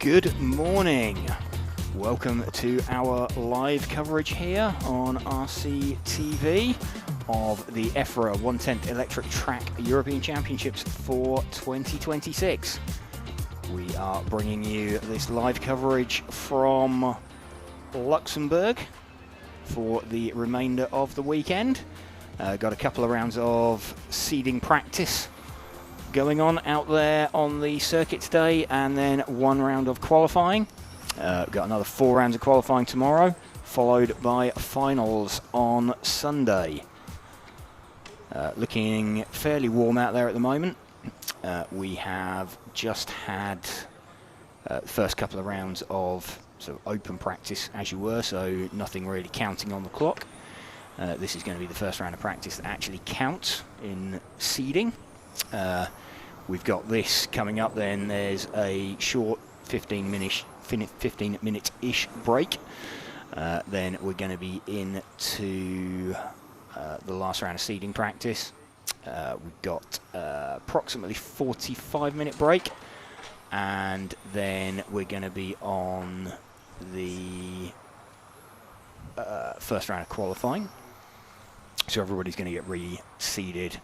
Good morning. Welcome to our live coverage here on RCTV of the EFRA 1/10 Electric Track European Championships for 2026. We are bringing you this live coverage from Luxembourg for the remainder of the weekend. Got a couple of rounds of seeding practice going on out there on the circuit today, and then one round of qualifying. Got another 4 rounds of qualifying tomorrow, followed by finals on Sunday. Looking fairly warm out there at the moment. We have just had the first couple of rounds of sort of open practice, as you were, so nothing really counting on the clock. This is going to be the first round of practice that actually counts in seeding. We've got this coming up, then there's a short 15-minute-ish break. Then we're going to be into the last round of seeding practice. We've got approximately 45-minute break, and then we're going to be on the first round of qualifying. So everybody's going to get reseeded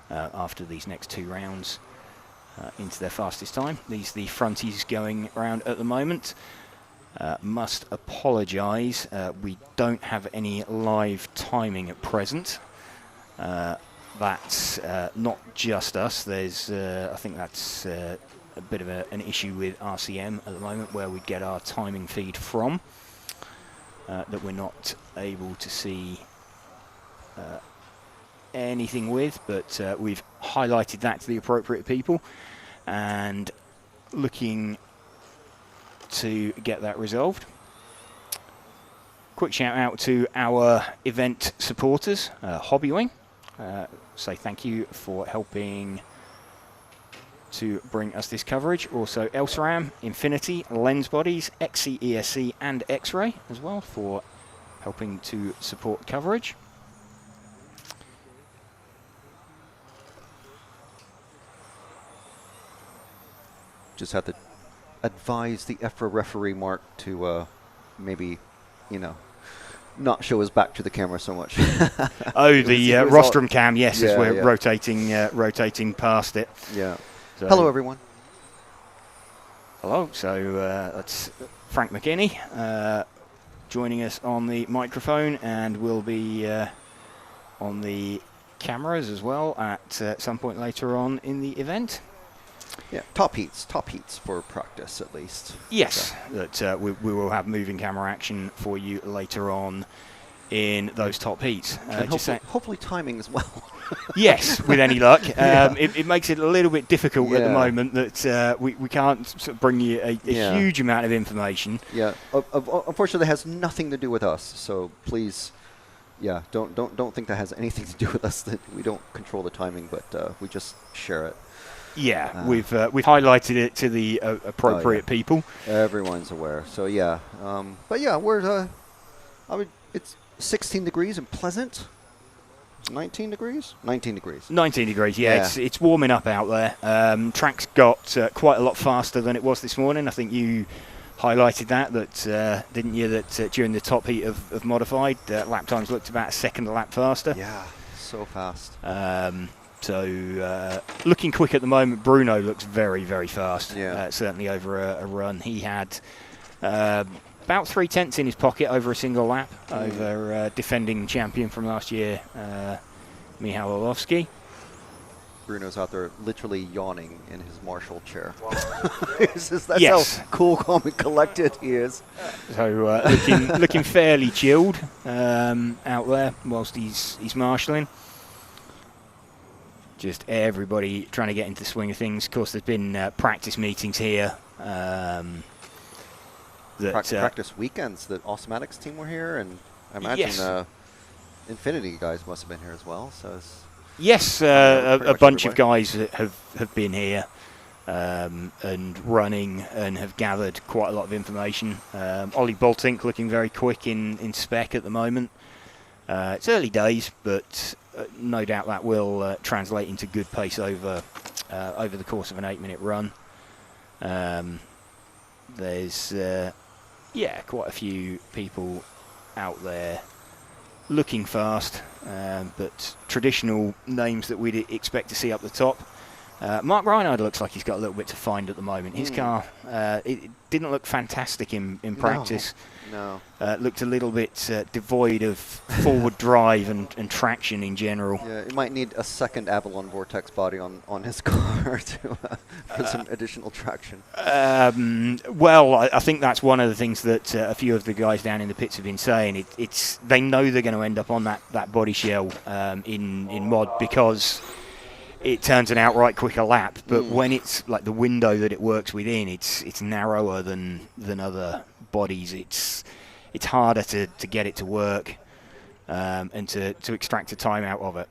after these next 2 rounds into their fastest time. These are the fronties going around at the moment. Must apologise, we don't have any live timing at present. That's not just us. There's, I think that's a bit of an issue with RCM at the moment, where we get our timing feed from, that we're not able to see anything with, but we've highlighted that to the appropriate people and looking to get that resolved. Quick shout out to our event supporters, Hobbywing. Say thank you for helping to bring us this coverage. Also Elceram, Infinity, Lens Bodies, XCESC and X-Ray as well for helping to support coverage. Just have to advise the EFRA referee Mark to maybe, not show his back to the camera so much. Oh, the rostrum cam, yes, yeah, as we're yeah. rotating past it. Yeah. So hello, everyone. Hello. So that's Frank McKinney joining us on the microphone, and we'll be on the cameras as well at some point later on in the event. Yeah, top heats for practice at least. Yes, that we will have moving camera action for you later on in those top heats. And hopefully timing as well. Yes, with any luck. Yeah. It makes it a little bit difficult at the moment that we can't sort of bring you a huge amount of information. Yeah, unfortunately, it has nothing to do with us. So please, don't think that has anything to do with us. That we don't control the timing, but we just share it. Yeah, we've highlighted it to the appropriate people. Everyone's aware. So but yeah, we're it's 16 degrees and pleasant. 19 degrees? 19 degrees. 19 degrees, yeah. It's warming up out there. Track's got quite a lot faster than it was this morning. I think you highlighted that didn't you, that during the top heat of modified, lap times looked about a second a lap faster. Yeah, so fast. So looking quick at the moment. Bruno looks very, very fast. Yeah. Certainly over a run. He had about 3/10 in his pocket over a single lap over defending champion from last year, Michał Orlowski. Bruno's out there literally yawning in his Marshall chair. That's yes. how cool, calm, and collected he is. So looking fairly chilled out there whilst he's marshalling. Just everybody trying to get into the swing of things. Of course, there's been practice meetings here. Practice weekends. The Automatics team were here, and I imagine Infinity guys must have been here as well. So yes, a bunch of guys have been here and running and have gathered quite a lot of information. Ollie Boltink looking very quick in spec at the moment. It's early days, but no doubt that will translate into good pace over the course of an 8-minute run. there's yeah, quite a few people out there looking fast, but traditional names that we'd expect to see up the top. Mark Reinhardt looks like he's got a little bit to find at the moment. His car, it didn't look fantastic in practice. No. Looked a little bit devoid of forward drive and traction in general. Yeah, it might need a second Avalon Vortex body on his car to for some additional traction. Well, I think that's one of the things that a few of the guys down in the pits have been saying. It's they know they're going to end up on that body shell in mod because it turns an outright quicker lap. But when it's like the window that it works within, it's narrower than other bodies. It's harder to get it to work and to extract a time out of it.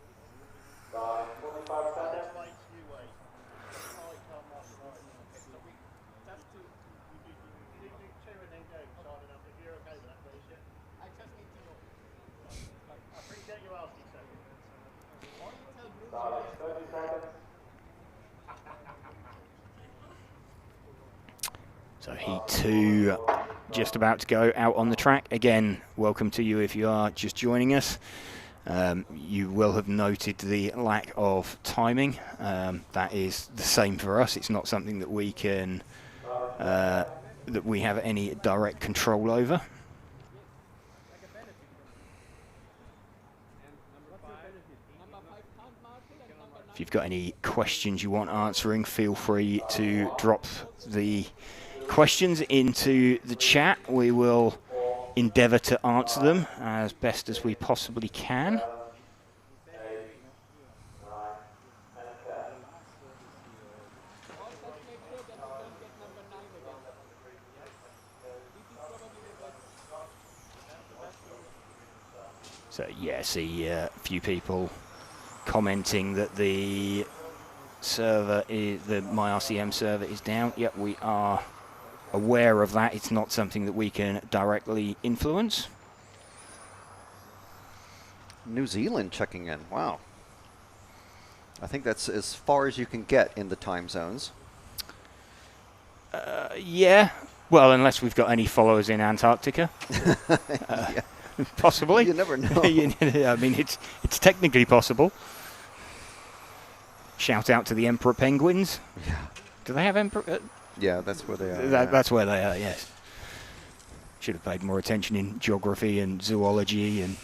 So heat 2 just about to go out on the track. Again, welcome to you if you are just joining us. You will have noted the lack of timing. That is the same for us. It's not something that we can that we have any direct control over. If you've got any questions you want answering, feel free to drop the questions into the chat. We will endeavour to answer them as best as we possibly can. So yeah, see a few people commenting that the server is the MyRCM server is down. Yep, we are aware of that. It's not something that we can directly influence. New Zealand checking in. Wow. I think that's as far as you can get in the time zones. Yeah. Well, unless we've got any followers in Antarctica. Yeah. Possibly. You never know. I mean, it's technically possible. Shout out to the Emperor Penguins. Yeah. Do they have Emperor? Yeah, that's where they are. That's where they are, yes. Should have paid more attention in geography and zoology and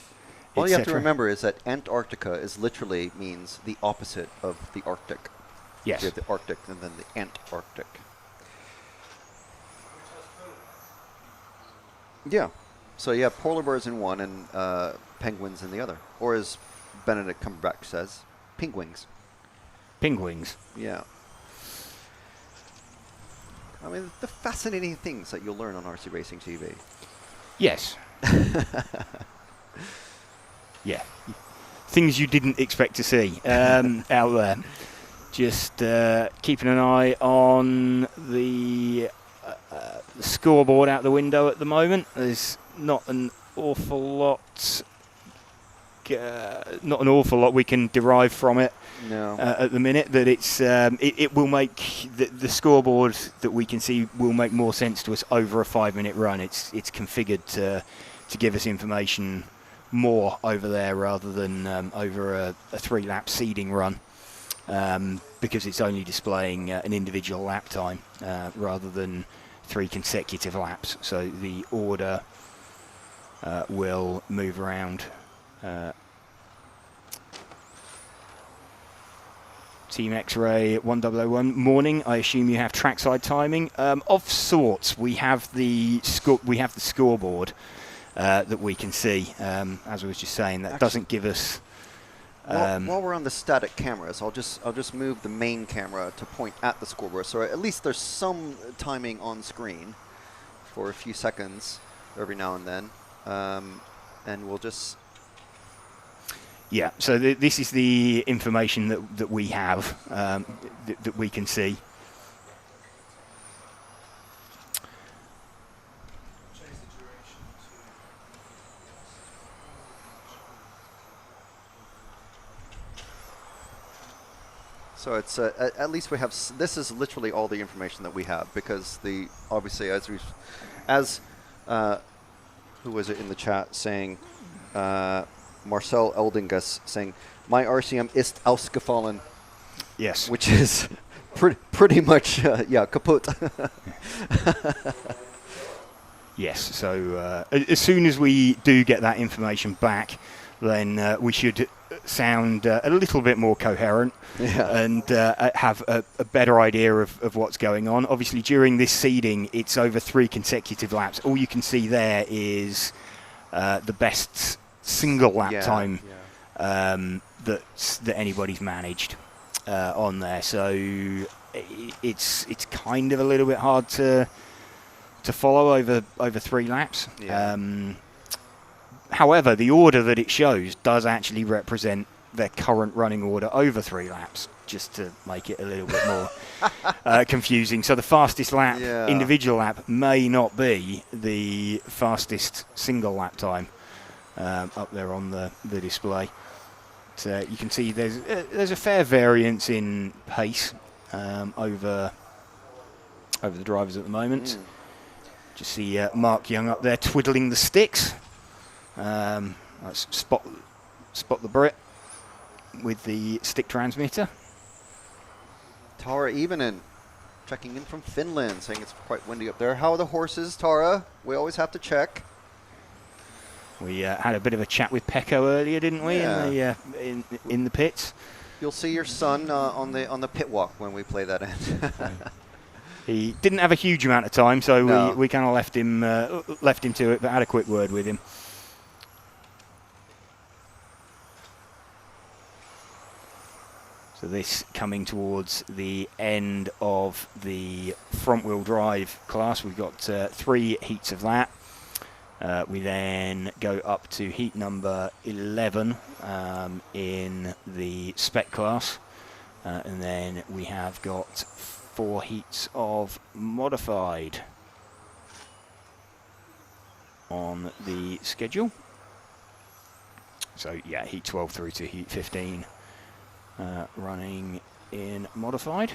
All you have to remember is that Antarctica is literally means the opposite of the Arctic. Yes. You have the Arctic and then the Antarctic. Yeah. So you have polar bears in one and penguins in the other. Or as Benedict Cumberbatch says, penguins. Penguins. Yeah. I mean, the fascinating things that you'll learn on RC Racing TV. Yes. Yeah. Things you didn't expect to see out there. Just keeping an eye on the scoreboard out the window at the moment. There's not an awful lot we can derive from it. No. At the minute, that it will make the scoreboard that we can see will make more sense to us over a 5-minute run. It's configured to give us information more over there rather than over a 3-lap seeding run, because it's only displaying an individual lap time rather than 3 consecutive laps. So the order will move around. Team X-Ray 1001 morning. I assume you have trackside timing of sorts. We have the scoreboard that we can see. As I was just saying, that doesn't give us. While we're on the static cameras, I'll just move the main camera to point at the scoreboard, so at least there's some timing on screen for a few seconds every now and then, and we'll just. Yeah, so this is the information that we have, that we can see. So it's at least we have. This is literally all the information that we have, because obviously as who was it in the chat saying, Marcel Eldingus saying, my RCM ist ausgefallen. Yes. Which is pretty much kaput. Yes. So as soon as we do get that information back, then we should sound a little bit more coherent and have a better idea of what's going on. Obviously, during this seeding, it's over 3 consecutive laps. All you can see there is the best single lap time that anybody's managed on there. So it's kind of a little bit hard to follow over 3 laps. Yeah. However, the order that it shows does actually represent their current running order over 3 laps, just to make it a little bit more confusing. So the fastest lap, individual lap, may not be the fastest single lap time up there on the display. So you can see there's a fair variance in pace over the drivers at the moment. Just see Mark Young up there twiddling the sticks. Let's spot the Brit with the stick transmitter. Tara Evenin checking in from Finland, saying it's quite windy up there. How are the horses, Tara? We always have to check. We had a bit of a chat with Pecco earlier, didn't we? Yeah. In the pits. You'll see your son on the pit walk when we play that end. He didn't have a huge amount of time, so we kind of left him to it, but had a quick word with him. So this coming towards the end of the front-wheel drive class. We've got 3 heats of that. We then go up to heat number 11 in the spec class. And then we have got 4 heats of modified on the schedule. So yeah, heat 12 through to heat 15. Running in modified.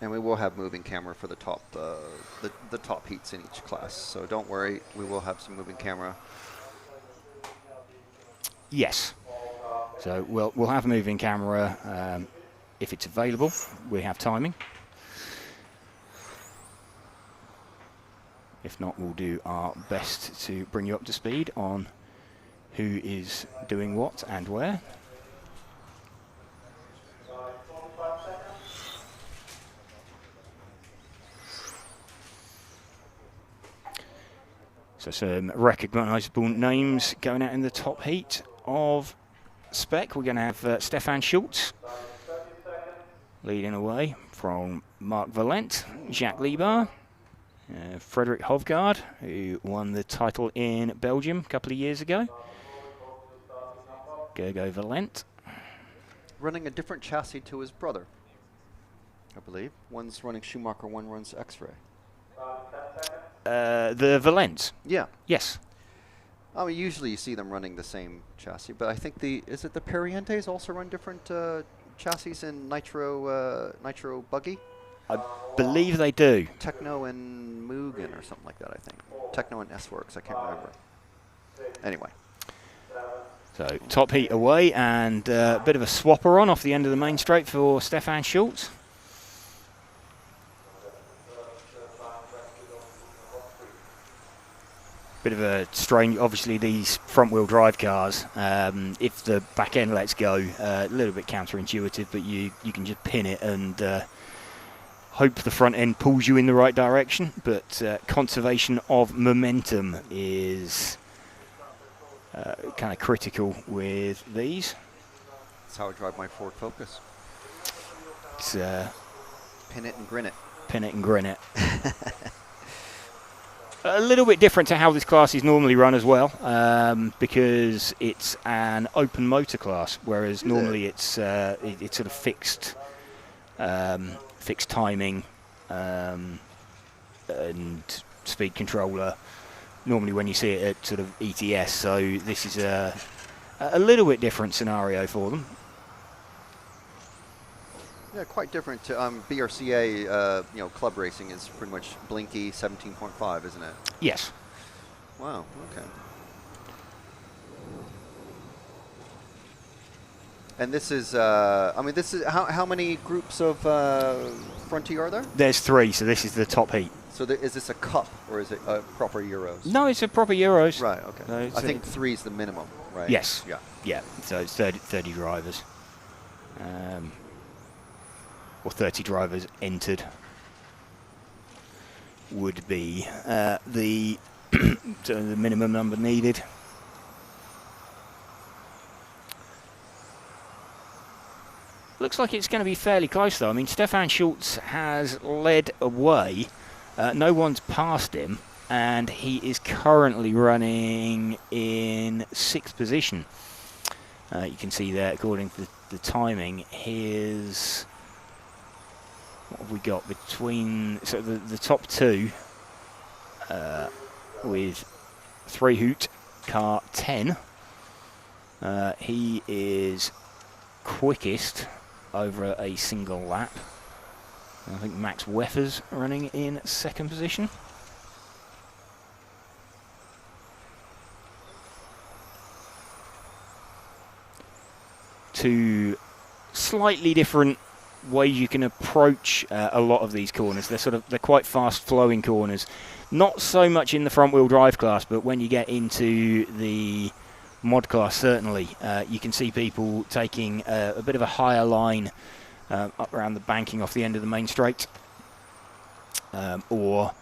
And we will have moving camera for the top the top heats in each class. So don't worry, we will have some moving camera. Yes. So we'll have moving camera if it's available. We have timing. If not, we'll do our best to bring you up to speed on who is doing what and where. So some recognisable names going out in the top heat of spec. We're going to have Stefan Schultz leading away from Mark Valent, Jacques Liebard, Frederick Hovgaard, who won the title in Belgium a couple of years ago. Gergo Valent. Running a different chassis to his brother, I believe. One's running Schumacher, one runs X-Ray. The Valent? Yeah. Yes. I mean, usually you see them running the same chassis, but I think is it the Perientes also run different chassis in Nitro Buggy? I believe they do. Techno and Mugen or something like that, I think. Techno and S-Works, I can't remember. Anyway. So top heat away, and a bit of a swapper on off the end of the main straight for Stefan Schultz. Bit of a strange, obviously these front-wheel drive cars, if the back end lets go, a little bit counterintuitive, but you can just pin it and hope the front end pulls you in the right direction. But conservation of momentum is kind of critical with these. That's how I drive my Ford Focus. It's pin it and grin it. Pin it and grin it. A little bit different to how this class is normally run as well, because it's an open motor class, whereas normally it's sort of fixed timing and speed controller. Normally when you see it at sort of ETS, so this is a a little bit different scenario for them. Yeah, quite different to BRCA. Club racing is pretty much blinky 17.5, isn't it? Yes. Wow. Okay. And this is, this is how many groups of Frontier are there? There's 3, so this is the top heat. So is this a cup or is it a proper Euros? No, it's a proper Euros. Right. Okay. No, I think 3 is the minimum, right? Yes. Yeah. Yeah. So it's 30 drivers. Or 30 drivers entered would be the so the minimum number needed. Looks like it's going to be fairly close though. I mean, Stefan Schultz has led away. No one's passed him, and he is currently running in 6th position. You can see there, according to the timing, his... What have we got between... So the top 2 with 3 Hoot, car 10. He is quickest over a single lap. I think Max Weffer's running in 2nd position. Two slightly different ways you can approach a lot of these corners. They're quite fast flowing corners. Not so much in the front wheel drive class, but when you get into the mod class, certainly you can see people taking a bit of a higher line up around the banking off the end of the main straight, or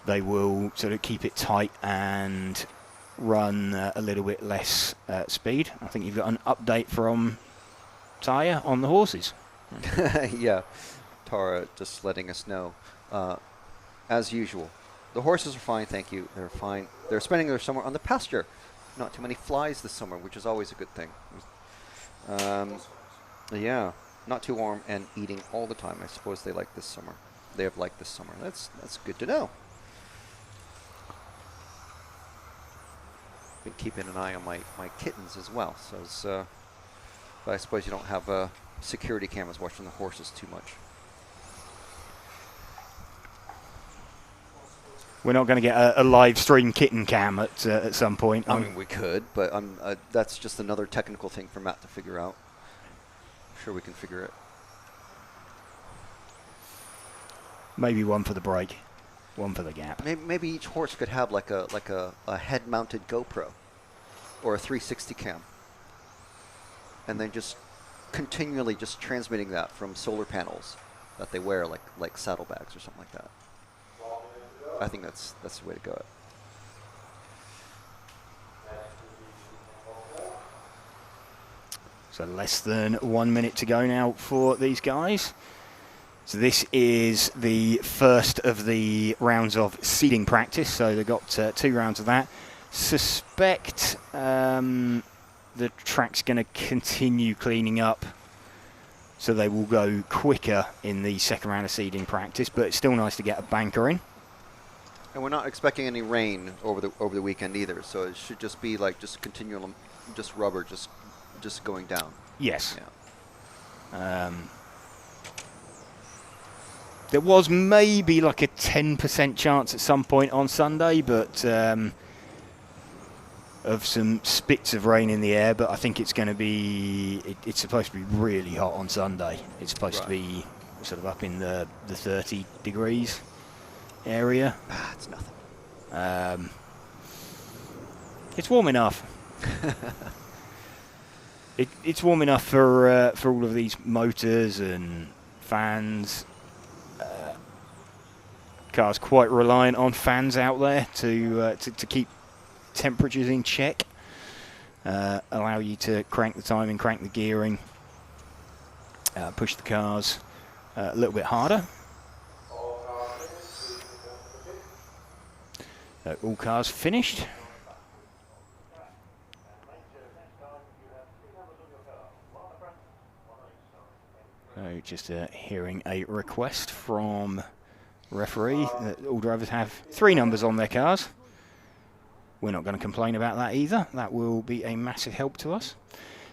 they will sort of keep it tight and run a little bit less speed. I think you've got an update from Taya on the horses. Yeah, Tara just letting us know. As usual, the horses are fine, thank you. They're fine. They're spending their summer on the pasture. Not too many flies this summer, which is always a good thing. Yeah, not too warm and eating all the time. I suppose they like this summer. They have liked this summer. That's good to know. Been keeping an eye on my kittens as well. So but I suppose you don't have security cameras watching the horses too much. We're not going to get a live stream kitten cam at some point. I mean, we could, but that's just another technical thing for Matt to figure out. I'm sure we can figure it. Maybe one for the break, one for the gap. Maybe each horse could have like a head-mounted GoPro or a 360 cam, and then just continually just transmitting that from solar panels that they wear, like saddlebags or something like that. I think that's the way to go. So less than 1 minute to go now for these guys. So this is the first of the rounds of seeding practice. So they've got 2 rounds of that. Suspect the track's going to continue cleaning up, so they will go quicker in the second round of seeding practice. But it's still nice to get a banker in. And we're not expecting any rain over the weekend either, so it should just be like just continual, just rubber, just going down. Yes. Yeah. There was maybe like a 10% chance at some point on Sunday, but of some spits of rain in the air. But I think it's going to be. It's supposed to be really hot on Sunday. It's supposed to be sort of up in the 30 degrees area. It's nothing. It's warm enough. It's warm enough for all of these motors and fans. Cars quite reliant on fans out there to keep temperatures in check, allow you to crank the timing, crank the gearing, push the cars a little bit harder. All cars finished. So just hearing a request from referee that all drivers have 3 numbers on their cars. we're not going to complain about that either. That will be a massive help to us.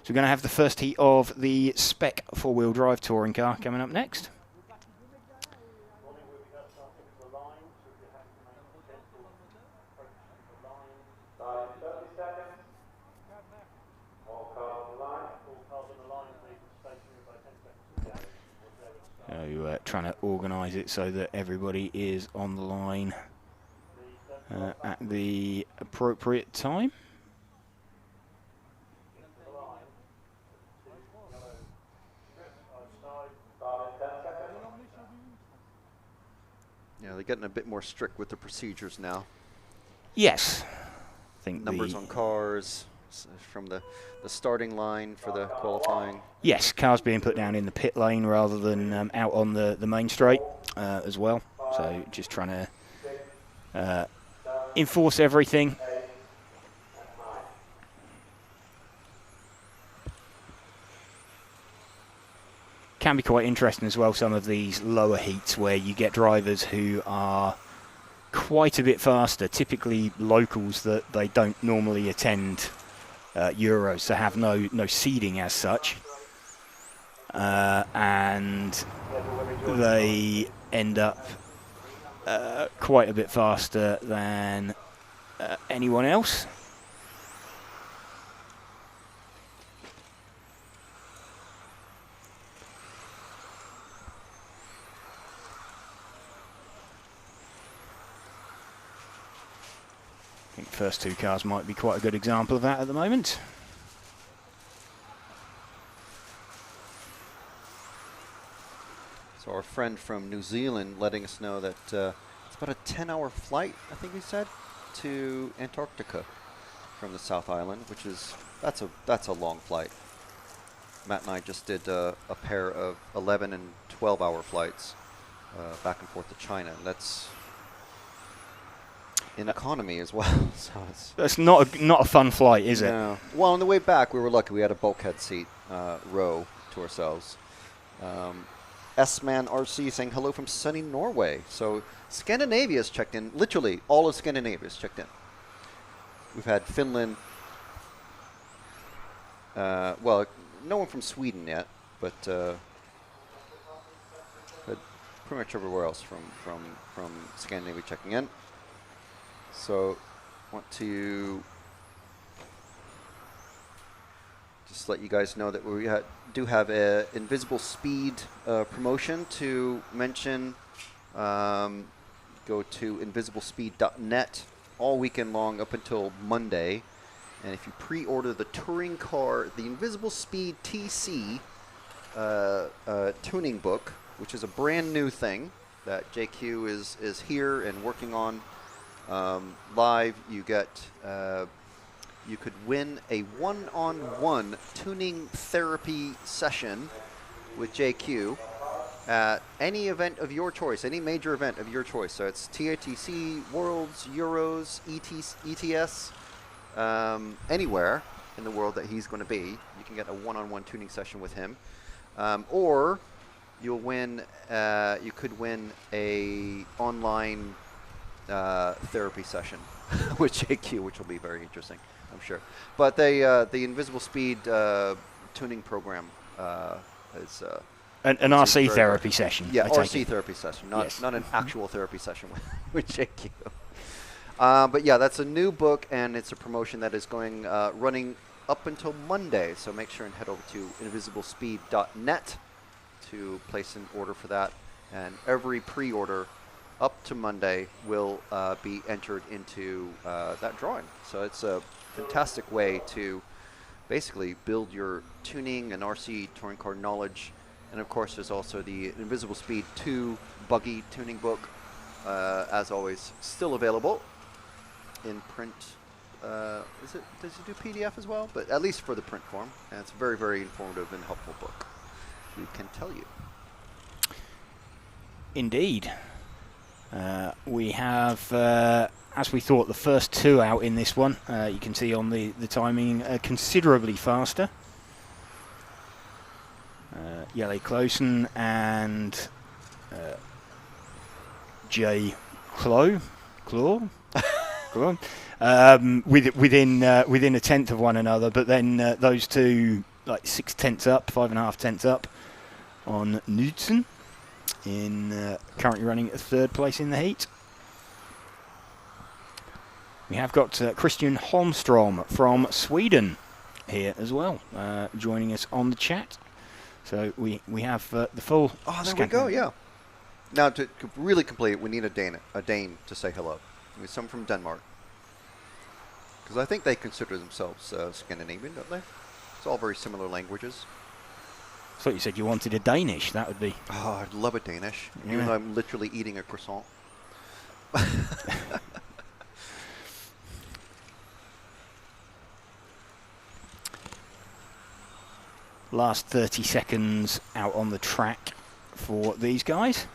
So we're going to have the first heat of the Spec four-wheel drive touring car coming up next. So trying to organise it so that everybody is on the line at the appropriate time. Yeah, they're getting a bit more strict with the procedures now. Yes. I think numbers on cars from the starting line for the qualifying. Yes, cars being put down in the pit lane rather than out on the main straight as well. So just trying to enforce everything. Can be quite interesting as well, some of these lower heats where you get drivers who are quite a bit faster, typically locals that they don't normally attend Euros, so have no seeding as such, and they end up quite a bit faster than anyone else. I think the first two cars might be quite a good example of that at the moment. So our friend from New Zealand letting us know that it's about a 10-hour flight, I think he said, to Antarctica from the South Island, which is that's a long flight. Matt and I just did a pair of 11 and 12-hour flights back and forth to China. And that's in economy as well. So that's not a fun flight, is it? No. Well, on the way back, we were lucky. We had a bulkhead seat row to ourselves. S-Man RC saying hello from sunny Norway. So Scandinavia's checked in. Literally, all of Scandinavia's checked in. We've had Finland. Well, no one from Sweden yet, but pretty much everywhere else from Scandinavia checking in. So, want to just let you guys know that we do have a Invisible Speed promotion to mention. Go to invisiblespeed.net all weekend long up until Monday. And if you pre-order the touring car, the Invisible Speed TC tuning book, which is a brand new thing that JQ is here and working on live, you get you could win a one-on-one tuning therapy session with JQ at any event of your choice, any major event of your choice. So it's TATC, Worlds, Euros, ETS, anywhere in the world that he's going to be. You can get a one-on-one tuning session with him, or you'll win. You could win a online therapy session with JQ, which will be very interesting, I'm sure. But the Invisible Speed tuning program is an RC therapy session. Yeah, RC therapy session, not an actual therapy session with JQ. But yeah, that's a new book, and it's a promotion that is going running up until Monday. So make sure and head over to invisiblespeed.net to place an order for that. And every pre-order up to Monday will be entered into that drawing. So it's a fantastic way to basically build your tuning and RC touring car knowledge. And of course, there's also the Invisible Speed 2 buggy tuning book, as always, still available in print. Does it do PDF as well? But at least for the print form. And it's a very, very informative and helpful book, we can tell you. Indeed. We have, as we thought, the first two out in this one. You can see on the timing considerably faster. Jelle Clausen and Jay Claw. Go on. Within a tenth of one another, but then those two like 6 tenths up, 5.5 tenths up on Knudsen, in currently running at 3rd place in the heat. We have got Christian Holmstrom from Sweden here as well, joining us on the chat. So we have the full. Oh, there we go. Yeah. Now to really complete it, we need a Dane to say hello. We need someone from Denmark, because I think they consider themselves Scandinavian, don't they? It's all very similar languages. I thought you said you wanted a Danish. That would be. Oh, I'd love a Danish, even though I'm literally eating a croissant. Last 30 seconds out on the track for these guys.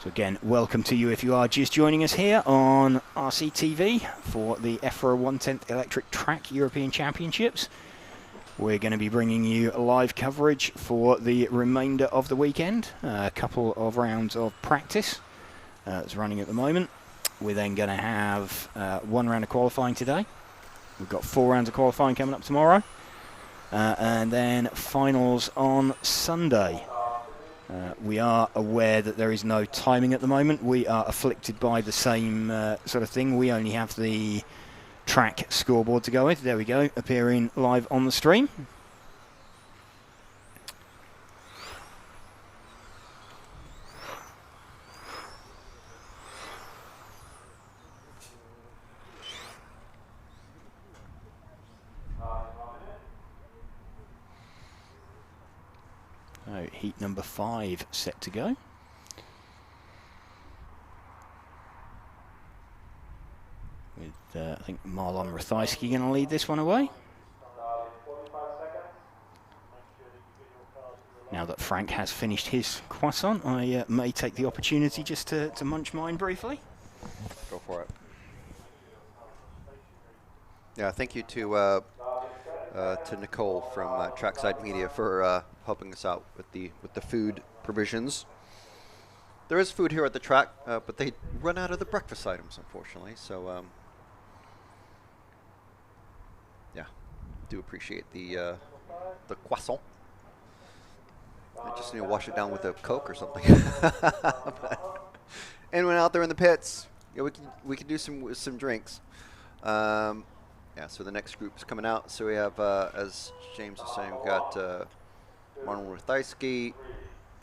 So again, welcome to you if you are just joining us here on RCTV for the EFRA 1/10 Electric Track European Championships. We're going to be bringing you live coverage for the remainder of the weekend. A couple of rounds of practice that's running at the moment. We're then going to have 1 round of qualifying today. We've got 4 rounds of qualifying coming up tomorrow. And then finals on Sunday. We are aware that there is no timing at the moment. We are afflicted by the same sort of thing. We only have the track scoreboard to go with. There we go, appearing live on the stream. So heat number 5 set to go. With I think Marlon Rathajski going to lead this one away. Now that Frank has finished his croissant, I may take the opportunity just to munch mine briefly. Go for it. Yeah, thank you to Nicole from Trackside Media for helping us out with the food provisions. There is food here at the track, but they run out of the breakfast items, unfortunately. So, yeah, do appreciate the croissant. I just need to wash it down with a Coke or something. Anyone out there in the pits? Yeah, we can do some drinks. Yeah, so the next group is coming out. So we have, as James was saying, we've got Marlon Rathajski,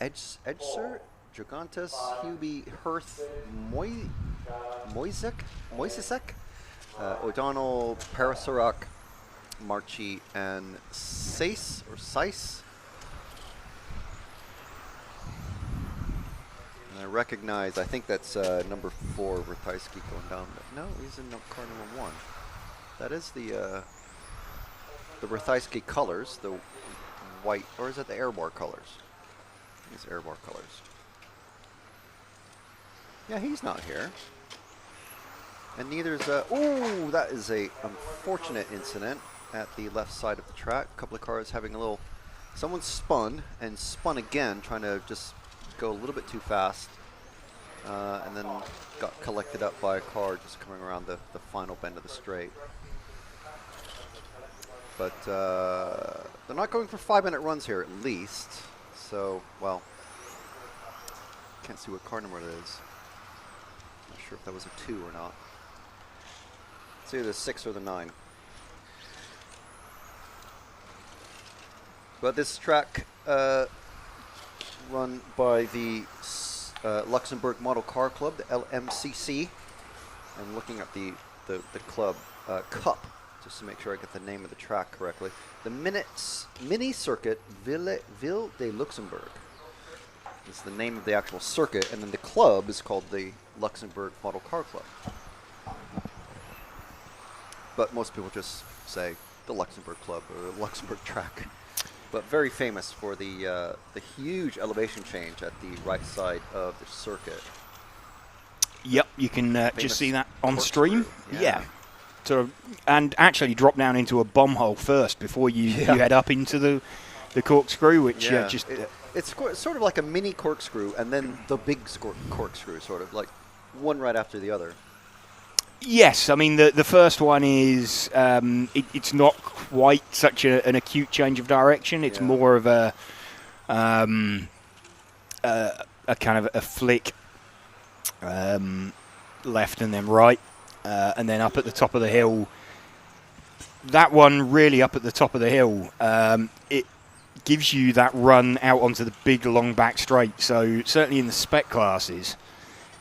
Edger, Gigantes, Hubie, Hirth, Moisesek, O'Donnell, Parasarak, Marchi, and Seiss. And I recognize, I think that's number 4, Rathajski going down. No, he's in car number 1. That is the Rathajski colors, the white, or is that the Airbar colors? These Airbar colors. Yeah, he's not here. And neither is ooh, that is a unfortunate incident at the left side of the track. A couple of cars having a little, someone spun and spun again, trying to just go a little bit too fast. And then got collected up by a car just coming around the final bend of the straight. But they're not going for 5-minute runs here, at least. So, well, can't see what car number it is. Not sure if that was a 2 or not. It's either the 6 or the 9. But this track run by the Luxembourg Model Car Club, the LMCC. I'm looking at the club cup, just to make sure I get the name of the track correctly. The Mini Circuit Ville de Luxembourg is the name of the actual circuit, and then the club is called the Luxembourg Model Car Club. But most people just say the Luxembourg Club or the Luxembourg track. But very famous for the huge elevation change at the right side of the circuit. Yep, you can just see that on stream. Yeah. So, and actually drop down into a bomb hole first before you head up into the corkscrew, which just... It's sort of like a mini corkscrew and then the big corkscrew, sort of like one right after the other. Yes, I mean the first one is it's not quite such an acute change of direction. It's more of a kind of a flick left and then right, and then up at the top of the hill. That one really up at the top of the hill. It gives you that run out onto the big long back straight. So certainly in the spec classes,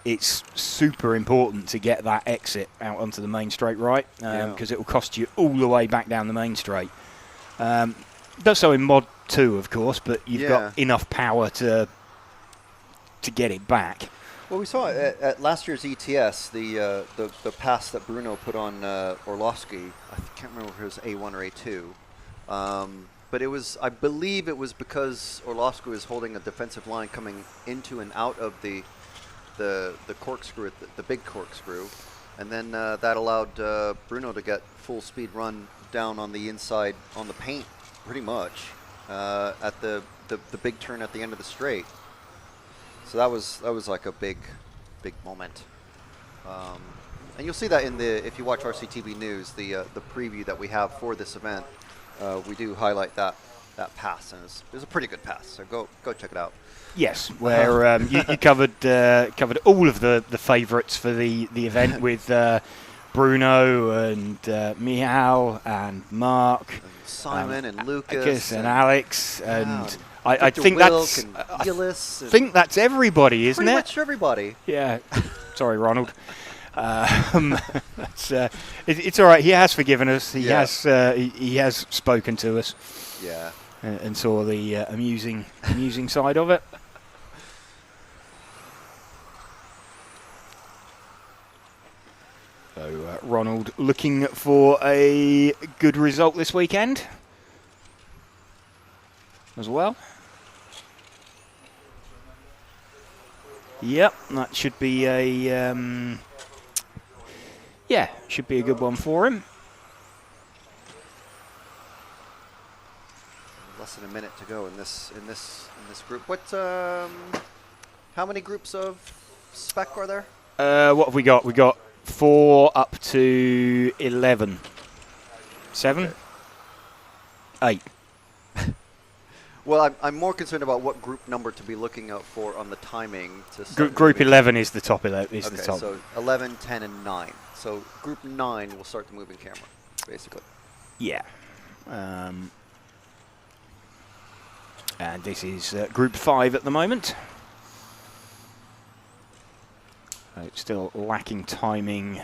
it's super important to get that exit out onto the main straight right, because it will cost you all the way back down the main straight. Does so in Mod 2, of course, but you've got enough power to get it back. Well, we saw at last year's ETS the pass that Bruno put on Orlovsky. I can't remember if it was A1 or A2, but it was, I believe it was because Orlovsky was holding a defensive line coming into and out of the corkscrew, the big corkscrew, and then that allowed Bruno to get full speed run down on the inside on the paint, pretty much at the big turn at the end of the straight. So that was like a big moment, and you'll see that in if you watch RCTV News, the preview that we have for this event, we do highlight that pass, and it was a pretty good pass. So go check it out. Yes, where you covered all of the favourites for the event with Bruno and Michal and Mark, and Simon and Lucas and Alex and. I think that's everybody, isn't it? Pretty much everybody. Yeah. Sorry, Ronald. It's all right. He has forgiven us. He has spoken to us. Yeah. And saw the amusing side of it. So Ronald looking for a good result this weekend as well. Yep, that should be a should be a good one for him. Less than a minute to go in this group. What? How many groups of spec are there? What have we got? We got 4 up to 11. 7? Okay. 8. Well, I'm more concerned about what group number to be looking out for on the timing. Group 11 is the top 11. Okay, so 11, 10, and 9. So group 9 will start the moving camera, basically. Yeah. And this is group 5 at the moment. It's still lacking timing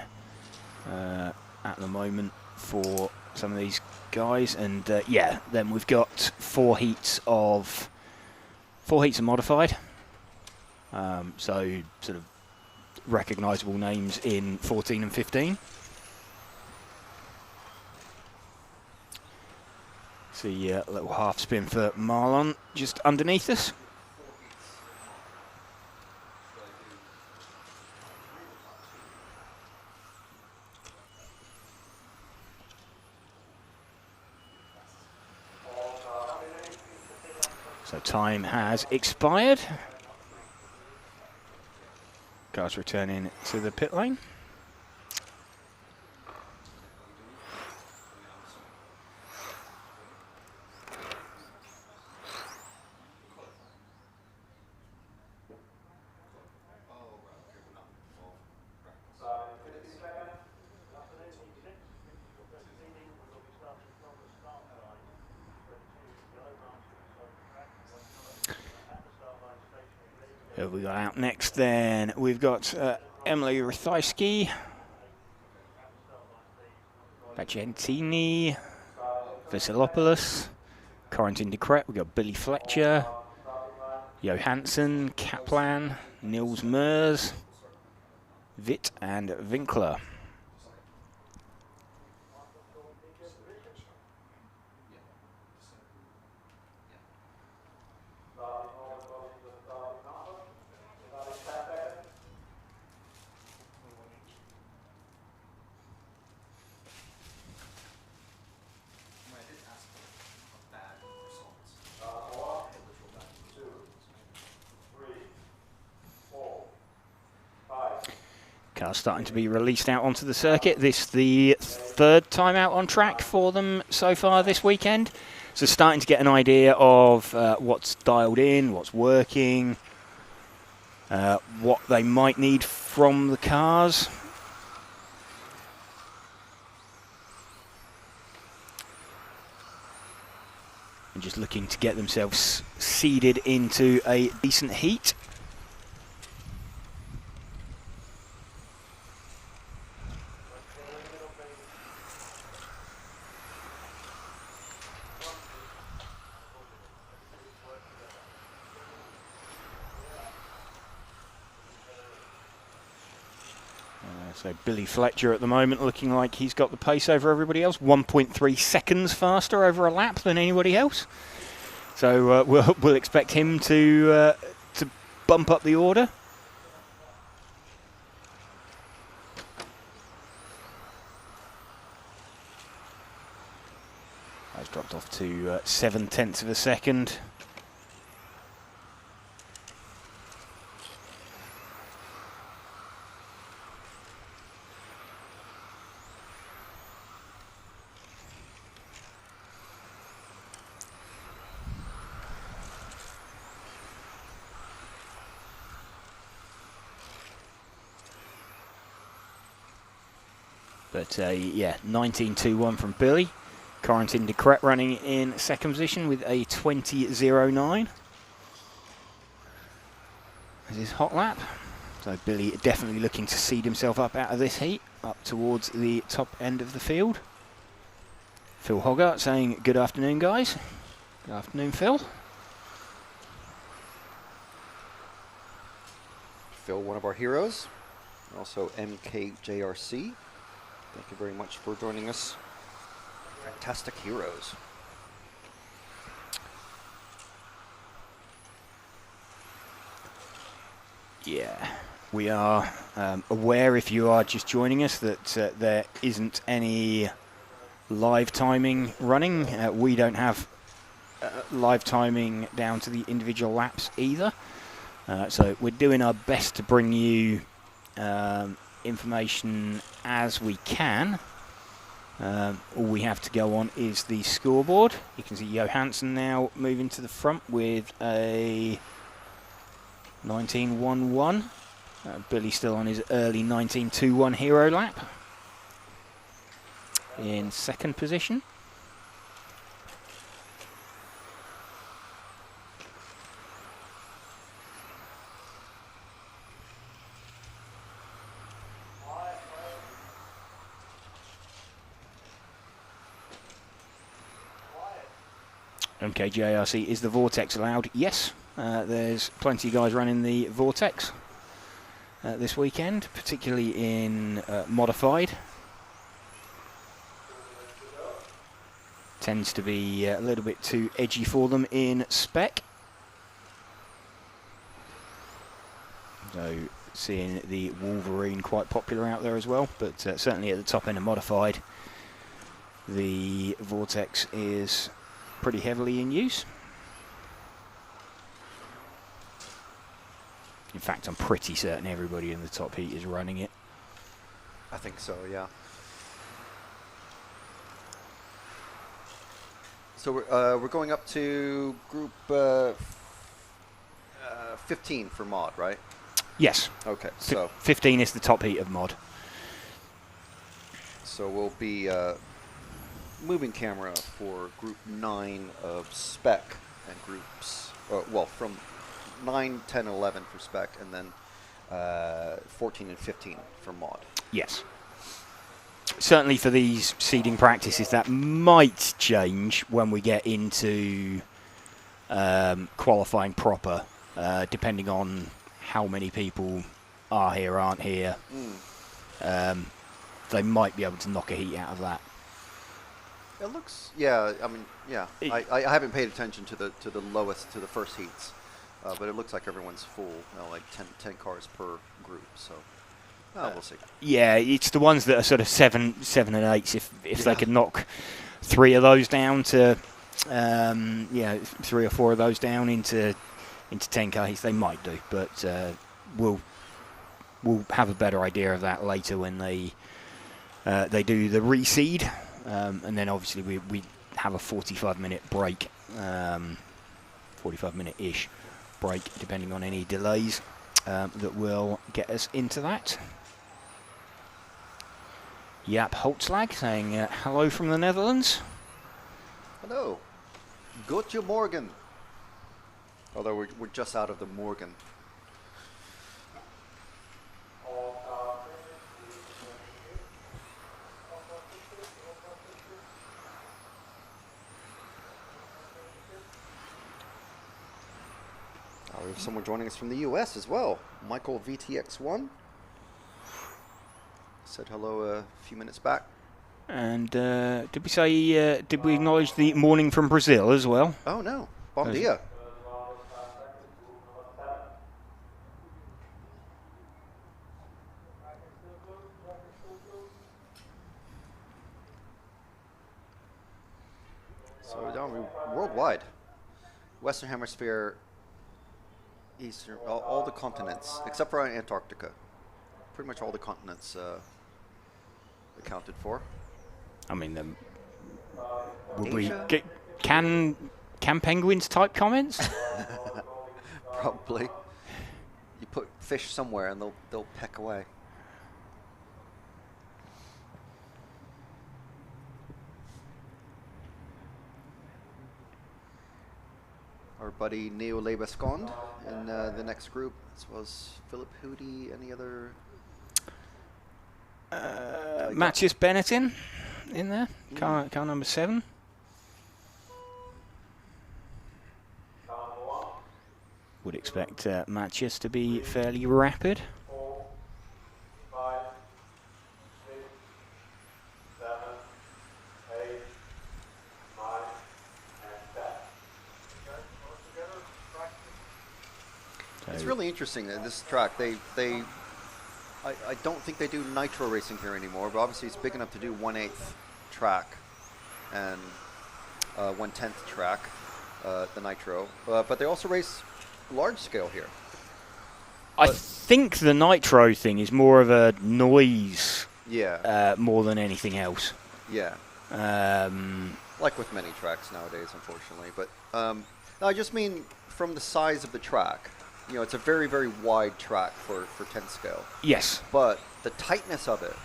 at the moment for some of these guys, and then we've got 4 heats of modified, so sort of recognisable names in 14 and 15. See a little half spin for Marlon just underneath us. So time has expired. Cars returning to the pit lane. Who have we got out next then? We've got Emily Rathijski, Bagentini, Vasilopoulos, Corentin de Crete. We've got Billy Fletcher, Johansson, Kaplan, Nils Mers, Witt and Winkler. cars starting to be released out onto the circuit. This the third time out on track for them so far this weekend. So starting to get an idea of what's dialed in, what's working, what they might need from the cars. And just looking to get themselves seeded into a decent heat. So Billy Fletcher at the moment looking like he's got the pace over everybody else, 1.3 seconds faster over a lap than anybody else. So we'll expect him to bump up the order. That's dropped off to 0.7 of a second. But yeah, 19.21 from Billy. Corentin de Kret running in second position with a 20.09 as his hot lap. So Billy definitely looking to seed himself up out of this heat, up towards the top end of the field. Phil Hoggart saying good afternoon, guys. Good afternoon, Phil. Phil, one of our heroes. Also MKJRC. Thank you very much for joining us. Fantastic heroes. Yeah, we are aware, if you are just joining us, that there isn't any live timing running. We don't have live timing down to the individual laps either. So we're doing our best to bring you information as we can. All we have to go on is the scoreboard. You can see Johansson now moving to the front with a 19.11. Billy still on his early 19.21 hero lap in second position. MKJRC, is the Vortex allowed? Yes, there's plenty of guys running the Vortex this weekend, particularly in modified. Tends to be a little bit too edgy for them in spec. So seeing the Wolverine quite popular out there as well, but certainly at the top end of modified, the Vortex is pretty heavily in use. In fact, I'm pretty certain everybody in the top heat is running it. I think so, yeah. So we're going up to group 15 for mod, right? Yes. Okay, so 15 is the top heat of mod. So we'll be moving camera for group 9 of spec and groups, well, from 9, 10, 11 for spec, and then 14 and 15 for mod. Yes. Certainly for these seeding practices, that might change when we get into qualifying proper, depending on how many people are here, aren't here. They might be able to knock a heat out of that. It looks, yeah. I mean, yeah. I haven't paid attention to the lowest, to the first heats, but it looks like everyone's full. Like 10 cars per group. So we'll see. Yeah, it's the ones that are sort of 7 and 8s. If they could knock 3 of those down to, 3 or 4 of those down into 10 car heats, they might do. But we'll we'll have a better idea of that later when they do the reseed, and then obviously we have a 45-minute break, 45-minute-ish break, depending on any delays that will get us into that. Jaap Holtzlag saying hello from the Netherlands. Hello. Gotje morgen. Although we're just out of the Morgan. We have someone joining us from the US as well. Michael VTX1 said hello a few minutes back. And did we say? Did we acknowledge the morning from Brazil as well? Oh no, bom dia. So worldwide, Western Hemisphere. Eastern, all the continents, except for Antarctica. Pretty much all the continents accounted for. I mean, would we can penguins type comments? Probably. You put fish somewhere and they'll peck away. Our buddy Neo Lebescond in the next group, as well as Philip Hootie. Any other? Matthias Benetton in there, car number 7. Would expect Matthias to be fairly rapid. It's really interesting that this track, I don't think they do nitro racing here anymore, but obviously it's big enough to do 1/8 track and 1/10 track, the nitro. But they also race large scale here. I think the nitro thing is more of a noise, yeah, more than anything else. Yeah. Like with many tracks nowadays, unfortunately. But no, I just mean from the size of the track. You know, it's a very, very wide track for 10 scale. Yes. But the tightness of it,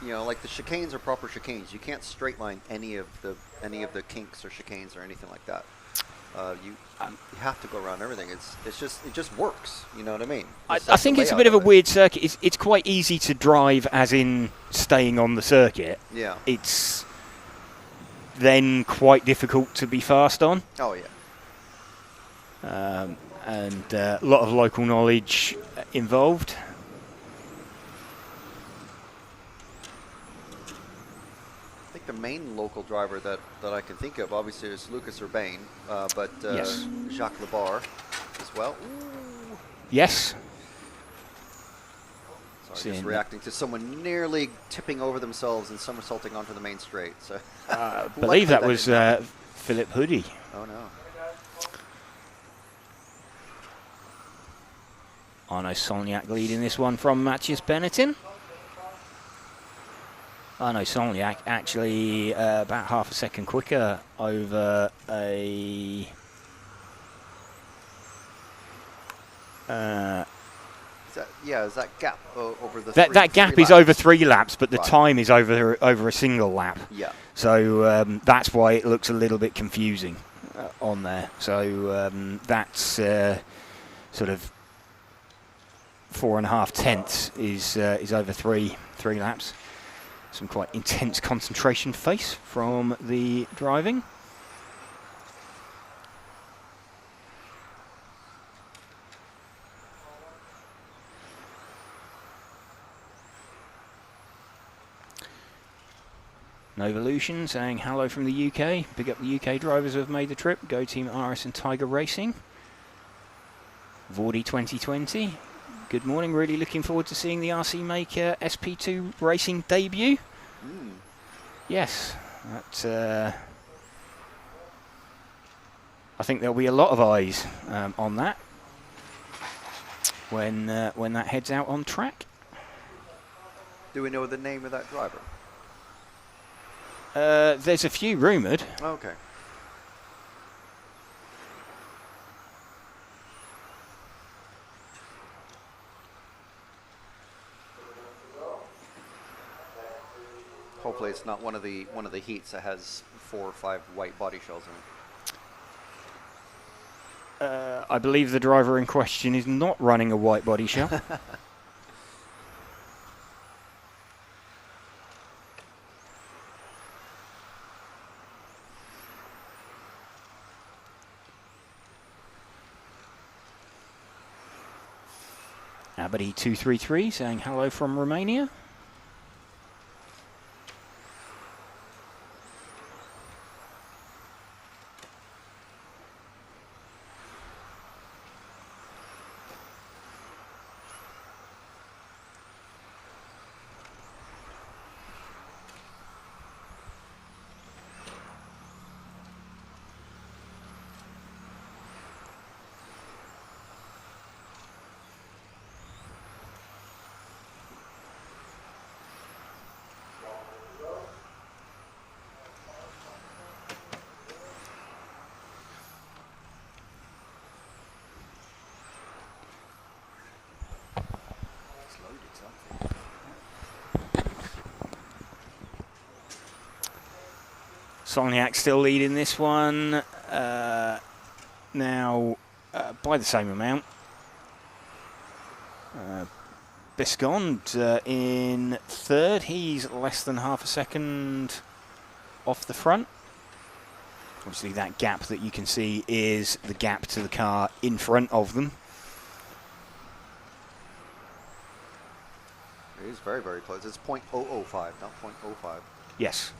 you know, like the chicanes are proper chicanes. You can't straight line any of the kinks or chicanes or anything like that. You have to go around everything. It just works. You know what I mean? I think it's a bit of a weird circuit. It's quite easy to drive, as in staying on the circuit. Yeah. It's then quite difficult to be fast on. Oh yeah. And a lot of local knowledge involved. I think the main local driver that I can think of, obviously, is Lucas Urbane, but yes. Jacques Lebar as well. Ooh. Yes. Sorry, just reacting to someone nearly tipping over themselves and somersaulting onto the main straight. So I believe that was Philip Hootie. Oh no. Arno Solniak leading this one from Matthias Benetton. Arno Solniak actually about half a second quicker over a... is that gap over the that gap is over 3 laps, but the time is over a single lap. Yeah. So that's why it looks a little bit confusing on there. So that's sort of 4.5 tenths is over three laps. Some quite intense concentration face from the driving. Novolution saying hello from the UK. Big up the UK drivers who have made the trip. Go Team RS and Tiger Racing. Vordy 2020. Good morning. Really looking forward to seeing the RC Maker SP2 racing debut. Mm. Yes, that, I think there'll be a lot of eyes on that. when that heads out on track. Do we know the name of that driver? There's a few rumoured. Okay. Hopefully it's not one of the heats that has 4 or 5 white body shells in it. I believe the driver in question is not running a white body shell. Abadi 233 saying hello from Romania. Sogniak still leading this one, now by the same amount. Biscond in third, he's less than half a second off the front. Obviously that gap that you can see is the gap to the car in front of them. It is very, very close. It's .005, not .05. Yes.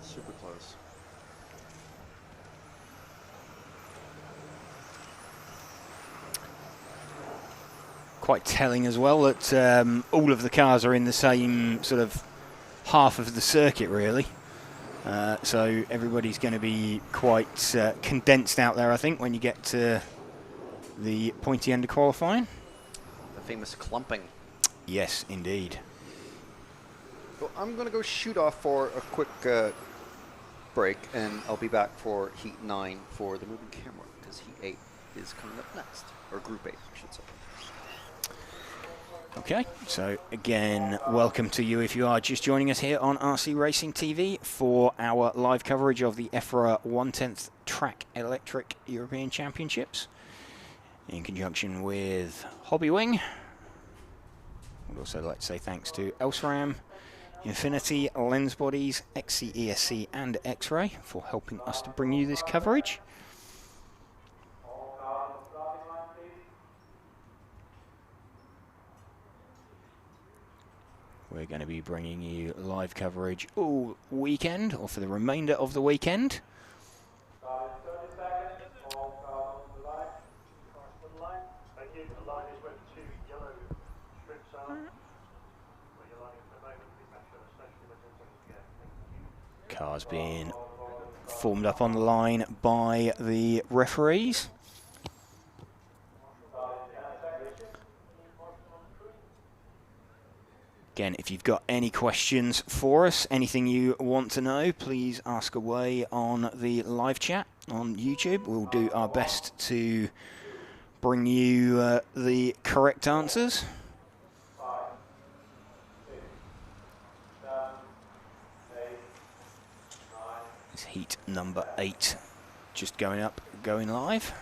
Super close. Quite telling as well that all of the cars are in the same sort of half of the circuit, really. So everybody's going to be quite condensed out there, I think, when you get to the pointy end of qualifying. The famous clumping. Yes, indeed. So I'm going to go shoot off for a quick break, and I'll be back for Heat 9 for the moving camera, because Heat 8 is coming up next, or Group 8, I should say. Okay, so again, welcome to you if you are just joining us here on RC Racing TV for our live coverage of the EFRA 1/10 Track Electric European Championships in conjunction with Hobbywing. We'd also like to say thanks to Elsram, Infinity, Lens Bodies, XCESC and X-Ray for helping us to bring you this coverage. We're going to be bringing you live coverage all weekend, or for the remainder of the weekend. Cars being formed up on the line by the referees. Again, if you've got any questions for us, anything you want to know, please ask away on the live chat on YouTube. We'll do our best to bring you the correct answers. It's heat number 8 just going up, going live.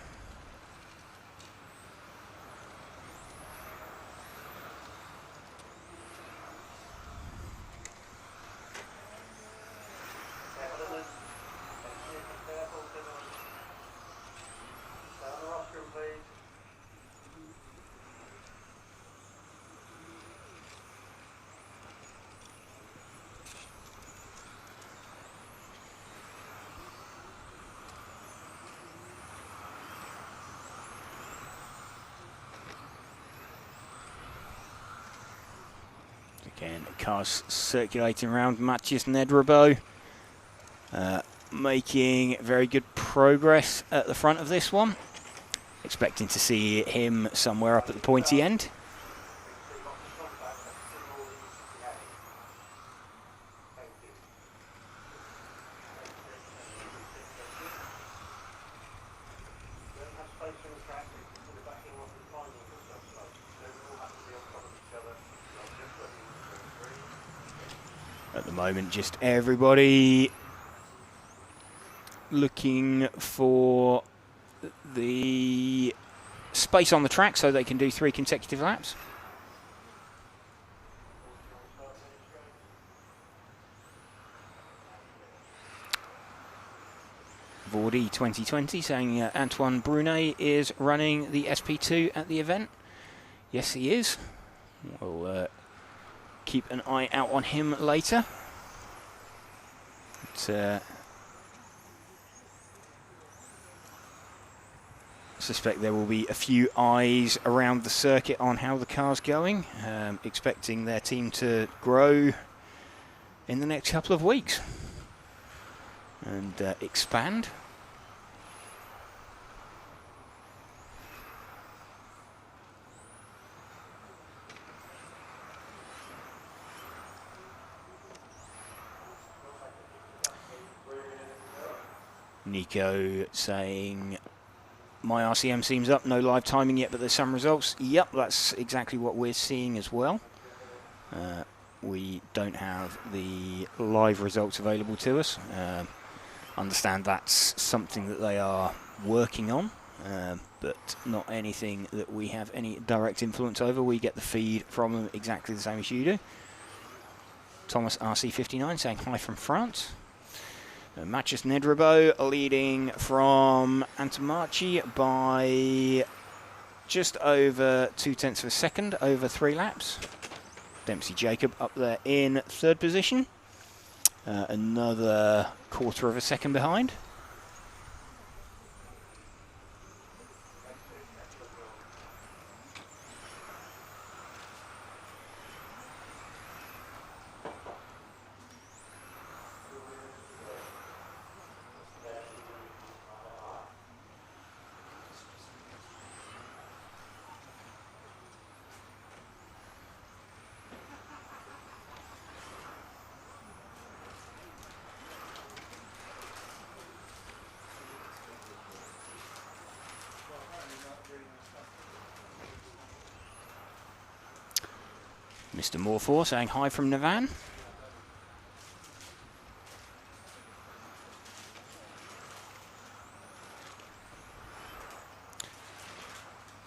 Again, cars circulating around Matthias Nedrabo, making very good progress at the front of this one. expecting to see him somewhere up at the pointy end. At the moment, just everybody looking for the space on the track so they can do 3 consecutive laps. Vordy 2020 saying Antoine Brunet is running the SP2 at the event. Yes, he is. We'll keep an eye out on him later. But, suspect there will be a few eyes around the circuit on how the car's going, expecting their team to grow in the next couple of weeks and expand. Nico saying, my RCM seems up, no live timing yet, but there's some results. Yep, that's exactly what we're seeing as well. We don't have the live results available to us. Understand that's something that they are working on, but not anything that we have any direct influence over. We get the feed from them exactly the same as you do. Thomas RC59 saying hi from France. Matches Nedrabo leading from Antomarchi by just over 0.2 of a second over 3 laps. Dempsey Jacob up there in 3rd position. Another 1/4 of a second behind. Mr. Morfor saying hi from Navan.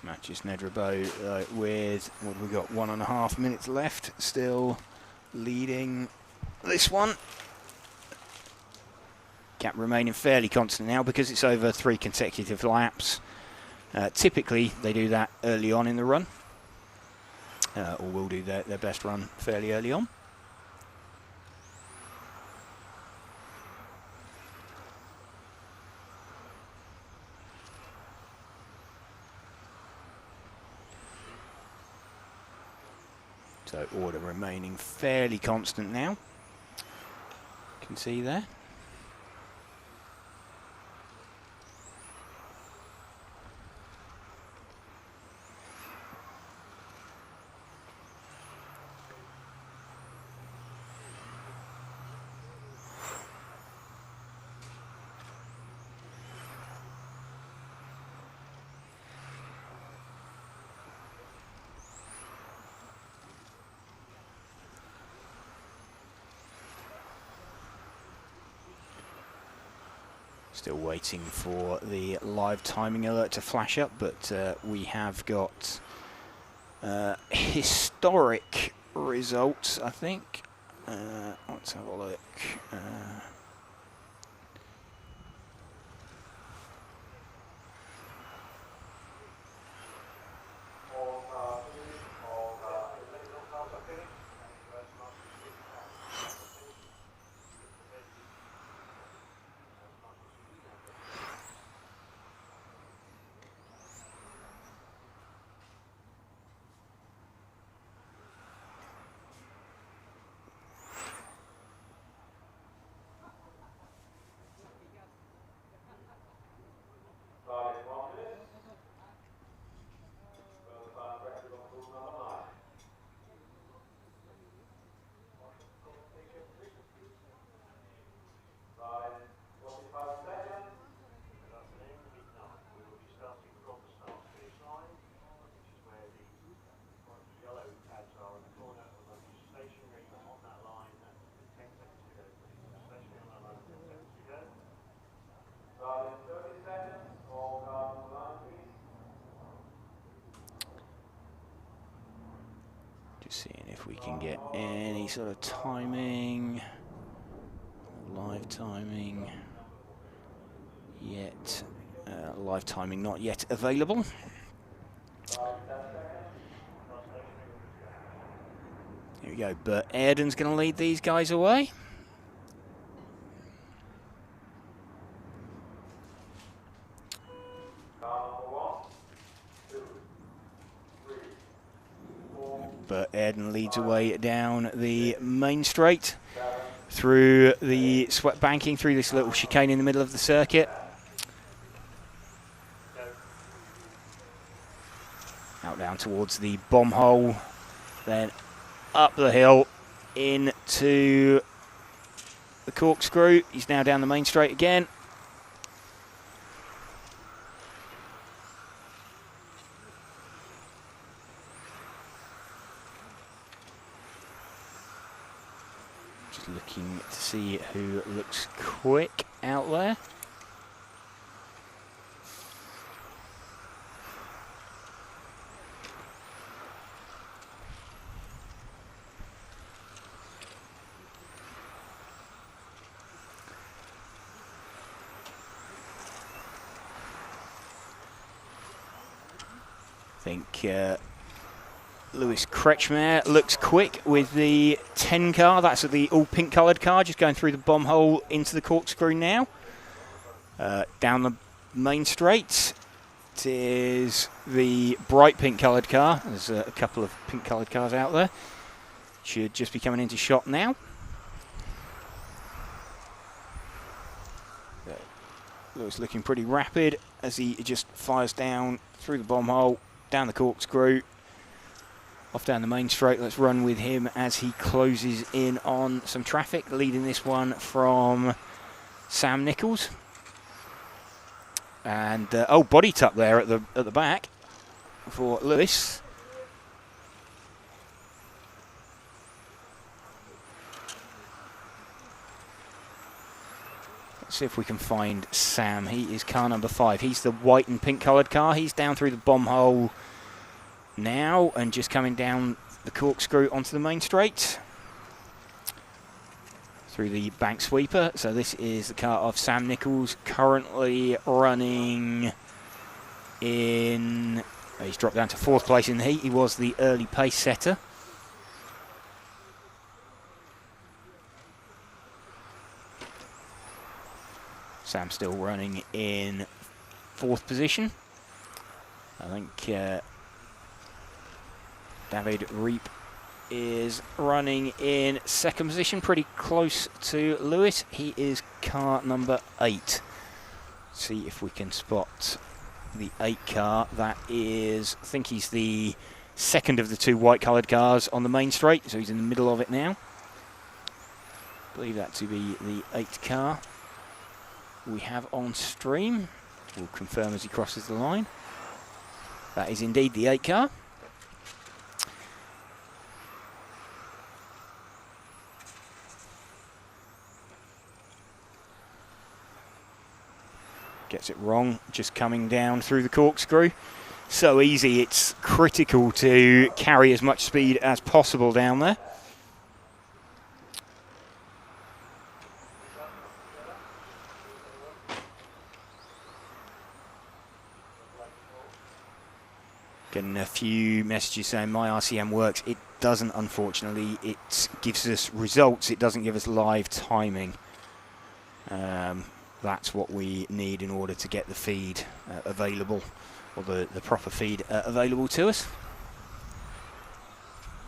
Matches Nedrabo with, what have we got, 1.5 minutes left, still leading this one. Gap remaining fairly constant now because it's over 3 consecutive laps. Typically they do that early on in the run. Or will do their best run fairly early on. So order remaining fairly constant now. You can see there. Still waiting for the live timing alert to flash up, but we have got historic results, I think. Let's have a look. Just seeing if we can get any sort of timing, live timing yet. Live timing not yet available. Here we go, Bert Airden's going to lead these guys away. Bert Airden leads away down the main straight, through the swept banking, through this little chicane in the middle of the circuit. Out down towards the bomb hole, then up the hill into the corkscrew. He's now down the main straight again. Just looking to see who looks quick out there. I think Lewis Kretschmer looks quick with the 10 car. That's the all pink coloured car, just going through the bomb hole into the corkscrew now. Down the main straight, it is the bright pink coloured car. There's a couple of pink coloured cars out there. Should just be coming into shot now. Lewis looking pretty rapid as he just fires down through the bomb hole, down the corkscrew, off down the main straight. Let's run with him as he closes in on some traffic, leading this one from Sam Nichols. And oh, body tuck there at the back for Lewis. Let's see if we can find Sam. He is car number 5. He's the white and pink coloured car. He's down through the bomb hole now and just coming down the corkscrew onto the main straight through the bank sweeper. So this is the car of Sam Nichols, currently running in... He's dropped down to 4th place in the heat. He was the early pace setter. Sam still running in 4th position. I think David Reap is running in 2nd position, pretty close to Lewis. He is car number 8. See if we can spot the 8 car. That is, I think he's the 2nd of the 2 white coloured cars on the main straight, so he's in the middle of it now. I believe that to be the 8 car we have on stream. We'll confirm as he crosses the line. That is indeed the 8 car. Gets it wrong, just coming down through the corkscrew. So easy, it's critical to carry as much speed as possible down there. Getting a few messages saying my RCM works. It doesn't, unfortunately. It gives us results. It doesn't give us live timing. That's what we need in order to get the feed available, or the proper feed available to us.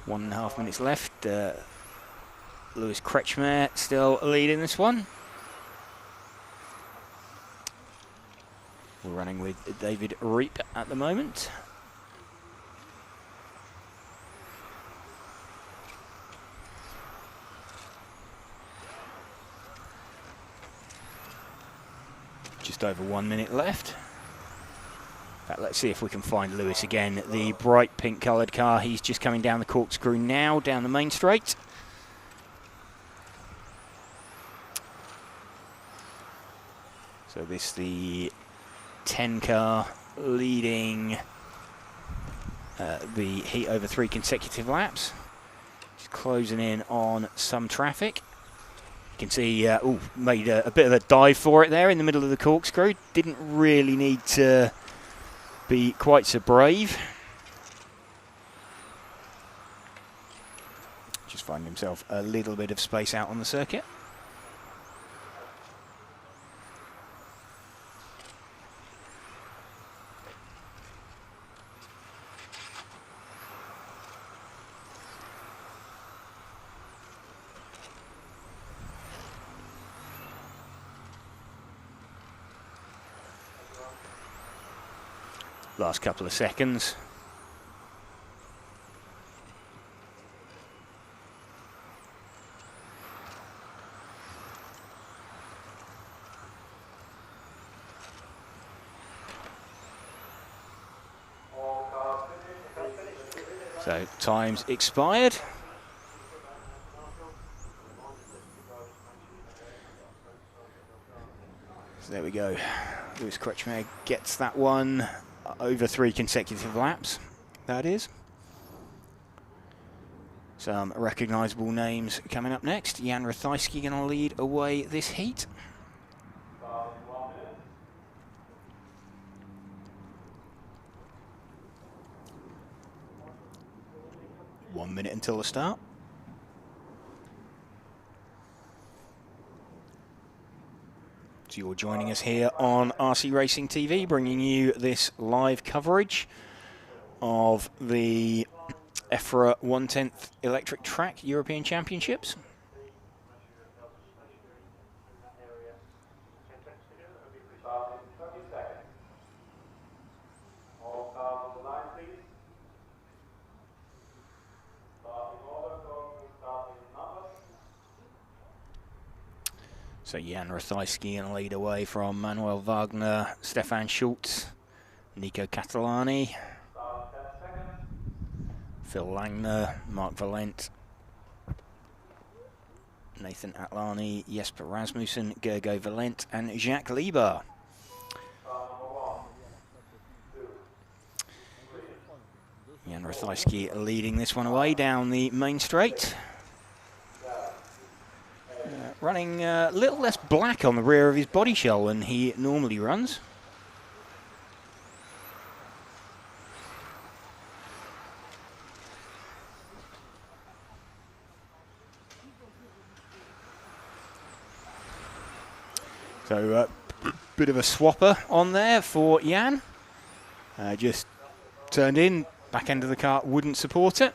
1.5 minutes left. Lewis Kretschmer still leading this one. We're running with David Reap at the moment. Just over 1 minute left. In fact, let's see if we can find Lewis again. The bright pink coloured car. He's just coming down the corkscrew now, down the main straight. So this the 10 car leading the heat over 3 consecutive laps. Just closing in on some traffic. You can see, made a bit of a dive for it there in the middle of the corkscrew. Didn't really need to be quite so brave. Just finding himself a little bit of space out on the circuit. Last couple of seconds. So time's expired. So there we go. Lewis Kretschmer gets that one over 3 consecutive laps, that is. Some recognisable names coming up next. Jan Rathajski going to lead away this heat. One minute until the start. So you're joining us here on RC Racing TV, bringing you this live coverage of the EFRA 1/10 Electric Track European Championships. So Jan Rathajski going to lead away from Manuel Wagner, Stefan Schultz, Nico Catalani, Phil Langner, Mark Valent, Nathan Atlani, Jesper Rasmussen, Gergo Valent and Jacques Lieber. Jan Rathajski leading this one away down the main straight. Running a little less black on the rear of his body shell than he normally runs. So bit of a swapper on there for Jan. Just turned in, back end of the car wouldn't support it.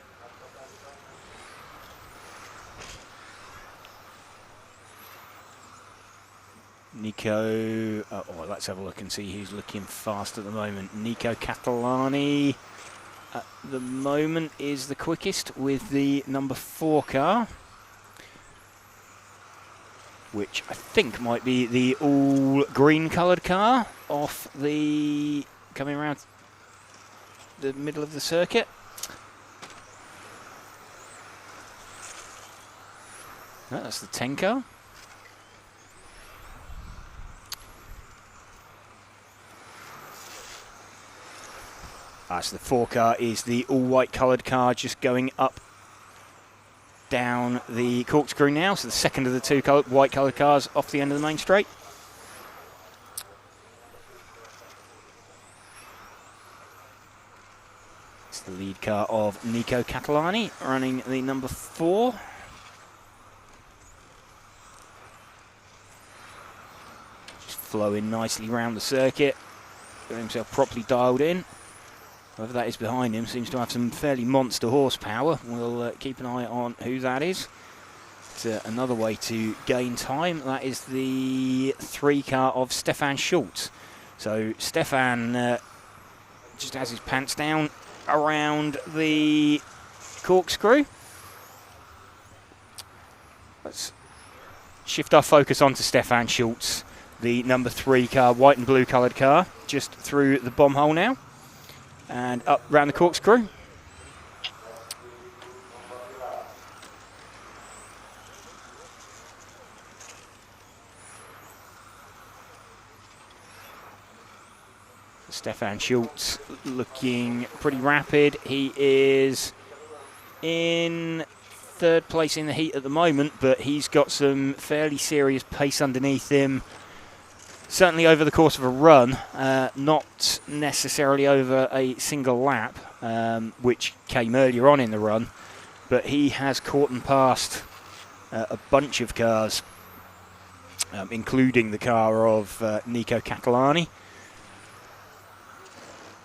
Nico, let's have a look and see who's looking fast at the moment. Nico Catalani at the moment is the quickest with the number 4 car, which I think might be the all green coloured car off the, coming around the middle of the circuit. No, that's the 10 car. So the 4 car is the all-white coloured car just going up down the corkscrew now. So the second of the 2 white coloured cars off the end of the main straight. It's the lead car of Nico Catalani running the number 4. Just flowing nicely around the circuit. Got himself properly dialed in. Whoever that is behind him seems to have some fairly monster horsepower. We'll keep an eye on who that is. It's another way to gain time. That is the 3 car of Stefan Schultz. So Stefan just has his pants down around the corkscrew. Let's shift our focus onto Stefan Schultz, the number 3 car, white and blue coloured car, just through the bomb hole now. And up round the corkscrew. Stefan Schultz looking pretty rapid. He is in third place in the heat at the moment, but he's got some fairly serious pace underneath him. Certainly over the course of a run, not necessarily over a single lap, which came earlier on in the run, but he has caught and passed a bunch of cars, including the car of Nico Catalani,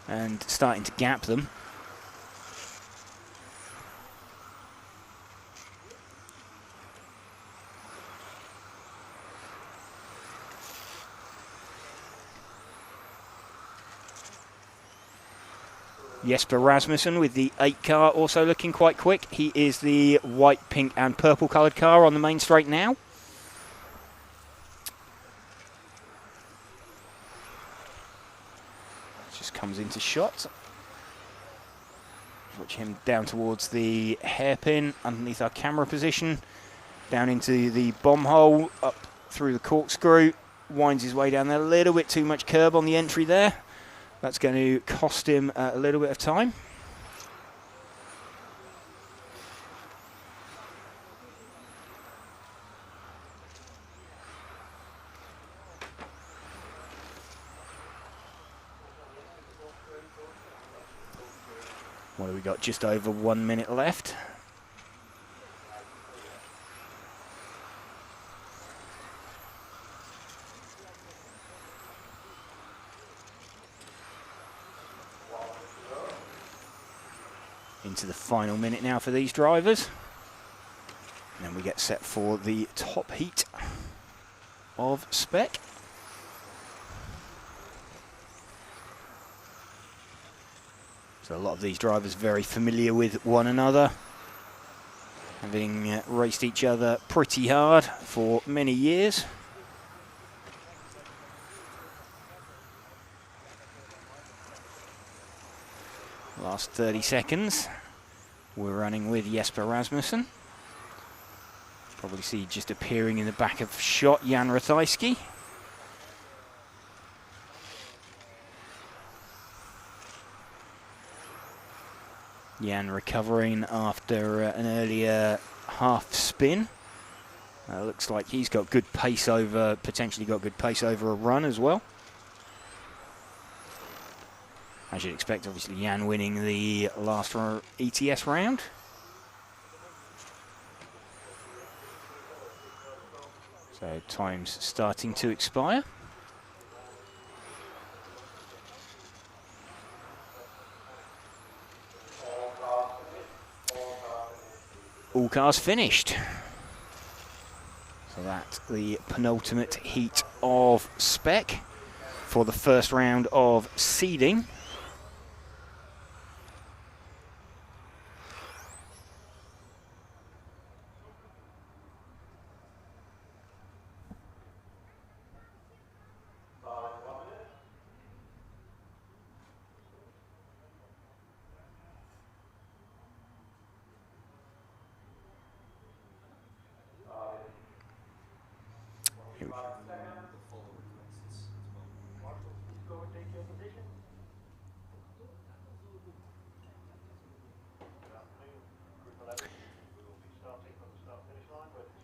and starting to gap them. Jesper Rasmussen with the 8 car also looking quite quick. He is the white, pink and purple coloured car on the main straight now. Just comes into shot. Watch him down towards the hairpin underneath our camera position. Down into the bomb hole, up through the corkscrew. Winds his way down there. A little bit too much curb on the entry there. That's going to cost him a little bit of time. What have we got? Just over 1 minute left. Into the final minute now for these drivers. And then we get set for the top heat of spec. So a lot of these drivers very familiar with one another, having raced each other pretty hard for many years. Last 30 seconds, we're running with Jesper Rasmussen. Probably see just appearing in the back of shot Jan Ratajski. Jan recovering after an earlier half spin. Looks like he's got good pace over, potentially got good pace over a run as well. As you'd expect, obviously, Jan winning the last ETS round. So time's starting to expire. All cars finished. So that's the penultimate heat of spec for the first round of seeding.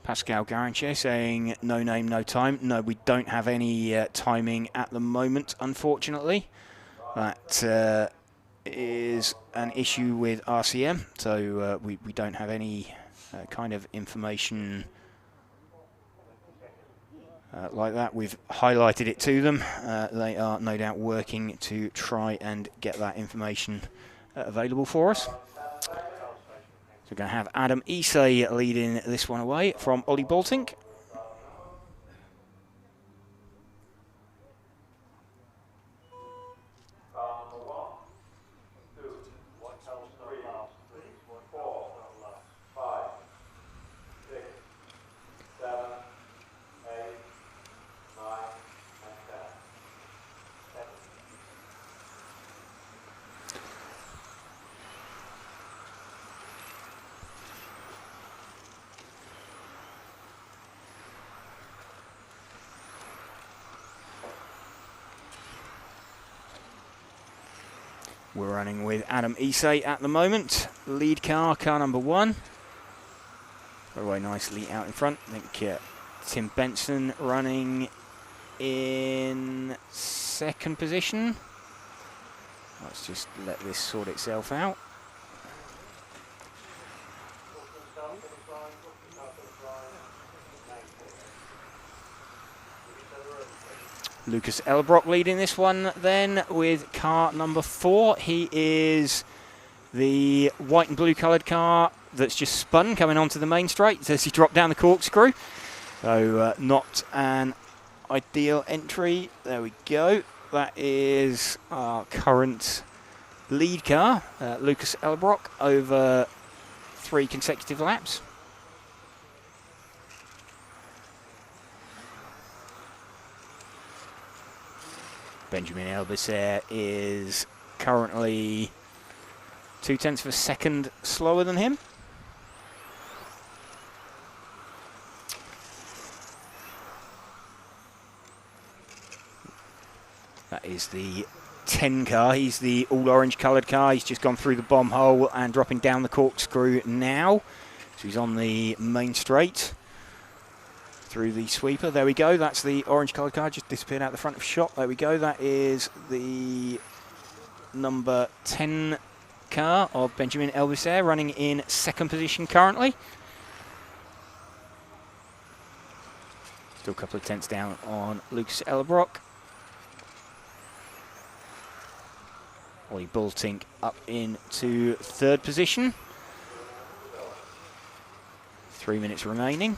Pascal Garanche saying no name, no time. No, we don't have any timing at the moment, unfortunately. That is an issue with RCM, so we don't have any kind of information like that. We've highlighted it to them. They are no doubt working to try and get that information available for us. So we're going to have Adam Isay leading this one away from Ollie Baltink. We're running with Adam Isay at the moment. Lead car, car number 1. Very nicely out in front. I think Tim Benson running in second position. Let's just let this sort itself out. Lucas Elbrock leading this one then with car number 4. He is the white and blue coloured car that's just spun coming onto the main straight as he dropped down the corkscrew. So not an ideal entry. There we go. That is our current lead car, Lucas Elbrock, over 3 consecutive laps. Benjamin Elbisser is currently 0.2 of a second slower than him. That is the 10 car. He's the all-orange coloured car. He's just gone through the bomb hole and dropping down the corkscrew now. So he's on the main straight through the sweeper. There we go. That's the orange coloured car. Just disappeared out the front of shot. There we go. That is the number 10 car of Benjamin Elbisser running in second position currently. Still a couple of tenths down on Lucas Elbrock. Ollie Bultink up into third position. 3 minutes remaining.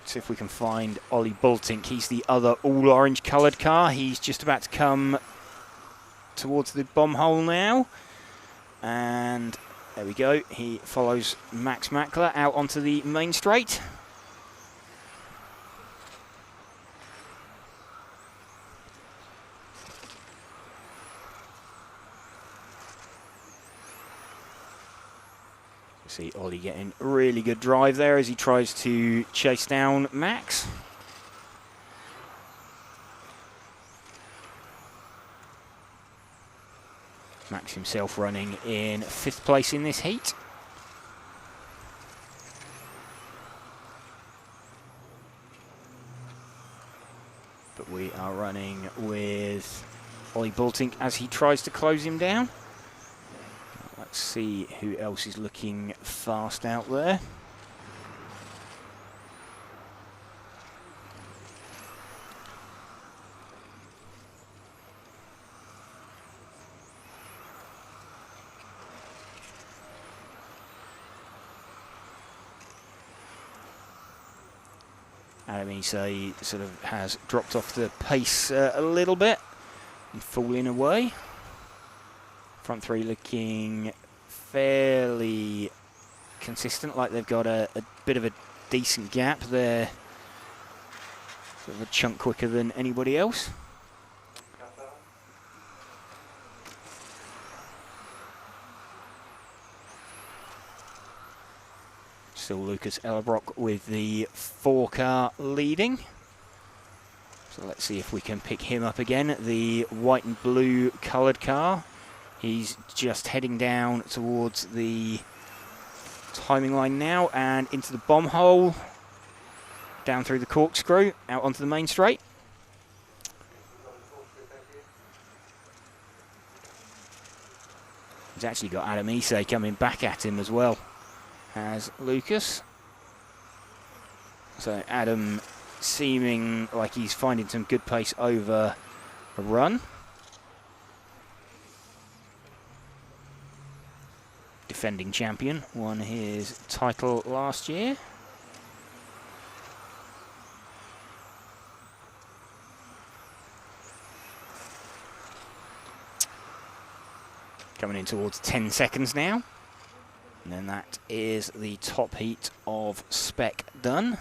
See if we can find Ollie Bultink. He's the other all-orange coloured car. He's just about to come towards the bomb hole now. And there we go. He follows Max Mackler out onto the main straight. See Ollie getting a really good drive there as he tries to chase down Max. Max himself running in 5th place in this heat. But we are running with Ollie Bultink as he tries to close him down. Let's see who else is looking fast out there. Adam Issei sort of has dropped off the pace a little bit and falling away. Front 3 looking fairly consistent, like they've got a bit of a decent gap there. Sort of a chunk quicker than anybody else. Still Lucas Elbrock with the 4 car leading. So let's see if we can pick him up again. The white and blue coloured car. He's just heading down towards the timing line now and into the bomb hole. Down through the corkscrew, out onto the main straight. He's actually got Adam Issei coming back at him as well as Lucas. So Adam seeming like he's finding some good pace over a run. Defending champion, won his title last year. Coming in towards 10 seconds now. And then that is the top heat of spec done.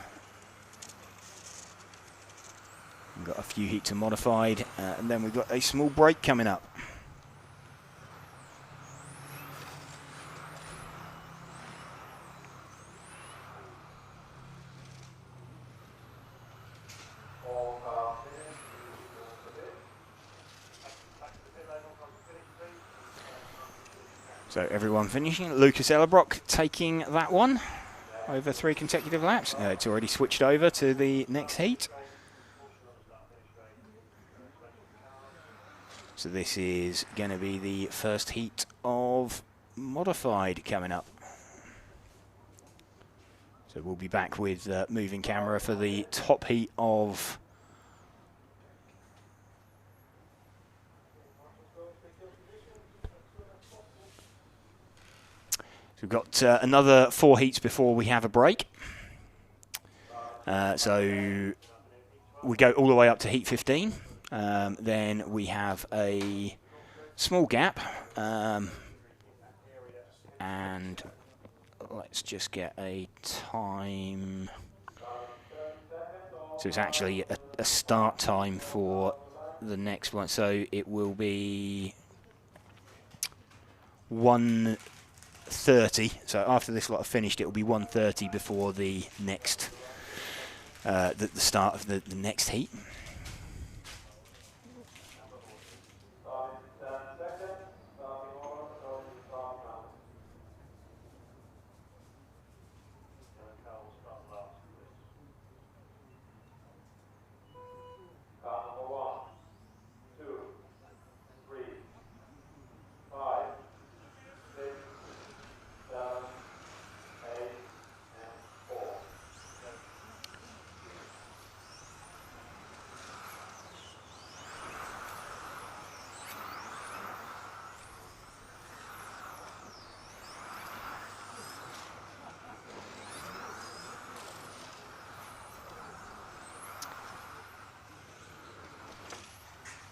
We've got a few heats to modified, and then we've got a small break coming up. So everyone finishing. Lucas Ellerbrock taking that one over 3 consecutive laps. It's already switched over to the next heat. So this is going to be the first heat of modified coming up. So we'll be back with moving camera for the top heat of we've got another 4 heats before we have a break. So we go all the way up to heat 15. Then we have a small gap. And let's just get a time. So it's actually a start time for the next one. So it will be 1:30. So after this lot are finished, it will be 1:30 before the next, the start of the next heat.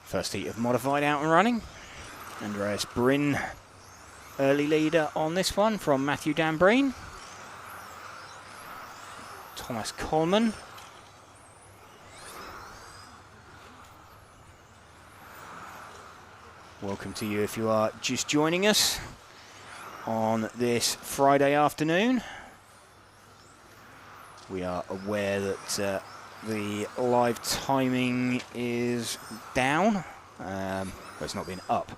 First heat of modified out and running. Andreas Bryn, early leader on this one from Matthew Dambreen. Thomas Coleman. Welcome to you if you are just joining us on this Friday afternoon. We are aware that the live timing is down. Well, it's not been up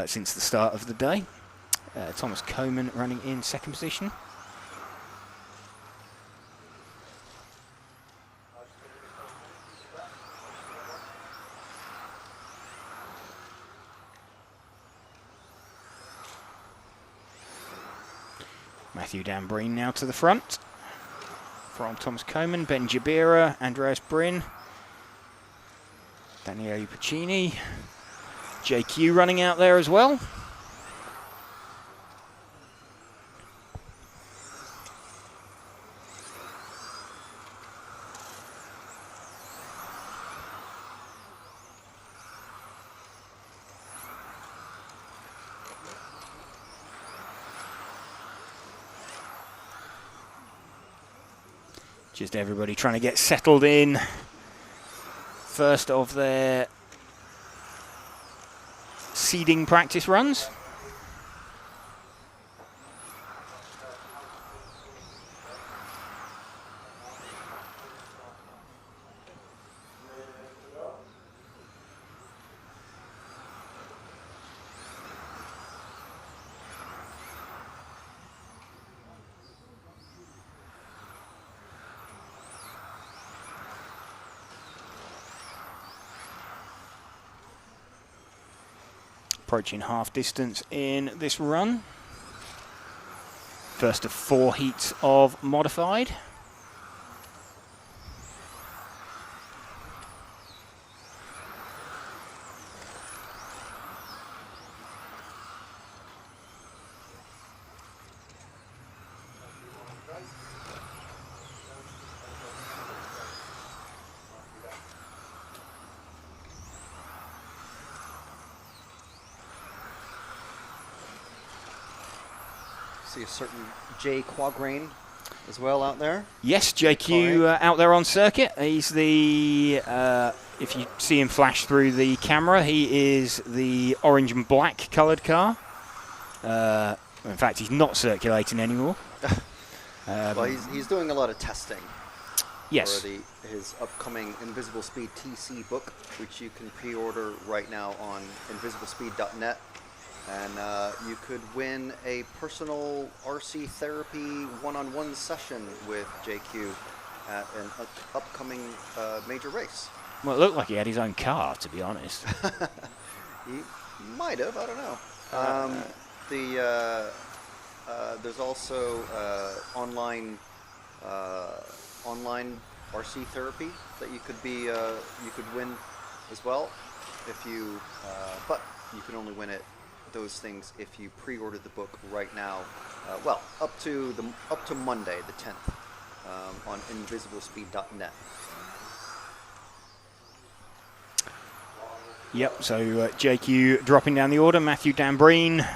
since the start of the day. Thomas Coleman running in second position. Matthew Dambreen now to the front. From Thomas Coleman, Ben Jabira, Andreas Bryn, Daniele Puccini, JQ running out there as well. Just everybody trying to get settled in. First of their seeding practice runs. Approaching half distance in this run. First of 4 heats of modified. See a certain Jay Quagrain as well out there. Yes, JQ out there on circuit. He's the, if you see him flash through the camera, he is the orange and black coloured car. In fact, he's not circulating anymore. Well, he's doing a lot of testing. Yes. For his upcoming Invisible Speed TC book, which you can pre-order right now on invisiblespeed.net. And you could win a personal RC therapy one-on-one session with JQ at an upcoming major race. Well, it looked like he had his own car, to be honest. He might have, I don't know. There's also online RC therapy that you could win as well if you, but you can only win those things if you pre-order the book right now. Well, up to Monday the 10th on invisiblespeed.net. Yep, so JQ dropping down the order. Matthew Dambreen,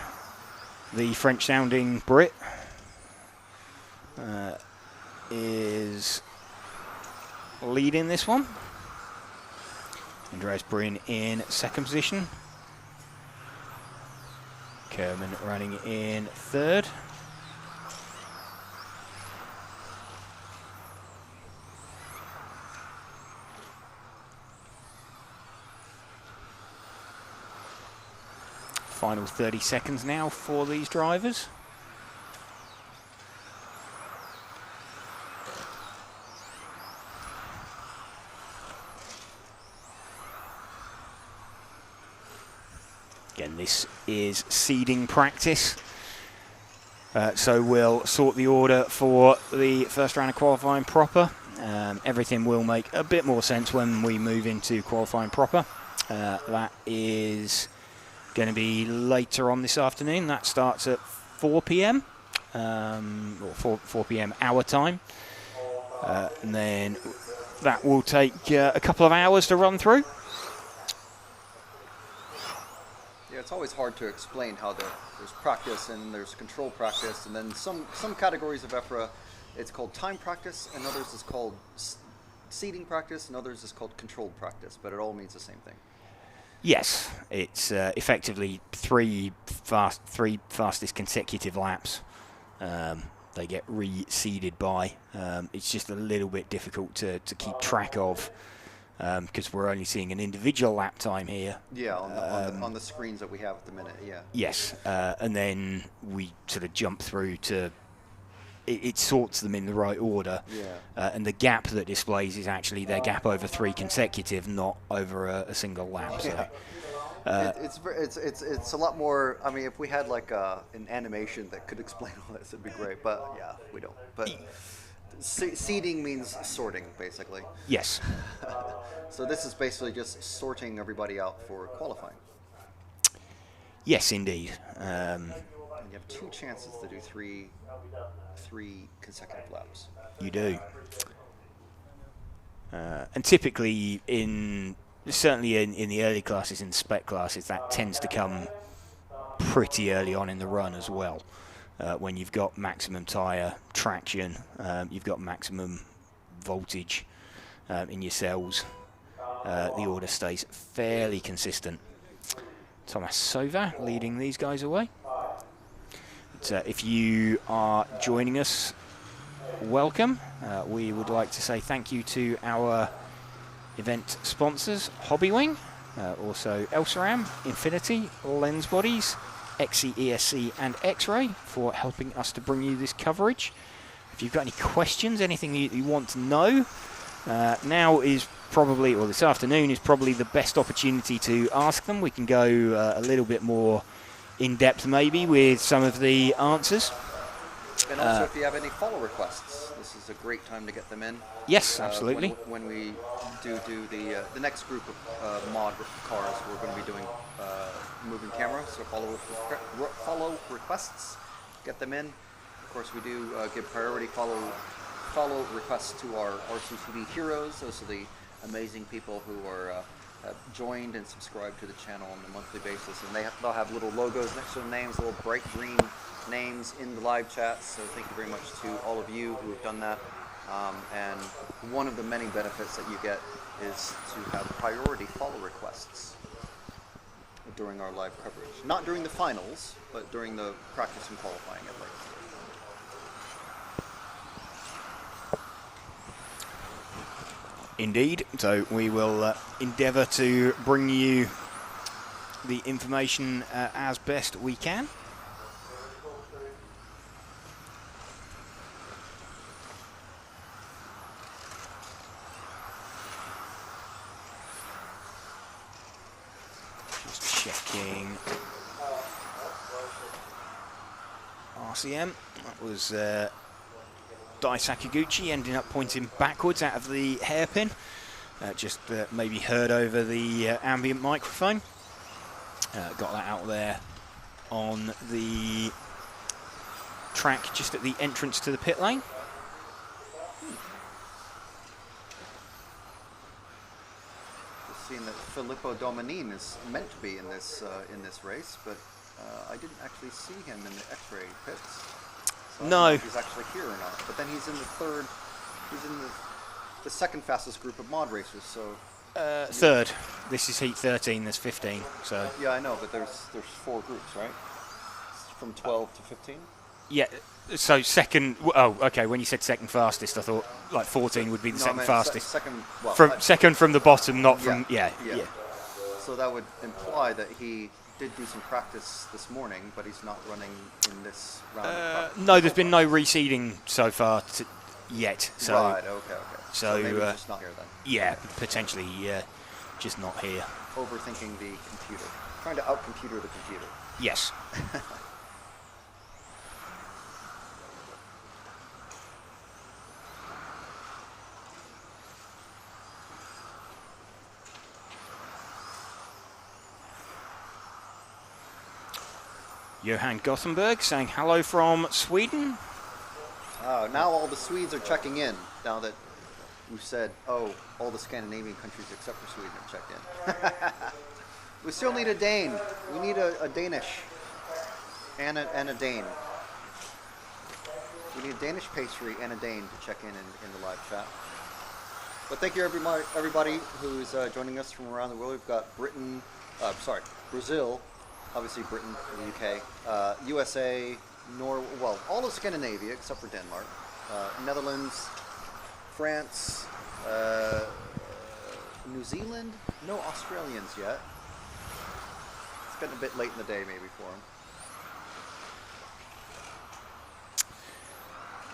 the French-sounding Brit, is leading this one. Andreas Bryn in second position. Kerman running in third. Final 30 seconds now for these drivers. Again, this is seeding practice. So we'll sort the order for the first round of qualifying proper. Everything will make a bit more sense when we move into qualifying proper. That is going to be later on this afternoon. That starts at 4 p.m. Or 4 p.m. our time. And then that will take a couple of hours to run through. Yeah, it's always hard to explain how there's practice and there's control practice, and then some categories of EFRA, it's called time practice, and others is called seeding practice, and others is called controlled practice, but it all means the same thing. Yes, it's effectively three fastest consecutive laps. They get reseeded by. It's just a little bit difficult to keep track of because we're only seeing an individual lap time here. Yeah, on the screens that we have at the minute. Yeah. Yes, and then we sort of jump through to. It sorts them in the right order, and the gap that displays is actually their gap over 3 consecutive, not over a single lap. So. It's a lot more. I mean, if we had like an animation that could explain all this, it'd be great. But yeah, we don't. But seeding means sorting, basically. Yes. So this is basically just sorting everybody out for qualifying. Yes, indeed. And you have 2 chances to do three consecutive laps. You do. And typically certainly in the early classes, in the spec classes, that tends to come pretty early on in the run as well. When you've got maximum tyre traction, you've got maximum voltage in your cells, the order stays fairly consistent. Thomas Sova leading these guys away. But, if you are joining us, welcome. We would like to say thank you to our event sponsors, Hobbywing, also Elsaram, Infinity, Lens Bodies, XE, ESC and X-Ray for helping us to bring you this coverage. If you've got any questions, anything you want to know, now is probably, or this afternoon is probably the best opportunity to ask them. We can go a little bit more in depth maybe with some of the answers. And also if you have any follow requests, this is a great time to get them in. Yes, absolutely. When we do the next group of mod cars, we're going to be doing moving camera, so follow requests, get them in. Of course, we do give priority follow requests to our RCTV heroes. Those are the amazing people who are have joined and subscribed to the channel on a monthly basis, and they'll have little logos next to their names, little bright green names in the live chat. So thank you very much to all of you who have done that. And one of the many benefits that you get is to have priority follow requests during our live coverage. Not during the finals, but during the practice and qualifying at least. Indeed. So we will endeavour to bring you the information as best we can. Just checking RCM. That was Dai Sakaguchi ending up pointing backwards out of the hairpin. Just maybe heard over the ambient microphone. Got that out there on the track just at the entrance to the pit lane. Just seeing that Filippo Dominine is meant to be in this race, but I didn't actually see him in the X-ray pits. So no. I don't know if he's actually here or not. But then he's in the second fastest group of mod racers. So third. This is heat 13. There's 15. So yeah, I know, but there's 4 groups, right? From 12 to 15. Yeah. So second. Oh, okay. When you said second fastest, I thought like 14 would be the second fastest. Second from the bottom, not from. Yeah. So that would imply that he did do some practice this morning, but he's not running in this round. No, there's been no reseeding so far yet. So right. Okay. So maybe he's just not here then. Yeah, potentially. Just not here. Overthinking the computer. Trying to out-computer the computer. Yes. Johan Gothenberg saying hello from Sweden. Now all the Swedes are checking in, now that we've said, all the Scandinavian countries except for Sweden have checked in. We still need a Dane. We need a Danish and a Dane. We need a Danish pastry and a Dane to check in the live chat. But thank you everybody who's joining us from around the world. We've got Brazil, obviously Britain, the UK, USA, Norway, well, all of Scandinavia except for Denmark, Netherlands, France, New Zealand, no Australians yet. It's getting a bit late in the day maybe for them.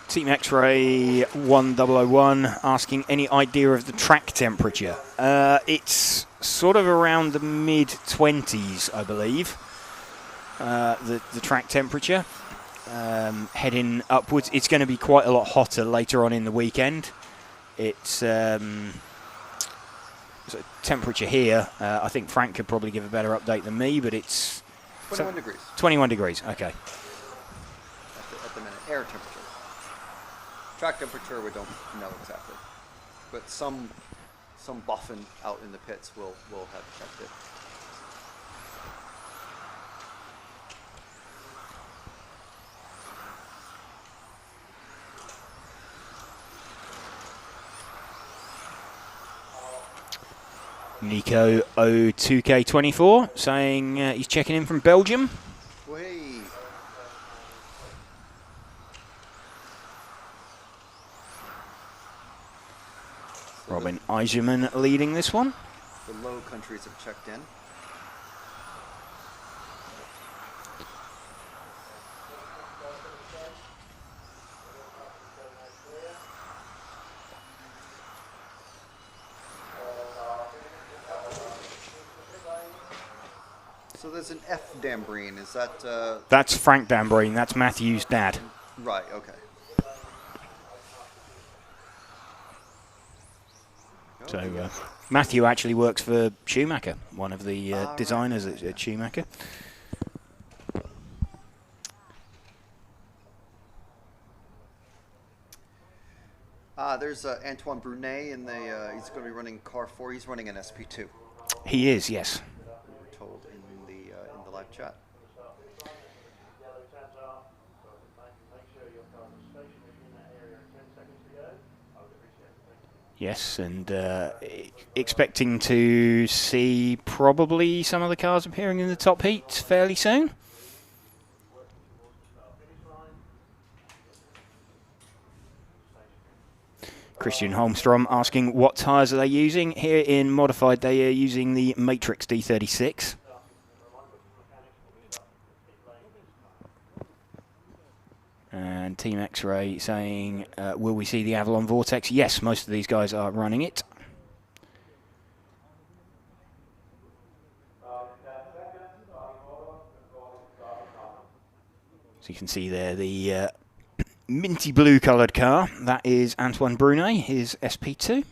Team X-Ray 1001 asking any idea of the track temperature. It's sort of around the mid-20s, I believe, the track temperature. Heading upwards. It's going to be quite a lot hotter later on in the weekend. It's temperature here. I think Frank could probably give a better update than me, but it's 21 degrees. 21 degrees, okay. At the minute, air temperature. Track temperature, we don't know exactly, but some buffing out in the pits will have checked it. Nico O2K24 saying he's checking in from Belgium. Way. Robin Eiserman leading this one. The low countries have checked in. So there's an F. Dambreen. Is that? That's Frank Dambreen. That's Matthew's dad. Right. Okay. So Matthew actually works for Schumacher, one of the designers at Schumacher. There's Antoine Brunet in the. He's going to be running car 4. He's running an SP2. He is, yes. We're told in the live chat. Yes, and expecting to see probably some of the cars appearing in the top heat fairly soon. Christian Holmstrom asking what tyres are they using. Here in Modified they are using the Matrix D36. And Team X-Ray saying, will we see the Avalon Vortex? Yes, most of these guys are running it. So you can see there the minty blue coloured car. That is Antoine Brunet, his SP2.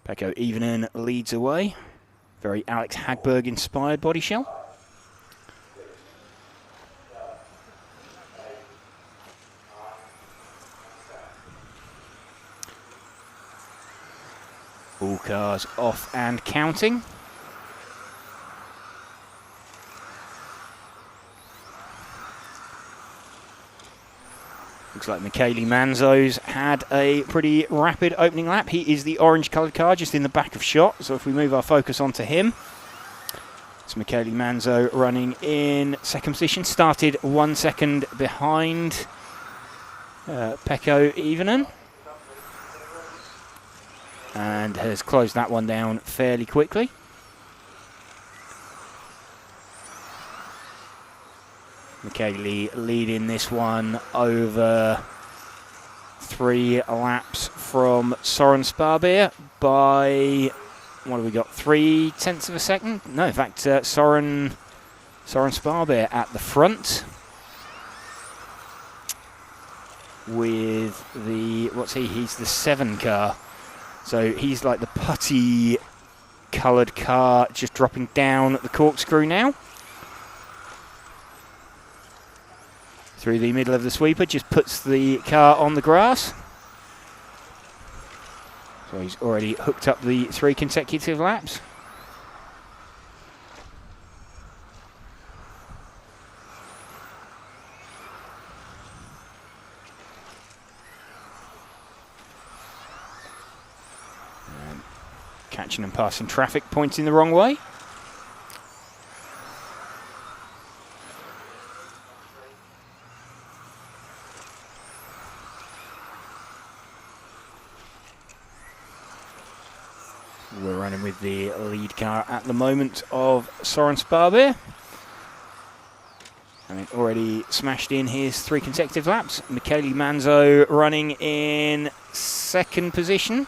Pecco Evenin leads away. Very Alex Hagberg inspired body shell. All cars off and counting. Looks like Michele Manzo's had a pretty rapid opening lap. He is the orange coloured car just in the back of shot. So if we move our focus onto him, it's Michele Manzo running in second position. Started 1 second behind Pecco Evenin. And has closed that one down fairly quickly. Michele leading this one over 3 laps from Soren Sparbeer by, what have we got, 0.3 of a second? No, in fact, Soren Sparbeer at the front with the, what's he? He's the 7 car. So he's like the putty coloured car just dropping down the corkscrew now. Through the middle of the sweeper, just puts the car on the grass. So he's already hooked up the 3 consecutive laps. And catching and passing traffic, pointing the wrong way. We're running with the lead car at the moment of Soren Sparbeer. Having already smashed in his 3 consecutive laps. Michele Manzo running in second position.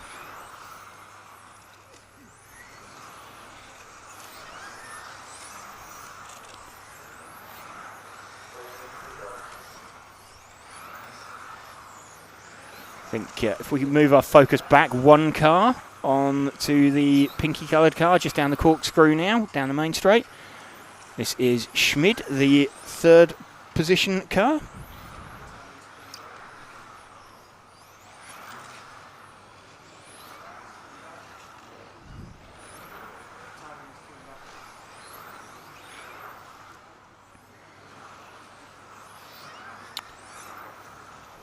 I think if we can move our focus back 1 car on to the pinky coloured car just down the corkscrew now, down the main straight. This is Schmid, the 3rd position car.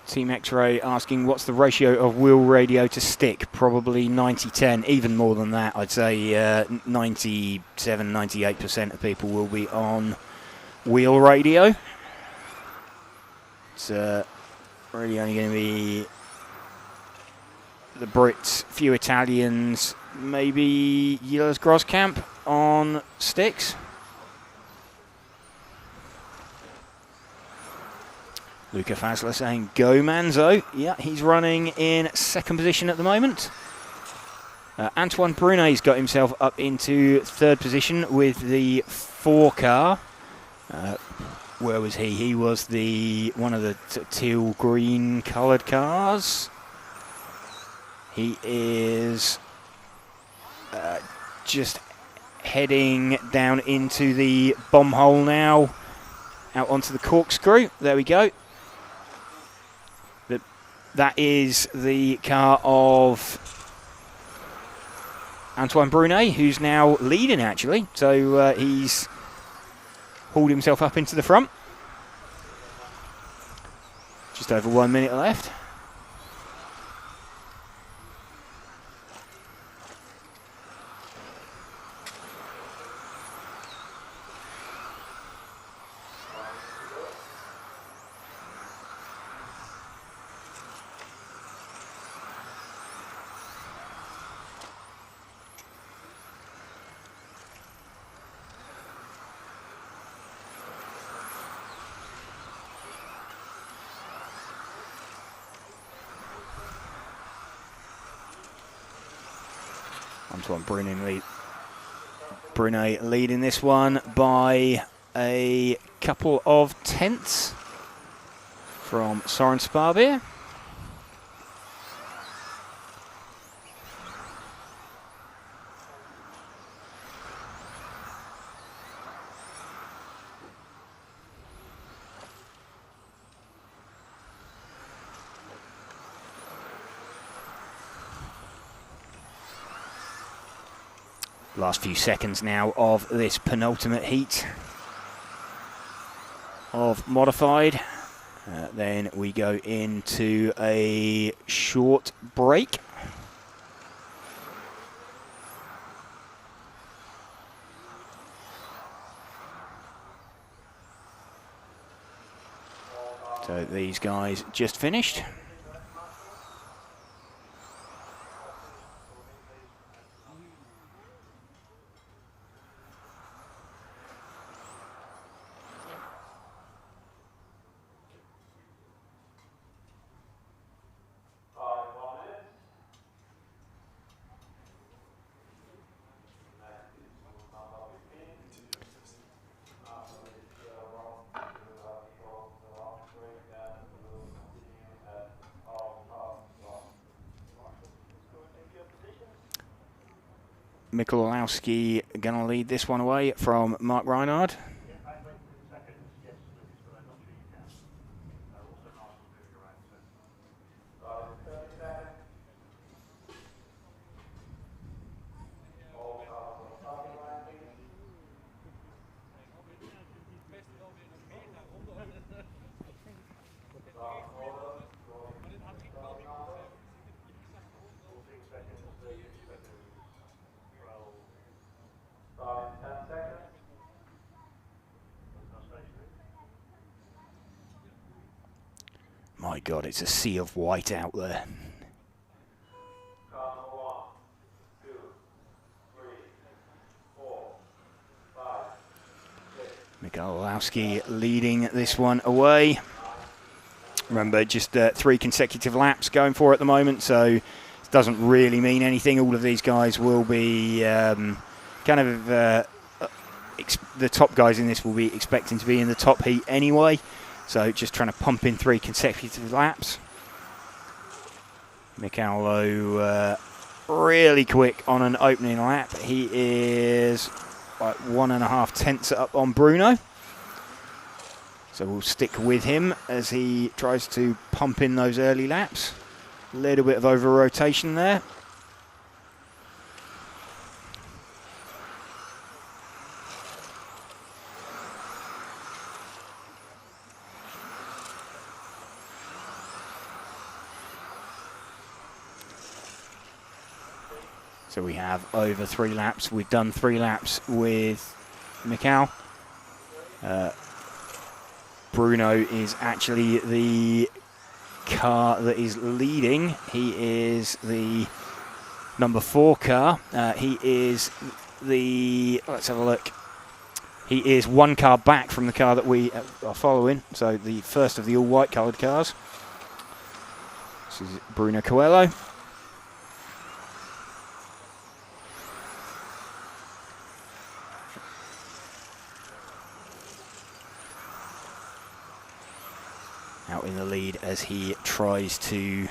Team X-Ray asking what's the ratio of wheel radio to stick? Probably 90-10, even more than that. I'd say 97, 98% of people will be on wheel radio. It's really only going to be the Brits, few Italians, maybe Jilas Groskamp on sticks. Luca Fasler saying, go Manzo. Yeah, he's running in second position at the moment. Antoine Brunet's got himself up into 3rd position with the 4 car. Where was he? He was the one of the teal green coloured cars. He is just heading down into the bomb hole now, out onto the corkscrew. There we go. That is the car of Antoine Brunet, who's now leading, actually. So he's hauled himself up into the front. Just over 1 minute left. Antoine Brunet leading this one by a couple of tenths from Soren Sparbeer. Last few seconds now of this penultimate heat of modified. Then we go into a short break. So these guys just finished. Michalowski going to lead this one away from Mark Reinhard. My God, it's a sea of white out there. Michalowski leading this one away. Remember, just 3 consecutive laps going for at the moment, so it doesn't really mean anything. All of these guys will be the top guys in this will be expecting to be in the top heat anyway. So just trying to pump in 3 consecutive laps. Michalowski really quick on an opening lap. He is like 1.5 tenths up on Bruno. So we'll stick with him as he tries to pump in those early laps. A little bit of over rotation there. So we have over 3 laps. We've done 3 laps with Michal. Bruno is actually the car that is leading. He is the number 4 car. He is the, let's have a look. He is 1 car back from the car that we are following. So the first of the all white coloured cars. This is Bruno Coelho. Out in the lead as he tries to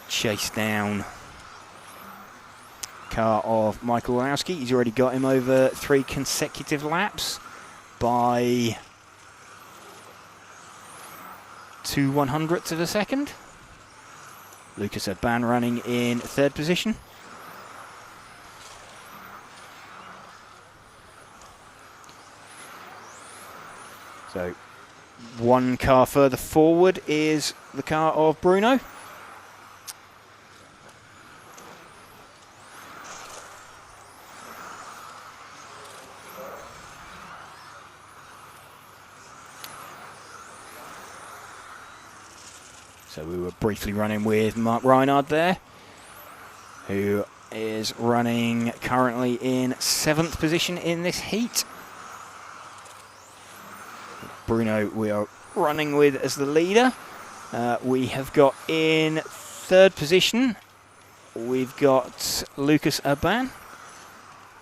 chase down car of Michalowski. He's already got him over 3 consecutive laps by 2/100ths of a second. Lucas Urban running in 3rd position. So 1 car further forward is the car of Bruno. So we were briefly running with Mark Reinhard there, who is running currently in 7th position in this heat. Bruno we are running with as the leader. We have got in 3rd position we've got Lucas Urban.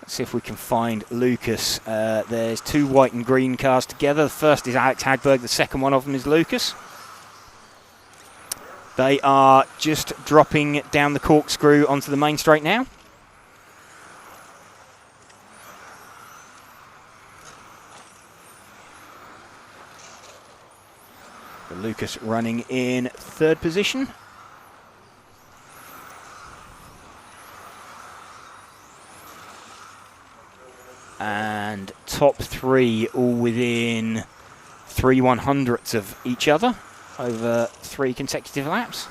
Let's see if we can find Lucas. There's 2 white and green cars together. The first is Alex Hagberg, the second one of them is Lucas. They are just dropping down the corkscrew onto the main straight now. Lucas running in 3rd position. And top 3 all within 3/100ths of each other over 3 consecutive laps.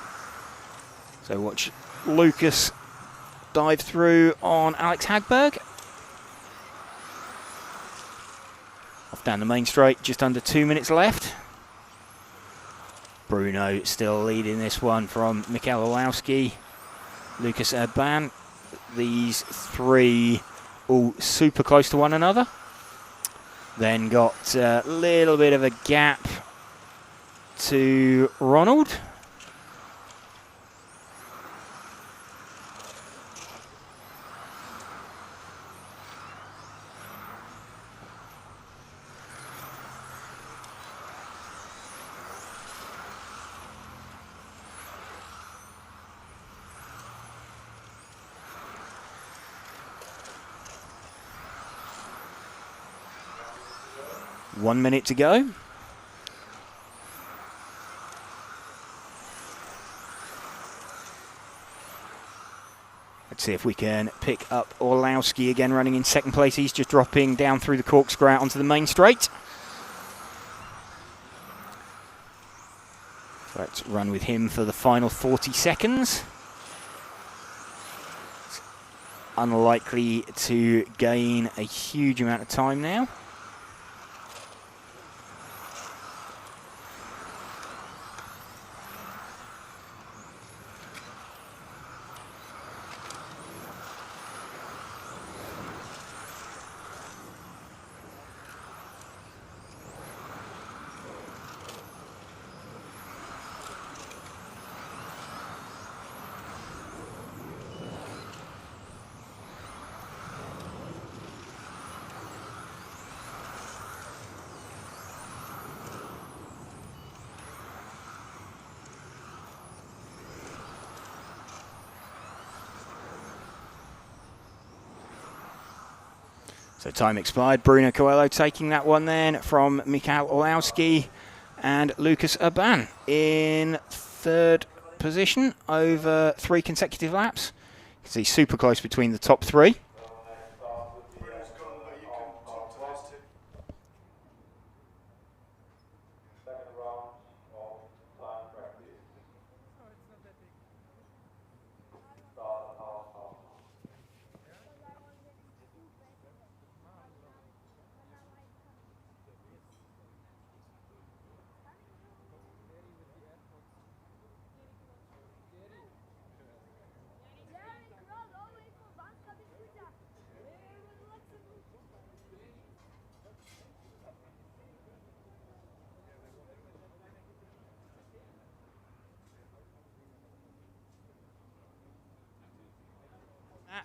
So watch Lucas dive through on Alex Hagberg. Off down the main straight, just under 2 minutes left. Bruno still leading this one from Michael Olowski, Lucas Urban. These 3 all super close to one another. Then got a little bit of a gap to Ronald. One minute to go. Let's see if we can pick up Orlowski again running in 2nd place. He's just dropping down through the corkscrew out onto the main straight. So let's run with him for the final 40 seconds. It's unlikely to gain a huge amount of time now. So time expired. Bruno Coelho taking that one then from Michael Olowski, and Lucas Urban in 3rd position over 3 consecutive laps. You can see super close between the top 3.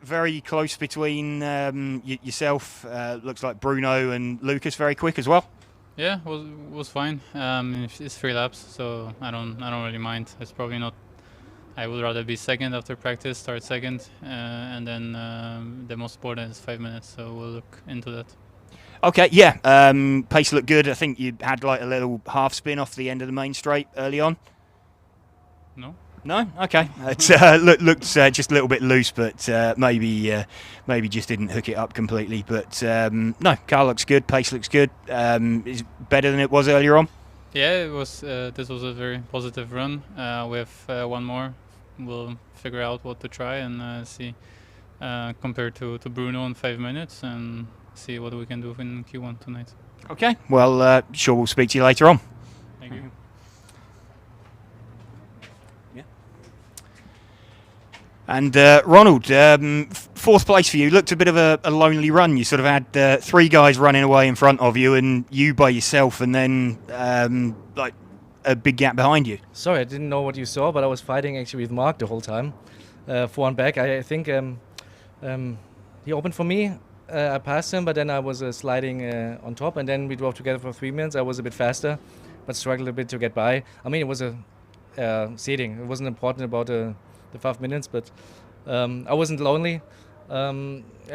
Very close between yourself. Looks like Bruno and Lucas very quick as well. Yeah, was fine. It's 3 laps, so I don't really mind. It's probably not. I would rather be second after practice, start second, and then the most important is 5 minutes. So we'll look into that. Okay, yeah. Pace looked good. I think you had like a little half spin off the end of the main straight early on. No. No, okay. It looked just a little bit loose, but maybe just didn't hook it up completely. But no, car looks good. Pace looks good. Is better than it was earlier on. Yeah, it was. This was a very positive run. We have one more. We'll figure out what to try and see compared to Bruno in 5 minutes and see what we can do in Q1 tonight. Okay. Well, sure. We'll speak to you later on. Thank you. And Ronald, 4th place for you. Looked a bit of a lonely run. You sort of had 3 guys running away in front of you and you by yourself, and then like a big gap behind you. Sorry, I didn't know what you saw, but I was fighting actually with Mark the whole time. forehand back. I think he opened for me. I passed him, but then I was sliding on top, and then we drove together for 3 minutes. I was a bit faster, but struggled a bit to get by. I mean, it was a seeding. It wasn't important about the 5 minutes, but I wasn't lonely. I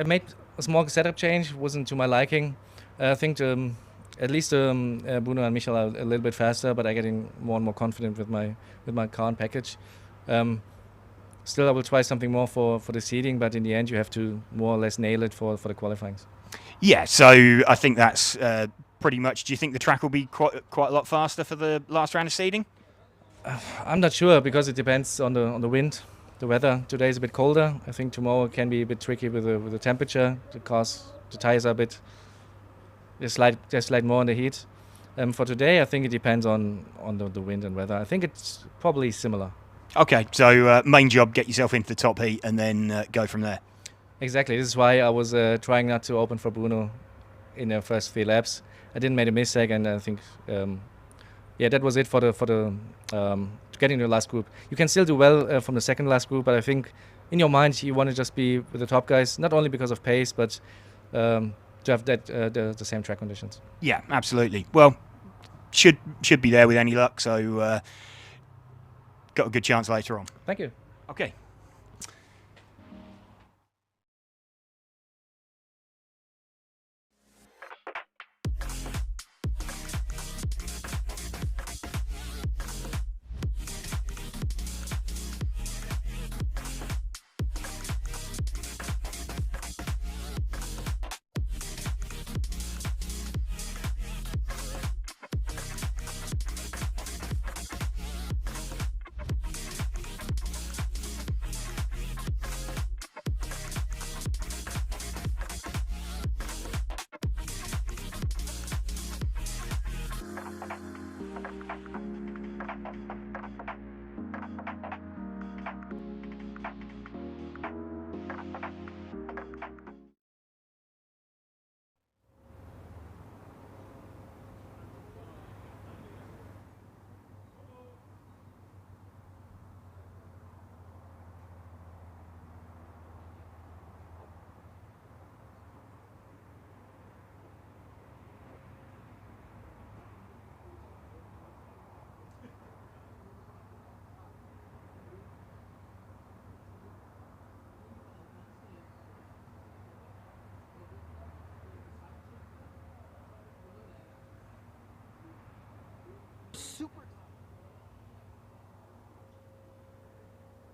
made a small setup change. Wasn't to my liking. I think at least Bruno and Michel are a little bit faster, but I'm getting more and more confident with my car and package. Still, I will try something more for the seeding, but in the end, you have to more or less nail it for the qualifyings. Yeah, so I think that's pretty much. Do you think the track will be quite a lot faster for the last round of seeding? I'm not sure because it depends on the wind, the weather. Today is a bit colder. I think tomorrow can be a bit tricky with the temperature. The tires are a bit. They slide more in the heat. For today, I think it depends on the wind and weather. I think it's probably similar. Okay, so main job, get yourself into the top heat and then go from there. Exactly. This is why I was trying not to open for Bruno in the first 3 laps. I didn't make a mistake, and I think, that was it for the to get into the last group. You can still do well from the second last group, but I think in your mind you want to just be with the top guys, not only because of pace, but to have that the same track conditions. Yeah, absolutely. Well, should be there with any luck. So. Got a good chance later on. Thank you. Okay.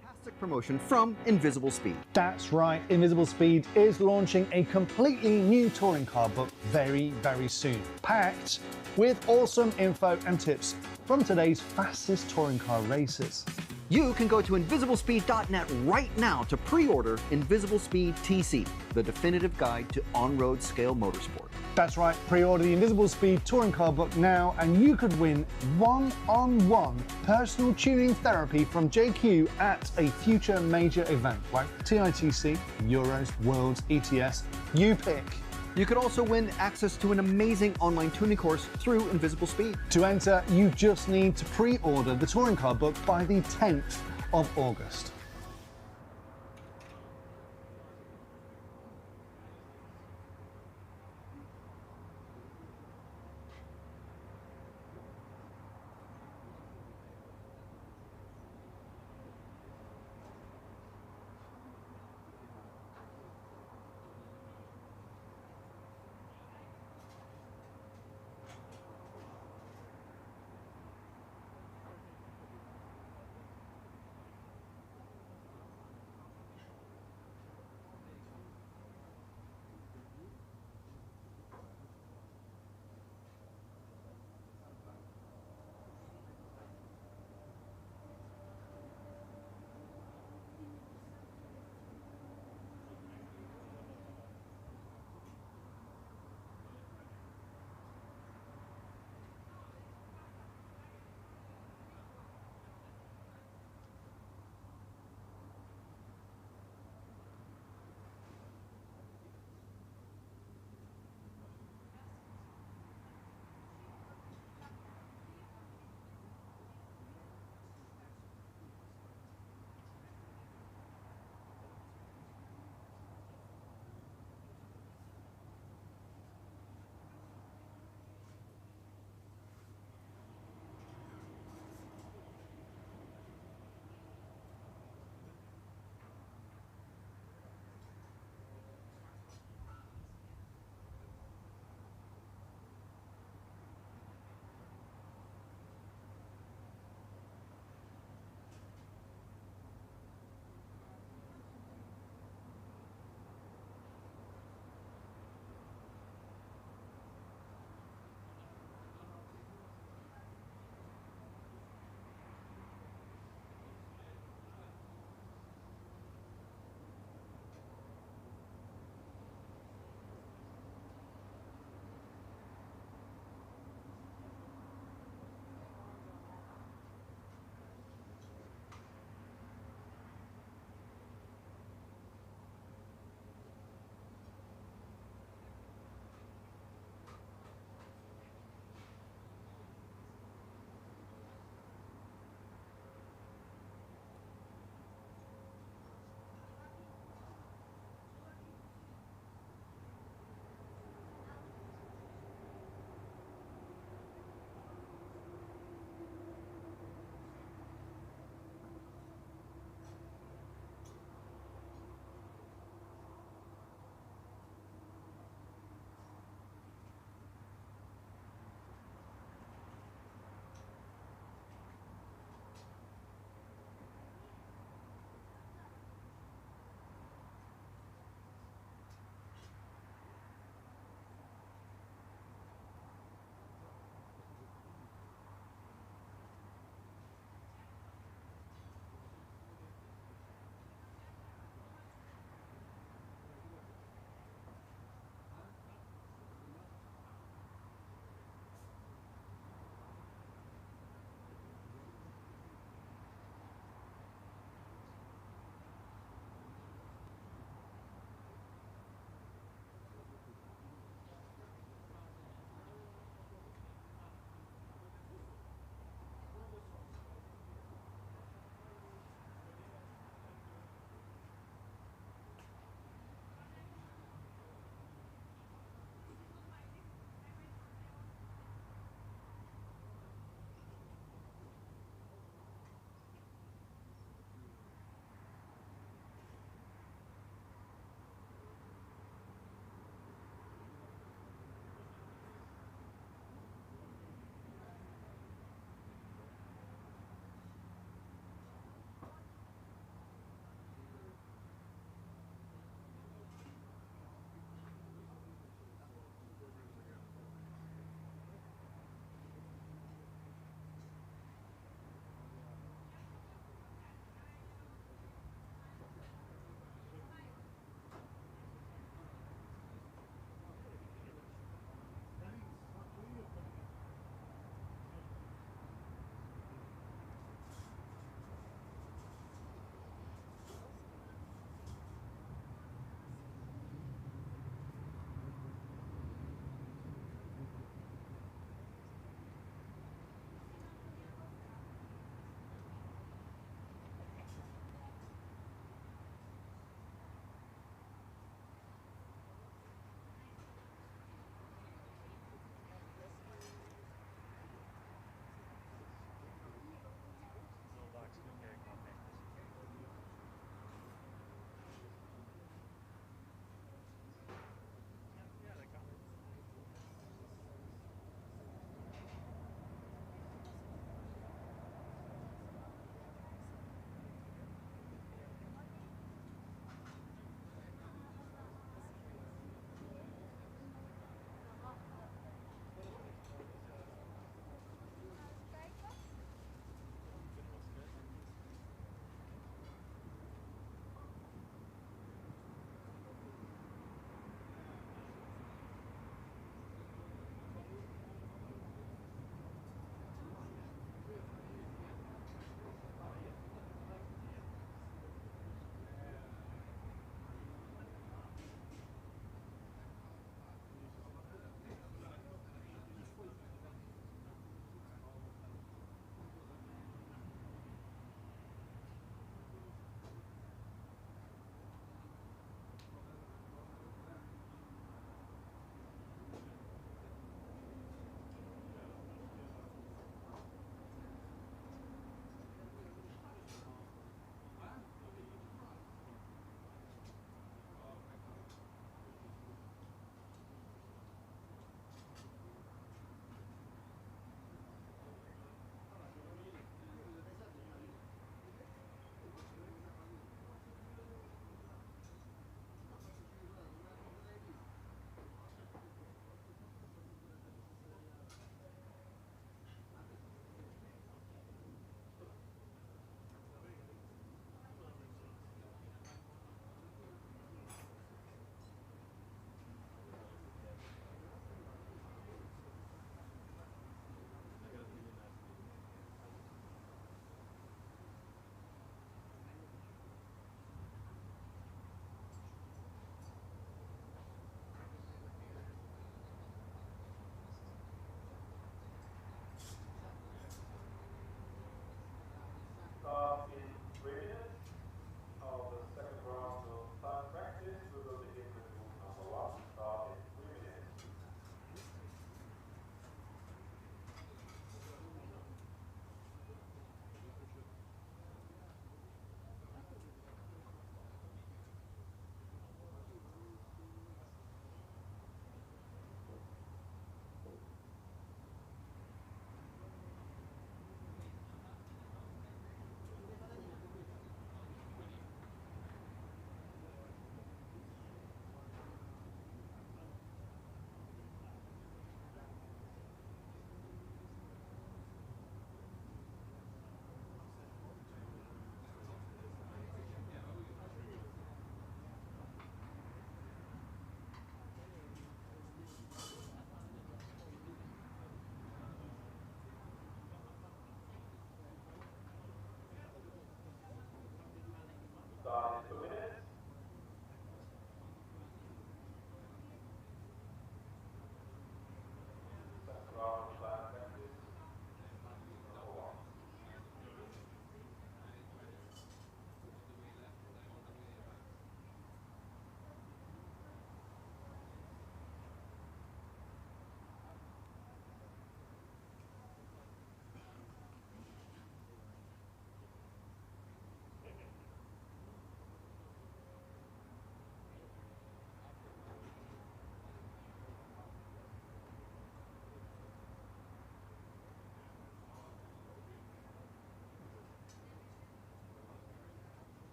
Fantastic promotion from Invisible Speed. That's right, Invisible Speed is launching a completely new touring car book very, very soon, packed with awesome info and tips from today's fastest touring car racers. You can go to invisiblespeed.net right now to pre-order Invisible Speed TC, the definitive guide to on-road scale motorsport. That's right, pre-order the Invisible Speed touring car book now and you could win one-on-one personal tuning therapy from JQ at a future major event like TITC, Euros, Worlds, ETS, you pick. You could also win access to an amazing online tuning course through Invisible Speed. To enter, you just need to pre-order the touring car book by the 10th of August.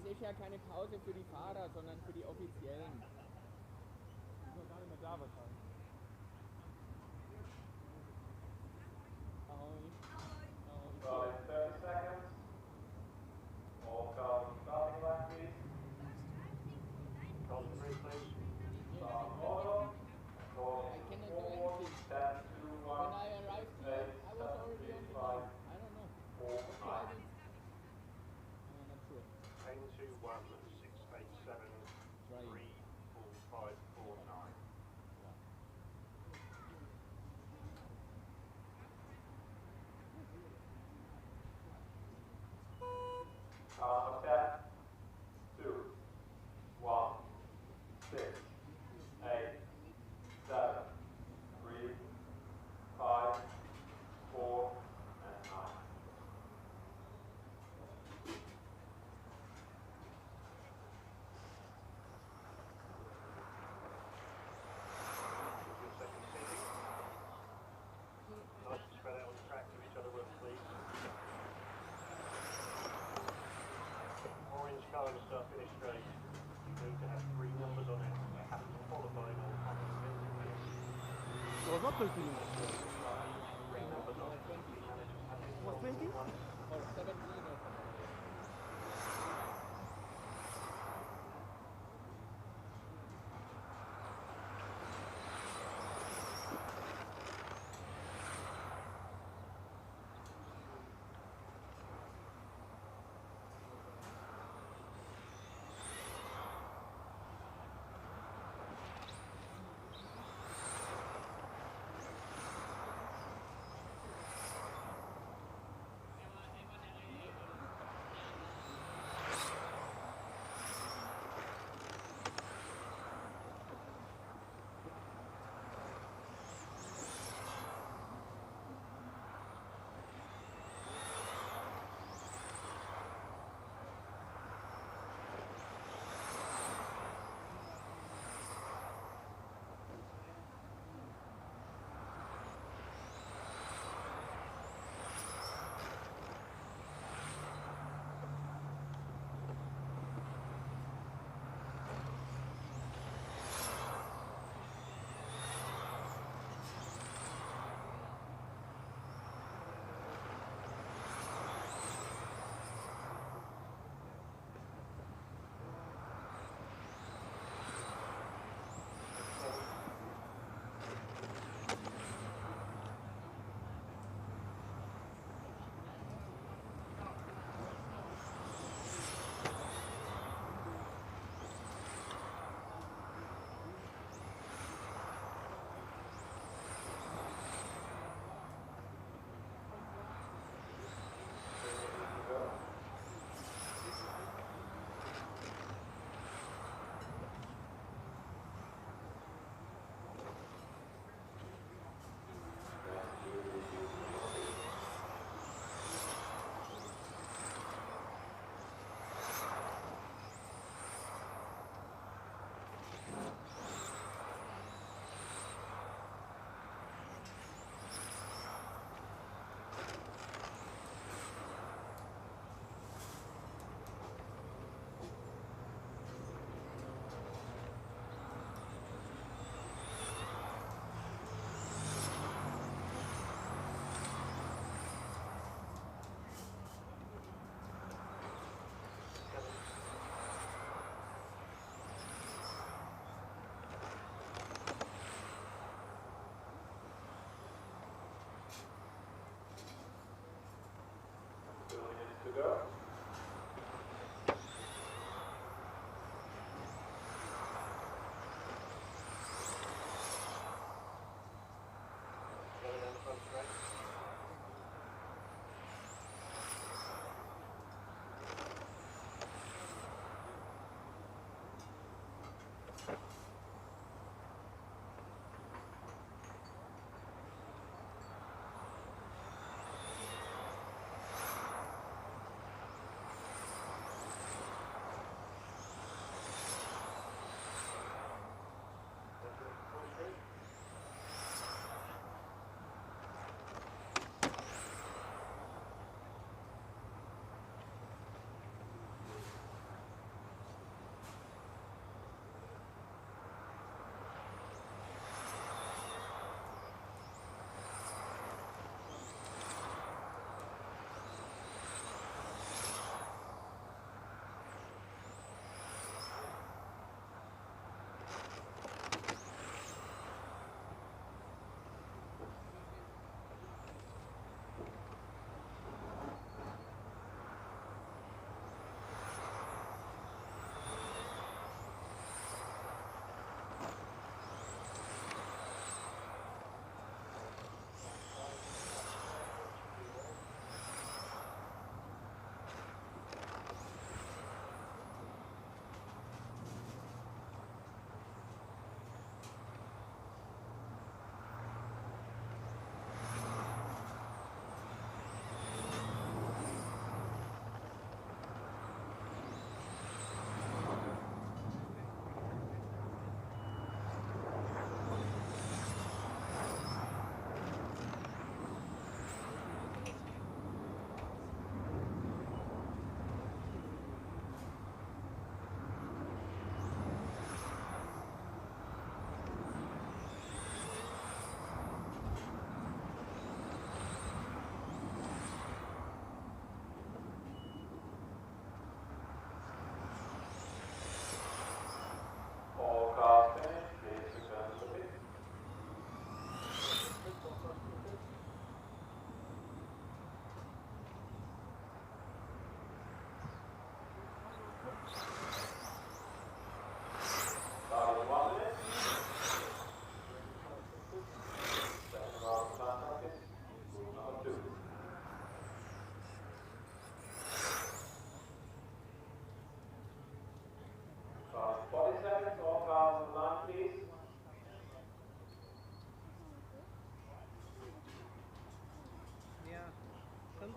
das ist ja keine Pause für die Fahrer, sondern für die Offiziellen. Die sind gar nicht mehr da wahrscheinlich. Well, in 30 seconds. All cars on starting line, please. Cars free, please. Start order. I cannot do anything. 10, 2, 1. When I arrived here, I was already on the line. I don't know. What should I do? I'm not sure. 10, 2, 1, 6, 8, 7, 3, 4, 5, 4, 9. Cars of 10, 2, 1, 6, 8, 7, 3, 5, 4, and 9. Nice to spread out on the track to each other, please. Orange colour to start finish straight. You need to have 3 numbers on it. You have to qualify all Was not 13. 3 numbers on it. Was 20? Or 17 or something. to go. Going down the front straight.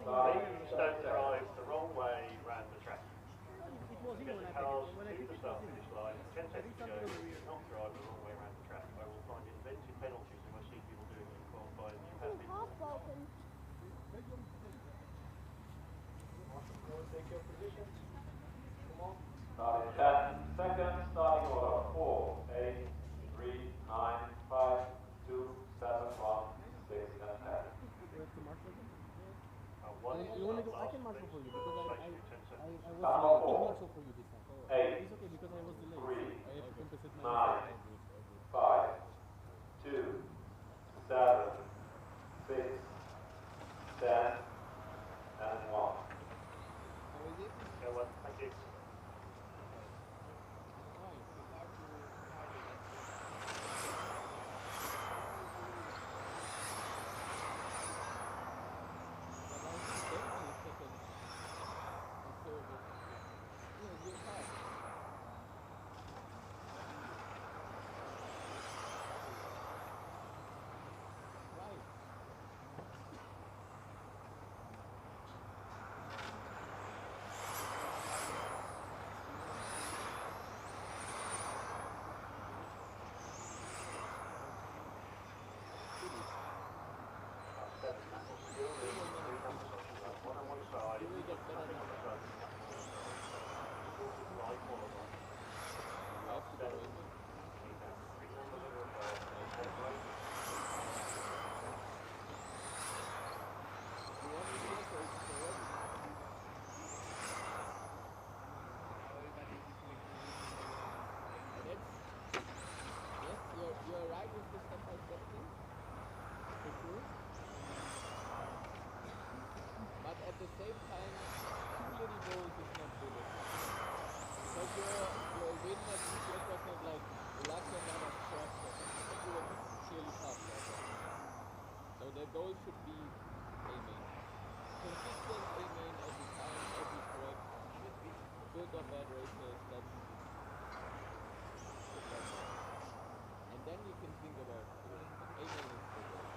Please don't drive the wrong way round the track. Get the cars to the start finish line, 10 seconds to go, do not drive the wrong way round the track. I will find invented penalties if I see people doing it and qualify as you have been. Take your positions. Come on. Starting 10 seconds, starting order 4, 8, 3, 9, 5, 2, 7, 1, 6, and 10. You want to go? I can marshal for you because I was marshal for you this time. 8, it's okay because I was delayed. 3, I have to compensate my 9, 5, 2, 7, 6, 10, and 1. Okay, well, thank you. You're right with the step-by-step thing, for sure. But at the same time, too little goals is not good. Because your win at ECS was not like Luxembourg or Strasbourg. You were clearly past that. So the goal should be A main. Consistent A main every time, every track. Good or bad races, that's and then you can think about A main is the goal.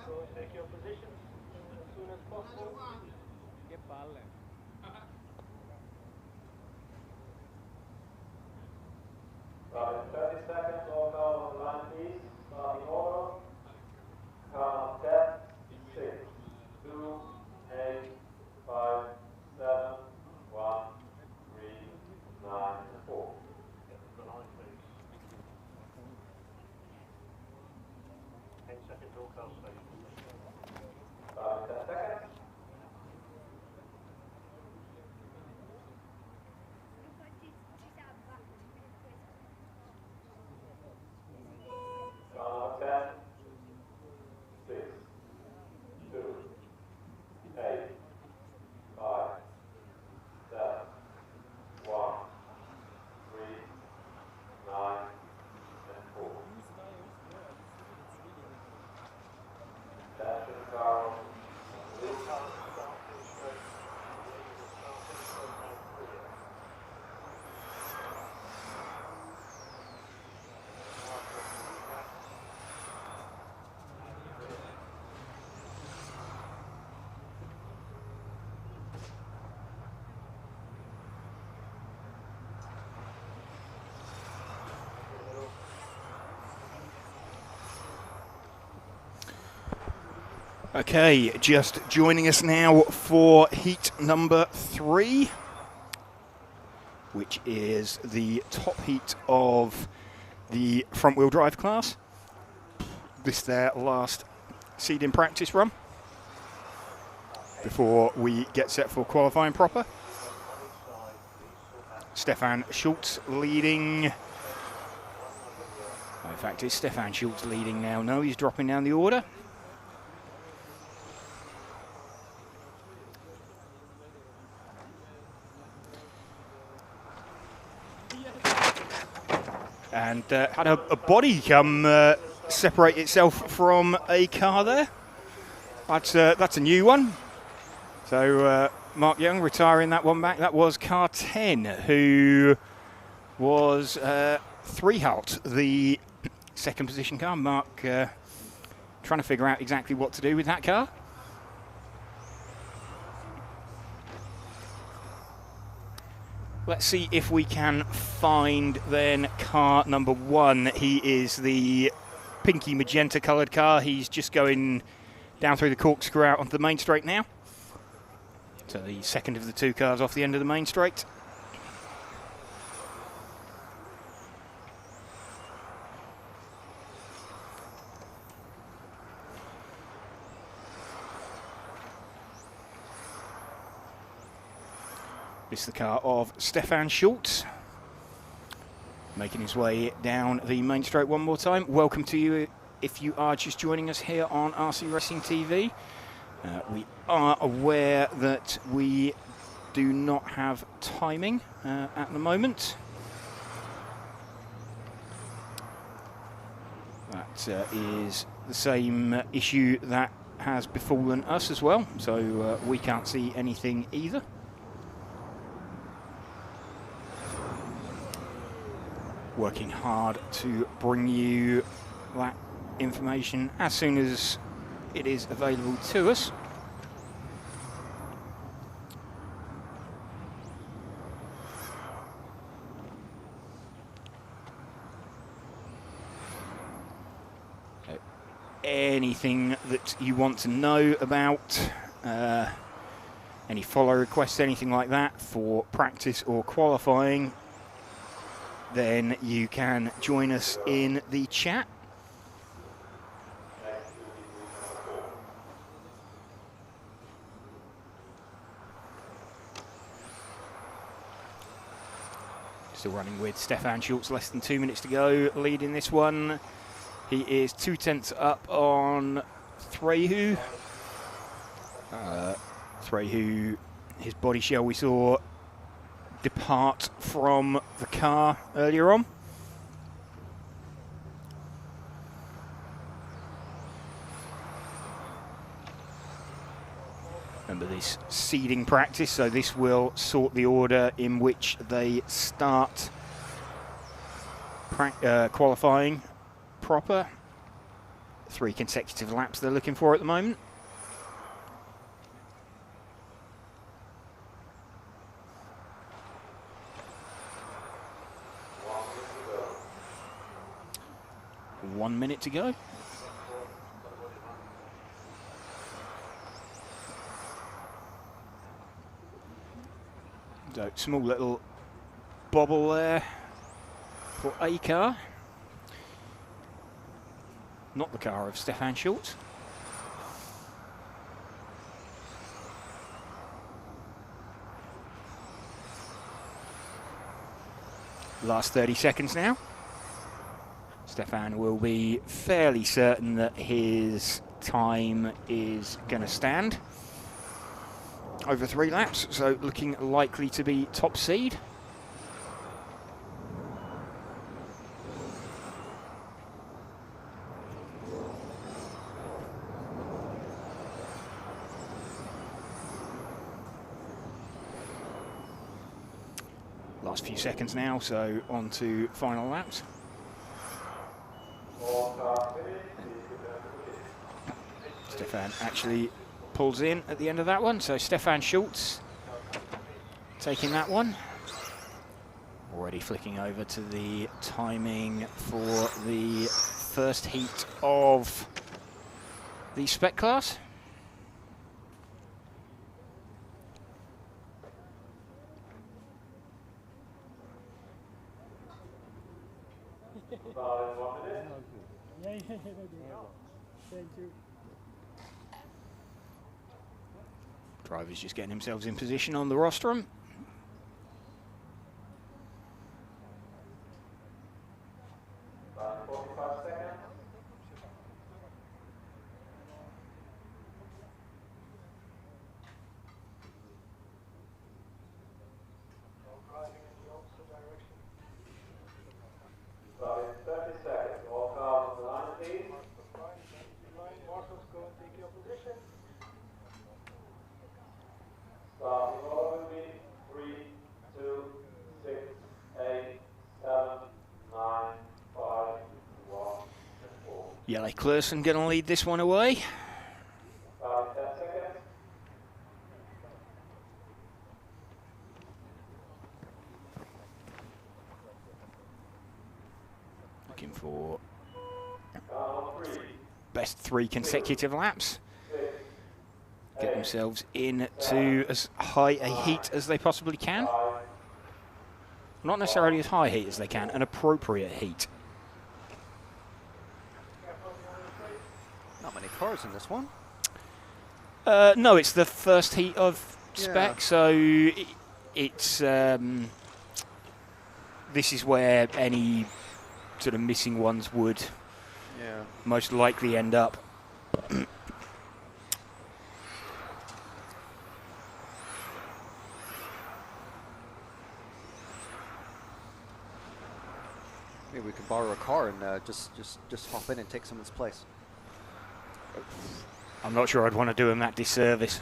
So take your positions as soon as possible. Che palle. Right, 30 seconds, all cars on the line, please. Starting order. Car 10, 6, 2, 8, 5, 7, 1, 3, 9, 4. The line, please. 10 seconds, all cars stations. 10 seconds. Car 10, 6, 2, 8, 5, 7, 1, 3, 9, and 4. Attention, car. This car starting straight. Starting straight and clear. Okay, just joining us now for heat number 3, which is the top heat of the front-wheel drive class. This their last seed-in practice run before we get set for qualifying proper. Stefan Schultz leading. In fact, is Stefan Schultz leading now? No, he's dropping down the order. And had a body come separate itself from a car there. That's a new one. So Mark Young retiring that one back. That was car 10, who was 3-halt, the second position car. Mark trying to figure out exactly what to do with that car. Let's see if we can find then car number 1. He is the pinky magenta coloured car. He's just going down through the corkscrew out onto the main straight now. So the second of the 2 cars off the end of the main straight. This is the car of Stefan Schultz, making his way down the main straight one more time. Welcome to you if you are just joining us here on RC Racing TV. We are aware that we do not have timing at the moment. That is the same issue that has befallen us as well, so we can't see anything either. Working hard to bring you that information as soon as it is available to us. Anything that you want to know about, any follow requests, anything like that for practice or qualifying, then you can join us in the chat. Still running with Stefan Schultz, less than 2 minutes to go, leading this one. He is 2/10 up on Threhu. Threhu, his body shell we saw depart from the car earlier on. And Remember this seeding practice, so this will sort the order in which they start qualifying proper. 3 consecutive laps they're looking for at the moment. One minute to go. So small little bobble there for a car. Not the car of Stefan Schultz. Last 30 seconds now. Stefan will be fairly certain that his time is going to stand over 3 laps, so looking likely to be top seed. Last few seconds now, so on to final laps. Stefan actually pulls in at the end of that one, so Stefan Schultz taking that one. Already flicking over to the timing for the first heat of the spec class. Thank you. Drivers just getting themselves in position on the rostrum. Elec Clausen going to lead this one away. Looking for best 3 consecutive laps. Get themselves into as high a heat as they possibly can. Not necessarily as high heat as they can, an appropriate heat. Not many cars in this one. No, it's the first heat of spec, so it's this is where any sort of missing ones would most likely end up. Maybe we could borrow a car and just hop in and take someone's place. I'm not sure I'd want to do him that disservice.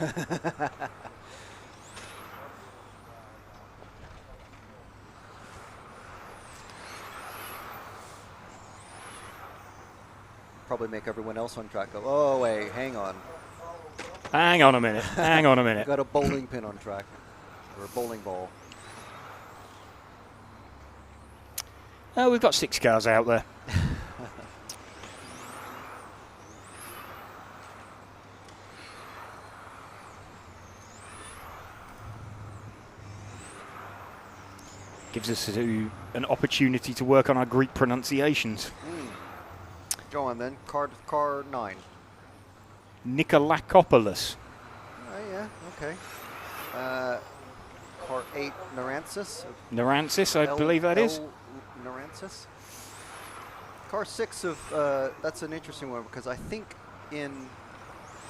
Probably make everyone else on track go, oh wait, hang on. Hang on a minute, hang on a minute. Got a bowling pin on track, or a bowling ball. We've got 6 cars out there. Gives us an opportunity to work on our Greek pronunciations. Go on then, car 9. Nikolakopoulos. Oh yeah, okay. Car 8, Narantzis. Narantzis, I believe that is. Narantzis. Car 6 of, that's an interesting one because I think in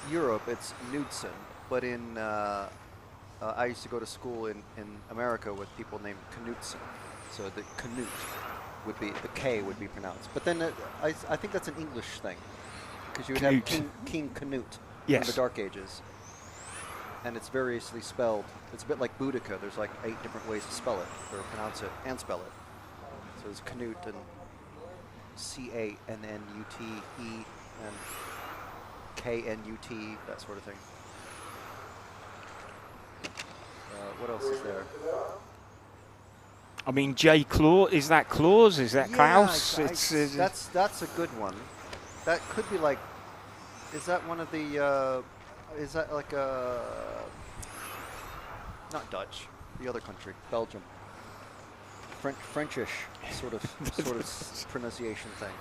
Europe it's Knudsen, but in I used to go to school in America with people named Knudsen, so the Knut would be, the K would be pronounced. But then I think that's an English thing, because you would have King Canute in the Dark Ages. and it's variously spelled. It's a bit like Boudica. There's like 8 different ways to spell it, or pronounce it, and spell it. So there's Canute and C-A-N-N-U-T-E and K-N-U-T, that sort of thing. What else is there? I mean, J. Claus, is that Claus? Is that Klaus? That's a good one. That could be like, is that one of the, is that like a, not Dutch, the other country, Belgium. Frenchish sort of pronunciation thing.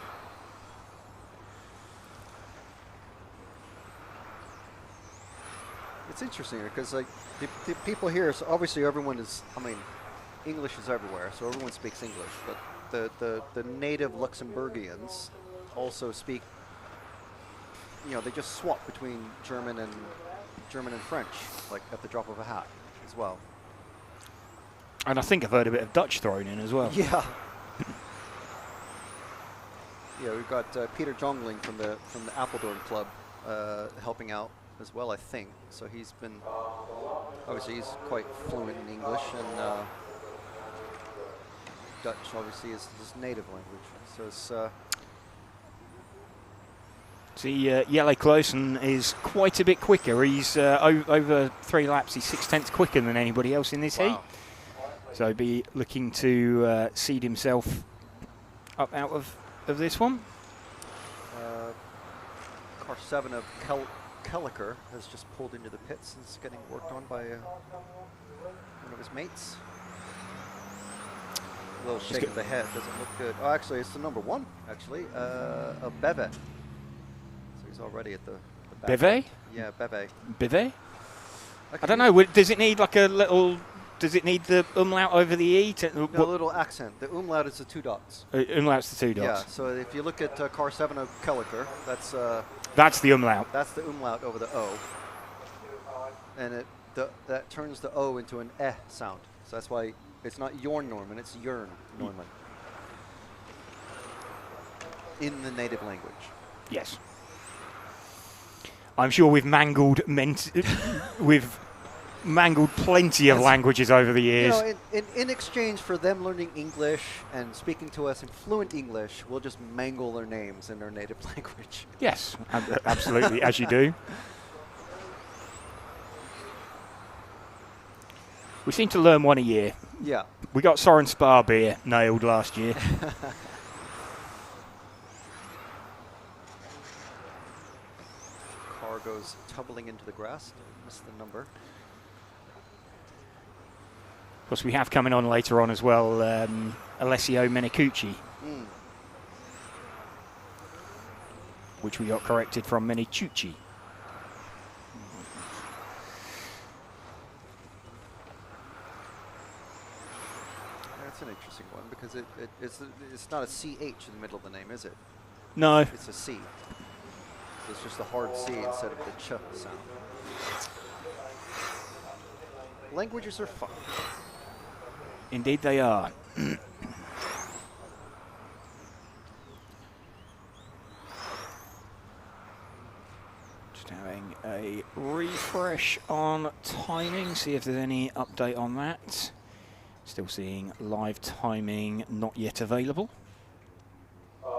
It's interesting because like the people here, so obviously everyone is, I mean, English is everywhere, so everyone speaks English, but the native Luxembourgians also speak, you know, they just swap between German and French, like at the drop of a hat as well. And I think I've heard a bit of Dutch thrown in as well. Yeah. Yeah, we've got Peter Jongling from the Apeldoorn Club helping out as well, I think. So he's been, obviously he's quite fluent in English, and Dutch obviously is his native language. So it's See, Jelle Kloosen is quite a bit quicker. He's over 3 laps. He's 6/10 quicker than anybody else in this heat. So be looking to seed himself up out of this one. car 7 of Kelleker has just pulled into the pits and is getting worked on by one of his mates. A little shake of the head, doesn't look good. Oh, actually, it's the number 1, actually, of Beve. So he's already at the back. Beve? Yeah, Beve. Beve? I don't know. Does it need like a little? Does it need the umlaut over the E? No, a little accent. The umlaut is the 2 dots. Umlaut's the 2 dots. Yeah. So if you look at car 7 of Kelleker, that's the umlaut. That's the umlaut over the O, and that turns the O into an eh sound. So that's why it's not Jorn Norman, it's Jörn Norman in the native language. Yes. I'm sure we've mangled plenty of languages over the years. You know, in exchange for them learning English and speaking to us in fluent English, we'll just mangle their names in their native language. Yes, absolutely, as you do. We seem to learn one a year. Yeah. We got Soren Spa beer nailed last year. Car goes tumbling into the grass. Missed the number. Of course, we have coming on later on as well, Alessio Menicucci, which we got corrected from Menicucci. That's an interesting one because it's not a CH in the middle of the name, is it? No. It's a C. So it's just a hard C instead of the ch sound. Languages are fun. Indeed they are. Just having a refresh on timing, see if there's any update on that. Still seeing live timing not yet available. Yeah,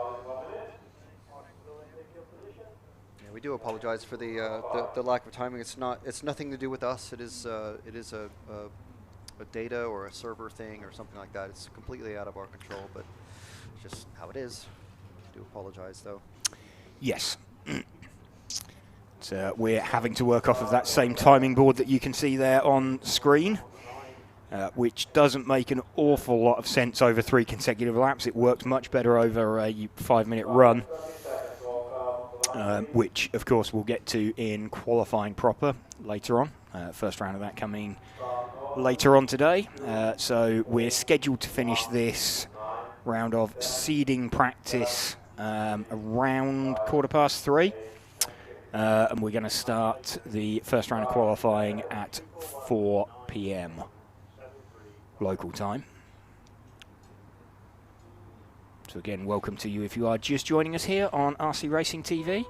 we do apologize for the lack of timing. It's nothing to do with us. It is a data or a server thing or something like that. It's completely out of our control, but it's just how it is. I do apologize, though. Yes. So we're having to work off of that same timing board that you can see there on screen, which doesn't make an awful lot of sense over 3 consecutive laps. It works much better over a 5-minute run, which, of course, we'll get to in qualifying proper later on. First round of that coming later on today. So we're scheduled to finish this round of seeding practice around 3:15. And we're going to start the first round of qualifying at 4 p.m. local time. So again, welcome to you if you are just joining us here on RC Racing TV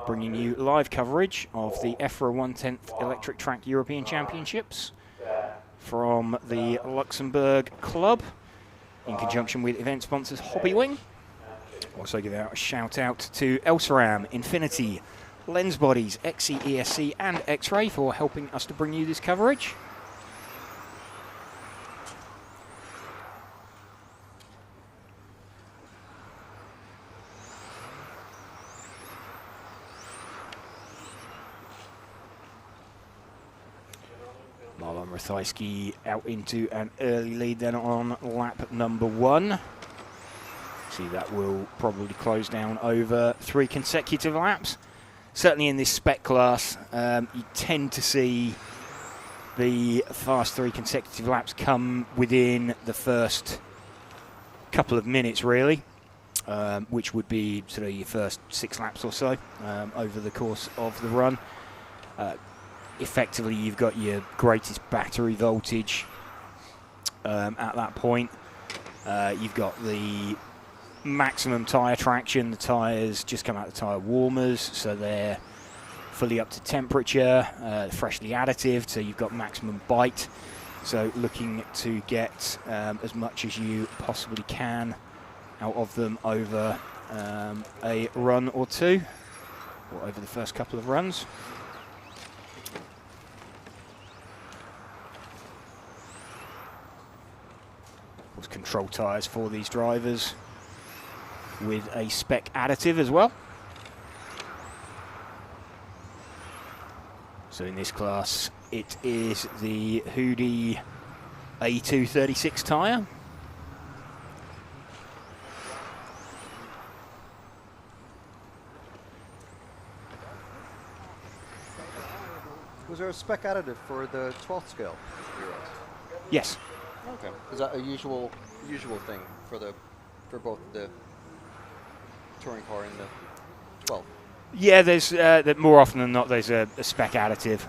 bringing you live coverage of the EFRA 1/10 Electric Track European Championships from the Luxembourg club in conjunction with event sponsors Hobbywing. Also give out a shout out to Elceram, Infinity, Lens Bodies, XE, ESC and X-Ray for helping us to bring you this coverage. Marlon Rathajski out into an early lead then on lap number 1. See, that will probably close down over 3 consecutive laps. Certainly in this spec class, you tend to see the fast 3 consecutive laps come within the first couple of minutes, really, which would be sort of your first 6 laps or so over the course of the run. Effectively, you've got your greatest battery voltage at that point. You've got the maximum tyre traction. The tyres just come out of the tyre warmers, so they're fully up to temperature, freshly additive, so you've got maximum bite. So looking to get as much as you possibly can out of them over a run or 2, or over the first couple of runs. Control tyres for these drivers with a spec additive as well. So in this class it is the Hoodie A236 tyre. Was there a spec additive for the 12th scale? Yes. Okay. Is that a usual thing for both the touring car and the 12? Yeah, there's more often than not there's a spec additive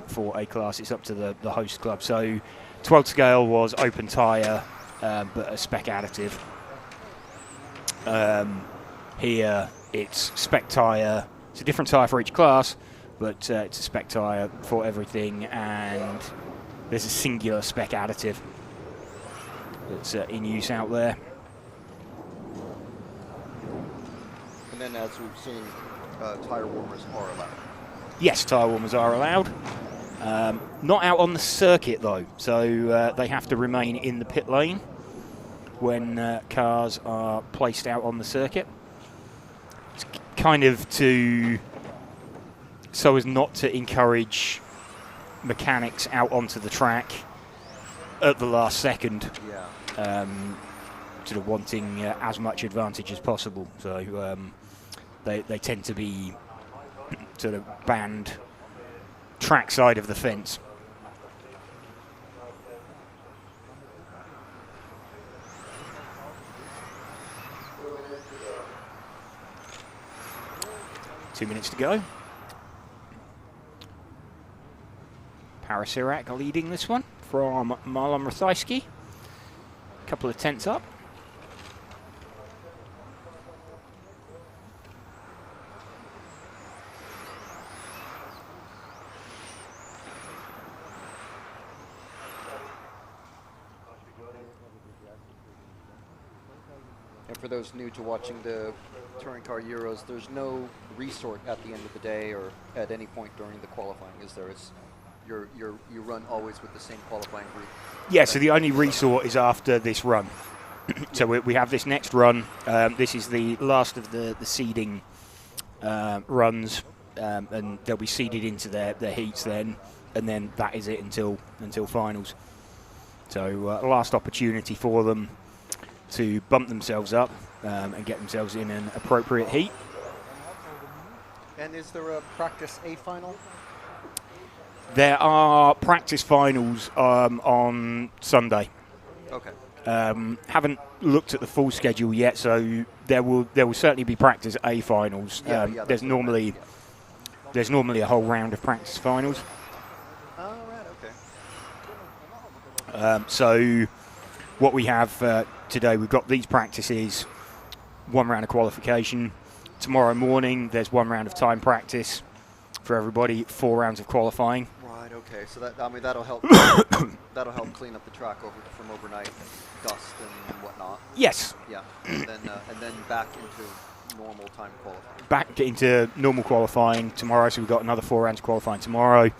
for a class. It's up to the host club. So 12th scale was open tyre, but a spec additive. Here it's spec tyre. It's a different tyre for each class, but it's a spec tyre for everything, and there's a singular spec additive that's in use out there. And then, as we've seen, tyre warmers are allowed. Yes, tyre warmers are allowed. Not out on the circuit though, so they have to remain in the pit lane when cars are placed out on the circuit. It's kind of so as not to encourage mechanics out onto the track at the last second. Yeah. Sort of wanting as much advantage as possible. So they tend to be sort of banned track side of the fence. Two minutes to go. Paris Iraq leading this one from Marlon Rathajski. Couple of tenths up. And for those new to watching the Touring Car Euros, there's no resort at the end of the day or at any point during the qualifying, is there? It's you run always with the same qualifying group. Yeah, so the only resort is after this run. So we have this next run. This is the last of the seeding runs, and they'll be seeded into their heats then, and then that is it until finals. So last opportunity for them to bump themselves up and get themselves in an appropriate heat. And is there a practice A final? There are practice finals on Sunday. Okay. Haven't looked at the full schedule yet, so there will certainly be practice A finals. There's normally a whole round of practice finals. Oh, right, okay. So what we have today, we've got these practices, one round of qualification, tomorrow morning, there's 1 round of time practice for everybody, 4 rounds of qualifying. Right. Okay. So that, I mean, that'll help. That'll help clean up the track from overnight dust and whatnot. Yes. Yeah. And then back into normal time qualifying. Back into normal qualifying tomorrow, so we've got another 4 rounds of qualifying tomorrow.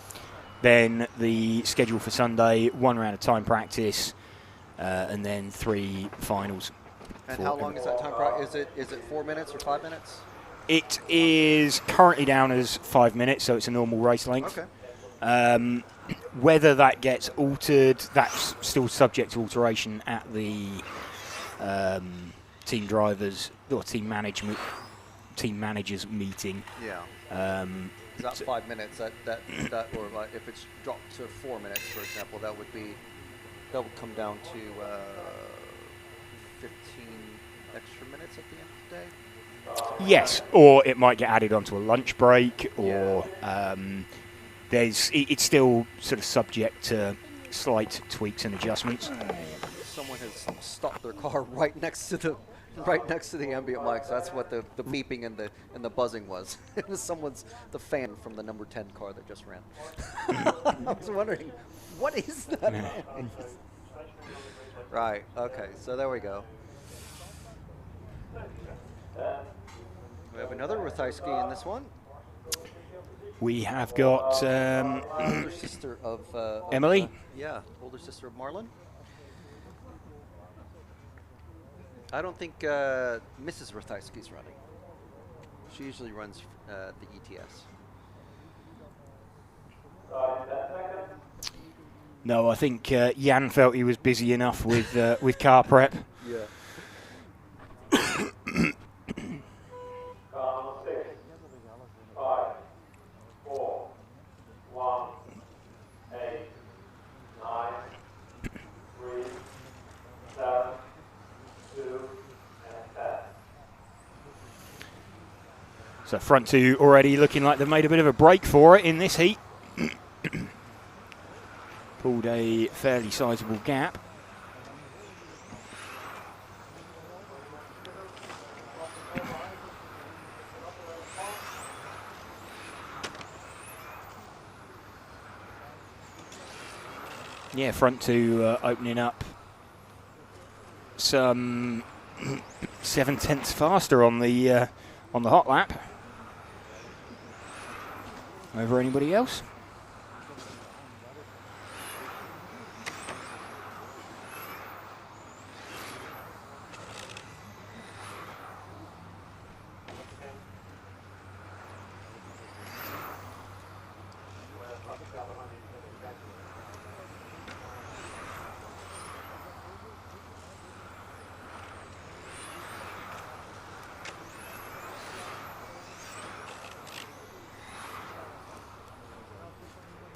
Then the schedule for Sunday, 1 round of time practice, and then 3 finals. And how long is that time practice? Is it 4 minutes or 5 minutes? It is currently down as 5 minutes, so it's a normal race length. Okay. Whether that gets altered, that's still subject to alteration at the team drivers or team managers meeting. Yeah. Is that 5 minutes? That or like if it's dropped to 4 minutes, for example, that would come down to 15 extra minutes at the end of the day. Yes, or it might get added onto a lunch break, or it's still sort of subject to slight tweaks and adjustments. Someone has stopped their car right next to the ambient mic. So that's what the beeping and the buzzing was. It was the fan from the number 10 car that just ran. I was wondering, what is that? Right. Okay. So there we go. We have another Ruthiski in this one. We have got Older sister of Emily. Older sister of Marlon. I don't think Mrs. Ruthiski's running. She usually runs the ETS. No, I think Jan felt he was busy enough with car prep. Yeah. So front 2 already looking like they've made a bit of a break for it in this heat. Pulled a fairly sizable gap. Yeah, front 2 opening up some 7/10 faster on the hot lap over anybody else.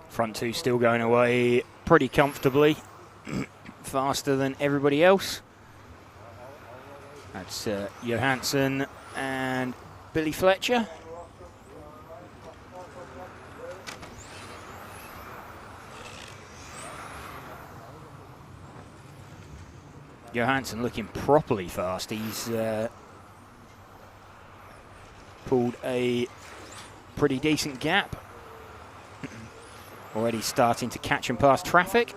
Front 2 still going away pretty comfortably, faster than everybody else. That's Johansson and Billy Fletcher. Johansson looking properly fast. He's pulled a pretty decent gap. Already starting to catch and pass traffic.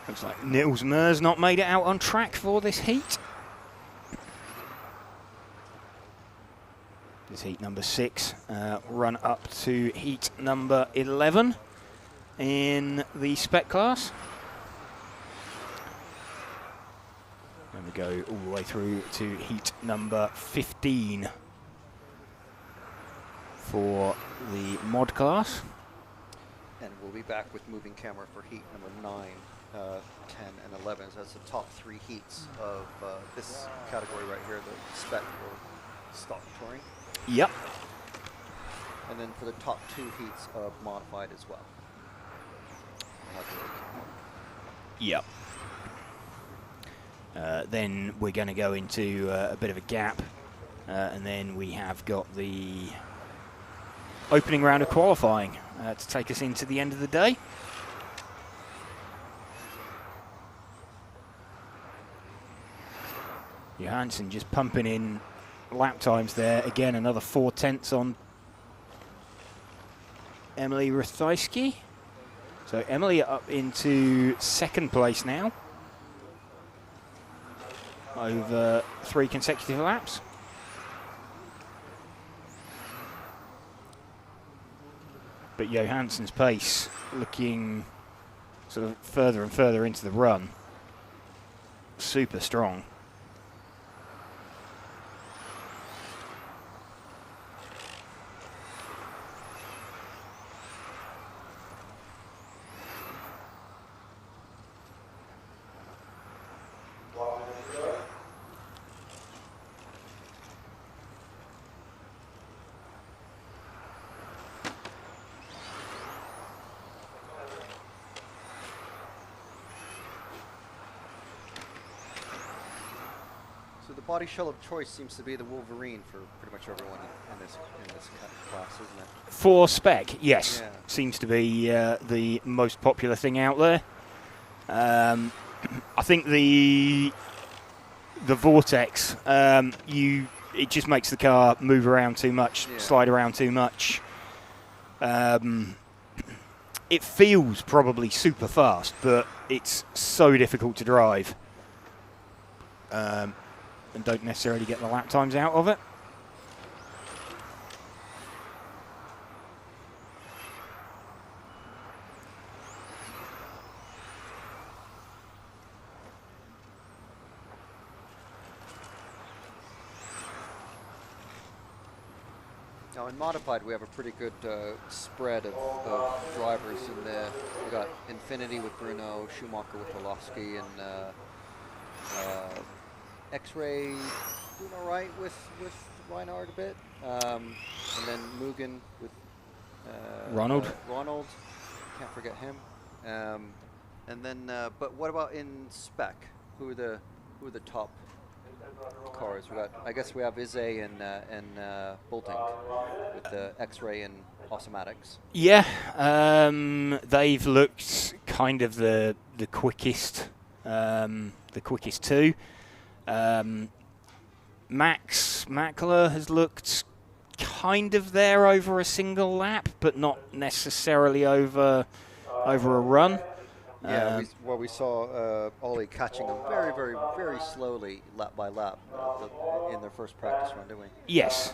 Looks like Niels Meurs not made it out on track for this heat. This heat number 6, run up to heat number 11 in the spec class. And we go all the way through to heat number 15 for the mod class. And we'll be back with moving camera for heat number 9, 10, and 11. So that's the top 3 heats of this category right here, the spec or stock touring. Yep. And then for the top 2 heats of modified as well. Yep. Then we're going to go into a bit of a gap, and then we have got the opening round of qualifying to take us into the end of the day. Johansson just pumping in lap times there. Again, another 4/10 on Emily Rathajski. So Emily up into 2nd place now over 3 consecutive laps. But Johansson's pace looking sort of further and further into the run. Super strong. Body shell of choice seems to be the Wolverine for pretty much everyone in this class, isn't it? For spec, yes. Yeah. Seems to be the most popular thing out there. I think the Vortex, it just makes the car move around too much, slide around too much. It feels probably super fast, but it's so difficult to drive. And don't necessarily get the lap times out of it. Now in modified, we have a pretty good spread of drivers in there. We got Infinity with Bruno, Schumacher with Orlovsky, and X-Ray doing all right with Reinhard a bit, and then Mugen with Ronald. Ronald, can't forget him. And then, but what about in spec? Who are the top cars? We got, I guess we have Izzy and Bolting with the X-Ray and Automatics. Yeah, they've looked kind of the quickest, two. Max Mackler has looked kind of there over a single lap, but not necessarily over a run. Yeah, we saw Ollie catching them very, very, very slowly, lap by lap, in their first practice run, didn't we? Yes.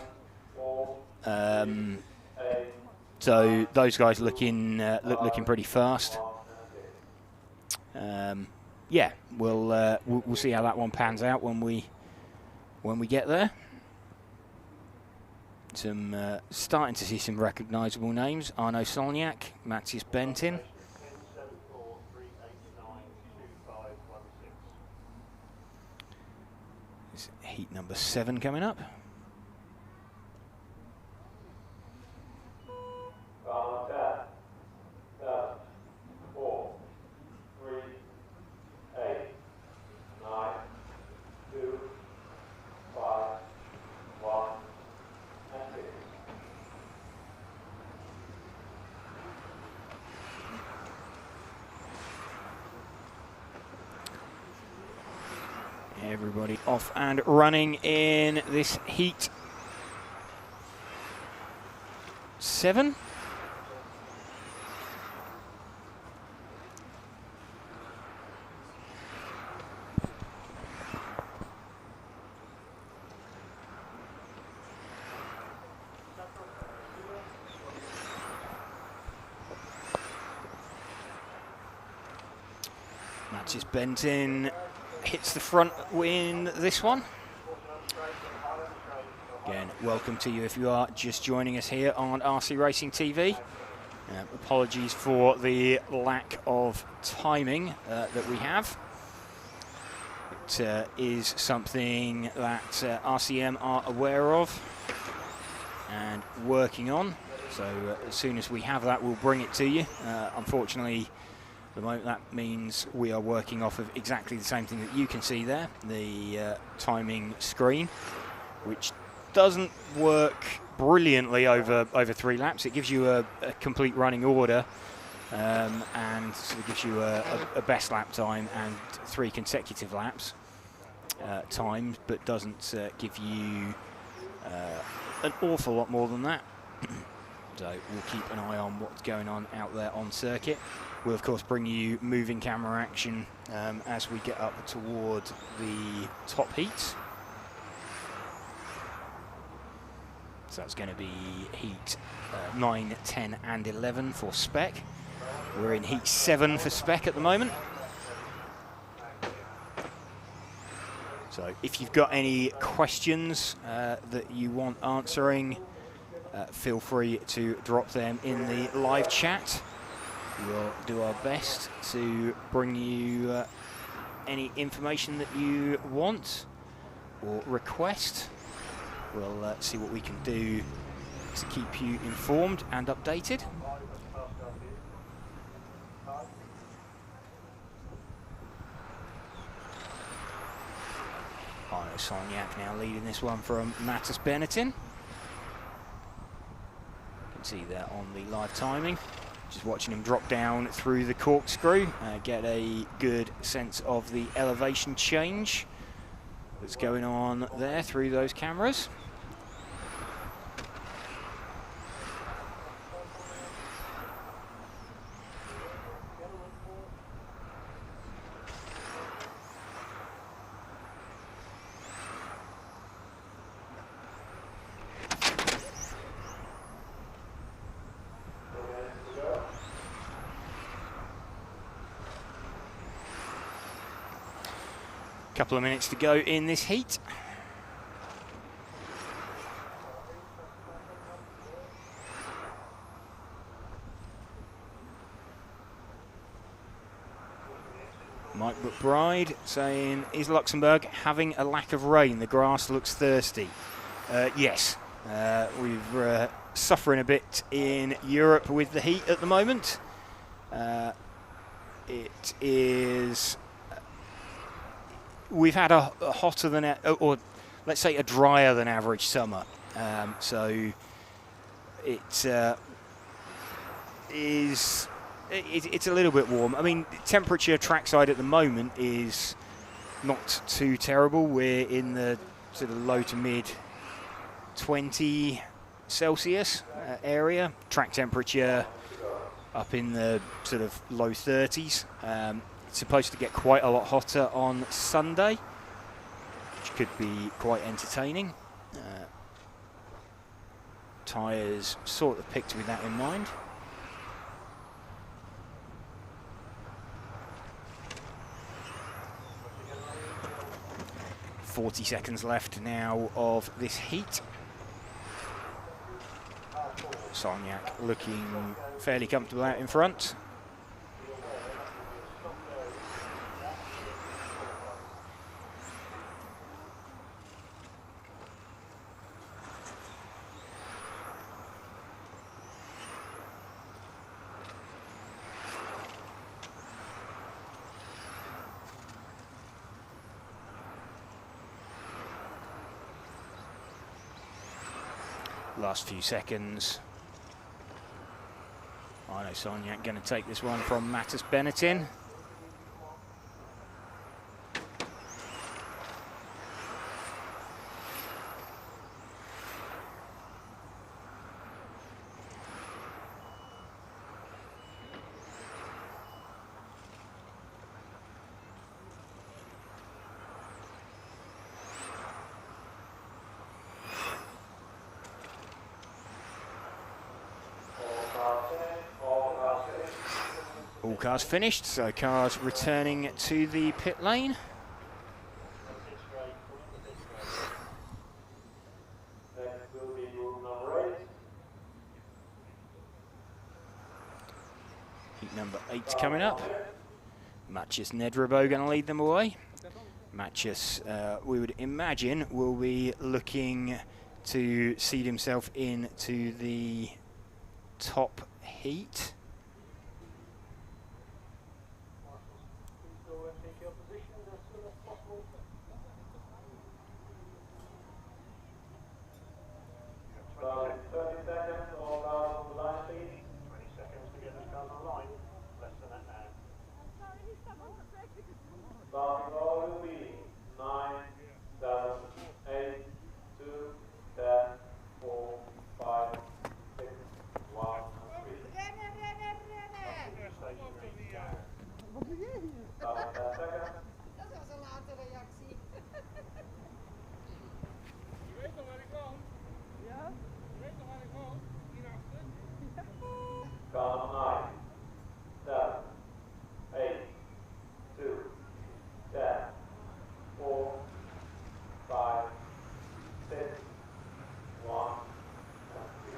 So those guys looking pretty fast. Yeah, we'll see how that one pans out when we get there. Starting to see some recognisable names: Arnaud Solniak, Matthias Bentin. This heat number 7 coming up. Everybody off and running in this heat 7. Matthias Bentin hits the front in this one. Again, welcome to you if you are just joining us here on RC Racing TV. Apologies for the lack of timing that we have. It is something that RCM are aware of and working on. So as soon as we have that, we'll bring it to you. Unfortunately, at the moment, that means we are working off of exactly the same thing that you can see there, the timing screen, which doesn't work brilliantly over 3 laps. It gives you a complete running order and sort of gives you a best lap time and 3 consecutive laps times, but doesn't give you an awful lot more than that. So we'll keep an eye on what's going on out there on circuit. We'll of course bring you moving camera action as we get up toward the top heats. So that's going to be heat 9, 10 and 11 for spec. We're in heat 7 for spec at the moment. So if you've got any questions that you want answering, feel free to drop them in the live chat. We'll do our best to bring you any information that you want or request. We'll see what we can do to keep you informed and updated. Arno Sagnac now leading this one from Mattis Benetton. You can see that on the live timing. Just watching him drop down through the corkscrew, get a good sense of the elevation change that's going on there through those cameras. Couple of minutes to go in this heat. Mike McBride saying, is Luxembourg having a lack of rain? The grass looks thirsty. Yes, we're suffering a bit in Europe with the heat at the moment. It is... We've had a hotter than, or let's say a drier than average summer. So it is, it's a little bit warm. I mean, temperature trackside at the moment is not too terrible. We're in the sort of low to mid 20 Celsius area. Track temperature up in the sort of low 30s. It's supposed to get quite a lot hotter on Sunday, which could be quite entertaining. Tyres sort of picked with that in mind. .40 seconds left now of this heat. Sagnac looking fairly comfortable out in front. Last few seconds. I know Sagnac going to take this one from Mattis Benetton. All cars finished, so cars returning to the pit lane. Heat number 8 coming up. Matches Nedrebo going to lead them away. Matches, we would imagine, will be looking to seed himself into the top heat. Starting ball will be 9, 7, 8, 2, 10, 4, 5, 6, 1, 3. Start 10 seconds. Dat was een late reactie. Je weet toch waar ik woon? Ja? Je weet toch waar ik woon? Hierachter? Count 9, 7, 8, 2, 10, 4, 5, 6, 1, and 3.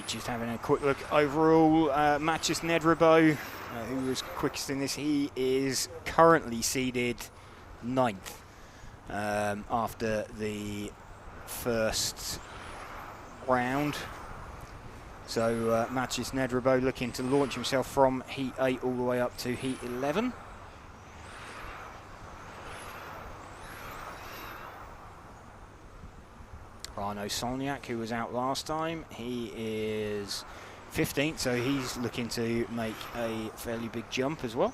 Just having a quick look overall. Matches Nedrebo, who was quickest in this. He is currently seeded 9th after the first round. So Matches Nedrebo looking to launch himself from Heat 8 all the way up to Heat 11. Arnaud Solniak, who was out last time, he is 15th, so he's looking to make a fairly big jump as well.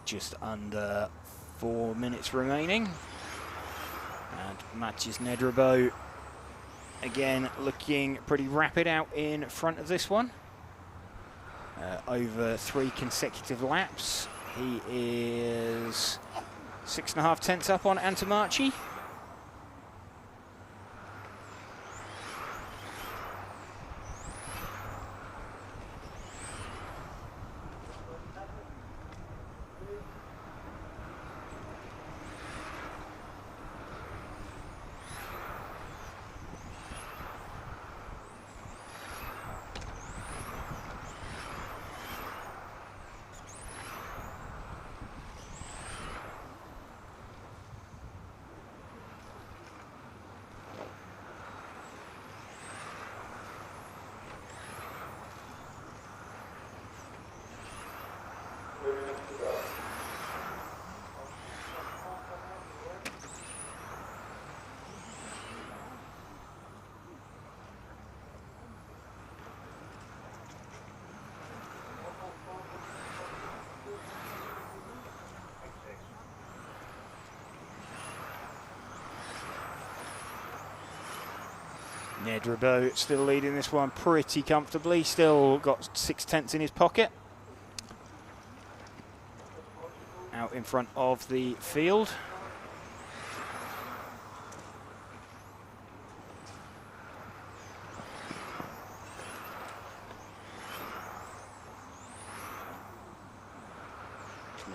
Just under 4 minutes remaining. And Matches Nedrebo again looking pretty rapid out in front of this one. Over 3 consecutive laps. He is 6.5 tenths up on Antomarchi. Nedrebo still leading this one pretty comfortably, still got 6 tenths in his pocket. Out in front of the field.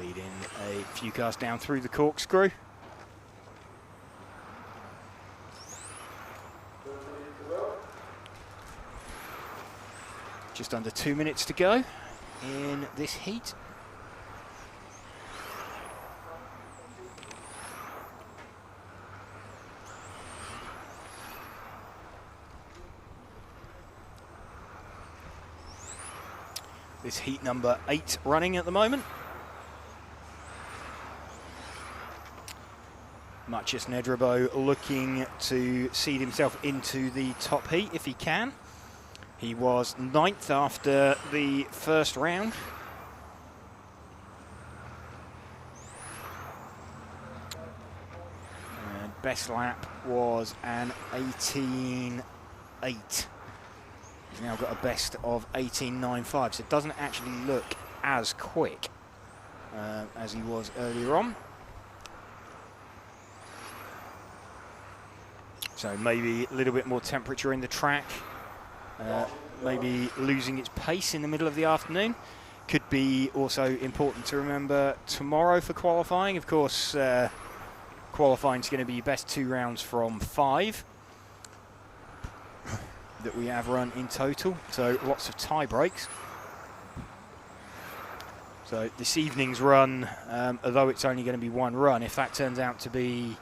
Leading a few cars down through the corkscrew. Just under 2 minutes to go in this heat. This heat number 8 running at the moment. Matches Nedrebo looking to seed himself into the top heat if he can. He was 9th after the first round. best lap was an 18.8. He's now got a best of 18.95, so it doesn't actually look as quick as he was earlier on. So maybe a little bit more temperature in the track, maybe losing its pace in the middle of the afternoon. Could be also important to remember tomorrow for qualifying. Of course, qualifying is going to be best 2 rounds from 5 that we have run in total, so lots of tie breaks. So this evening's run, although it's only going to be 1 run, if that turns out to be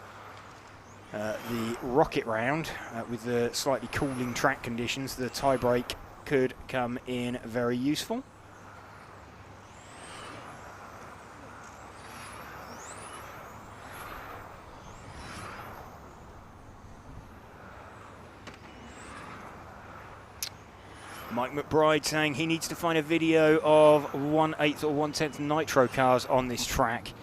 the rocket round with the slightly cooling track conditions, the tie break could come in very useful. Mike McBride saying he needs to find a video of 1/8 or 1/10 nitro cars on this track.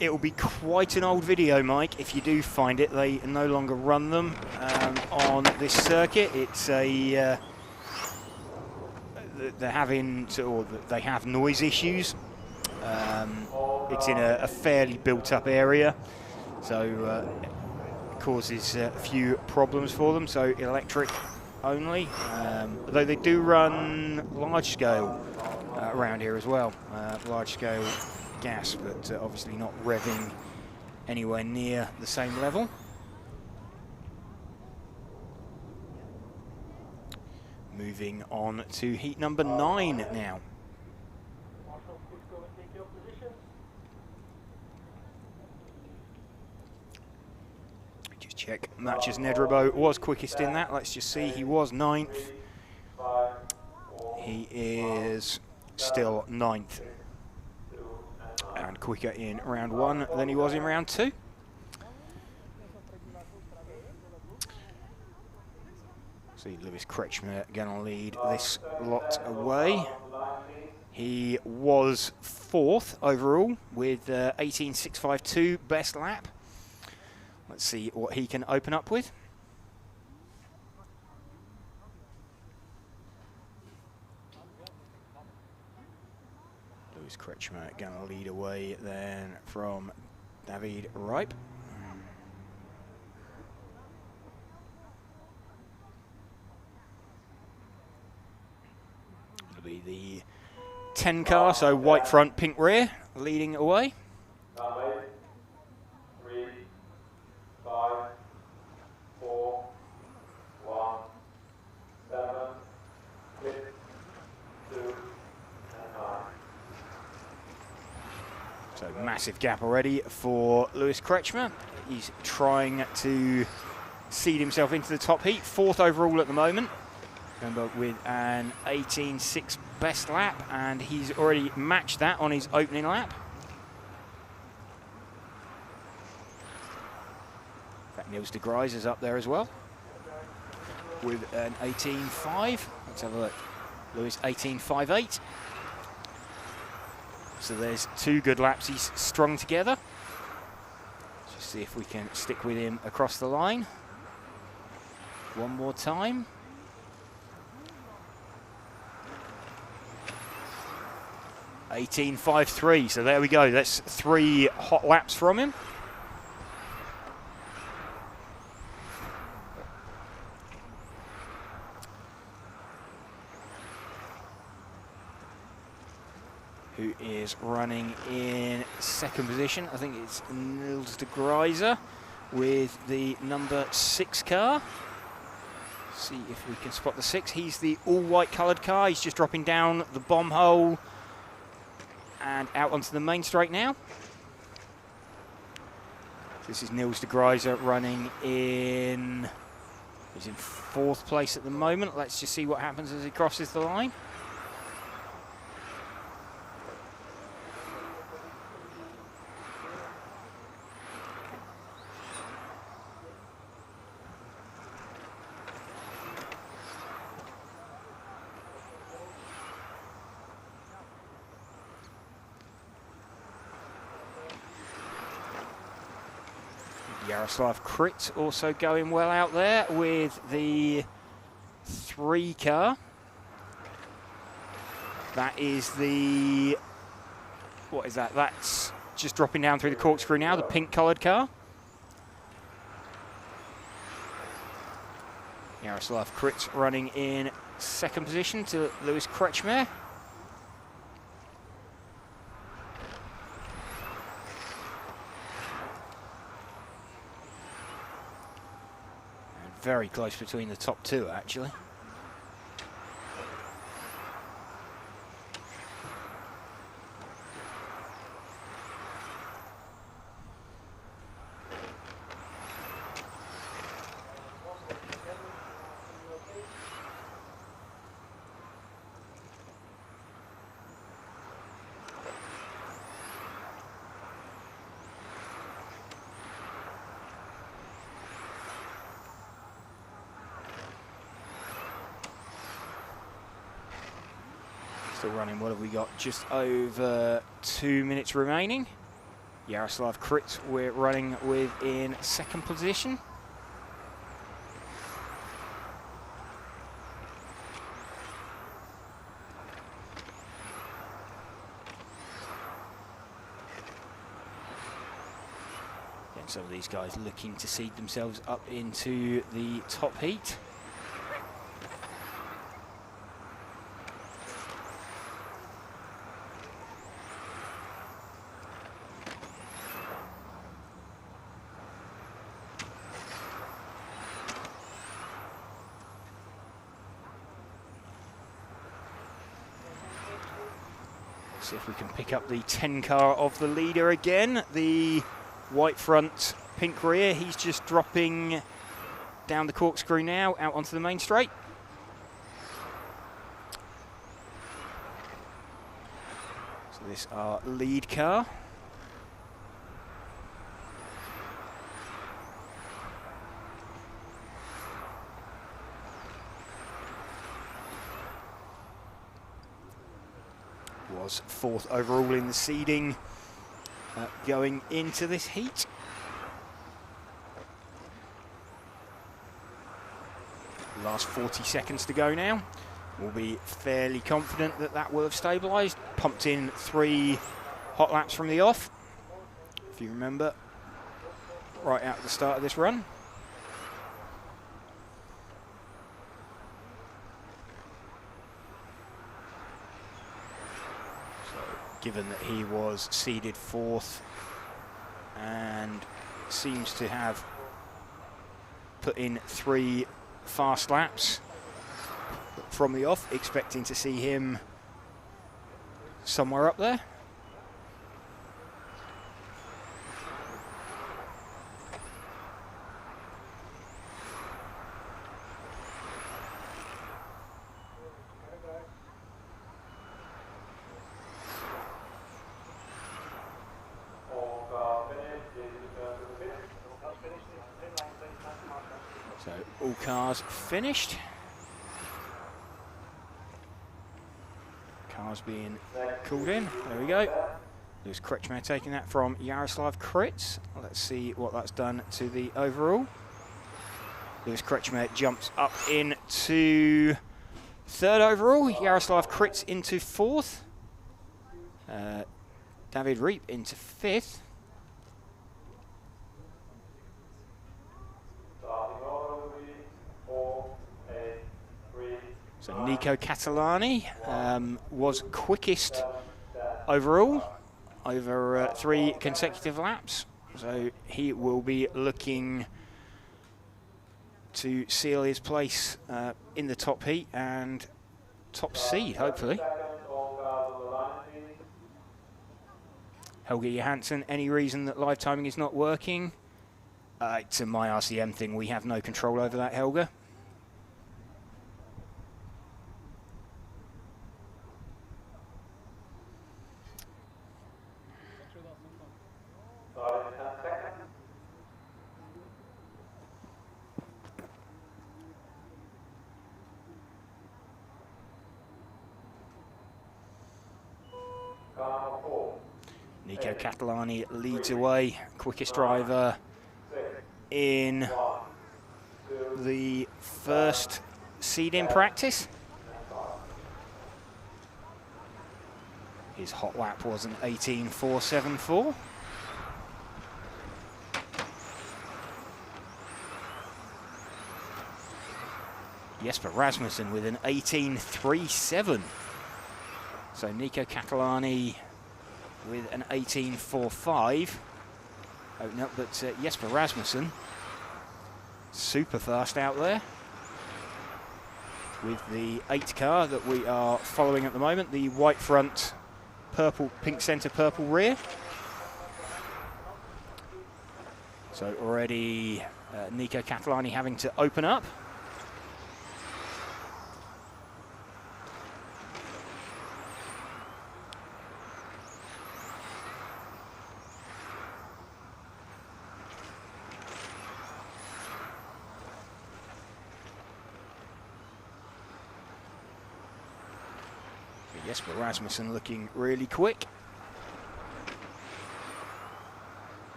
It will be quite an old video, Mike, if you do find it. They no longer run them on this circuit. It's a they're having, or they have noise issues. It's in a fairly built-up area, so it causes a few problems for them. So electric only, though they do run large scale around here as well, large scale gas, but obviously not revving anywhere near the same level. Moving on to heat number 9 now. Just check Matches Nedrabo was quickest in that. Let's just see, he was 9th. He is still 9th. And quicker in round 1 than he was in round 2. See Lewis Kretschmer going to lead this lot away. He was 4th overall with 18.652 best lap. Let's see what he can open up with. Lewis Kretschmer going to lead away then from David Ripe. It'll be the 10 car, so white front, pink rear, leading away. 3, 5, 4, 1, 7, 6, 2, and 9. So massive gap already for Lewis Kretschmer. He's trying to seed himself into the top heat. 4th overall at the moment. Remember, with an 18.6 best lap, and he's already matched that on his opening lap. In fact, Niels de Grijs is up there as well with an 18.5. Let's have a look. Lewis 18.58. So there's 2 good laps he's strung together. Just see if we can stick with him across the line. One more time. (18.53). So there we go. That's 3 hot laps from him. Who is running in 2nd position? I think it's Niels de Grijs with the number 6 car. See if we can spot the 6. He's the all-white coloured car. He's just dropping down the bomb hole and out onto the main straight now. This is Niels de Grijs running in, he's in 4th place at the moment. Let's just see what happens as he crosses the line. Jaroslav Krit also going well out there with the 3 car. That is the, what is that? That's just dropping down through the corkscrew now, the pink coloured car. Jaroslav Krit running in 2nd position to Lewis Kretschmer. Very close between the top 2, actually. Still running, what have we got? Just over 2 minutes remaining. Jaroslav Krit we're running with in 2nd position. And some of these guys looking to seed themselves up into the top heat. See if we can pick up the 10 car of the leader again. The white front, pink rear. He's just dropping down the corkscrew now, out onto the main straight. So this is our lead car. Was 4th overall in the seeding going into this heat. Last 40 seconds to go now. We'll be fairly confident that that will have stabilised. Pumped in 3 hot laps from the off, if you remember, right out at the start of this run. Given that he was seeded 4th and seems to have put in 3 fast laps from the off, expecting to see him somewhere up there. So all cars finished. Cars being called in. There we go. Lewis Kretschmer taking that from Jaroslav Krit. Let's see what that's done to the overall. Lewis Kretschmer jumps up into 3rd overall. Jaroslav Krit into 4th. David Reep into 5th. So Nico Catalani was quickest overall over 3 consecutive laps. So he will be looking to seal his place in the top heat and top seed, hopefully. Helge Johansson, any reason that live timing is not working? It's a my RCM thing. We have no control over that, Helge. Nico Catalani leads away, quickest driver in the first seed in practice. His hot lap was an 18.474. Jesper Rasmussen with an 18.37. So Nico Catalani with an 18.45. Oh no, but Jesper Rasmussen, super fast out there with the 8 car that we are following at the moment, the white front, purple, pink centre, purple rear. So already Nico Catalani having to open up. Jesper Rasmussen looking really quick.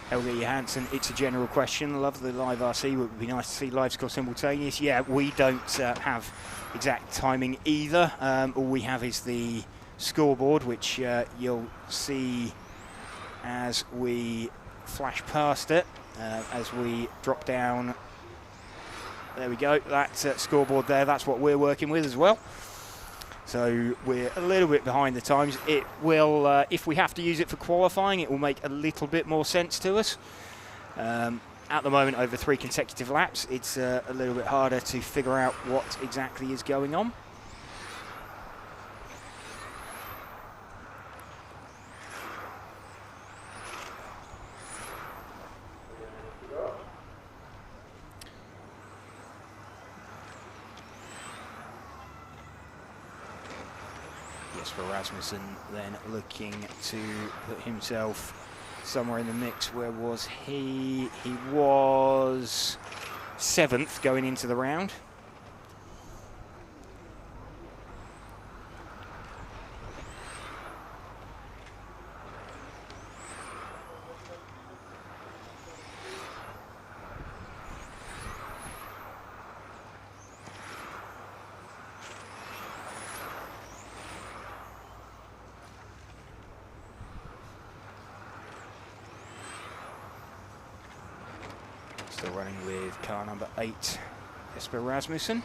Helge Johansson, it's a general question. Love the live RC. Would be nice to see live score simultaneous. Yeah, we don't have exact timing either. All we have is the scoreboard, which you'll see as we flash past it, as we drop down. There we go, that scoreboard there, that's what we're working with as well. So we're a little bit behind the times. It will, if we have to use it for qualifying, it will make a little bit more sense to us. At the moment, over 3 consecutive laps, it's a little bit harder to figure out what exactly is going on. Jesper Rasmussen then looking to put himself somewhere in the mix. Where was he? He was 7th going into the round. Still running with car number 8, Jesper Rasmussen.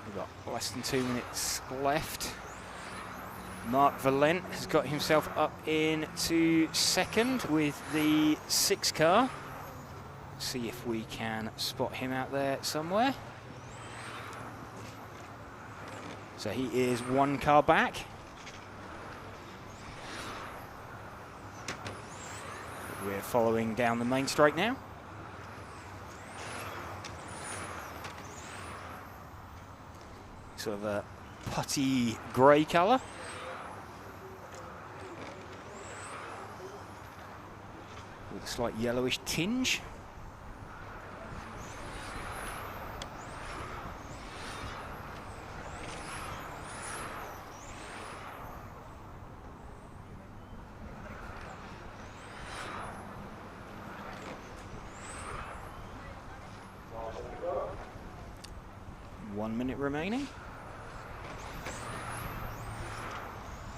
We've got less than 2 minutes left. Mark Valent has got himself up into 2nd with the 6 car. See if we can spot him out there somewhere. So he is 1 car back. We're following down the main straight now. Sort of a putty grey colour. With a slight yellowish tinge. One minute remaining.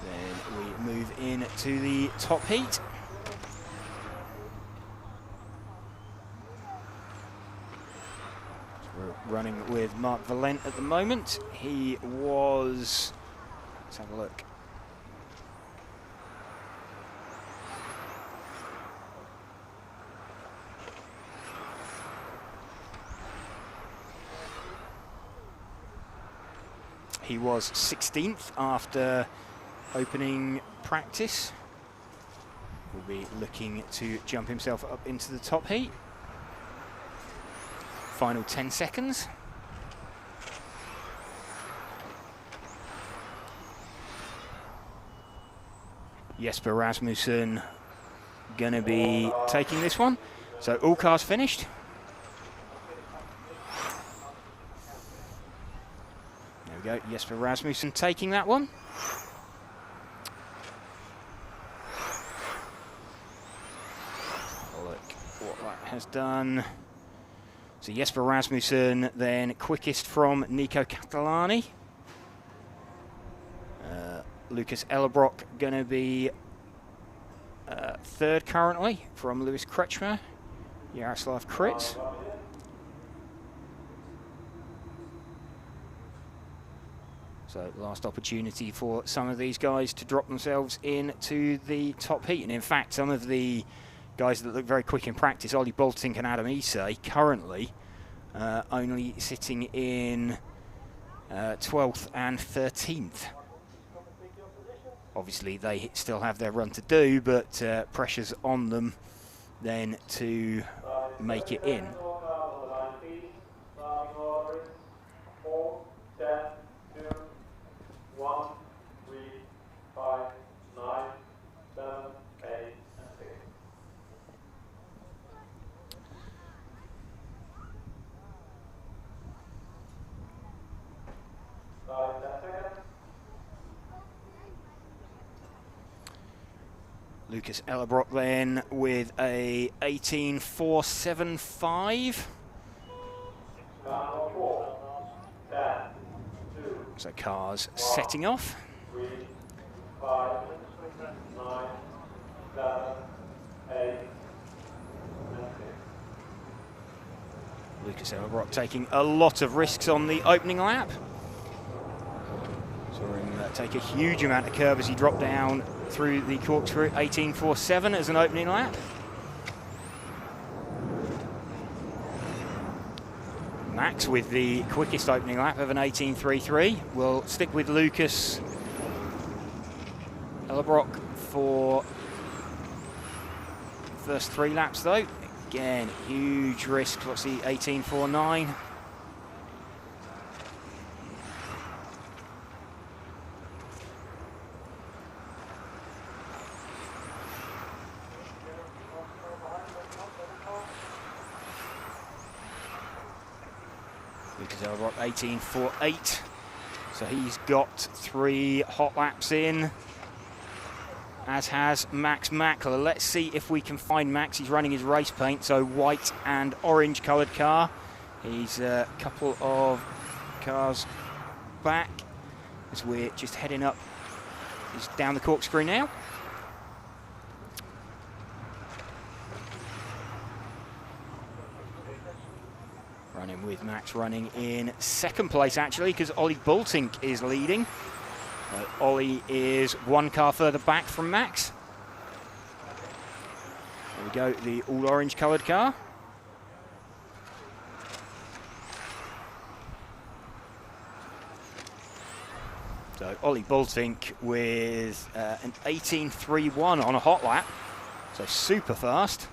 Then we move in to the top heat. We're running with Mark Valent at the moment. He was, let's have a look. He was 16th after opening practice. Will be looking to jump himself up into the top heat. Final 10 seconds. Jesper Rasmussen going to be taking this one. So all cars finished. There we go, Jesper Rasmussen taking that one. Look what that has done. So Jesper Rasmussen then quickest from Nico Catalani. Lucas Ellerbrock going to be third currently from Lewis Kretschmer, Jaroslav Kritz. So last opportunity for some of these guys to drop themselves into the top heat. And in fact, some of the guys that look very quick in practice, Ollie Boltink and Adam Isay, currently only sitting in 12th and 13th. Obviously, they still have their run to do, but pressure's on them then to make it in. 4, 10, 2, 1, 3, 5, 9, 7, 8, and 6. Start 10 seconds. Lucas Ellerbrock then with a 18.475. So cars setting off. 3, 5, 9, 7, 8, and 6. Lucas Ellerbrock taking a lot of risks on the opening lap. Saw him take a huge amount of curve as he dropped down through the corkscrew. 18.47 as an opening lap. Max with the quickest opening lap of an 18.33. We'll stick with Lucas Ellerbrock for first 3 laps though. Again, huge risk. What's the 18.49? Lucas Ellerbrock 18.48. So he's got 3 hot laps in, as has Max Mackler. Let's see if we can find Max. He's running his race paint, so white and orange coloured car. He's a couple of cars back as we're just heading up. He's down the corkscrew now. Running with Max running in second place actually, because Ollie Boltink is leading. Ollie is 1 car further back from Max. There we go, the all orange coloured car. So Ollie Boltink with an 18.31 on a hot lap, so super fast.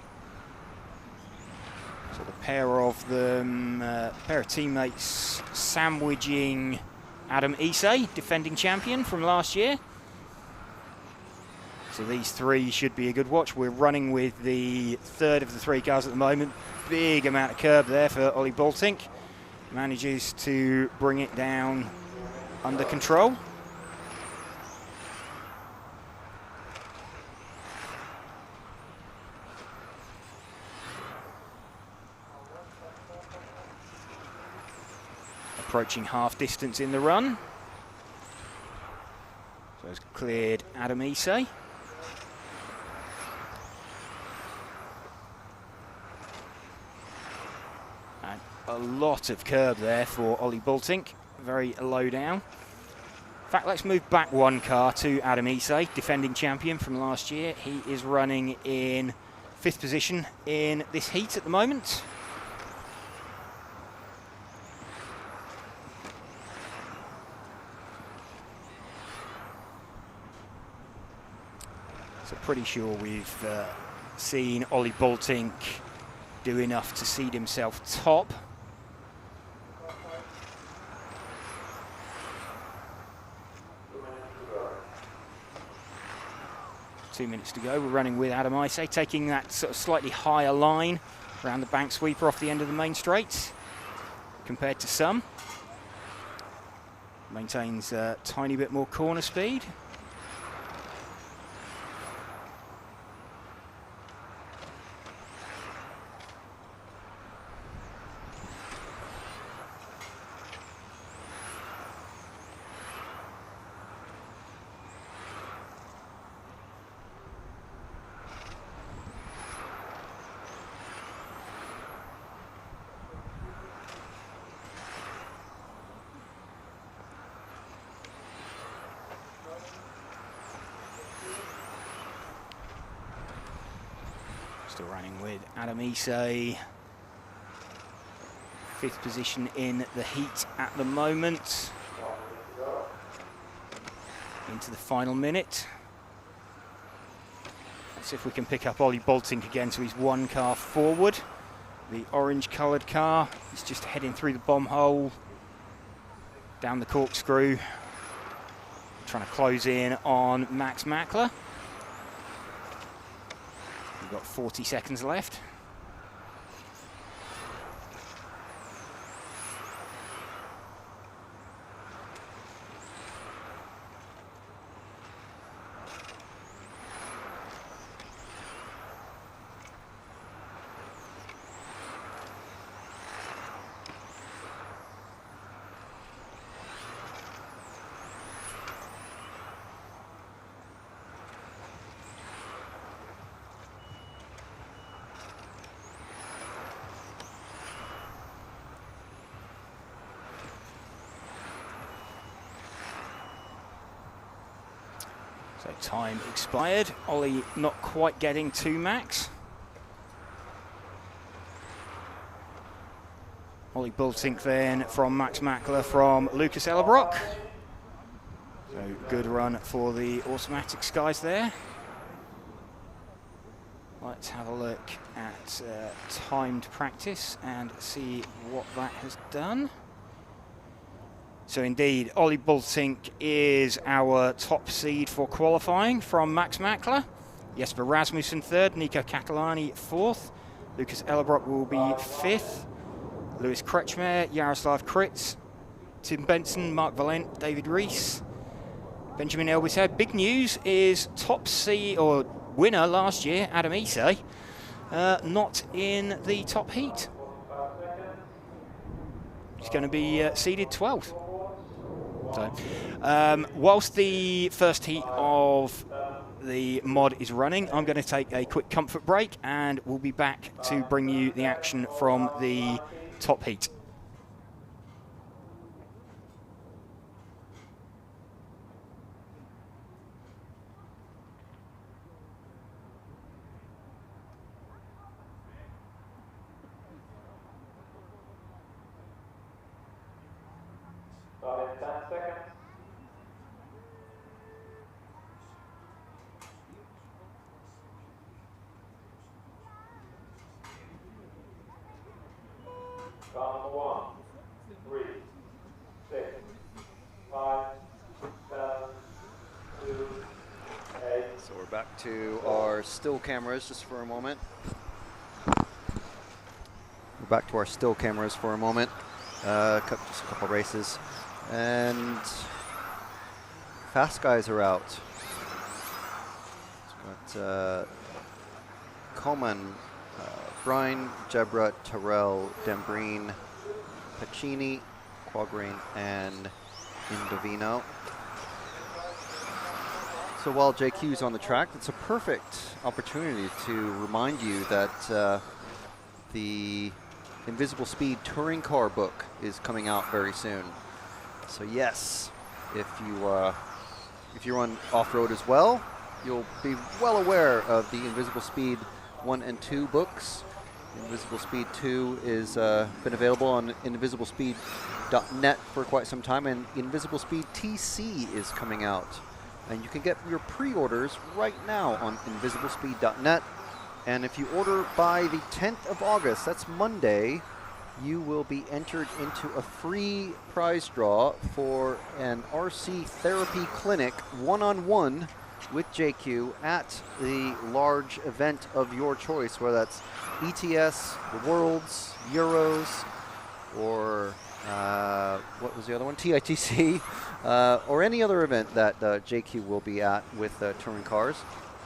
So the pair of them, pair of teammates sandwiching Adam Isay, defending champion from last year. So these 3 should be a good watch. We're running with the third of the 3 cars at the moment. Big amount of curb there for Ollie Boltink. Manages to bring it down under control. Approaching half distance in the run. So it's cleared Adam Isay. And a lot of curb there for Ollie Boltink, very low down. In fact, let's move back 1 car to Adam Isay, defending champion from last year. He is running in 5th position in this heat at the moment. So pretty sure we've seen Ollie Boltink do enough to seed himself top. Minutes to go. We're running with Adam Isay, taking that sort of slightly higher line around the bank sweeper off the end of the main straight compared to some. Maintains a tiny bit more corner speed. Still running with Adam Isay. 5th position in the heat at the moment. Into the final minute. Let's see if we can pick up Ollie Boltink again, so he's 1 car forward. The orange coloured car, he's just heading through the bomb hole, down the corkscrew, trying to close in on Max Mackler. We've got 40 seconds left. So time expired. Ollie not quite getting to Max. Ollie Boltink then from Max Mackler from Lucas Ellerbrock. So good run for the automatic skies there. Let's have a look at timed practice and see what that has done. So indeed, Ollie Boltink is our top seed for qualifying from Max Mackler. Jesper Rasmussen 3rd, Nico Catalani 4th, Lucas Ellerbrock will be 5th, Lewis Kretschmer, Jaroslav Kritz, Tim Benson, Mark Valent, David Rees, Benjamin Elbishead. Big news is top seed or winner last year, Adam Isay, not in the top heat. He's going to be seeded 12th. So, whilst the first heat of the mod is running, I'm going to take a quick comfort break and we'll be back to bring you the action from the top heat. Start in 10 seconds. Car number 1, 3, 6, 5, 7, 2, 8. So we're back to our still cameras just for a moment. We're back to our still cameras for a moment. Just a couple races. And fast guys are out. It's got Coleman, Brine, Jebra, Terrell, Dembreen, Pacini, Quagrain, and Indovino. So while JQ's on the track, it's a perfect opportunity to remind you that the Invisible Speed touring car book is coming out very soon. So yes, if you run off-road as well, you'll be well aware of the Invisible Speed 1 and 2 books. Invisible Speed 2 is been available on invisiblespeed.net for quite some time, and Invisible Speed TC is coming out And you can get your pre-orders right now on invisiblespeed.net. And if you order by the 10th of August, that's Monday, you will be entered into a free prize draw for an RC therapy clinic one-on-one with JQ at the large event of your choice, whether that's ETS, the Worlds, Euros, or what was the other one? TITC, or any other event that JQ will be at with touring cars.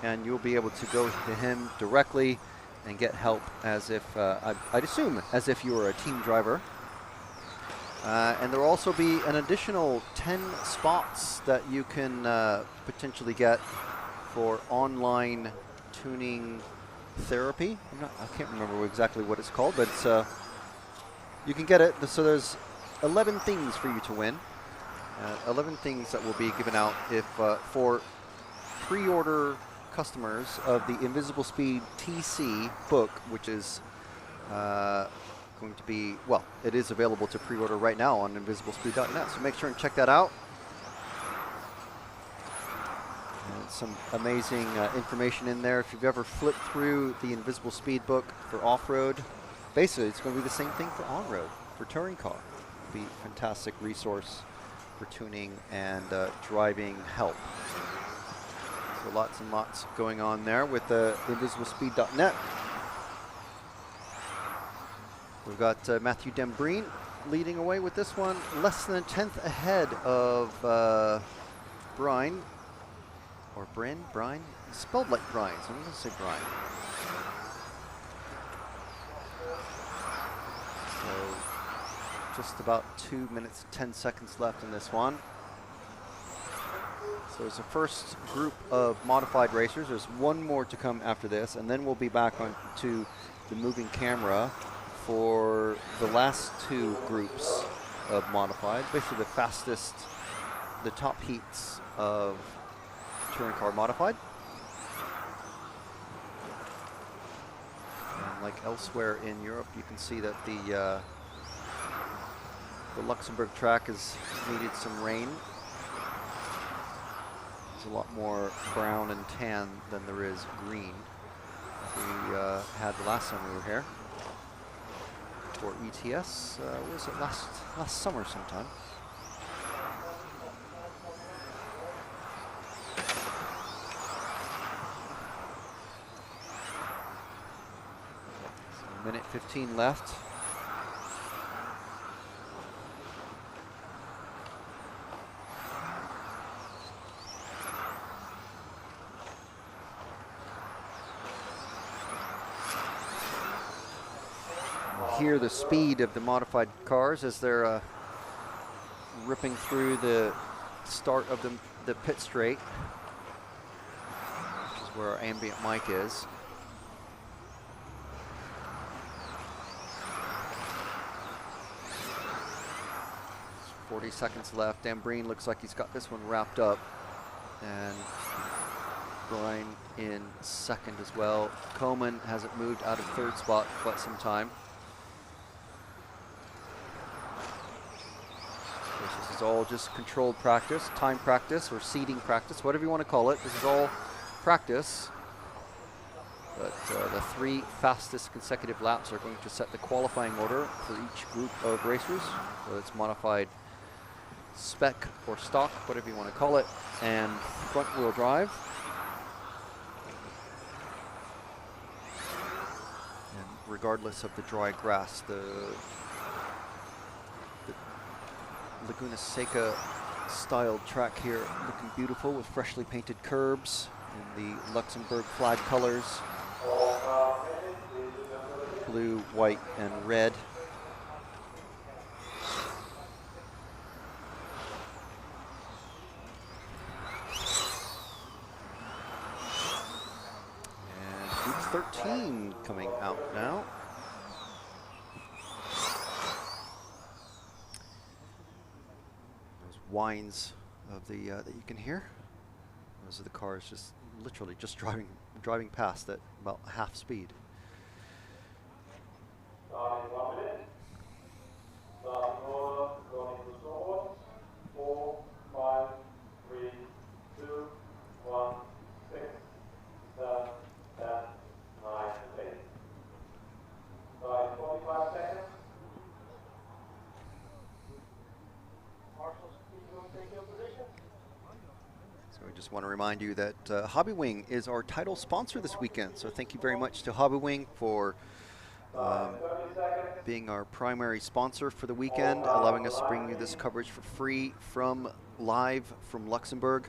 And you'll be able to go to him directly and get help as if, I'd assume, as if you were a team driver. And there will also be an additional 10 spots that you can potentially get for online tuning therapy. I can't remember exactly what it's called, but you can get it. So there's 11 things for you to win. 11 things that will be given out if for pre-order customers of the Invisible Speed TC book, which is going to be, well, it is available to pre-order right now on invisiblespeed.net, so make sure and check that out. And some amazing information in there. If you've ever flipped through the Invisible Speed book for off-road, basically it's going to be the same thing for on-road, for touring car. It'll be a fantastic resource for tuning and driving help. So lots and lots going on there with invisiblespeed.net. We've got Matthew Dembreen leading away with this one, less than a tenth ahead of Brian, or Brian? It's spelled like Brian, so I'm going to say Brian. So just about 2 minutes, 10 seconds left in this one. So it's the first group of modified racers. There's one more to come after this, and then we'll be back on to the moving camera for the last two groups of modified, basically the fastest, the top heats of touring car modified. And like elsewhere in Europe, you can see that the Luxembourg track has needed some rain. There's a lot more brown and tan than there is green. We had the last time we were here for ETS. Was it last summer sometime? So minute 15 left. Hear the speed of the modified cars as they're ripping through the start of the pit straight, which is where our ambient mic is. There's 40 seconds left. Dembreen looks like he's got this one wrapped up, and Brian in second as well. Coleman hasn't moved out of third spot for quite some time. This is all just controlled practice, time practice, or seeding practice, whatever you want to call it. This is all practice. But the three fastest consecutive laps are going to set the qualifying order for each group of racers, whether it's modified spec or stock, whatever you want to call it, and front wheel drive. And regardless of the dry grass, the Laguna Seca styled track here looking beautiful with freshly painted curbs in the Luxembourg flag colors, blue, white, and red. And group 13 coming out now. Whines of the that you can hear. Those are the cars just literally just driving past at about half speed. Starting 1 minute. Starting order, going to start. 4, 5, 3, 2, 1, 6, 7, 10, 9, and 8. Starting 45 seconds. Marshals, please go and take your position. So we just want to remind you that Hobbywing is our title sponsor this weekend. So thank you very much to Hobbywing for being our primary sponsor for the weekend, allowing us to bring you this coverage for free live from Luxembourg.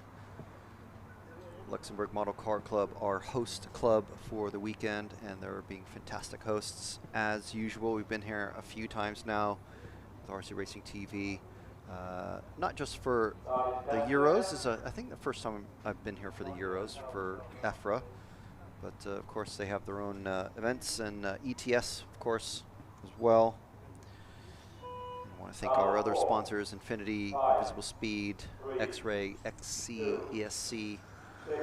Luxembourg Model Car Club, our host club for the weekend, and they're being fantastic hosts as usual. We've been here a few times now with RC Racing TV. Not just for the Euros, I think the first time I've been here for the Euros for EFRA, but of course they have their own events, and ETS of course as well. I want to thank our other sponsors: Infinity, Invisible Speed, X-Ray, XC, ESC. 6,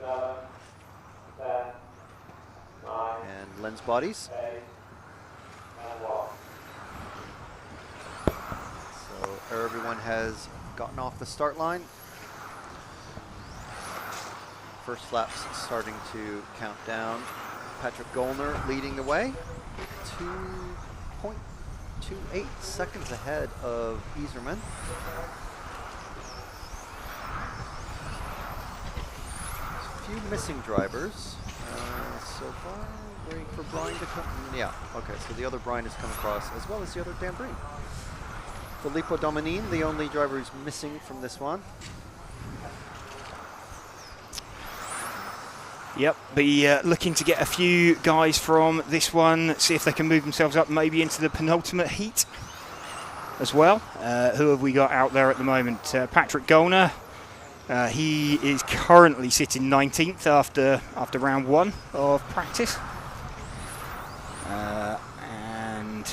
7, 10, 9, and Lens Bodies. 8, and 1. So everyone has gotten off the start line. First lap's starting to count down. Patrick Gollner leading the way. 2.28 seconds ahead of Iserman. A few missing drivers so far. Waiting for Brian to come. Yeah, okay, so the other Brian has come across, as well as the other Dan Breen. Filippo Dominine, the only driver who's missing from this one. Yep, be looking to get a few guys from this one, see if they can move themselves up maybe into the penultimate heat as well. Who have we got out there at the moment? Patrick Gollner. He is currently sitting 19th after round 1 of practice. And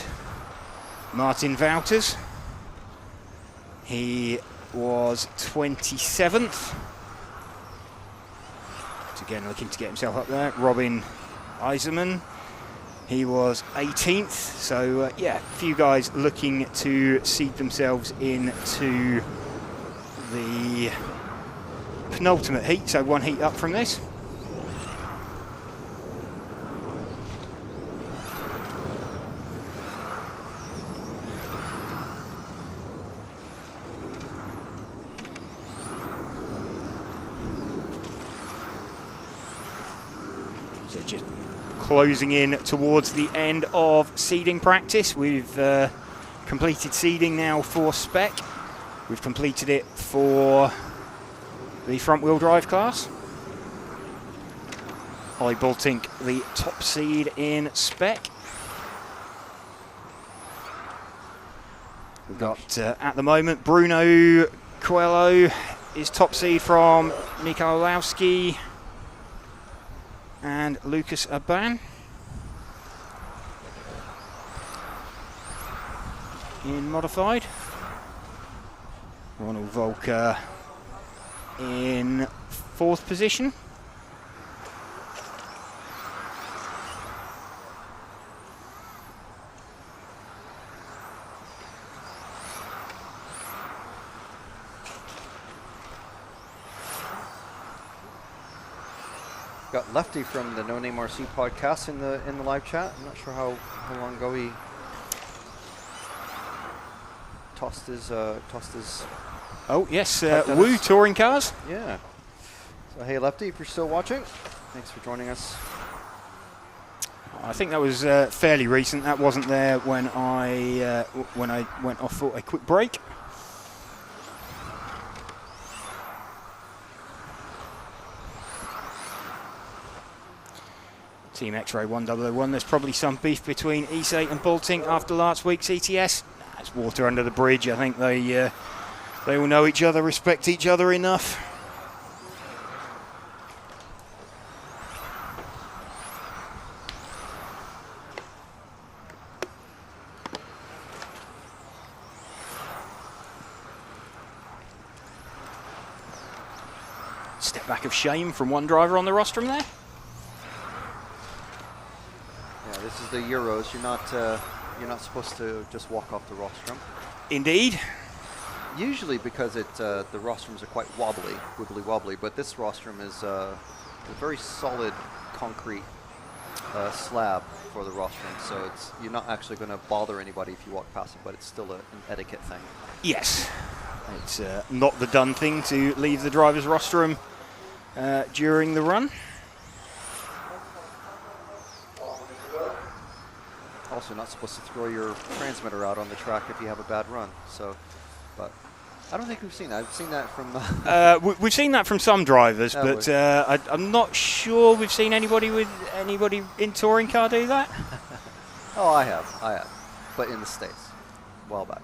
Martin Wouters. He was 27th. Again, looking to get himself up there. Robin Iserman, he was 18th. So, yeah, a few guys looking to seed themselves into the penultimate heat. So, one heat up from this. So just closing in towards the end of seeding practice. We've completed seeding now for spec. We've completed it for the front wheel drive class. Ollie Boltink, the top seed in spec. We've got at the moment Bruno Coelho is top seed from Mikołajski and Lucas Aban in modified. Ronald Volker in 4th position. Got Lefty from the No Name RC podcast in the live chat. I'm not sure how long ago he tossed his. Oh yes, Woo Touring Cars. Yeah. So hey Lefty, if you're still watching, thanks for joining us. I think that was fairly recent. That wasn't there when I went off for a quick break. Team X-Ray 1001, there's probably some beef between Issei and Bolting after last week's ETS. That's water under the bridge. I think they all know each other, respect each other enough. Step back of shame from one driver on the rostrum there. Yeah, this is the Euros. You're not supposed to just walk off the rostrum. Indeed. Usually because the rostrums are quite wobbly, wibbly wobbly, but this rostrum is a very solid concrete slab for the rostrum, so you're not actually going to bother anybody if you walk past it, but it's still an etiquette thing. Yes, it's not the done thing to leave the driver's rostrum during the run. Also not supposed to throw your transmitter out on the track if you have a bad run, so, but I don't think we've seen that. I've seen that from... we've seen that from some drivers, but I'm not sure we've seen anybody in touring car do that. Oh, I have, but in the States, a while back.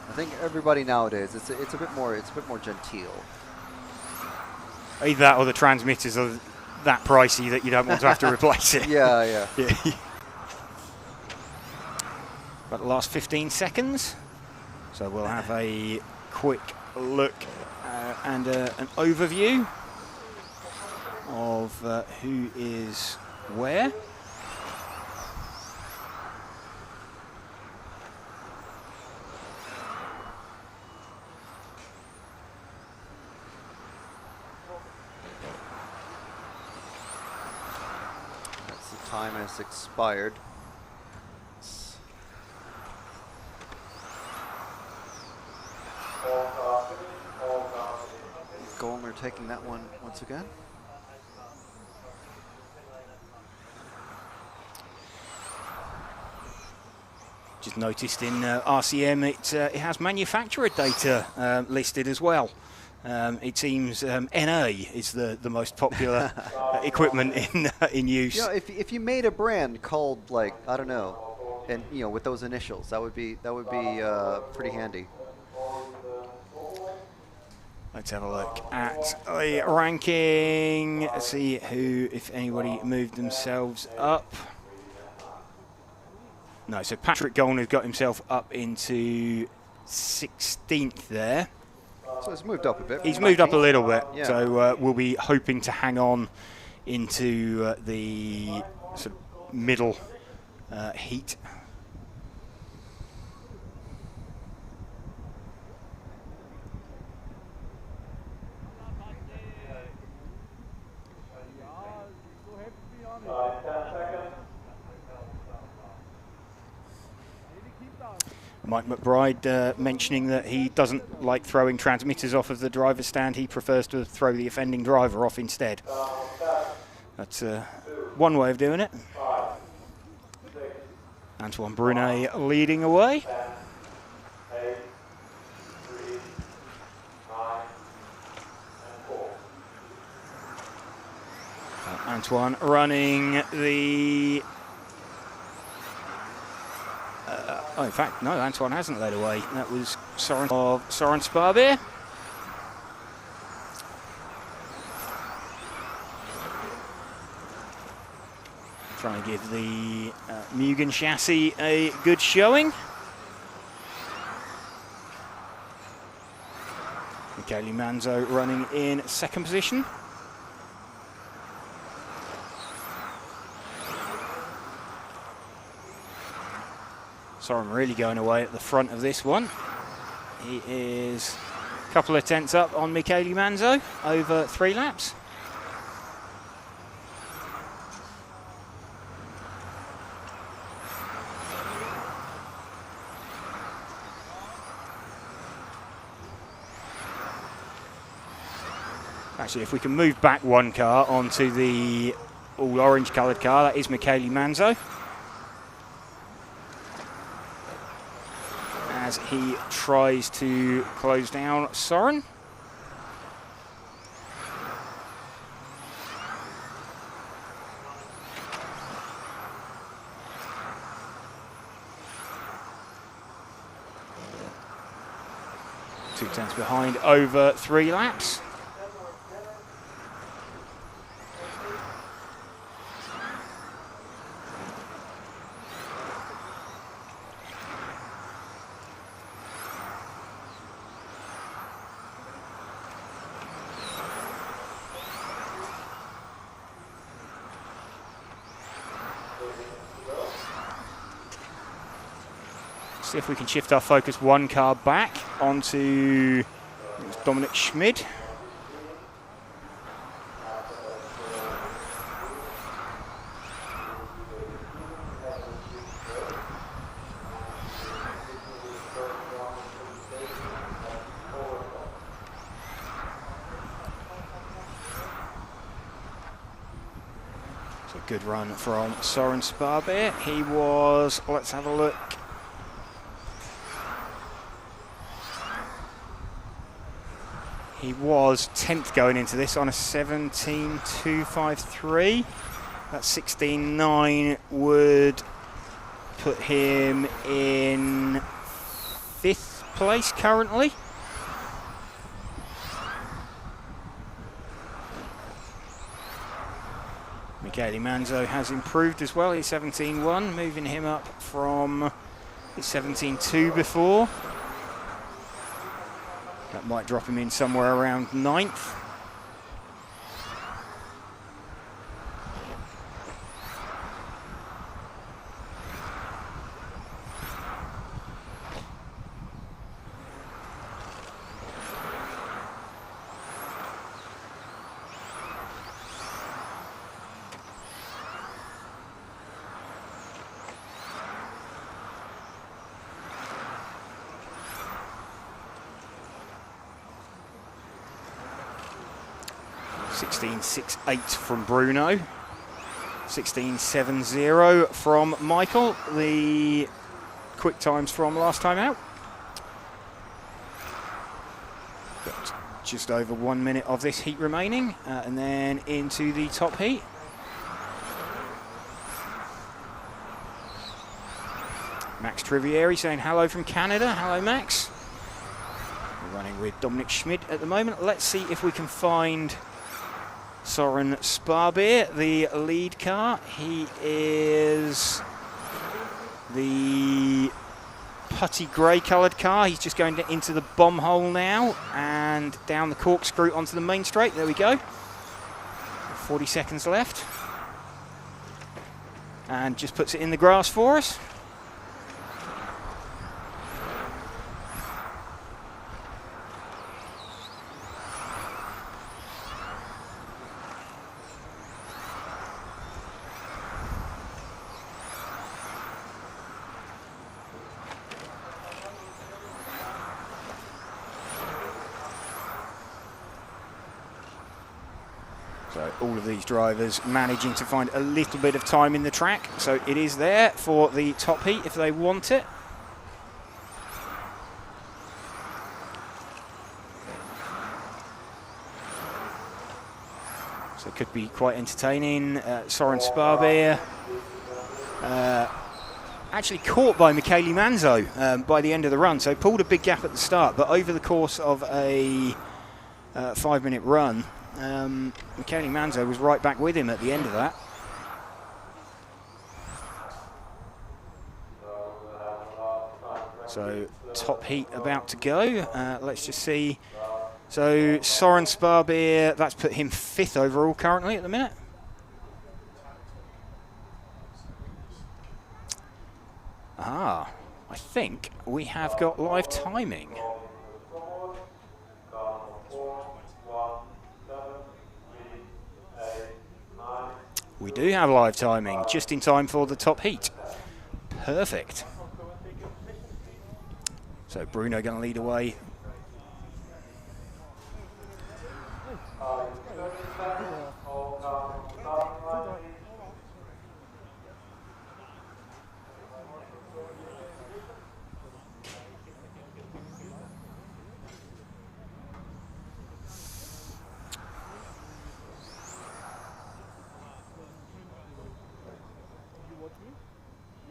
I think everybody nowadays, it's a bit more genteel. Either that or the transmitters are that pricey that you don't want to have to replace it. Yeah. About the last 15 seconds. So we'll have a quick look and an overview of who is where. Time has expired. Goldner taking that one once again. Just noticed in RCM it has manufacturer data listed as well. It seems NA is the most popular equipment in use. You know, if you made a brand called, like, I don't know, and with those initials, that would be pretty handy. Let's have a look at the ranking. Let's see if anybody moved themselves up. No, so Patrick Goldner's got himself up into 16th there. So it's moved up a bit. He's moved up a little bit, yeah. So we'll be hoping to hang on into the sort of middle heat. Mike McBride mentioning that he doesn't like throwing transmitters off of the driver's stand. He prefers to throw the offending driver off instead. That's one way of doing it. Antoine Brunet leading away. Antoine running the... in fact, no, Antoine hasn't led away. That was Soren Sparbeer. Trying to give the Mugen chassis a good showing. Michele Manzo running in second position. Soren really going away at the front of this one. He is a couple of tenths up on Michele Manzo over 3 laps. Actually, if we can move back one car onto the all orange coloured car, that is Michele Manzo. As he tries to close down Soren. Two tenths behind over 3 laps. See if we can shift our focus one car back onto Dominic Schmid. It's a good run from Soren Sparbeer. He was, let's have a look. He was 10th going into this on a 17.253. That 16.9 would put him in 5th place currently. Michele Manzo has improved as well. He's 17.1, moving him up from his 17.2 before. That might drop him in somewhere around 9th. .16.68 from Bruno, 16.70 from Michael, the quick times from last time out. Got just over 1 minute of this heat remaining, and then into the top heat. Max Trivieri saying hello from Canada. Hello, Max. We're running with Dominic Schmid at the moment. Let's see if we can find Soren Sparbeer, the lead car. He is the putty grey coloured car. He's just going into the bomb hole now and down the corkscrew onto the main straight. There we go. 40 seconds left. And just puts it in the grass for us. So all of these drivers managing to find a little bit of time in the track. So it is there for the top heat if they want it. So it could be quite entertaining. Soren Sparbeer actually caught by Michele Manzo by the end of the run. So pulled a big gap at the start, but over the course of a 5-minute run, Michele Manzo was right back with him at the end of that. So top heat about to go. Let's just see. So Soren Sparbeer, that's put him 5th overall currently at the minute. I think we have got live timing. We do have live timing, just in time for the top heat. Perfect. So Bruno going to lead away.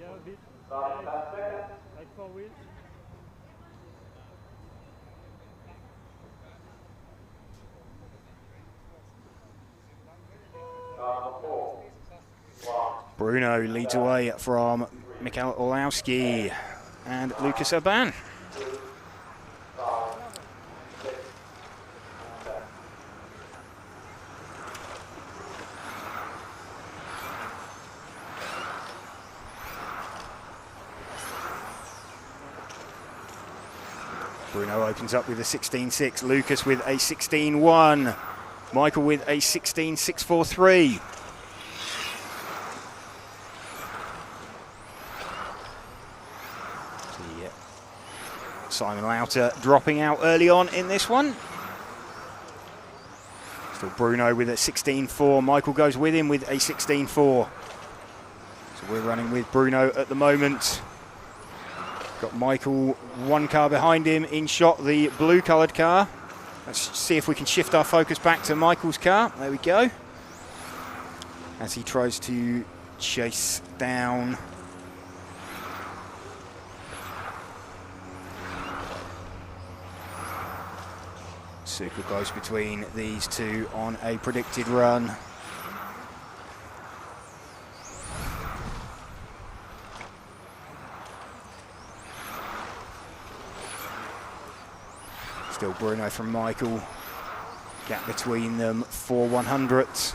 Yeah, a bit. Like 4 wheels. Bruno leads away from Michał Orlowski and Lucas Urban. Bruno opens up with a 16.6. Lucas with a 16.1. Michael with a 16.643. Simon Lauter dropping out early on in this one. Still Bruno with a 16.4. Michael goes with him with a 16.4. So we're running with Bruno at the moment. Got Michael one car behind him in shot, the blue coloured car. Let's see if we can shift our focus back to Michael's car. There we go. As he tries to chase down super close between these two on a predicted run. Still Bruno from Michael. Gap between them 4 100ths.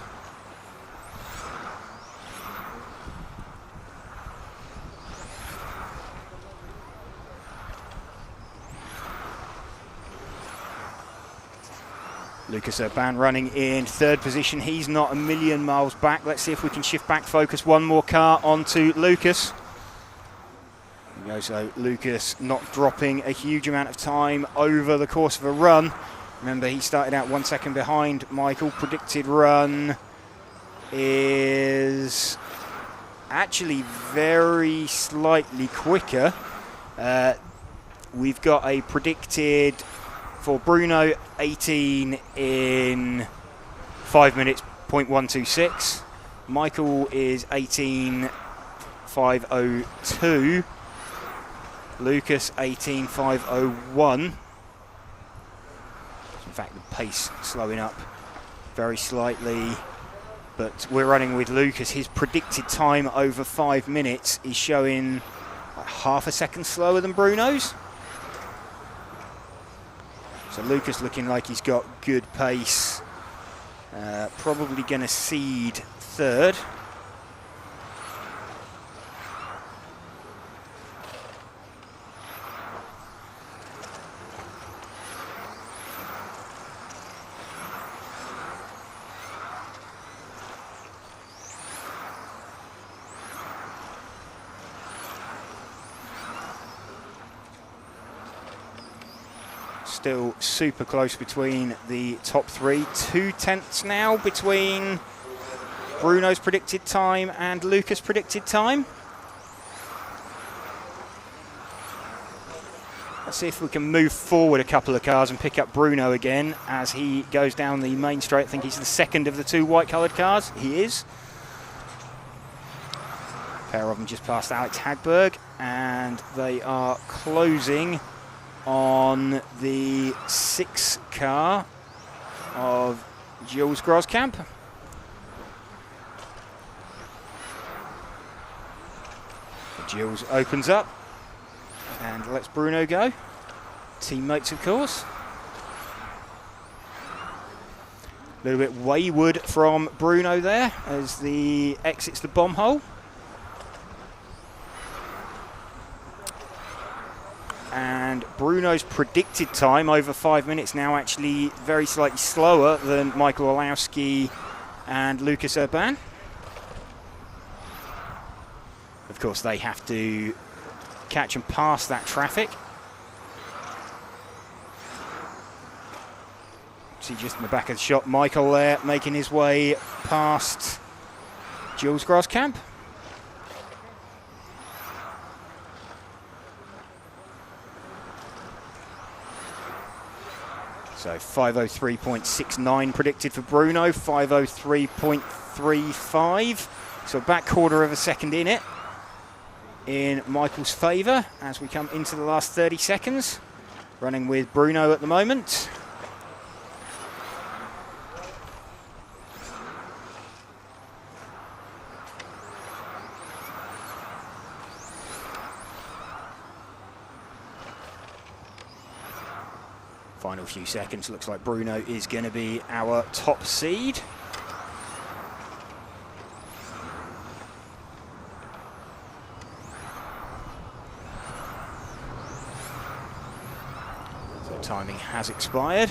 Lucas Urban running in third position. He's not a million miles back. Let's see if we can shift back focus. One more car onto Lucas. There we go. So Lucas not dropping a huge amount of time over the course of a run. Remember, he started out 1 second behind Michael. Predicted run is actually very slightly quicker. We've got a predicted for Bruno 18 in 5 minutes, 0.126. Michael is 18.502. Lucas 18.501. In fact, the pace slowing up very slightly, but we're running with Lucas. His predicted time over 5 minutes is showing like half a second slower than Bruno's. So Lucas looking like he's got good pace. Probably going to seed third. Still super close between the top three. 2/10 now between Bruno's predicted time and Lucas' predicted time. Let's see if we can move forward a couple of cars and pick up Bruno again as he goes down the main straight. I think he's the second of the two white coloured cars. He is. A pair of them just past Alex Hagberg, and they are closing on the 6 car of Jules Groskamp. Jules opens up and lets Bruno go. Teammates, of course. A little bit wayward from Bruno there as the exits the bomb hole. And Bruno's predicted time over 5 minutes now actually very slightly slower than Michael Olowski and Lucas Urban. Of course, they have to catch and pass that traffic. See just in the back of the shot, Michael there making his way past Jules Groskamp. So 5:03.69 predicted for Bruno, 5:03.35. So back quarter of a second in it in Michael's favour as we come into the last 30 seconds. Running with Bruno at the moment. Final few seconds, looks like Bruno is going to be our top seed. timing has expired.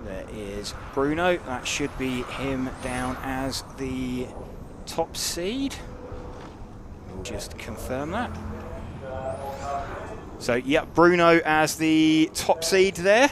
There is Bruno. That should be him down as the top seed. We'll just confirm that. So, yeah, Bruno as the top seed there.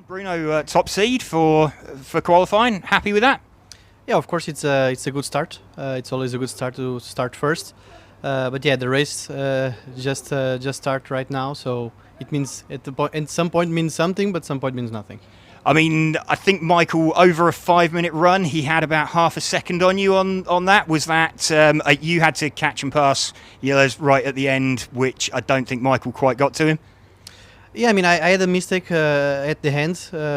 Bruno, top seed for qualifying. Happy with that? Yeah, of course it's a good start. It's always a good start to start first. But yeah, the race just start right now, so it means at some point means something, but some point means nothing. I mean, I think Michael, over a 5-minute run, he had about half a second on you on that. Was that you had to catch and pass Yellers right at the end, which I don't think Michael quite got to him? Yeah, I mean, I had a mistake at the end,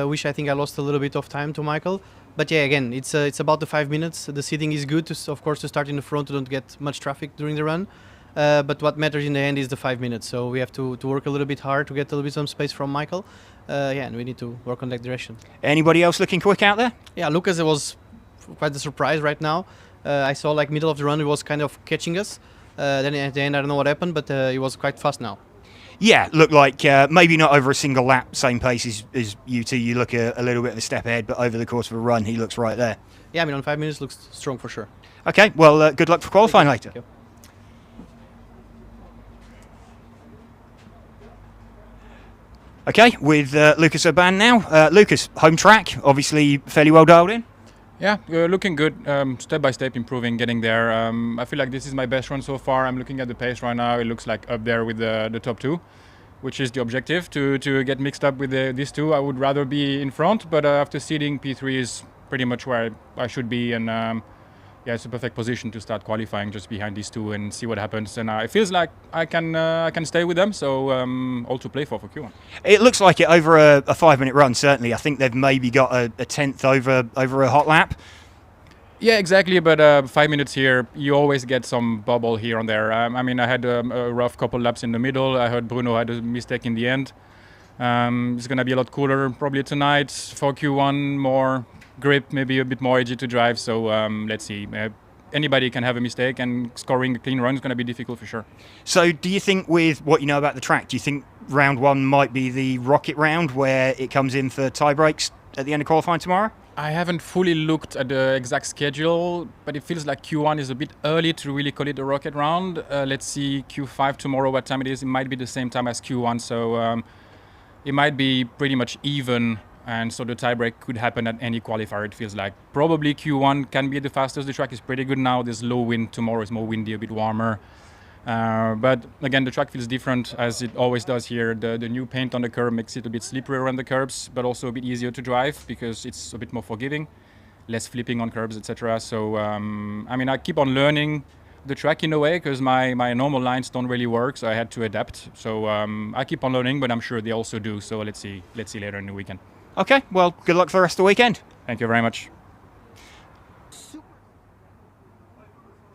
which I think I lost a little bit of time to Michael. But yeah, again, it's about the 5 minutes. The seating is good, of course, to start in the front to don't get much traffic during the run. But what matters in the end is the 5 minutes. So we have to work a little bit hard to get a little bit some space from Michael. Yeah, and we need to work on that direction. Anybody else looking quick out there? Yeah, Lucas was quite a surprise right now. I saw like middle of the run, he was kind of catching us. Then at the end, I don't know what happened, but he was quite fast now. Yeah, looked like maybe not over a single lap, same pace as you two. You look a little bit of a step ahead, but over the course of a run, he looks right there. Yeah, I mean, on 5 minutes, looks strong for sure. Okay, well, good luck for qualifying later. Thank you. Okay, with Lucas Urban now. Lucas, home track, obviously fairly well dialed in. Yeah, looking good, step by step improving, getting there. I feel like this is my best run so far. I'm looking at the pace right now. It looks like up there with the top two, which is the objective, to get mixed up with these two. I would rather be in front, but after seeding, P3 is pretty much where I should be. And yeah, it's a perfect position to start qualifying just behind these two and see what happens. And it feels like I can stay with them, so all to play for Q1. It looks like it over a 5-minute run, certainly. I think they've maybe got a tenth over a hot lap. Yeah, exactly, but 5 minutes here, you always get some bubble here and there. I mean, I had a rough couple laps in the middle. I heard Bruno had a mistake in the end. It's going to be a lot cooler probably tonight for Q1, more grip, maybe a bit more edgy to drive, so let's see. Anybody can have a mistake, and scoring a clean run is going to be difficult for sure. So do you think, with what you know about the track, do you think round one might be the rocket round where it comes in for tie breaks at the end of qualifying tomorrow? I haven't fully looked at the exact schedule, but it feels like Q1 is a bit early to really call it a rocket round. Let's see Q5 tomorrow, what time it is. It might be the same time as Q1, so it might be pretty much even. And so the tiebreak could happen at any qualifier, it feels like. Probably Q1 can be the fastest. The track is pretty good now. There's low wind. Tomorrow is more windy, a bit warmer. But again, the track feels different, as it always does here. The new paint on the curb makes it a bit slipperier around the curbs, but also a bit easier to drive because it's a bit more forgiving, less flipping on curbs, etc. So, I mean, I keep on learning the track in a way because my normal lines don't really work, so I had to adapt. So I keep on learning, but I'm sure they also do. So let's see later in the weekend. Okay, well, good luck for the rest of the weekend. Thank you very much.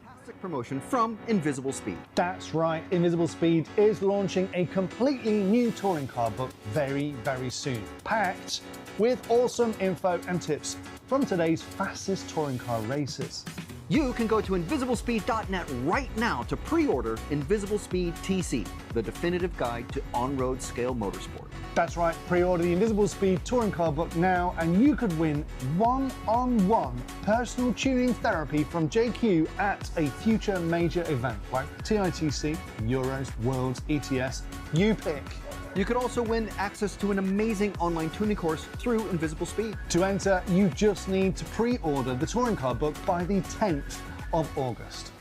Fantastic promotion from Invisible Speed. That's right, Invisible Speed is launching a completely new touring car book very, very soon, packed with awesome info and tips from today's fastest touring car racers. You can go to invisiblespeed.net right now to pre-order Invisible Speed TC, the definitive guide to on-road scale motorsport. That's right, pre-order the Invisible Speed touring car book now and you could win one-on-one personal tuning therapy from JQ at a future major event like TITC, Euros, Worlds, ETS, you pick. You could also win access to an amazing online tuning course through Invisible Speed. To enter, you just need to pre-order the touring car book by the 10th of August.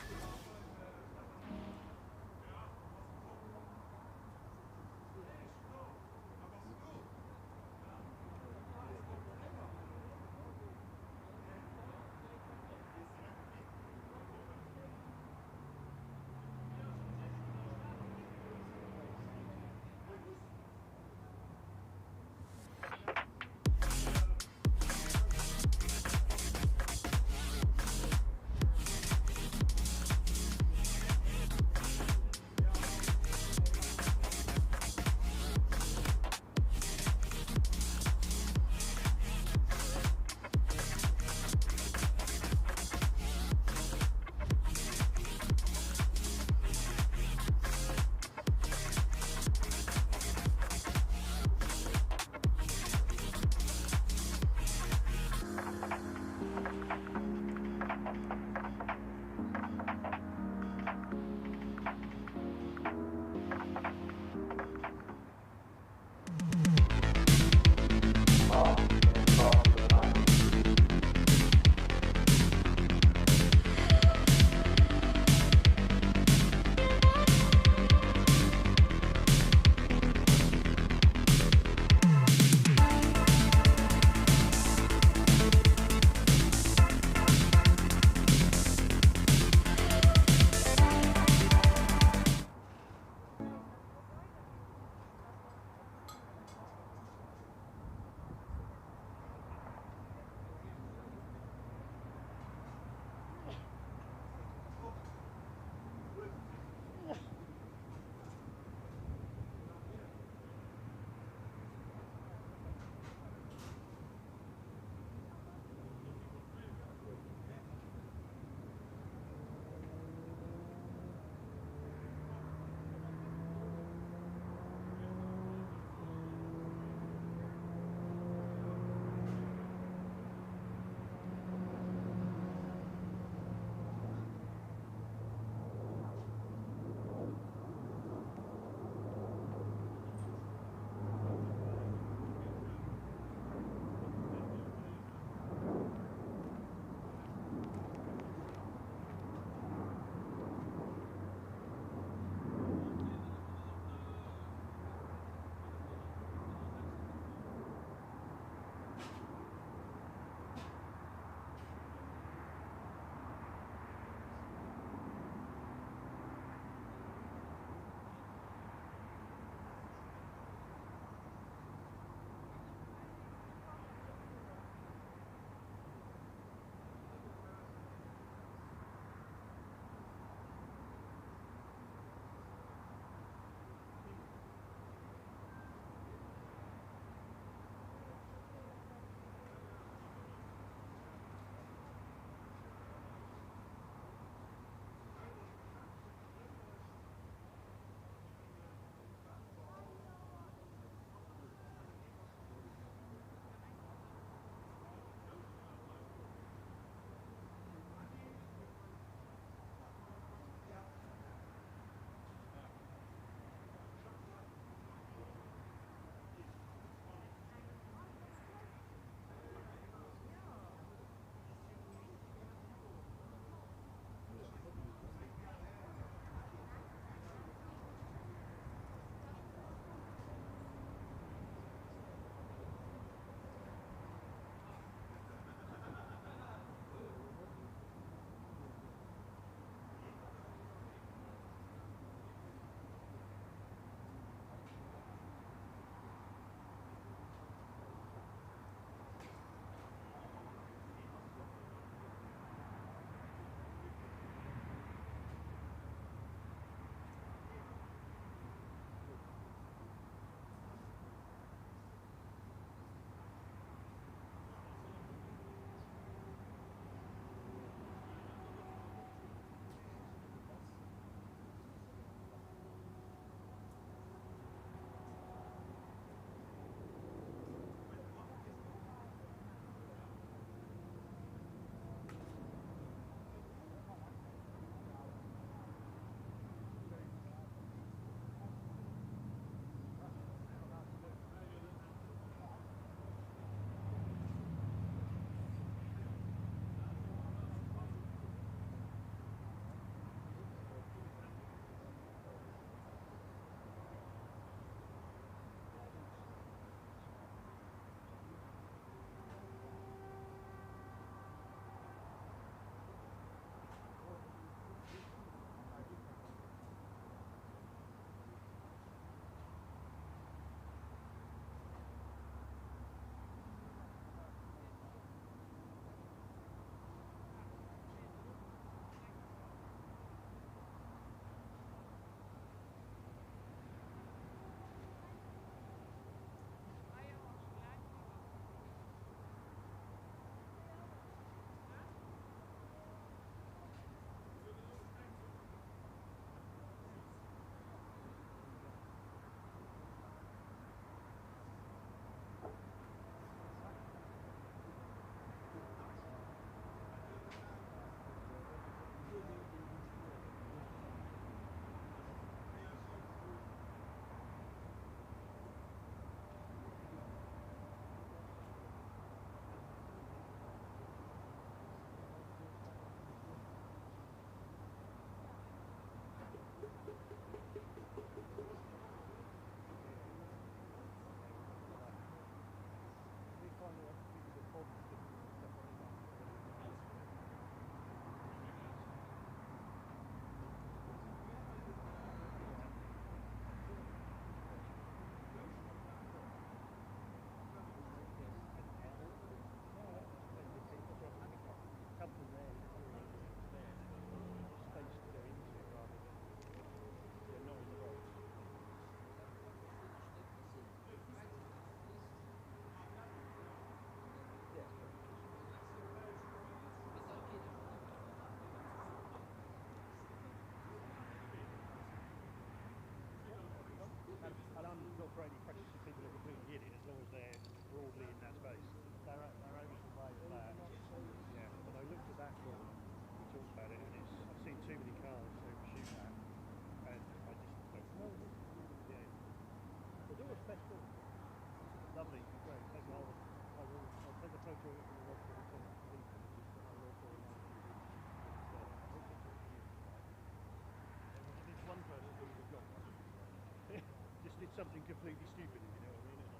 something completely stupid, if you know what I mean.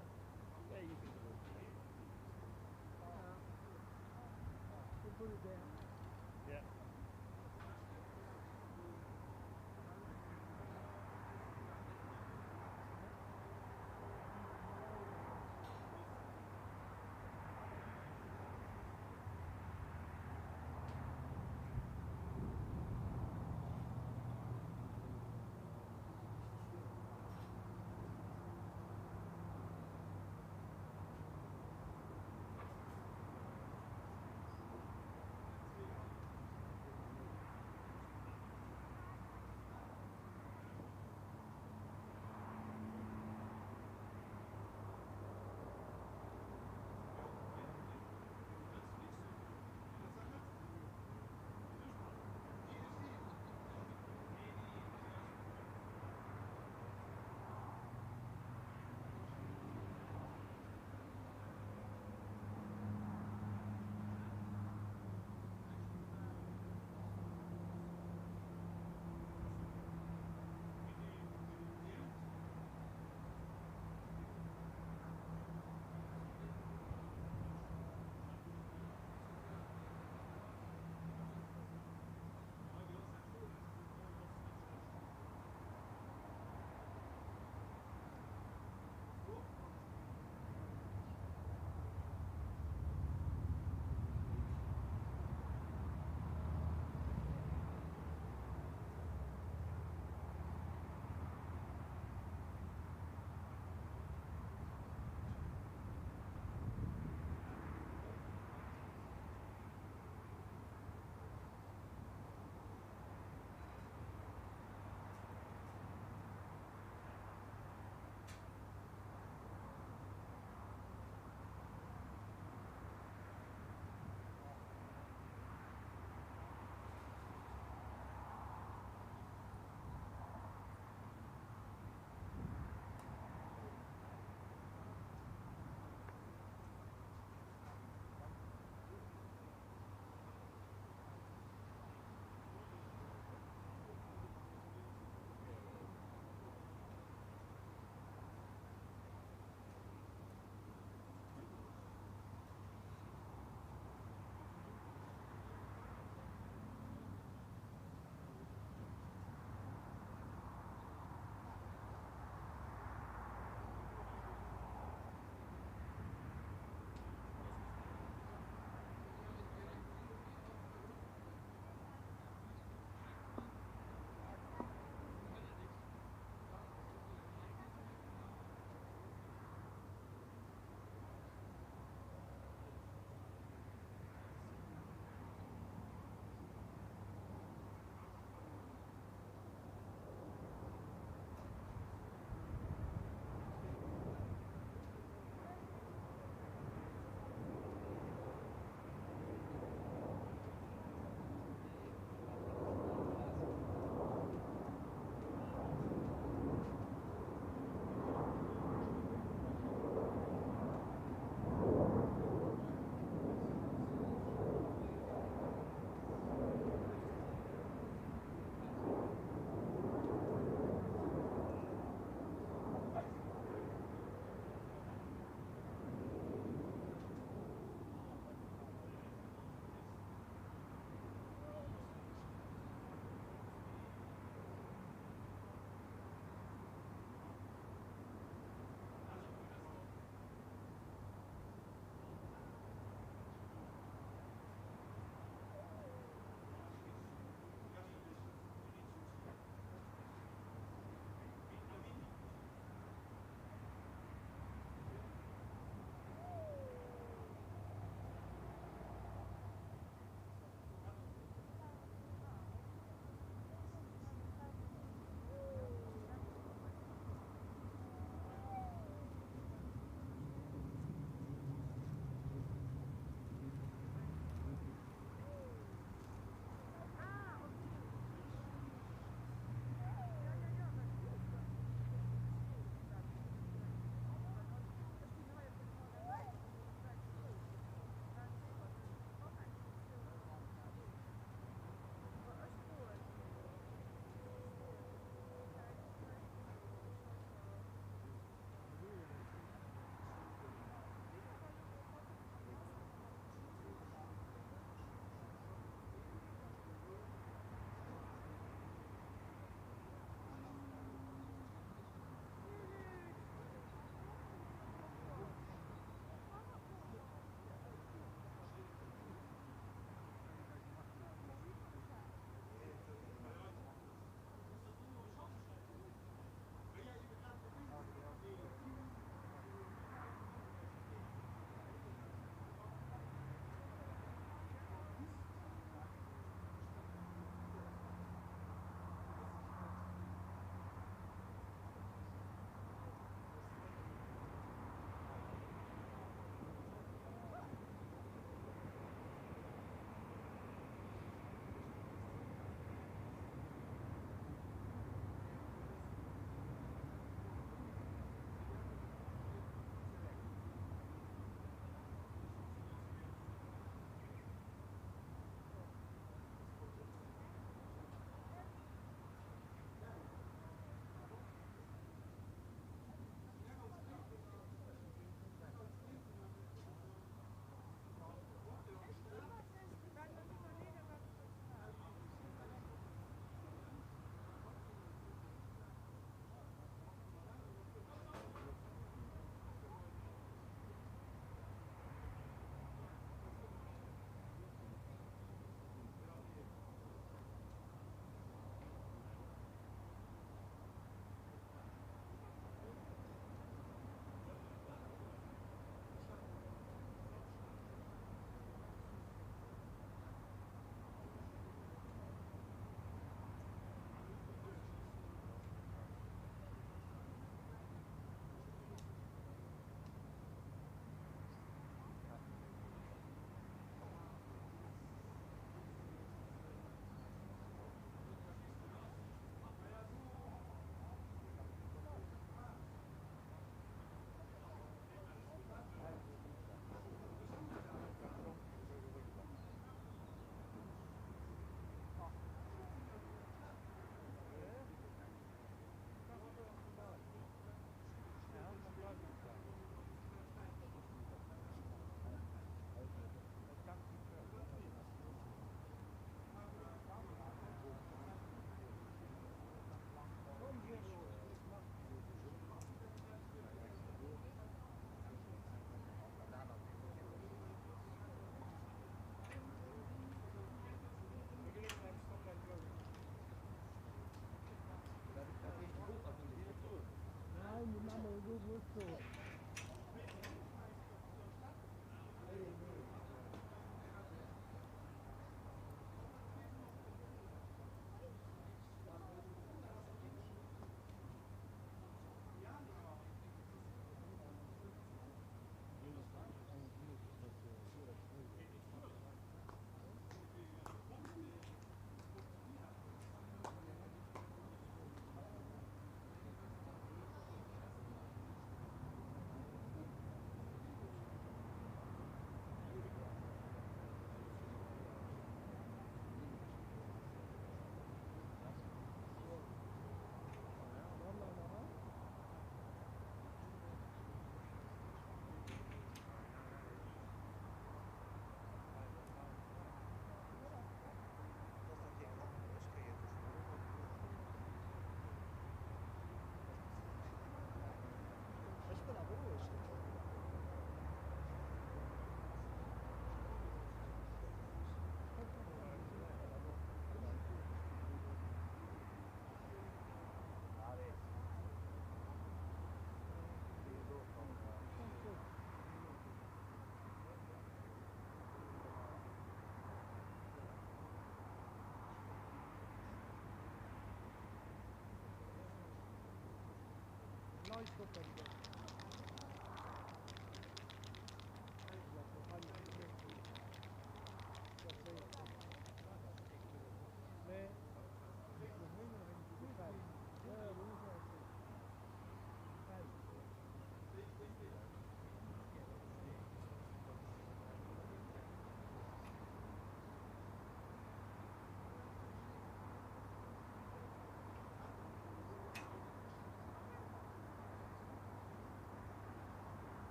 Yeah, you can do it. You put it there. Yeah.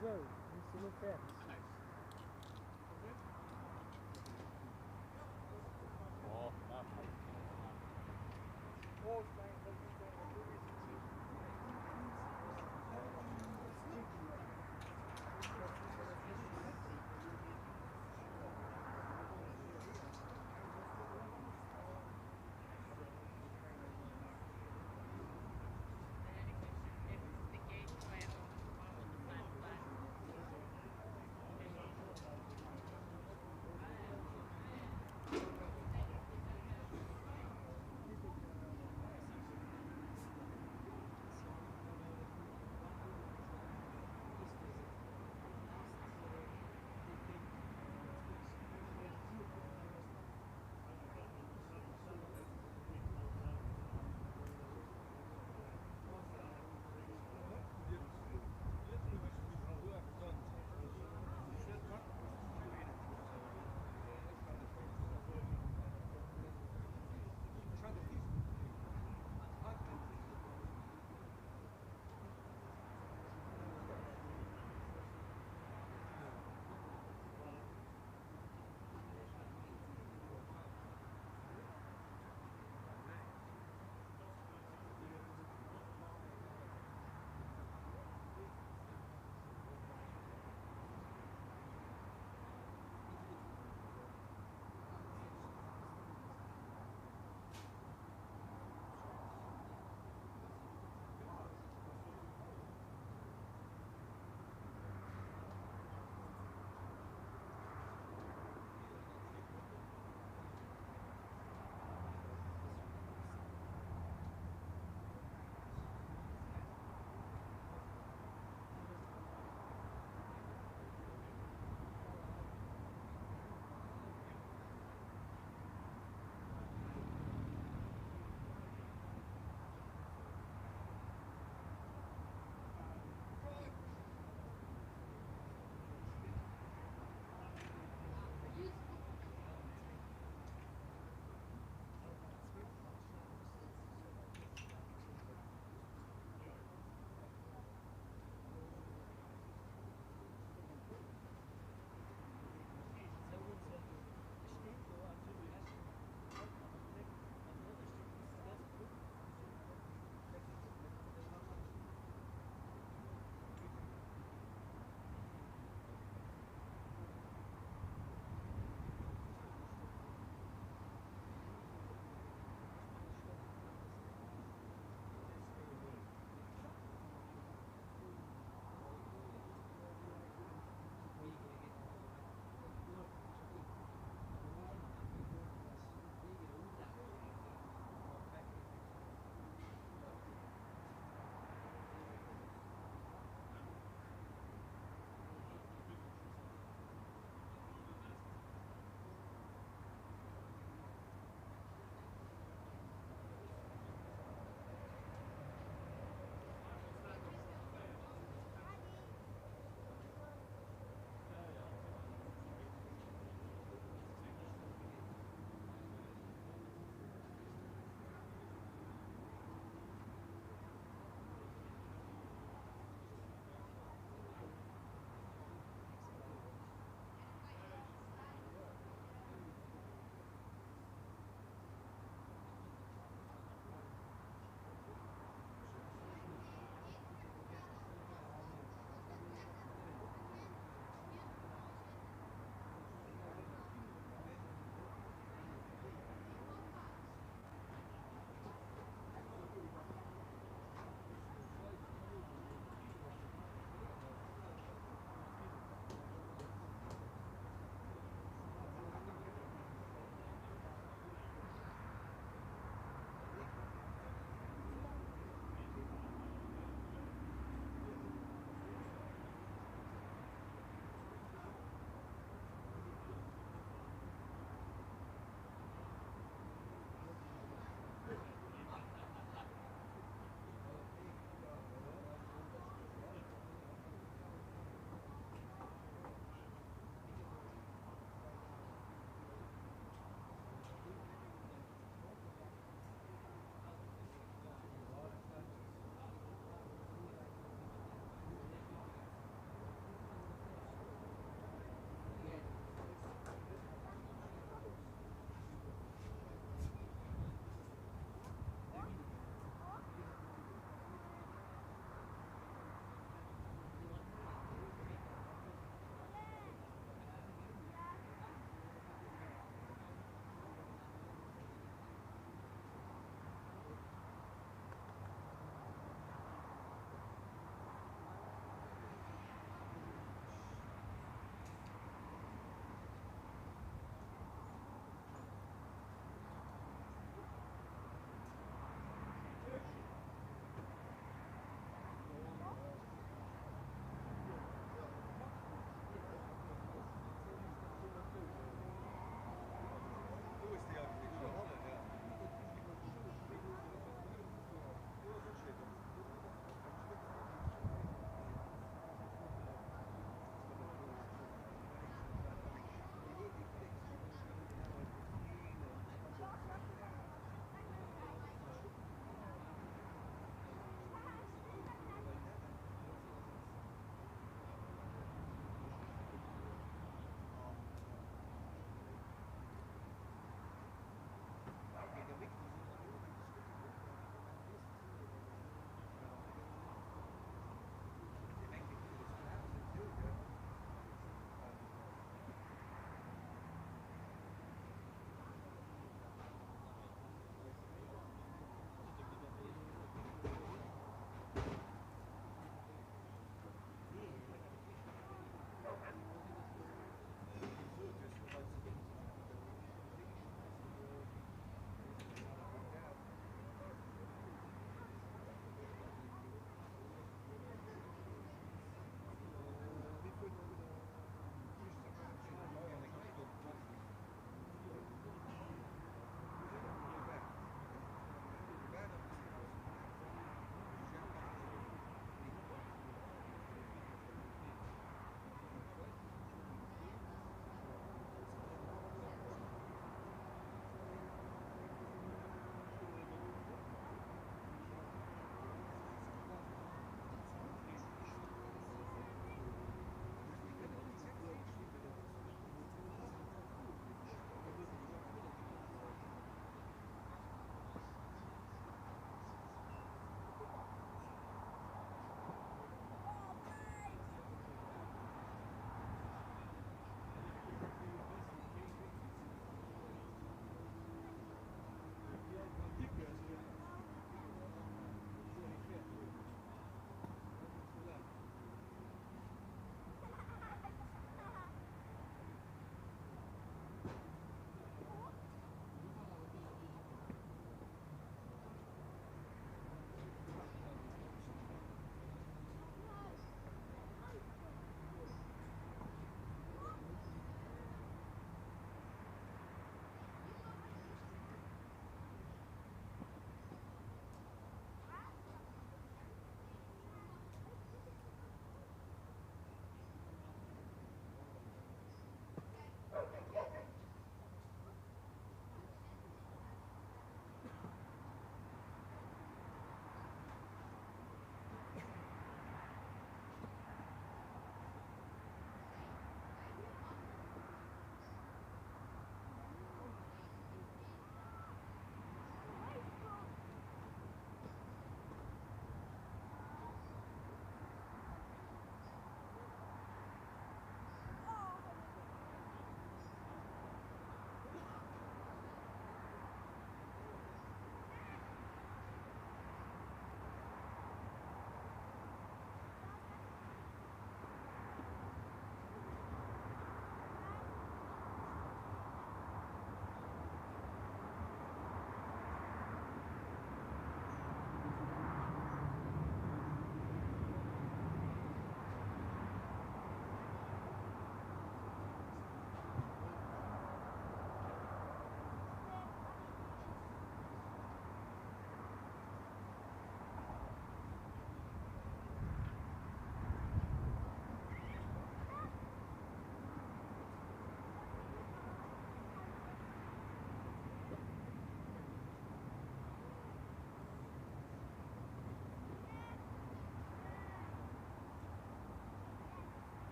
Joe, Mr. Lefebvre.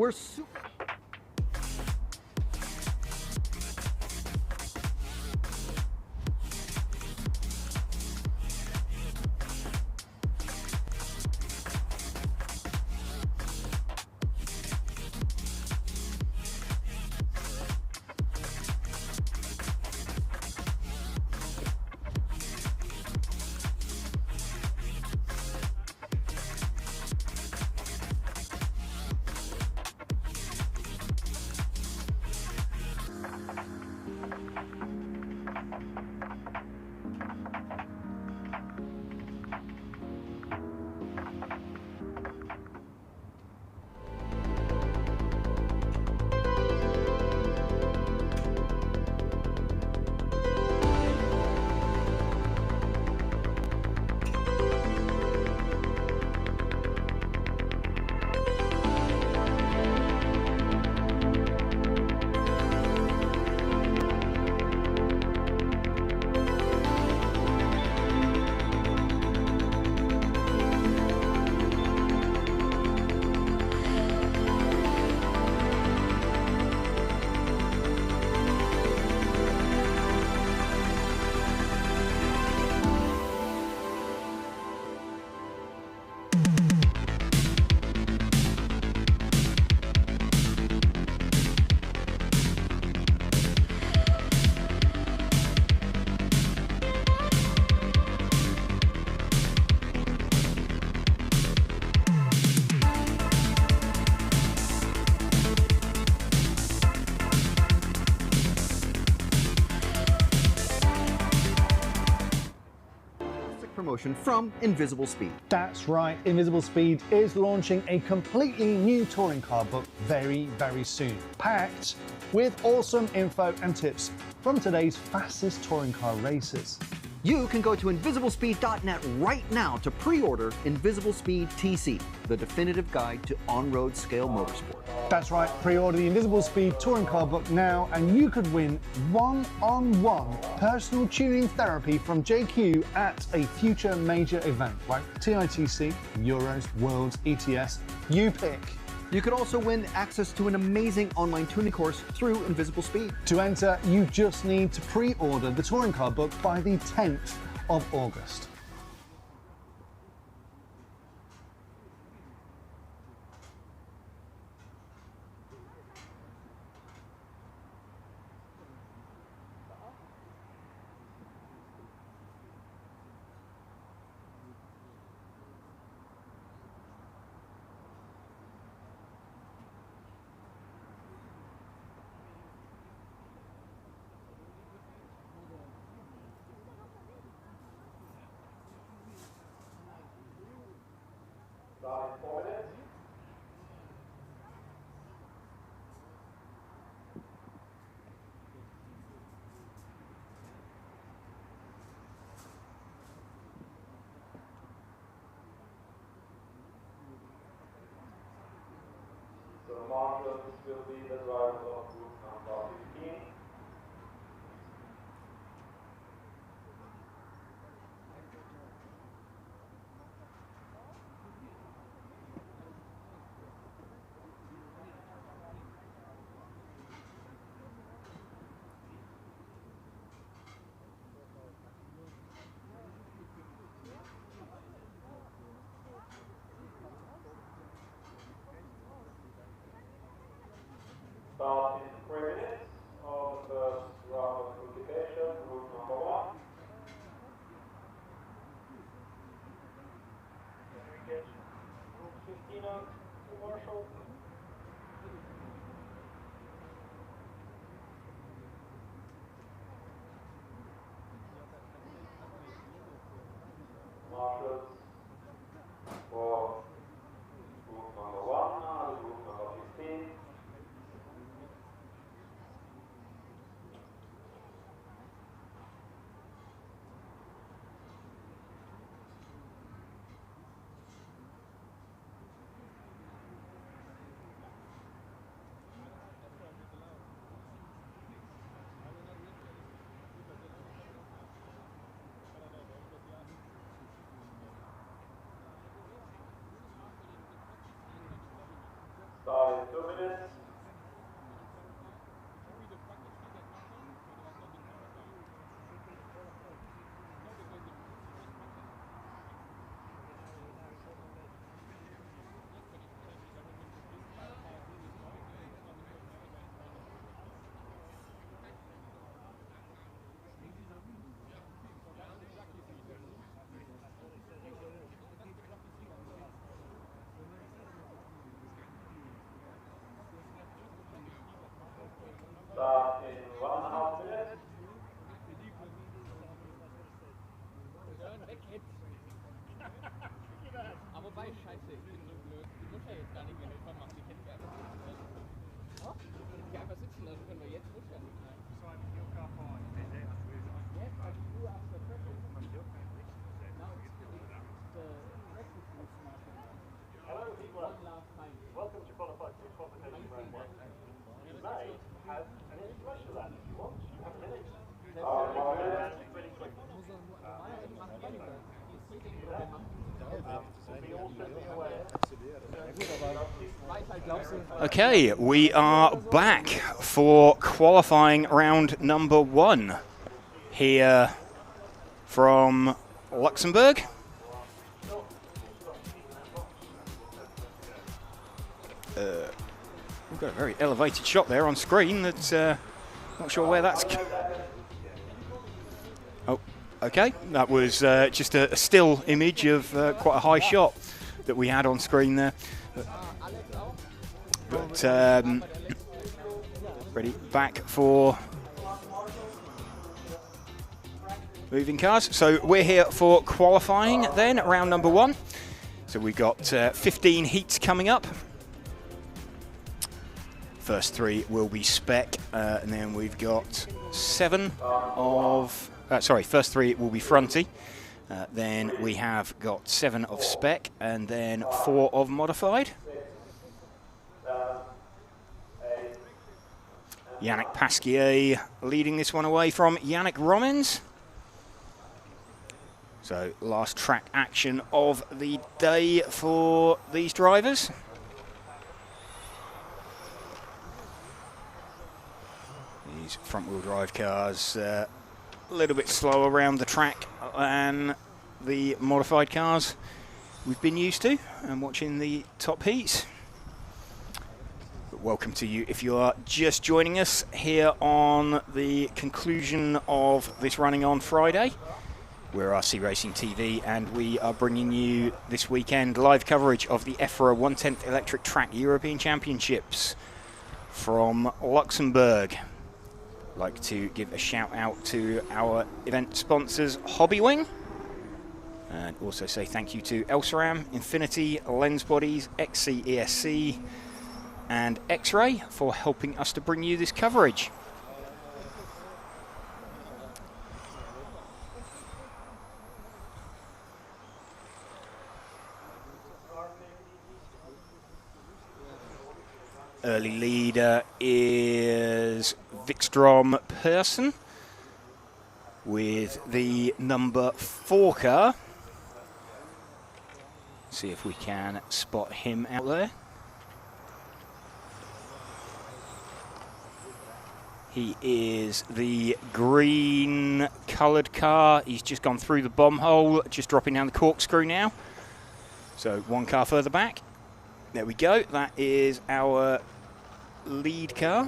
We're super... promotion from Invisible Speed. That's right, Invisible Speed is launching a completely new touring car book very, very soon, packed with awesome info and tips from today's fastest touring car racers. You can go to invisiblespeed.net right now to pre-order Invisible Speed TC, the definitive guide to on-road scale motorsport. That's right, pre-order the Invisible Speed touring car book now and you could win one-on-one personal tuning therapy from JQ at a future major event like TITC, Euros, Worlds, ETS, you pick. You could also win access to an amazing online tuning course through Invisible Speed. To enter, you just need to pre-order the touring car book by the 10th of August. Start in 4 minutes. So marshals will be the drivers of group number 15. Start in 2 minutes. Start in 1,5 minutes. Aber wobei, scheiße, ich bin so blöd. Ich muss ja jetzt gar nicht mehr Hilfe machen. Ich hätte mich einfach sitzen lassen können. Ich hätte mich einfach sitzen lassen können, weil jetzt muss ja nicht mehr. Yes, but you asked the question. Now it's the practice route marking. Hello, everyone. One last time. Welcome to qualified for qualification round 1. You may have an inspiration lap if you want. You have a minute. Really quick. Okay, we are back for qualifying round number 1 here from Luxembourg. We've got a very elevated shot there on screen. That's not sure where that's. Oh, okay. That was just a still image of quite a high shot that we had on screen there. But ready back for moving cars. So we're here for qualifying then, round number 1. So we've got 15 heats coming up. First 3 will be spec, and then we've got 7 of, first 3 will be fronty. Then we have got 7 of spec, and then 4 of modified. Yannick Pasquier leading this one away from Yannick Romans. So last track action of the day for these drivers. These front-wheel drive cars a little bit slower around the track than the modified cars we've been used to and watching the top heats. But welcome to you if you are just joining us here on the conclusion of this running on Friday. We're RC Racing TV, and we are bringing you this weekend live coverage of the EFRA 1/10 Electric Track European Championships from Luxembourg. I'd like to give a shout out to our event sponsors, Hobbywing, and also say thank you to Elsaram, Infinity, Lens Bodies, XC ESC, and X-Ray for helping us to bring you this coverage. Early leader is Vikstrom Persson with the number 4 car. See if we can spot him out there. He is the green coloured car. He's just gone through the bomb hole, just dropping down the corkscrew now. So 1 car further back. There we go. That is our lead car.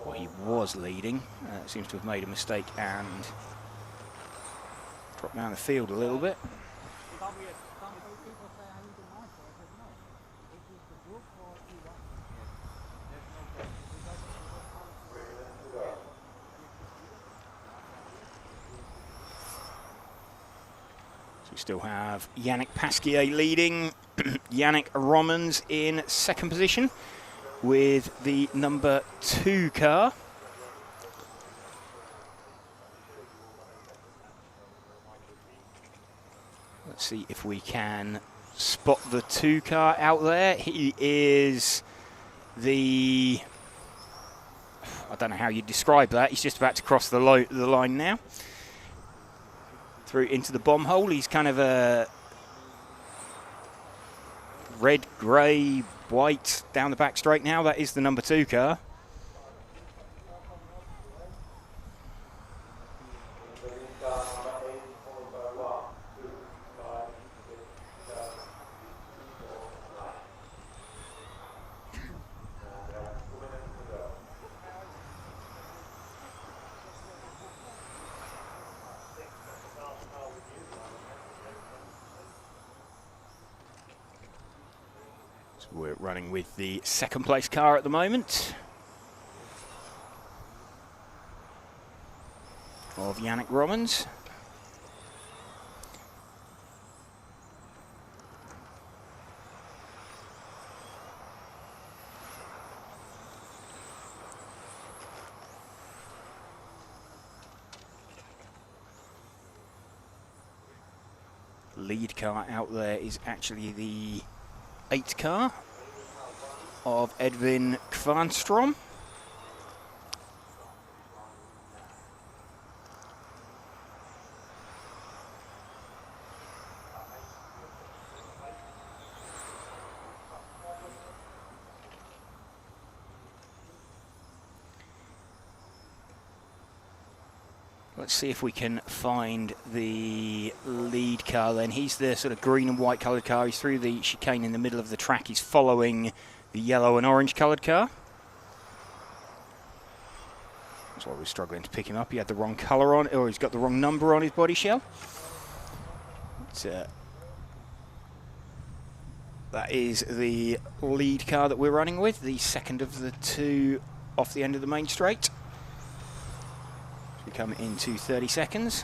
Well, he was leading. Seems to have made a mistake and dropped down the field a little bit. We still have Yannick Pasquier leading, Yannick Romans in second position with the number 2 car. Let's see if we can spot the 2 car out there. He is the, I don't know how you describe that. He's just about to cross the line now. Through into the bomb hole. He's kind of red, grey, white down the back straight now. That is the number 2 car. We're running with the second place car at the moment of Yannick Romans. Lead car out there is actually the 8 car of Edwin Kvarnstrom. Let's see if we can find the lead car then. He's the sort of green and white coloured car. He's through the chicane in the middle of the track. He's following the yellow and orange coloured car. That's why we're struggling to pick him up. He had the wrong colour on, or he's got the wrong number on his body shell. But, that is the lead car that we're running with, the second of the 2 off the end of the main straight. We come into 30 seconds.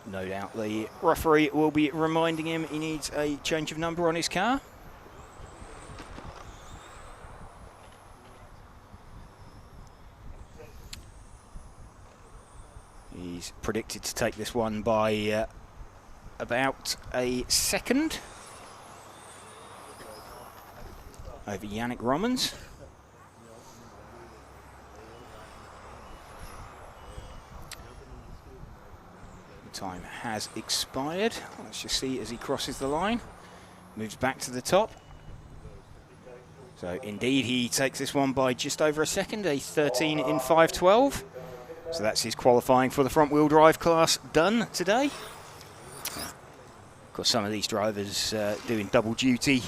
No doubt the referee will be reminding him he needs a change of number on his car. He's predicted to take this one by about a second over Yannick Romans. Time has expired. Let's just see as he crosses the line. Moves back to the top. So indeed he takes this one by just over a second, a 13 in 5:12. So that's his qualifying for the front wheel drive class done today. Of course, some of these drivers doing double duty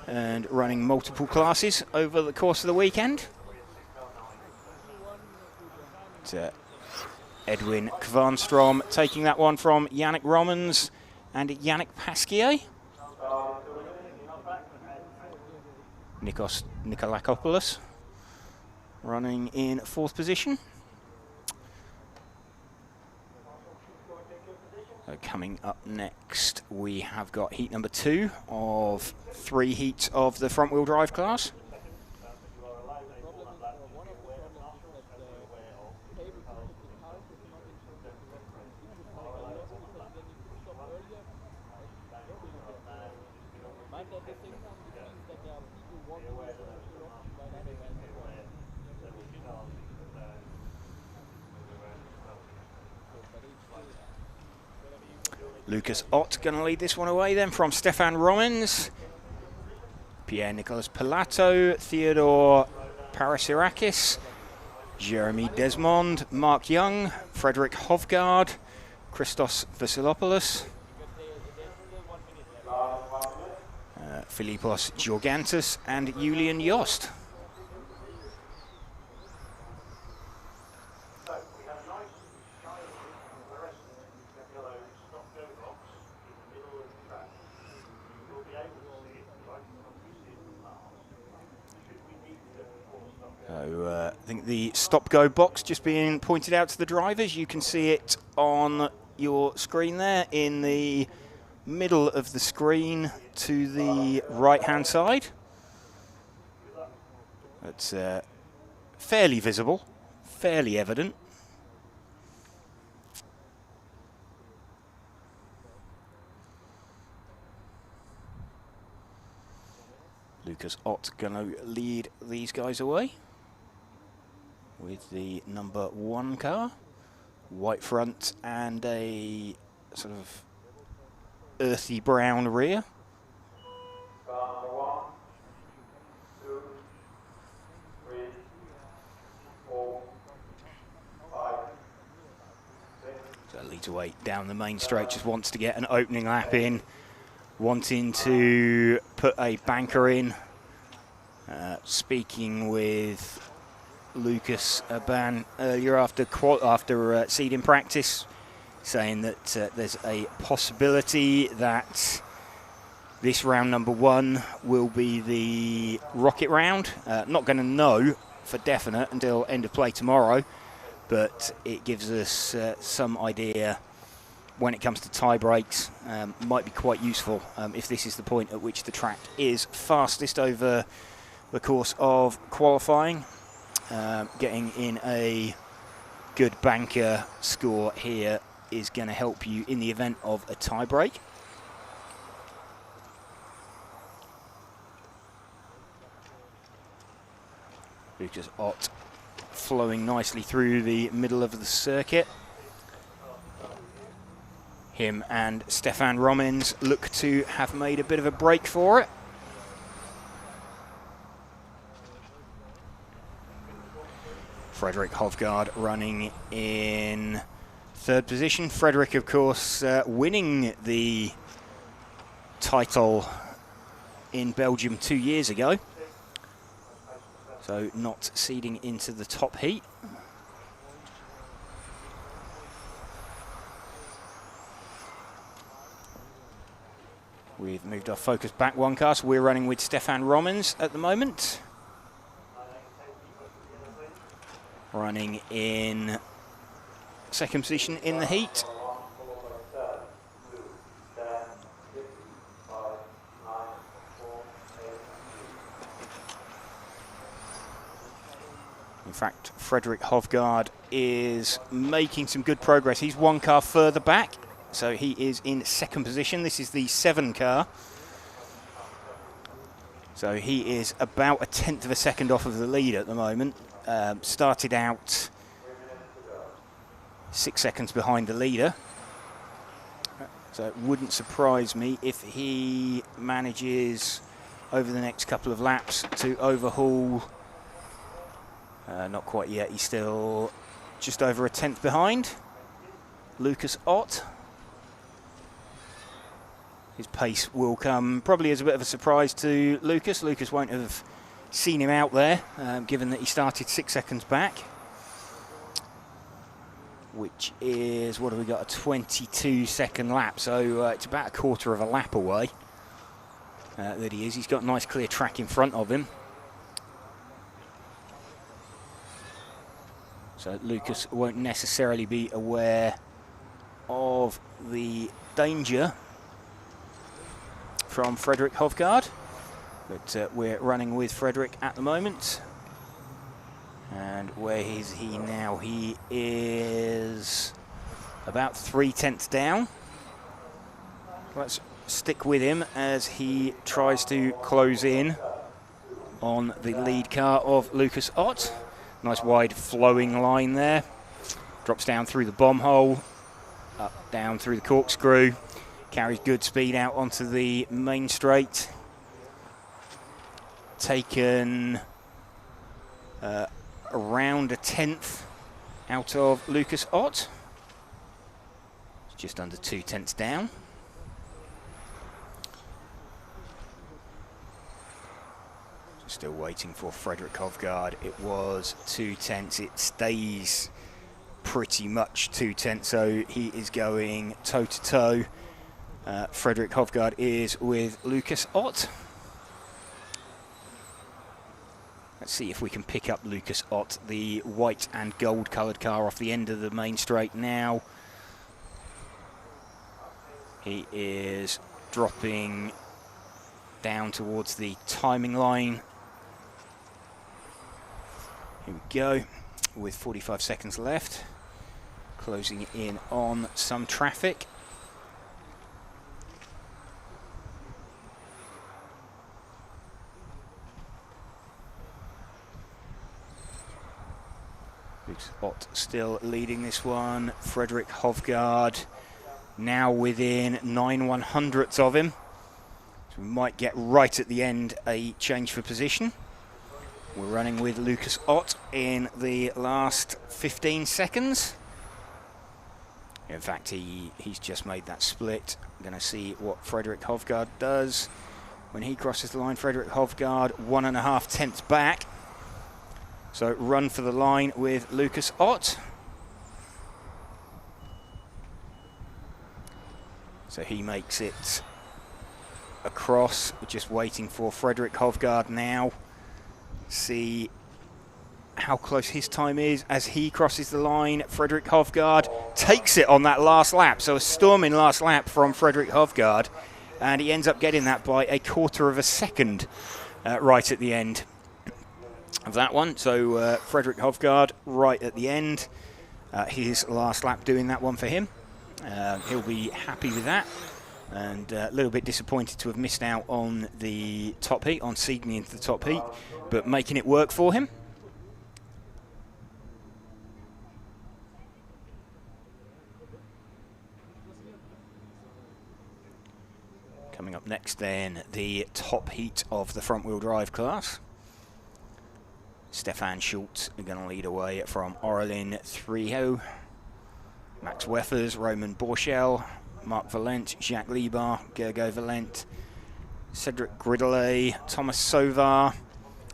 and running multiple classes over the course of the weekend. Edwin Kvarnstrom taking that one from Yannick Romans and Yannick Pasquier. Nikos Nikolakopoulos running in 4th position. Coming up next, we have got heat number 2 of 3 heats of the front wheel drive class. Lucas Ott going to lead this one away then from Stefan Romans, Pierre-Nicolas Pilato, Theodore Parasirakis, Jeremy Desmond, Mark Young, Frederick Hovgaard, Christos Vasilopoulos, Philippos Georgantis and Julian Yost. I think the stop-go box just being pointed out to the drivers. You can see it on your screen there in the middle of the screen to the right-hand side. It's fairly visible, fairly evident. Lucas Ott going to lead these guys away with the number 1 car. White front and a sort of earthy brown rear. Car number 1, 2, 3, 4, 5, 6. So leads away down the main straight, just wants to get an opening lap in, wanting to put a banker in. Speaking with Lucas Aban earlier after seeding practice, saying that there's a possibility that this round number 1 will be the rocket round. Not going to know for definite until end of play tomorrow, but it gives us some idea when it comes to tie breaks. Might be quite useful if this is the point at which the track is fastest over the course of qualifying. Getting in a good banker score here is going to help you in the event of a tie break. Lucas Ott flowing nicely through the middle of the circuit. Him and Stefan Romins look to have made a bit of a break for it. Frederick Hovgaard running in 3rd position. Frederick, of course, winning the title in Belgium 2 years ago. So not seeding into the top heat. We've moved our focus back one car, so we're running with Stefan Romins at the moment. Running in 2nd position in the heat. In fact, Frederick Hovgaard is making some good progress. He's 1 car further back, so he is in 2nd position. This is the 7 car. So he is about 1/10 of a second off of the lead at the moment. Started out 6 seconds behind the leader. So it wouldn't surprise me if he manages over the next couple of laps to overhaul. Not quite yet, he's still just over 1/10 behind. Lucas Ott. His pace will come probably as a bit of a surprise to Lucas. Lucas won't have seen him out there, given that he started 6 seconds back, which is, what have we got, a 22-second lap, so it's about a quarter of a lap away that he is. He's got a nice clear track in front of him. So Lucas won't necessarily be aware of the danger from Frederick Hovgaard. But we're running with Frederick at the moment. And where is he now? He is about 3/10 down. Let's stick with him as he tries to close in on the lead car of Lucas Ott. Nice wide flowing line there. Drops down through the bomb hole, up down through the corkscrew. Carries good speed out onto the main straight. Taken around 1/10 out of Lucas Ott. Just under 2/10 down. Still waiting for Frederick Hovgaard. It was 2/10. It stays pretty much 2/10, so he is going toe-to-toe. Frederick Hovgaard is with Lucas Ott. Let's see if we can pick up Lucas Ott, the white and gold coloured car, off the end of the main straight now. He is dropping down towards the timing line. Here we go, with 45 seconds left. Closing in on some traffic. Lucas Ott still leading this one. Frederick Hovgaard now within 9/100ths of him. So we might get right at the end a change for position. We're running with Lucas Ott in the last 15 seconds. In fact, he's just made that split. Going to see what Frederik Hovgaard does. When he crosses the line, Frederik Hovgaard 1.5 tenths back. So run for the line with Lucas Ott. So he makes it across. We're just waiting for Frederik Hovgaard now. See how close his time is as he crosses the line. Frederik Hovgaard takes it on that last lap. So a storming last lap from Frederik Hovgaard. And he ends up getting that by 1/4 of a second right at the end of that one. So Frederik Hovgaard right at the end. His last lap doing that one for him. He'll be happy with that. And a little bit disappointed to have missed out on the top heat, on seeding into the top heat, but making it work for him. Coming up next then, the top heat of the front wheel drive class. Stefan Schultz are going to lead away from Aurélien Thriot, Max Weffers, Roman Borchel, Marc Valent, Jacques Libar, Gergo Valent, Cedric Gridelet, Thomas Sovar,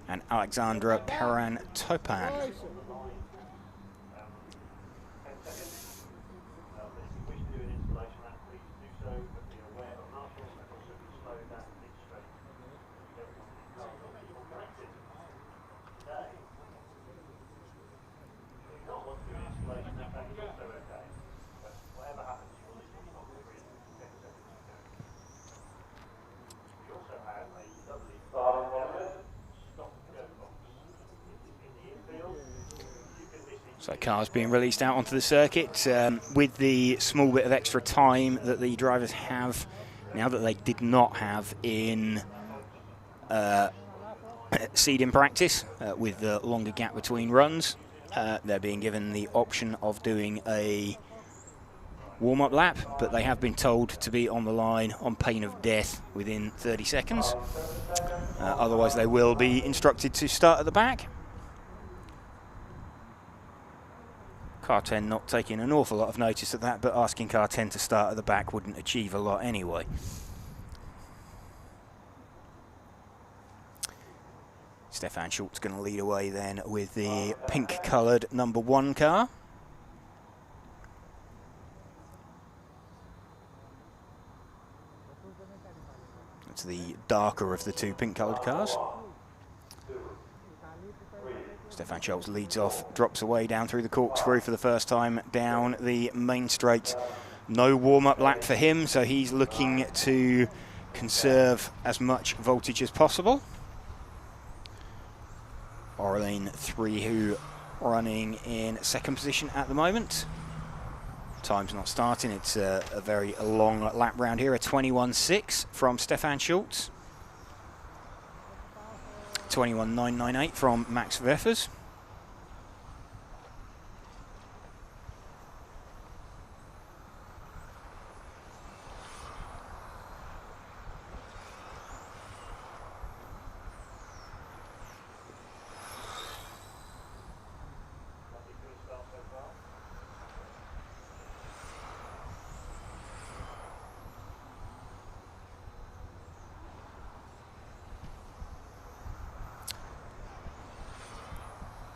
and Alexandra Perrin-Topin. So cars being released out onto the circuit with the small bit of extra time that the drivers have now that they did not have in seed in practice with the longer gap between runs. They're being given the option of doing a warm-up lap, but they have been told to be on the line on pain of death within 30 seconds. Otherwise they will be instructed to start at the back. Car 10 not taking an awful lot of notice of that, but asking car 10 to start at the back wouldn't achieve a lot anyway. Stefan Schultz going to lead away then with the pink-coloured number 1 car. It's the darker of the two pink-coloured cars. Stefan Schultz leads off, drops away down through the corkscrew for the first time down the main straight. No warm-up lap for him, so he's looking to conserve as much voltage as possible. Aurélien Thriot running in second position at the moment. Time's not starting, it's a very long lap round here, a 21.6 from Stefan Schultz. 21.998 from Max Weffers.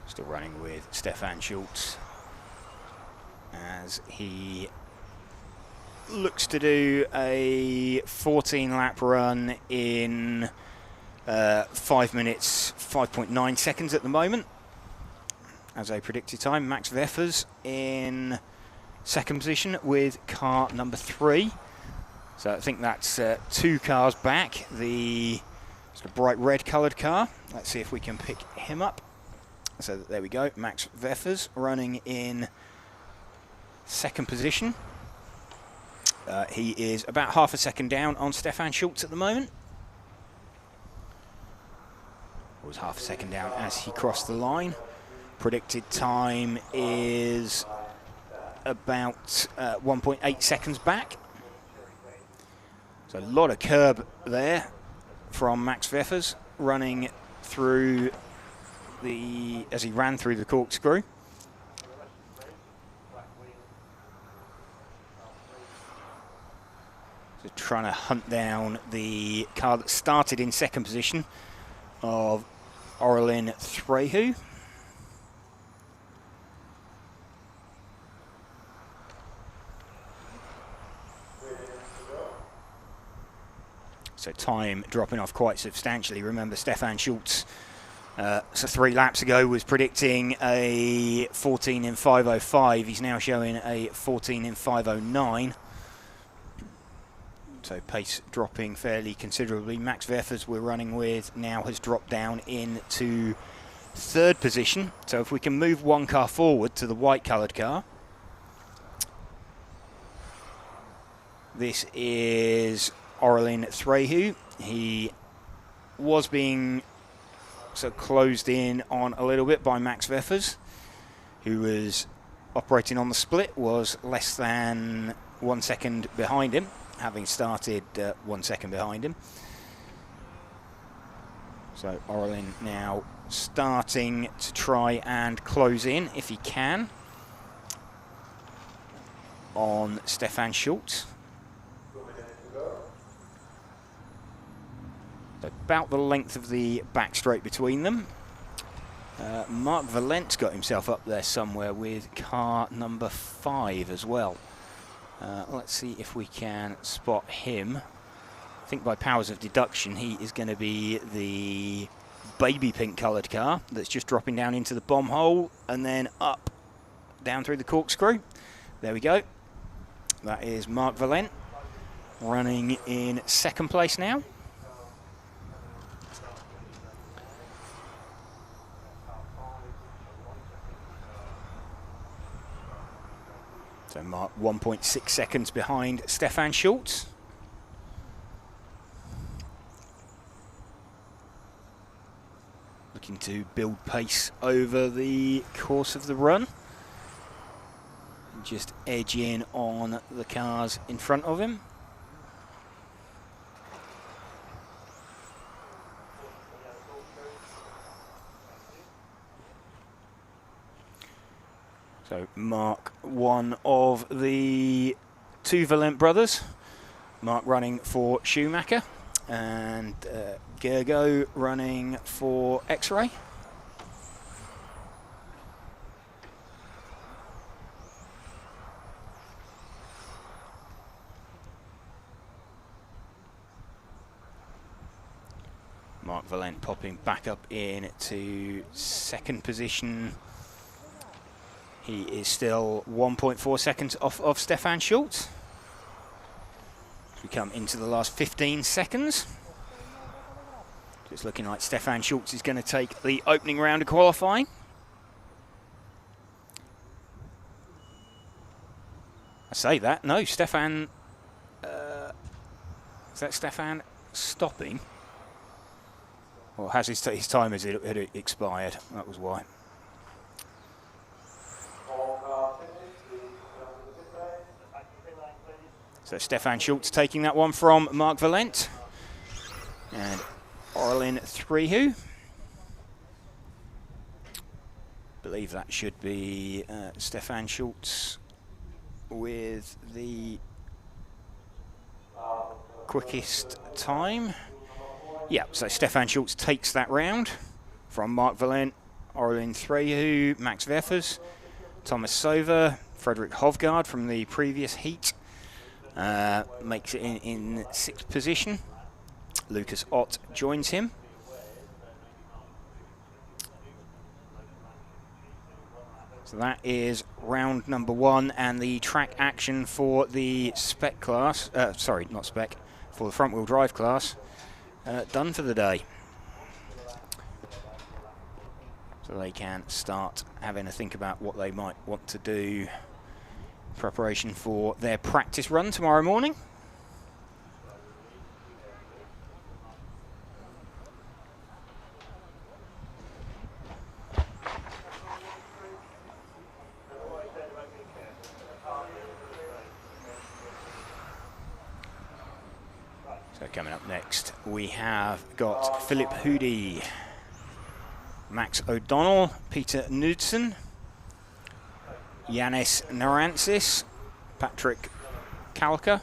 Still running with Stefan Schultz as he looks to do a 14-lap run in 5 minutes, 5.9 seconds at the moment as a predicted time. Max Weffers in second position with car number 3. So I think that's 2 cars back. The bright red coloured car. Let's see if we can pick him up. So there we go, Max Weffers running in second position. He is about half a second down on Stefan Schultz at the moment. Was half a second down as he crossed the line. Predicted time is about 1.8 seconds back. So a lot of curb there from Max Verstappen running through as he ran through the corkscrew. So trying to hunt down the car that started in second position of Aurelien Threhu. So time dropping off quite substantially. Remember, Stefan Schultz, so 3 laps ago, was predicting a 14 in 5:05. He's now showing a 14 in 5:09. So pace dropping fairly considerably. Max Verstappen we're running with now has dropped down into 3rd position. So if we can move 1 car forward to the white coloured car. This is Aurelien Threhu. He was being closed in on a little bit by Max Verstappen, who was operating on the split, was less than 1 second behind him, having started 1 second behind him. So Aurelien now starting to try and close in, if he can, on Stefan Schultz. About the length of the back straight between them. Marc Valent's got himself up there somewhere with car number 5 as well. Let's see if we can spot him. I think by powers of deduction he is going to be the baby pink coloured car that's just dropping down into the bomb hole and then up down through the corkscrew. There we go. That is Marc Valent running in 2nd place now. So Mark 1.6 seconds behind Stefan Schultz. Looking to build pace over the course of the run. Just edge in on the cars in front of him. So Mark, one of the 2 Valent brothers. Mark running for Schumacher and Gergo running for X-Ray. Marc Valent popping back up in to 2nd position. He is still 1.4 seconds off of Stefan Schultz. We come into the last 15 seconds. It's looking like Stefan Schultz is going to take the opening round of qualifying. I say that, no, Stefan, is that Stefan stopping? Or has his time had expired? That was why. So Stefan Schultz taking that one from Marc Valent. And Aurelien Threhu. Believe that should be Stefan Schultz with the quickest time. Yeah, so Stefan Schultz takes that round from Marc Valent, Aurelien Threhu, Max Verstappen, Thomas Sauver, Frederick Hovgaard from the previous heat. Makes it in 6th position. Lucas Ott joins him. So that is round number 1 and the track action for the spec class, sorry, not spec, for the front wheel drive class, done for the day. So they can start having a think about what they might want to do in preparation for their practice run tomorrow morning. So coming up next, we have got Philip Hoody, Max O'Donnell, Peter Knudsen, Yanis Narantzis, Patrick Kalka,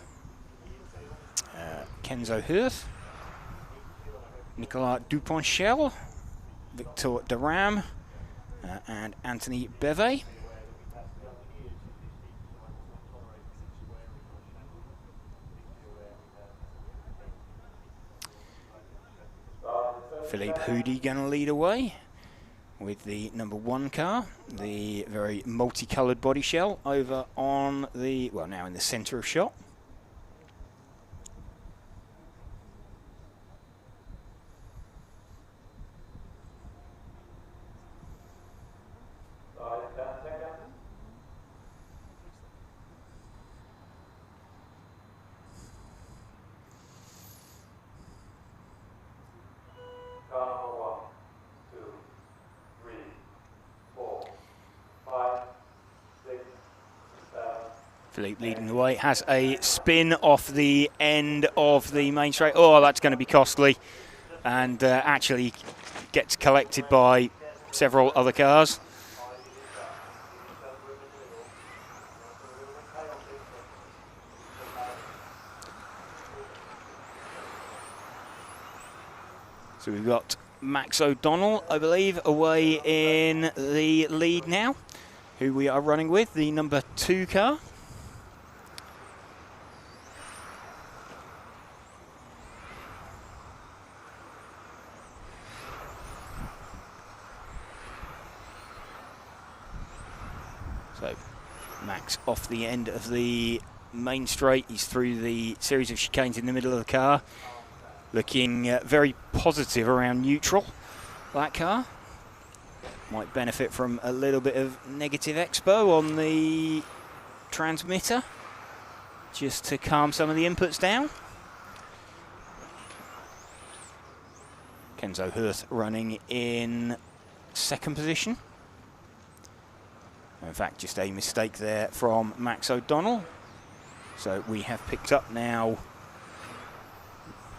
Kenzo Hurth, Nicolas Duponchel, Victor Deram, and Anthony Beve. Philippe Hoody going to lead away with the number 1 car, the very multicoloured body shell over on the, well, now in the centre of shot. Philippe leading the way, has a spin off the end of the main straight. Oh, that's going to be costly, and actually gets collected by several other cars. So we've got Max O'Donnell, I believe, away in the lead now, who we are running with, the number 2 car. So Max off the end of the main straight. He's through the series of chicanes in the middle of the car. Looking very positive around neutral, that car. Might benefit from a little bit of negative expo on the transmitter, just to calm some of the inputs down. Kenzo Hurth running in 2nd position. In fact, just a mistake there from Max O'Donnell. So we have picked up now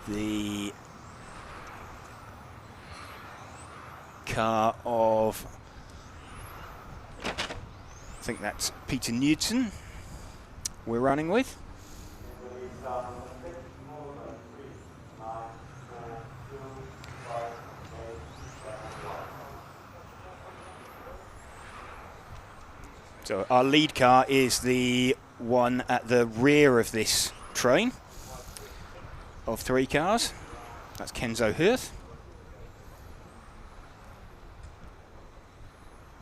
the car of, I think that's Peter Knudsen we're running with. So our lead car is the one at the rear of this train of 3 cars. That's Kenzo Hurth.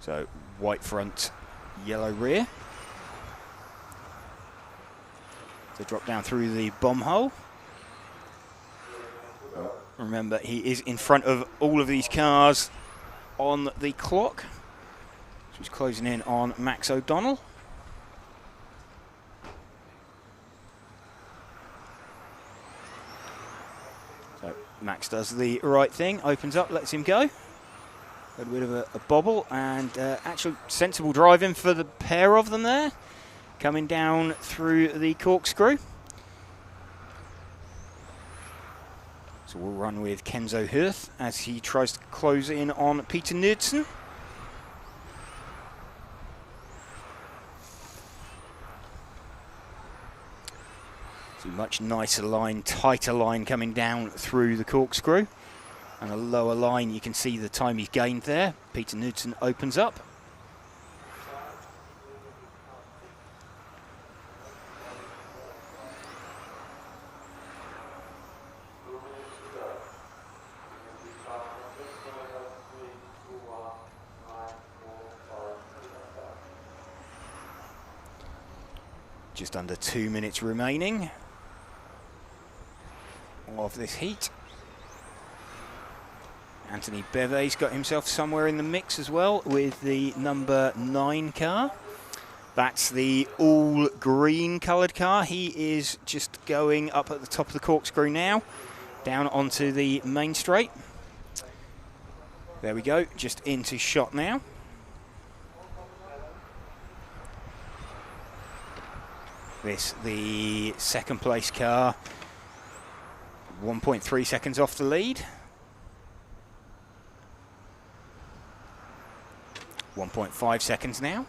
So white front, yellow rear. To drop down through the bomb hole. Remember, he is in front of all of these cars on the clock. He's closing in on Max O'Donnell. So Max does the right thing, opens up, lets him go. A bit of a bobble, and actual sensible driving for the pair of them there. Coming down through the corkscrew. So we'll run with Kenzo Hurth as he tries to close in on Peter Knudsen. So much nicer line, tighter line coming down through the corkscrew. And a lower line, you can see the time he's gained there. Peter Knudsen opens up. Just under 2 minutes remaining of this heat. Anthony Beve's got himself somewhere in the mix as well with the number 9 car. That's the all green coloured car. He is just going up at the top of the corkscrew now, down onto the main straight. There we go, just into shot now. This, the 2nd place car. 1.3 seconds off the lead. 1.5 seconds now.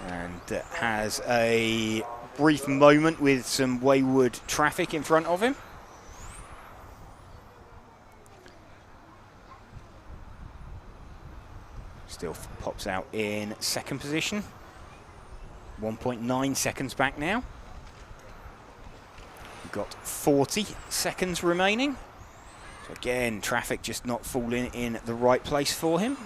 And has a brief moment with some wayward traffic in front of him. Still pops out in second position. 1.9 seconds back now. We've got 40 seconds remaining. So again, traffic just not falling in the right place for him.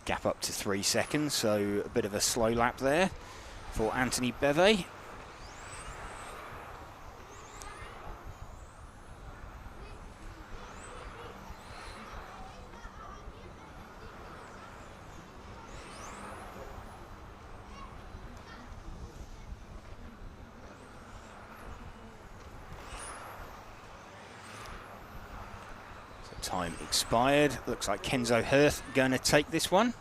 Gap up to 3 seconds, so a bit of a slow lap there for Anthony Beve. Time expired. Looks like Kenzo Hirth going to take this one.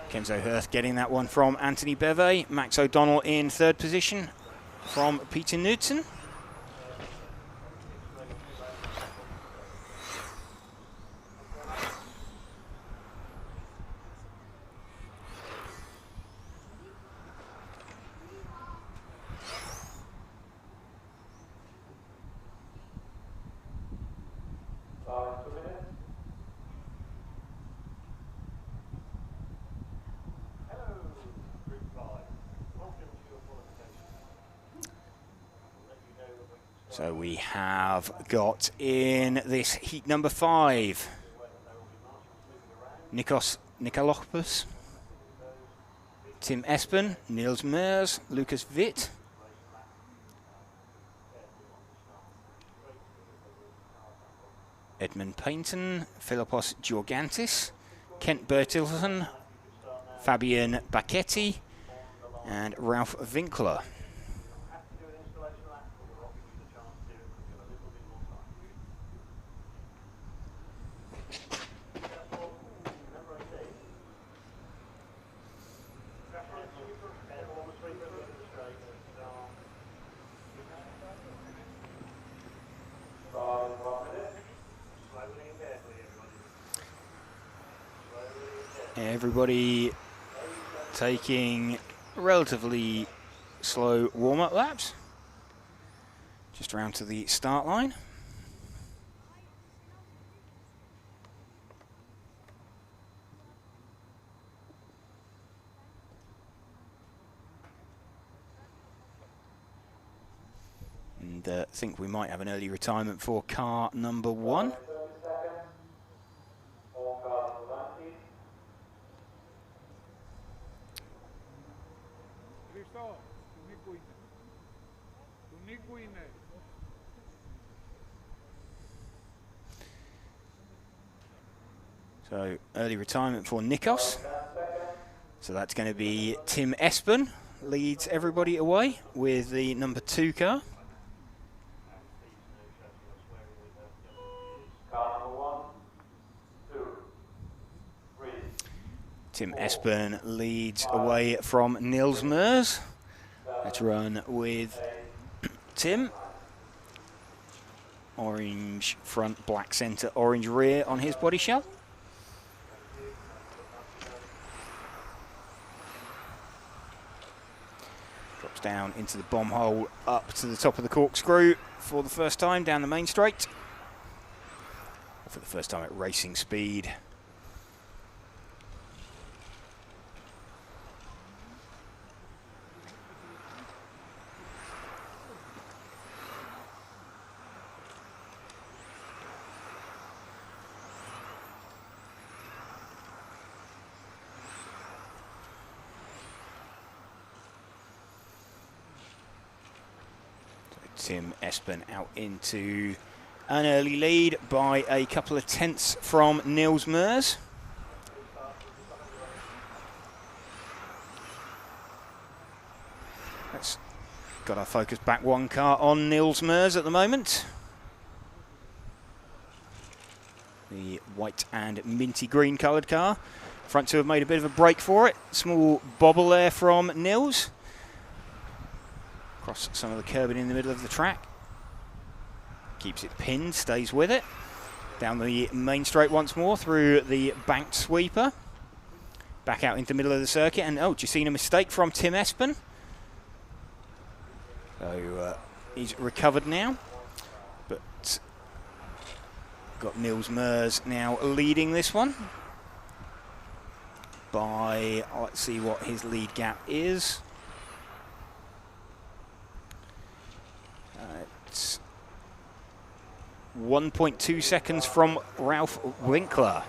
Kenzo Hirth getting that one from Anthony Beve. Max O'Donnell in third position from Peter Knudsen. So we have got in this heat number 5, Nikos Nikolopoulos, Tim Espen, Niels Meurs, Lucas Witt, Edmund Paynton, Philippos Georgantis, Kent Bertilson, Fabian Bacchetti, and Ralph Winkler. Everybody taking relatively slow warm-up laps, just around to the start line. And I think we might have an early retirement for car number 1. So early retirement for Nikos. So that's going to be Tim Espen, leads everybody away with the number 2 car. Tim Espen leads away from Niels Meurs. Let's run with Tim. Orange front, black centre, orange rear on his body shell. Drops down into the bomb hole, up to the top of the corkscrew for the first time down the main straight. For the first time at racing speed. Tim Espen out into an early lead by a couple of tenths from Niels Meurs. Let's got our focus back one car on Niels Meurs at the moment. The white and minty green coloured car. Front two have made a bit of a break for it. Small bobble there from Niels. Across some of the curbing in the middle of the track. Keeps it pinned, stays with it. Down the main straight once more through the banked sweeper. Back out into the middle of the circuit. And oh, just seen a mistake from Tim Espen. So he's recovered now. But got Niels Meurs now leading this one. By, let's see what his lead gap is. It's 1.2 seconds from Ralph Winkler,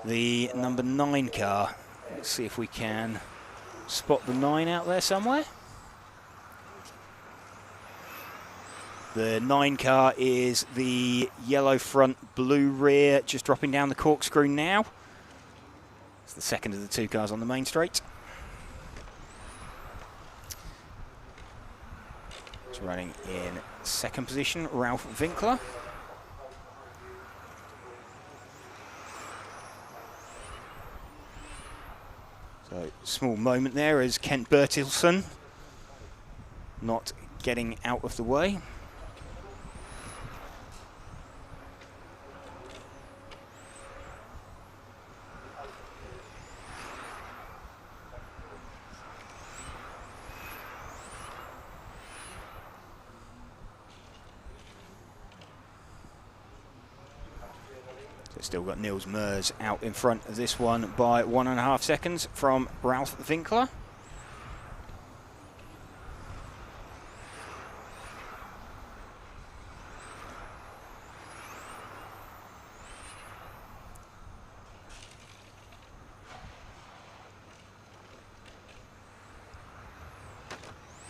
the number 9 car. Let's see if we can spot the 9 out there somewhere. The 9 car is the yellow front, blue rear, just dropping down the corkscrew now. It's the second of the 2 cars on the main straight. It's running in second position, Ralph Winkler. So, small moment there as Kent Bertilsson not getting out of the way. Still got Niels Meurs out in front of this one by 1.5 seconds from Ralph Winkler.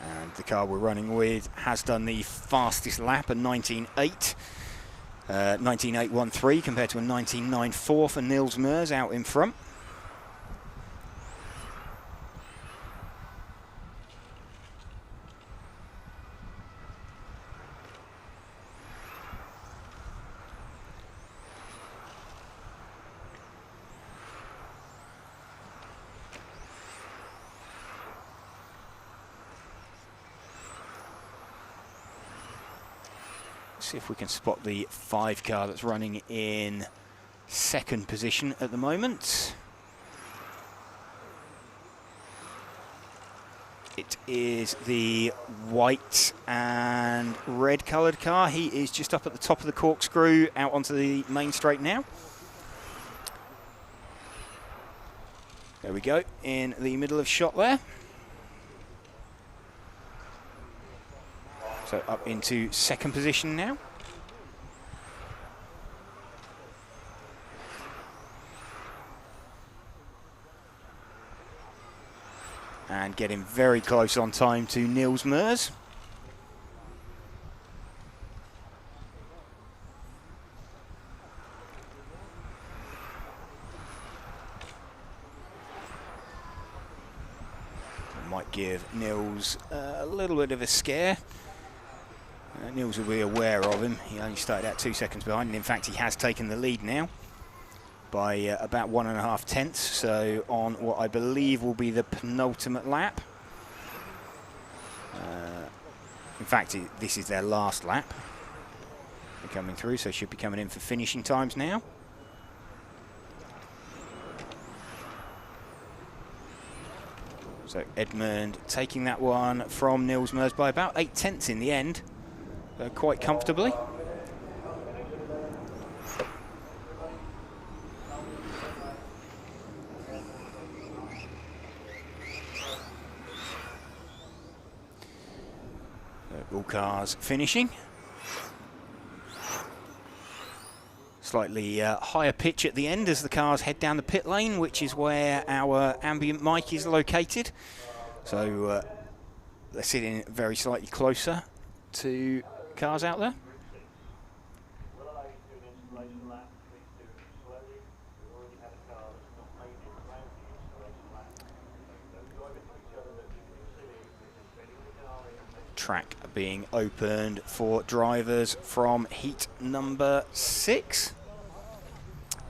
And the car we're running with has done the fastest lap, a 19.8. 19.813 compared to a 19.94 for Niels Meurs out in front. See if we can spot the 5 car that's running in second position at the moment. It is the white and red coloured car. He is just up at the top of the corkscrew, out onto the main straight now. There we go, in the middle of shot there. So up into second position now. And getting very close on time to Niels Meurs. Might give Niels a little bit of a scare. Niels will be aware of him. He only started out 2 seconds behind, and in fact he has taken the lead now by about 1.5 tenths, so on what I believe will be the penultimate lap. In fact, this is their last lap. They're coming through, so should be coming in for finishing times now. So Edmund taking that one from Niels Meurs by about 8 tenths in the end. Quite comfortably. All cars finishing. Slightly higher pitch at the end as the cars head down the pit lane, which is where our ambient mic is located. So they're sitting very slightly closer to cars out there. Will allow you to do an installation lap. Please do it slowly. We've already had a car that's not made it around the installation lap. Don't drive into each other, don't do anything silly. We're just getting the car in and making Track being opened for drivers from heat number 6.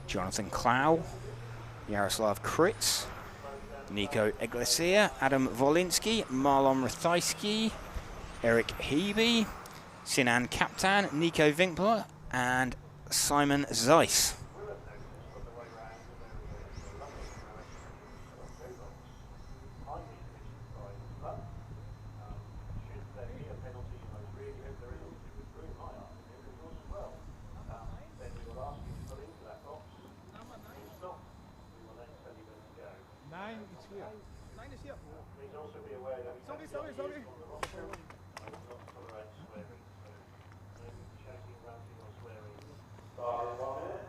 Jonathan Clow, Jaroslav Kritz, Nico Iglesias, Adam Wolinski, Marlon Rathajski, Eric Hebe, Sinan Kaptan, Nico Winkler, and Simon Zeiss. Please also be aware that we sorry. Not tolerate swearing. So no shouting, ranting or swearing. Start in 1 minute.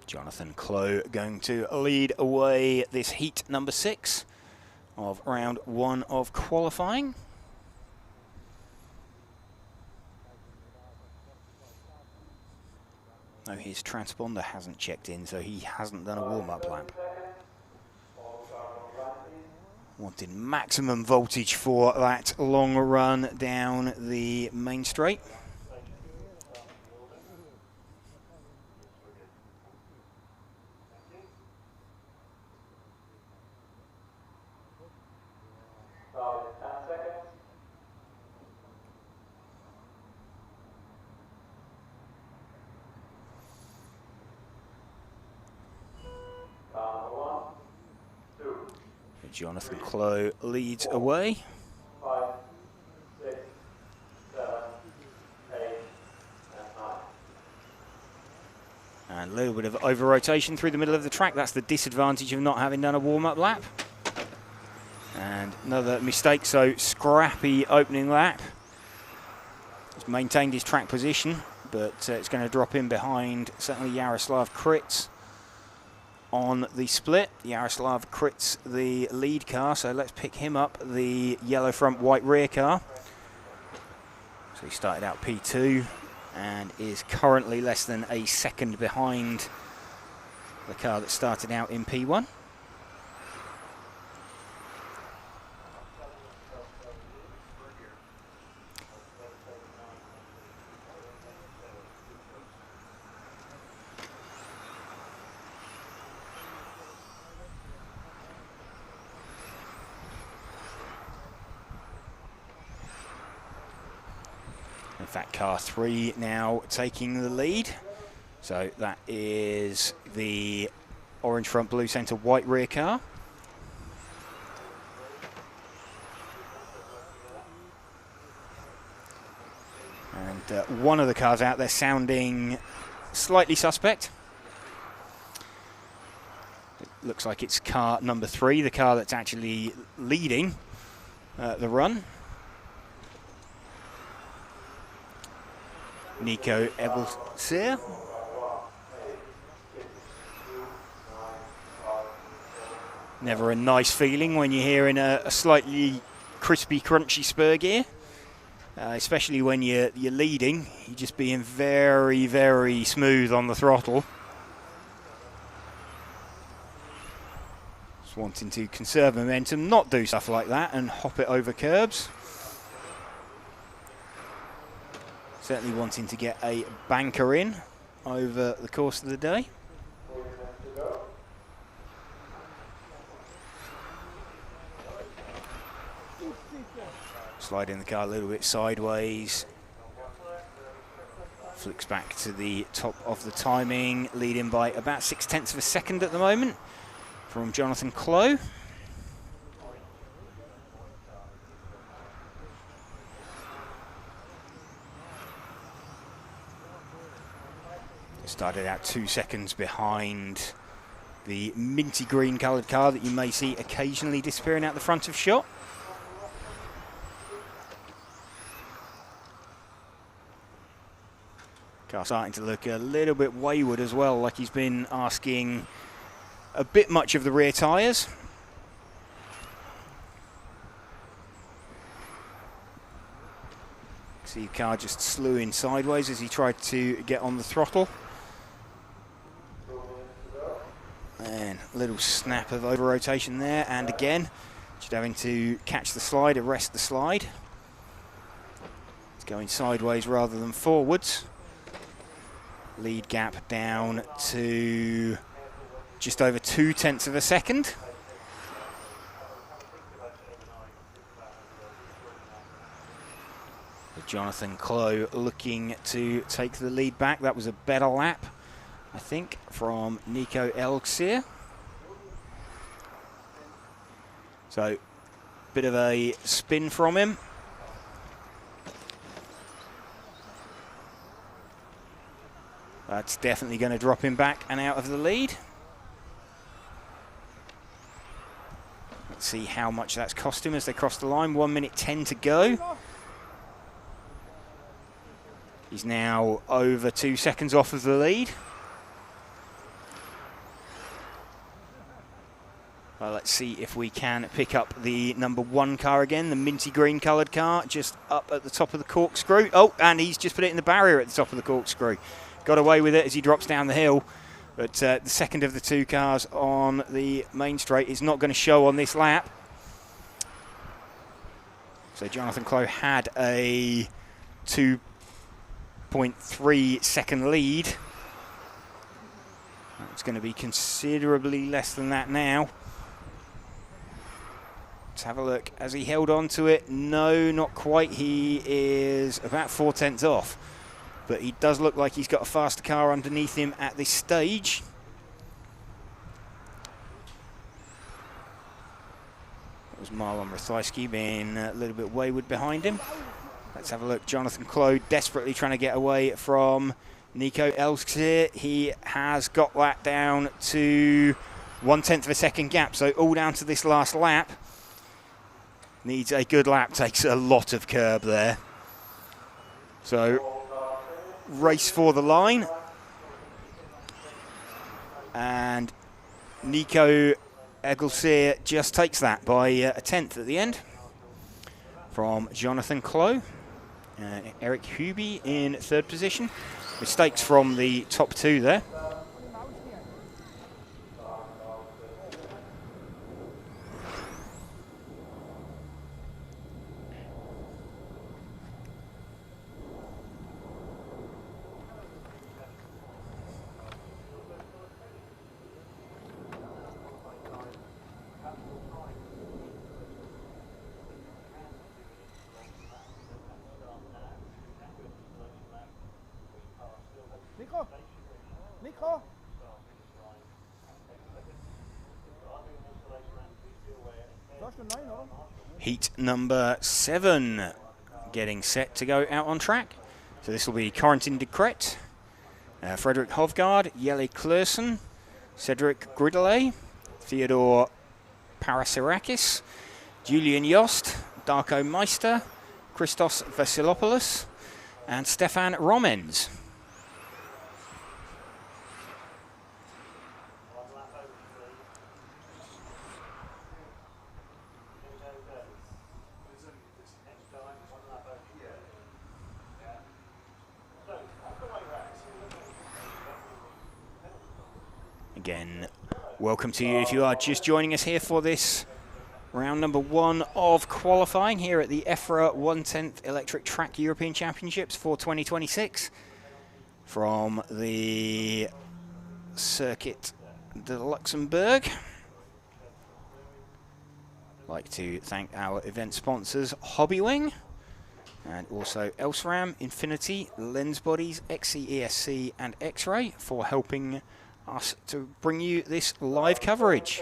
Jonathan Clow going to lead away this heat number 6 of round 1 of qualifying. No, his transponder hasn't checked in, so he hasn't done a warm-up lap. Wanted maximum voltage for that long run down the main straight. Jonathan Clow leads away. 5, 6, 7, 8, and 9. And a little bit of over-rotation through the middle of the track. That's the disadvantage of not having done a warm-up lap. And another mistake, so scrappy opening lap. He's maintained his track position, but it's going to drop in behind certainly Jaroslav Kritz on the split. Jaroslav Kritz, the lead car, so let's pick him up, the yellow front, white rear car. So he started out P2 and is currently less than a second behind the car that started out in P1. In fact, car 3 now taking the lead. So that is the orange front, blue centre, white rear car. And one of the cars out there sounding slightly suspect. It looks like it's car number 3, the car that's actually leading the run. Nico Ebelseer. Never a nice feeling when you're hearing a slightly crispy, crunchy spur gear, especially when you're leading. You're just being very, very smooth on the throttle. Just wanting to conserve momentum, not do stuff like that and hop it over curbs. Certainly wanting to get a banker in over the course of the day. Sliding the car a little bit sideways. Flicks back to the top of the timing, leading by about 0.6 of a second at the moment from Jonathan Clow. Started out 2 seconds behind the minty green coloured car that you may see occasionally disappearing out the front of shot. Car starting to look a little bit wayward as well, like he's been asking a bit much of the rear tyres. See the car just slew in sideways as he tried to get on the throttle. And a little snap of over rotation there, and again, just having to catch the slide, arrest the slide. It's going sideways rather than forwards. Lead gap down to just over 0.2 of a second. Jonathan Clough looking to take the lead back. That was a better lap, I think, from Nico Elxir. So, bit of a spin from him. That's definitely going to drop him back and out of the lead. Let's see how much that's cost him as they cross the line. 1 minute 10 to go. He's now over 2 seconds off of the lead. Well, let's see if we can pick up the number 1 car again, the minty green coloured car, just up at the top of the corkscrew. Oh, and he's just put it in the barrier at the top of the corkscrew. Got away with it as he drops down the hill. But the second of the 2 cars on the main straight is not going to show on this lap. So Jonathan Clough had a 2.3 second lead. It's going to be considerably less than that now. Let's have a look. As he held on to it, no, not quite. He is about 0.4 off. But he does look like he's got a faster car underneath him at this stage. That was Marlon Rathajski being a little bit wayward behind him. Let's have a look. Jonathan Clough desperately trying to get away from Nico Elxir. He has got that down to 1/10 of a second gap. So all down to this last lap. Needs a good lap. Takes a lot of curb there. So race for the line. And Nico Elxir just takes that by a 1/10 at the end from Jonathan Clough. Eric Huby in 3rd position. Mistakes from the top 2 there. Nico? Heat number 7 getting set to go out on track. So this will be Corentin de Kret, Frederik Hovgaard, Jelle Kleursen, Cedric Gridelet, Theodore Parasirakis, Julian Jost, Darko Meister, Christos Vasilopoulos, and Stefan Romens. Again, welcome to you if you are just joining us here for this round number 1 of qualifying here at the EFRA 1/10 Electric Track European Championships for 2026 from the Circuit de Luxembourg. I'd like to thank our event sponsors Hobbywing and also Elsram, Infinity, Lens Bodies, XCESC and X-Ray for helping us to bring you this live coverage.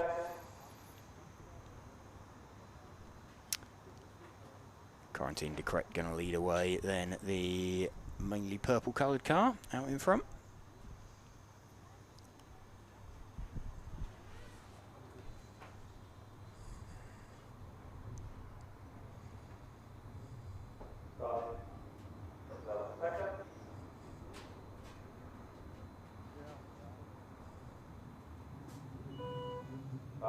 Corentin de Kret going to lead away, then the mainly purple coloured car out in front.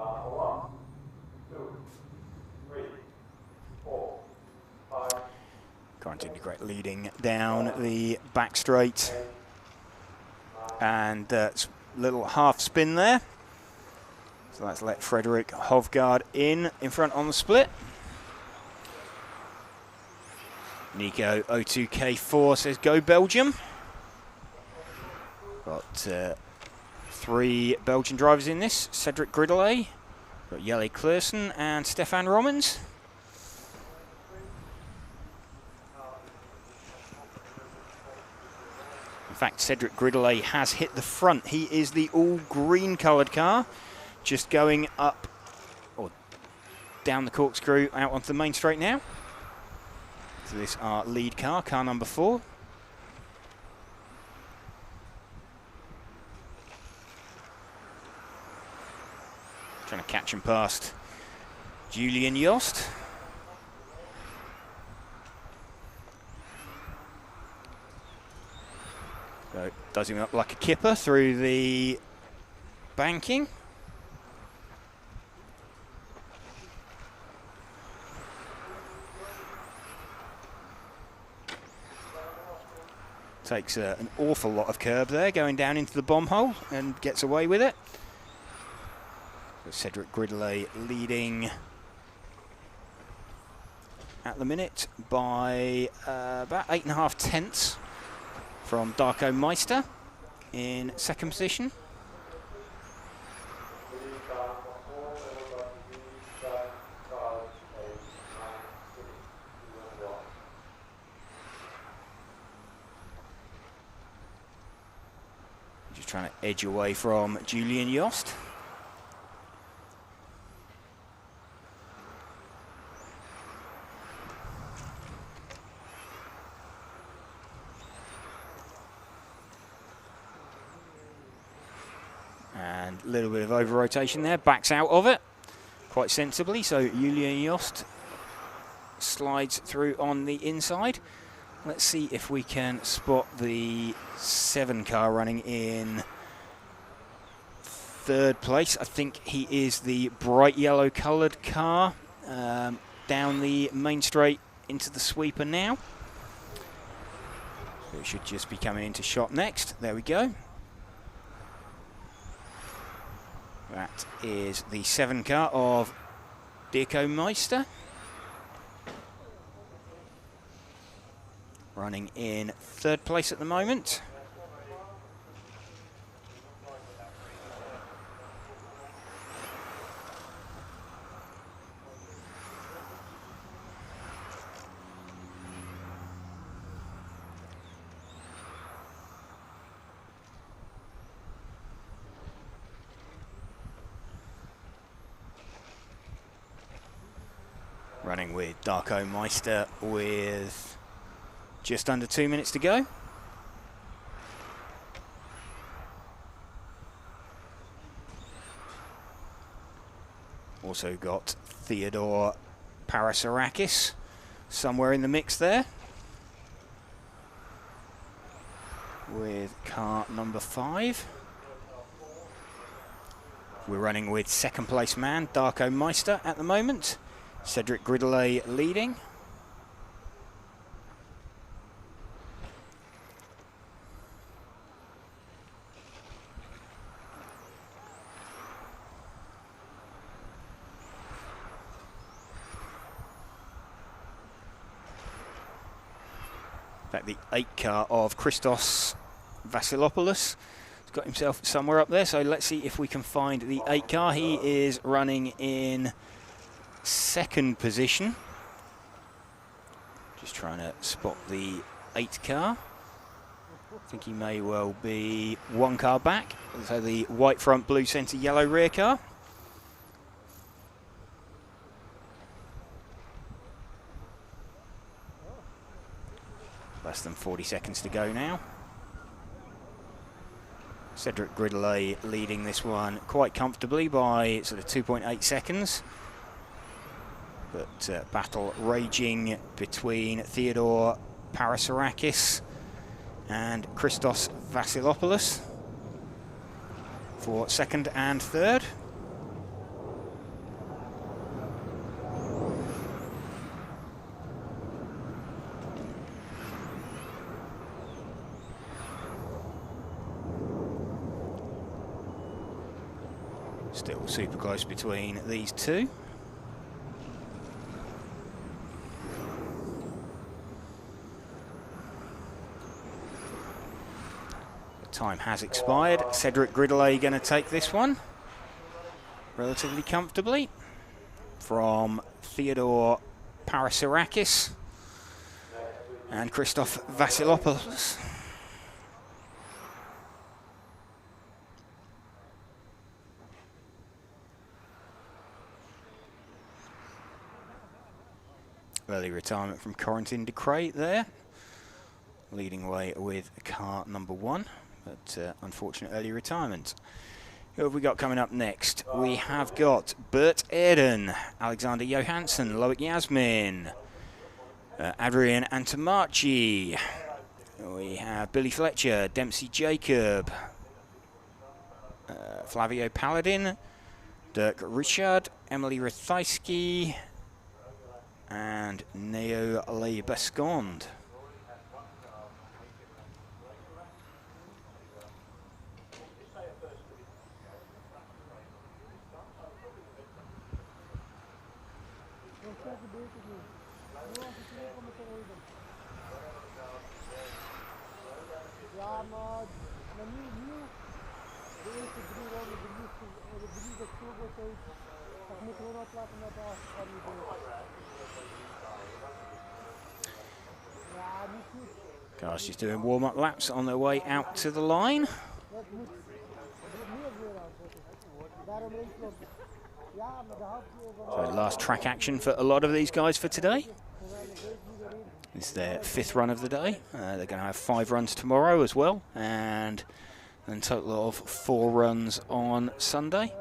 1, 2, 3, 4, 5. Can't integrate leading down the back straight. And little half spin there. So that's let Frederik Hovgaard in front on the split. Nico O2K4 says go Belgium. Got 3 Belgian drivers in this. Cedric Gridelet, got Jelle Kleursen and Stefan Rommens. In fact, Cedric Gridelet has hit the front. He is the all-green coloured car, just going up or down the corkscrew out onto the main straight now. So this our lead car, car number 4. Trying to catch him past Julian Jost. So does him up like a kipper through the banking. Takes an awful lot of curb there, going down into the bomb hole and gets away with it. So Cedric Gridelet leading at the minute by about 8.5 tenths from Darko Meister in second position. Just trying to edge away from Julian Jost. And a little bit of over rotation there, backs out of it quite sensibly. So Julian Jost slides through on the inside. Let's see if we can spot the 7 car running in third place. I think he is the bright yellow coloured car down the main straight into the sweeper now. So it should just be coming into shot next. There we go. That is the 7 car of Darko Meister. Running in third place at the moment. Running with Darko Meister with just under 2 minutes to go. Also got Theodore Parasarakis somewhere in the mix there with car number 5. We're running with second place man Darko Meister at the moment. Cedric Gridelet leading. In fact, the 8 car of Christos Vasilopoulos has got himself somewhere up there, so let's see if we can find the 8 car. He is running in second position. Just trying to spot the 8 car. I think he may well be 1 car back. So the white front, blue centre, yellow rear car. Less than 40 seconds to go now. Cedric Gridelet leading this one quite comfortably by sort of 2.8 seconds. But battle raging between Theodore Parasarakis and Christos Vasilopoulos for second and third. Still super close between these two. The time has expired. Cedric Gridelet going to take this one relatively comfortably from Theodore Parasirakis and Christoph Vassilopoulos. Early retirement from Corentin de Crate there, leading away with car number 1, but unfortunate early retirement. Who have we got coming up next? We have got Bert Aerden, Alexander Johansson, Loic Yasmin, Adrian Antomarchi. We have Billy Fletcher, Dempsey Jacob, Flavio Paladin, Dirk Richard, Emily Rathaiski, and Neo Le Basconde. Ja, maar nu de eerste 3 ronden, de drie dat turbo heeft, dat moet gewoon opletten met de afstand. Ja, niet goed. Cars just doing warm-up laps on their way out to the line. Dat moet meer weer aanzetten. Daarom inkloppen. Ja, maar de half. So last track action for a lot of these guys for today. It's their 5th run of the day. They're going to have 5 runs tomorrow as well, and a total of 4 runs on Sunday.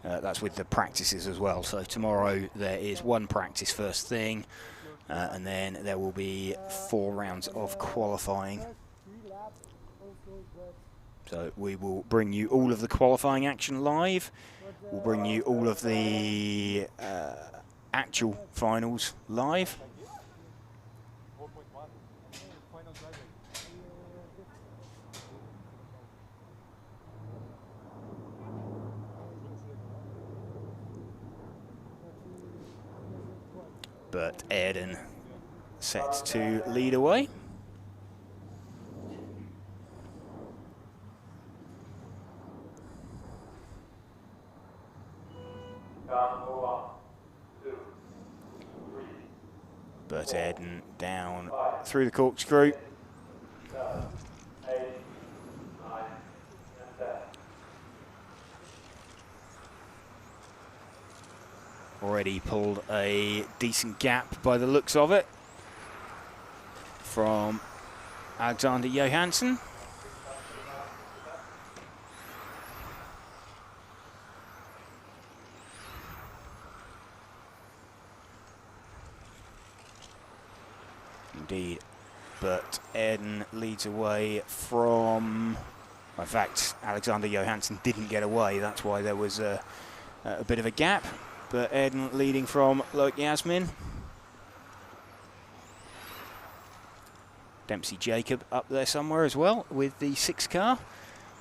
That's with the practices as well. So tomorrow there is 1 practice first thing, and then there will be 4 rounds of qualifying. So we will bring you all of the qualifying action live. We'll bring you all of the actual finals live. But Aerden set to lead away. But Aerden down through the corkscrew. Already pulled a decent gap by the looks of it from Alexander Johansson. Indeed, but Aerden leads away from... In fact, Alexander Johansson didn't get away. That's why there was a bit of a gap. But Aerden leading from Loic Yasmin. Dempsey Jacob up there somewhere as well with the 6 car.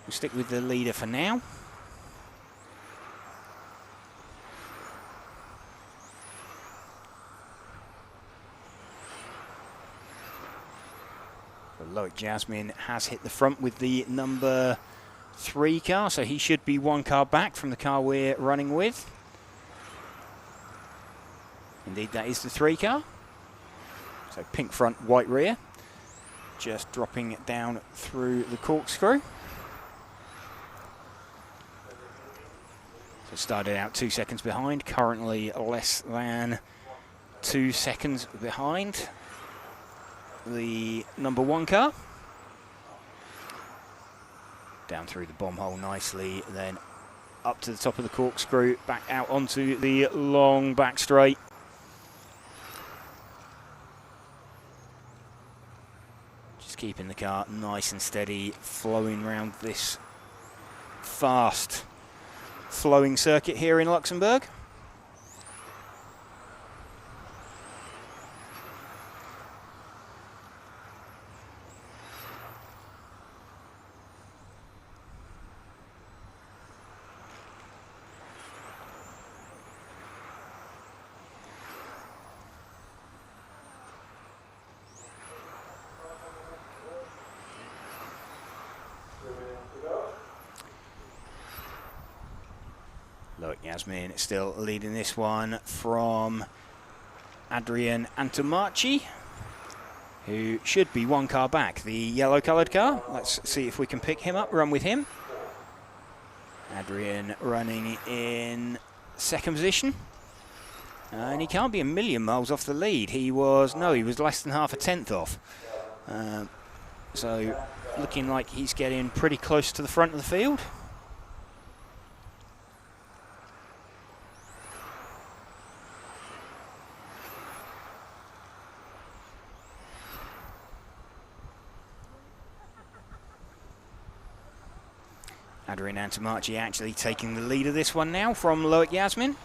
We'll stick with the leader for now. Loic Yasmin has hit the front with the number 3 car, so he should be 1 car back from the car we're running with. Indeed, that is the 3 car. So pink front, white rear. Just dropping it down through the corkscrew. So started out 2 seconds behind, currently less than 2 seconds behind the number 1 car. Down through the bomb hole nicely, then up to the top of the corkscrew, back out onto the long back straight. Keeping the car nice and steady, flowing around this fast flowing circuit here in Luxembourg. Look, Yasmin still leading this one from Adrian Antomarchi, who should be one car back. The yellow-coloured car. Let's see if we can pick him up, run with him. Adrian running in second position. And he can't be a million miles off the lead. He was less than half a tenth off. So looking like he's getting pretty close to the front of the field. Adrian Antomarchi actually taking the lead of this one now from Loic Yasmin.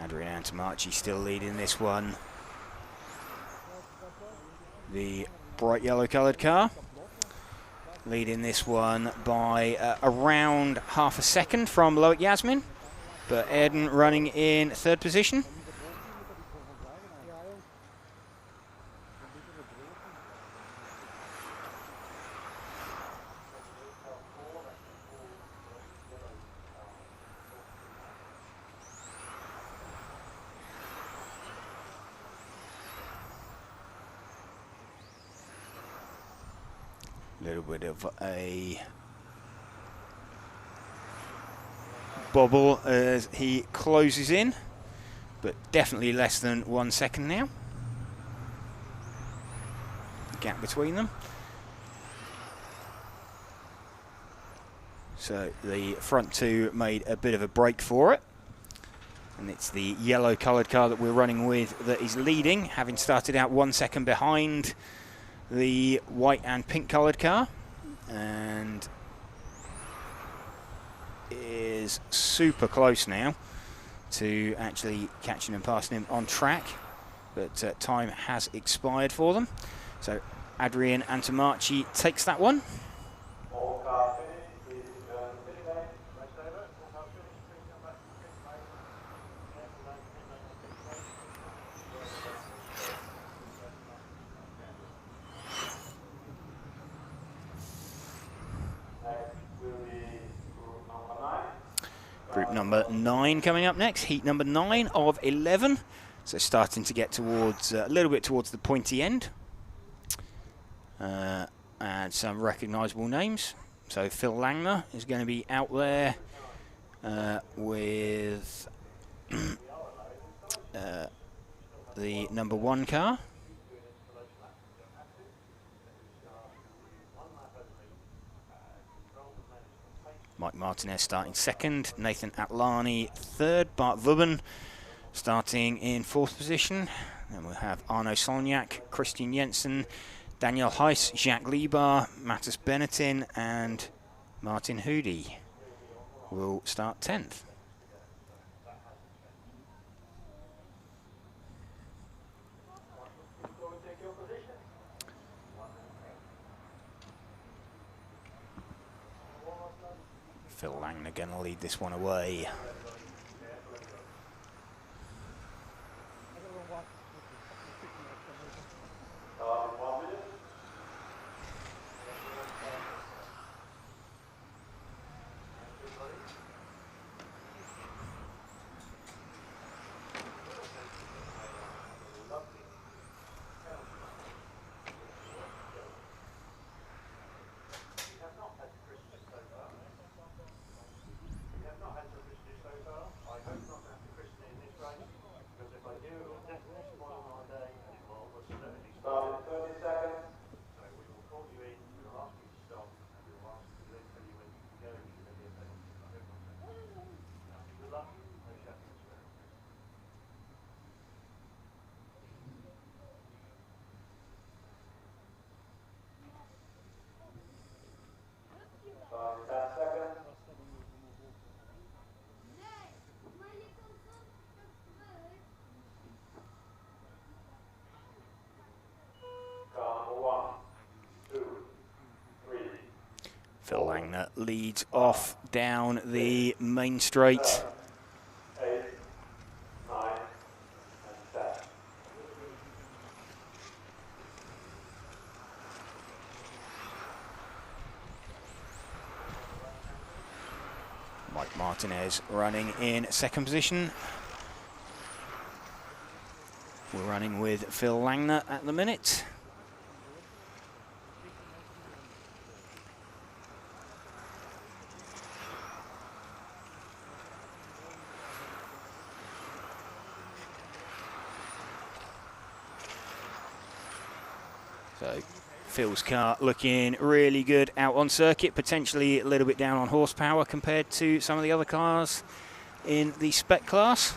Adrian Antomarchi still leading this one. The bright yellow coloured car leading this one by around half a second from Loic Yasmin, but Eden running in third position. Little bit of a bobble as he closes in, but definitely less than 1 second now. Gap between them. So the front two made a bit of a break for it. And it's the yellow coloured car that we're running with that is leading, having started out 1 second behind the white and pink coloured car, and is super close now to actually catching and passing him on track, but time has expired for them. So Adrian Antomarchi takes that one. Group number 9 coming up next, heat number 9 of 11. So starting to get towards a little bit towards the pointy end. And some recognisable names. So Phil Langner is going to be out there with the number 1 car. Mike Martinez starting second, Nathan Atlani third, Bart Vubben starting in 4th position. Then we'll have Arno Solniak, Christian Jensen, Daniel Heiss, Jacques Liebar, Mattis Benettin and Martin Hoody will start 10th. Phil Langner going to lead this one away. Phil Langner leads off down the main straight. 8, 9, and 10. Mike Martinez running in second position. We're running with Phil Langner at the minute. So Phil's car looking really good out on circuit, potentially a little bit down on horsepower compared to some of the other cars in the spec class.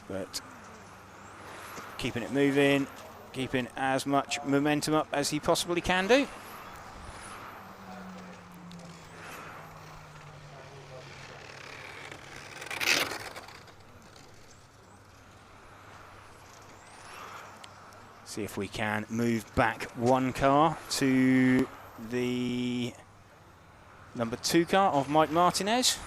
But keeping it moving, keeping as much momentum up as he possibly can do. See if we can move back one car to the number 2 car of Mike Martinez.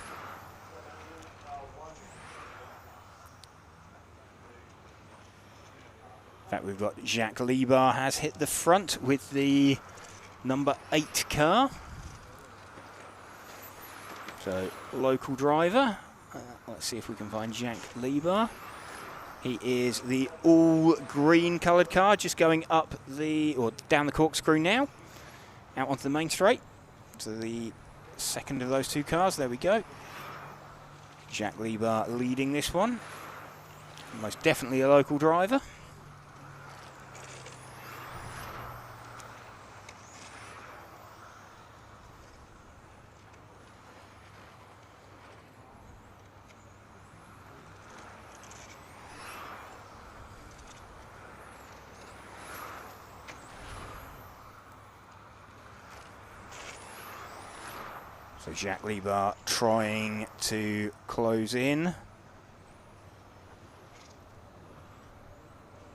In fact, we've got Jacques Libar has hit the front with the number 8 car. So, local driver. Let's see if we can find Jacques Libar. He is the all green coloured car, just going up the, or down the corkscrew now, out onto the main straight. So the second of those 2 cars, there we go. Jacques Libar leading this one. Most definitely a local driver. So Jacques Libar trying to close in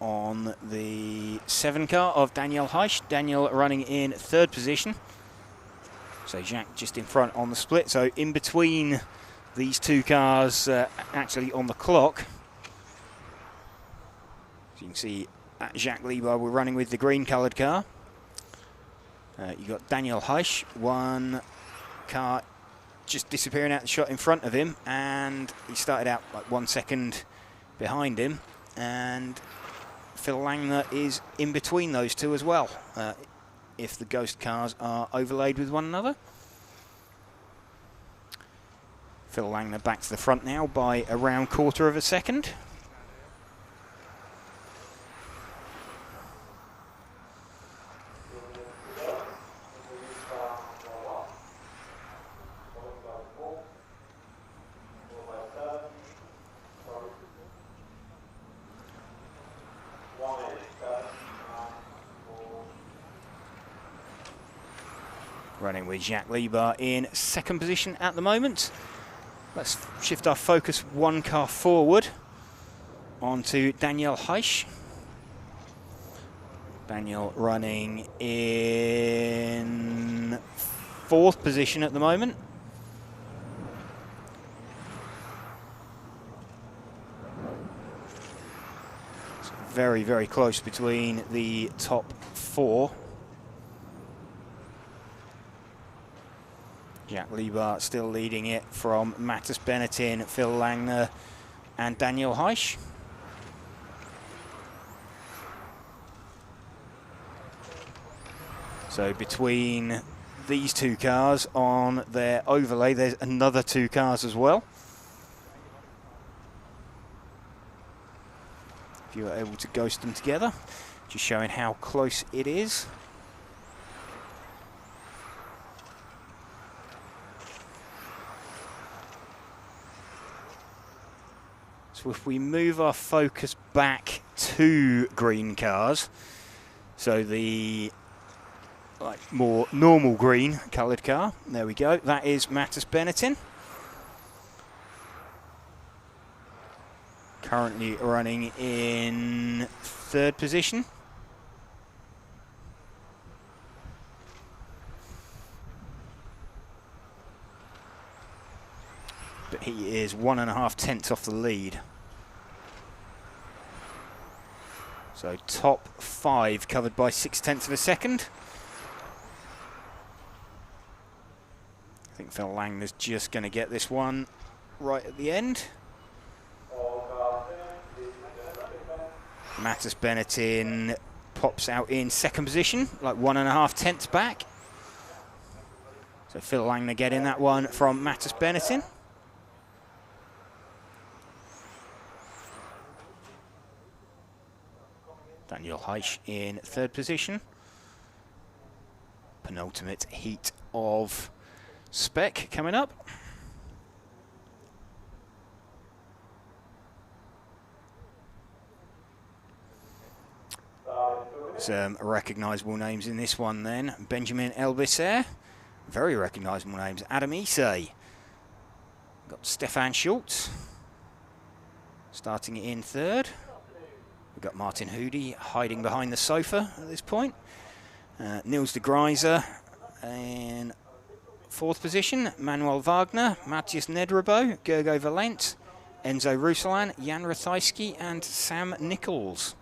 on the 7 car of Daniel Heisch. Daniel running in 3rd position. So Jacques just in front on the split. So in between these 2 cars actually on the clock. As you can see at Jacques Libar, we're running with the green coloured car. You got Daniel Heisch, 1 car just disappearing out the shot in front of him, and he started out like 1 second behind him, and Phil Langner is in between those 2 as well, if the ghost cars are overlaid with one another. Phil Langner back to the front now by around 1/4 of a second. Running with Jacques Libar in 2nd position at the moment. Let's shift our focus 1 car forward onto Daniel Heisch. Daniel running in 4th position at the moment. It's very, very close between the top 4. Jacques Libar still leading it from Mattis Benettin, Phil Langner and Daniel Heisch. So between these 2 cars on their overlay, there's another 2 cars as well. If you are able to ghost them together, just showing how close it is. So if we move our focus back to green cars, so the more normal green coloured car, there we go, that is Mattis Benettin. Currently running in 3rd position. he is 1.5 tenths off the lead. So top 5 covered by 6 tenths of a second. I think Phil Langner's just going to get this one right at the end. Mattis Benetton pops out in second position, like 1.5 tenths back. So Phil Langner getting that one from Mattis Benetton. Daniel Heisch in third position. Penultimate heat of spec coming up. Some recognisable names in this one then. Benjamin Elbisser, very recognisable names. Adam Issei. Got Stefan Schultz starting in third. We've got Martin Hoody hiding behind the sofa at this point. Niels de Gruyser in fourth position. Manuel Wagner, Matthias Nedrebo, Gergo Valent, Enzo Rusalan, Jan Ratajski and Sam Nichols.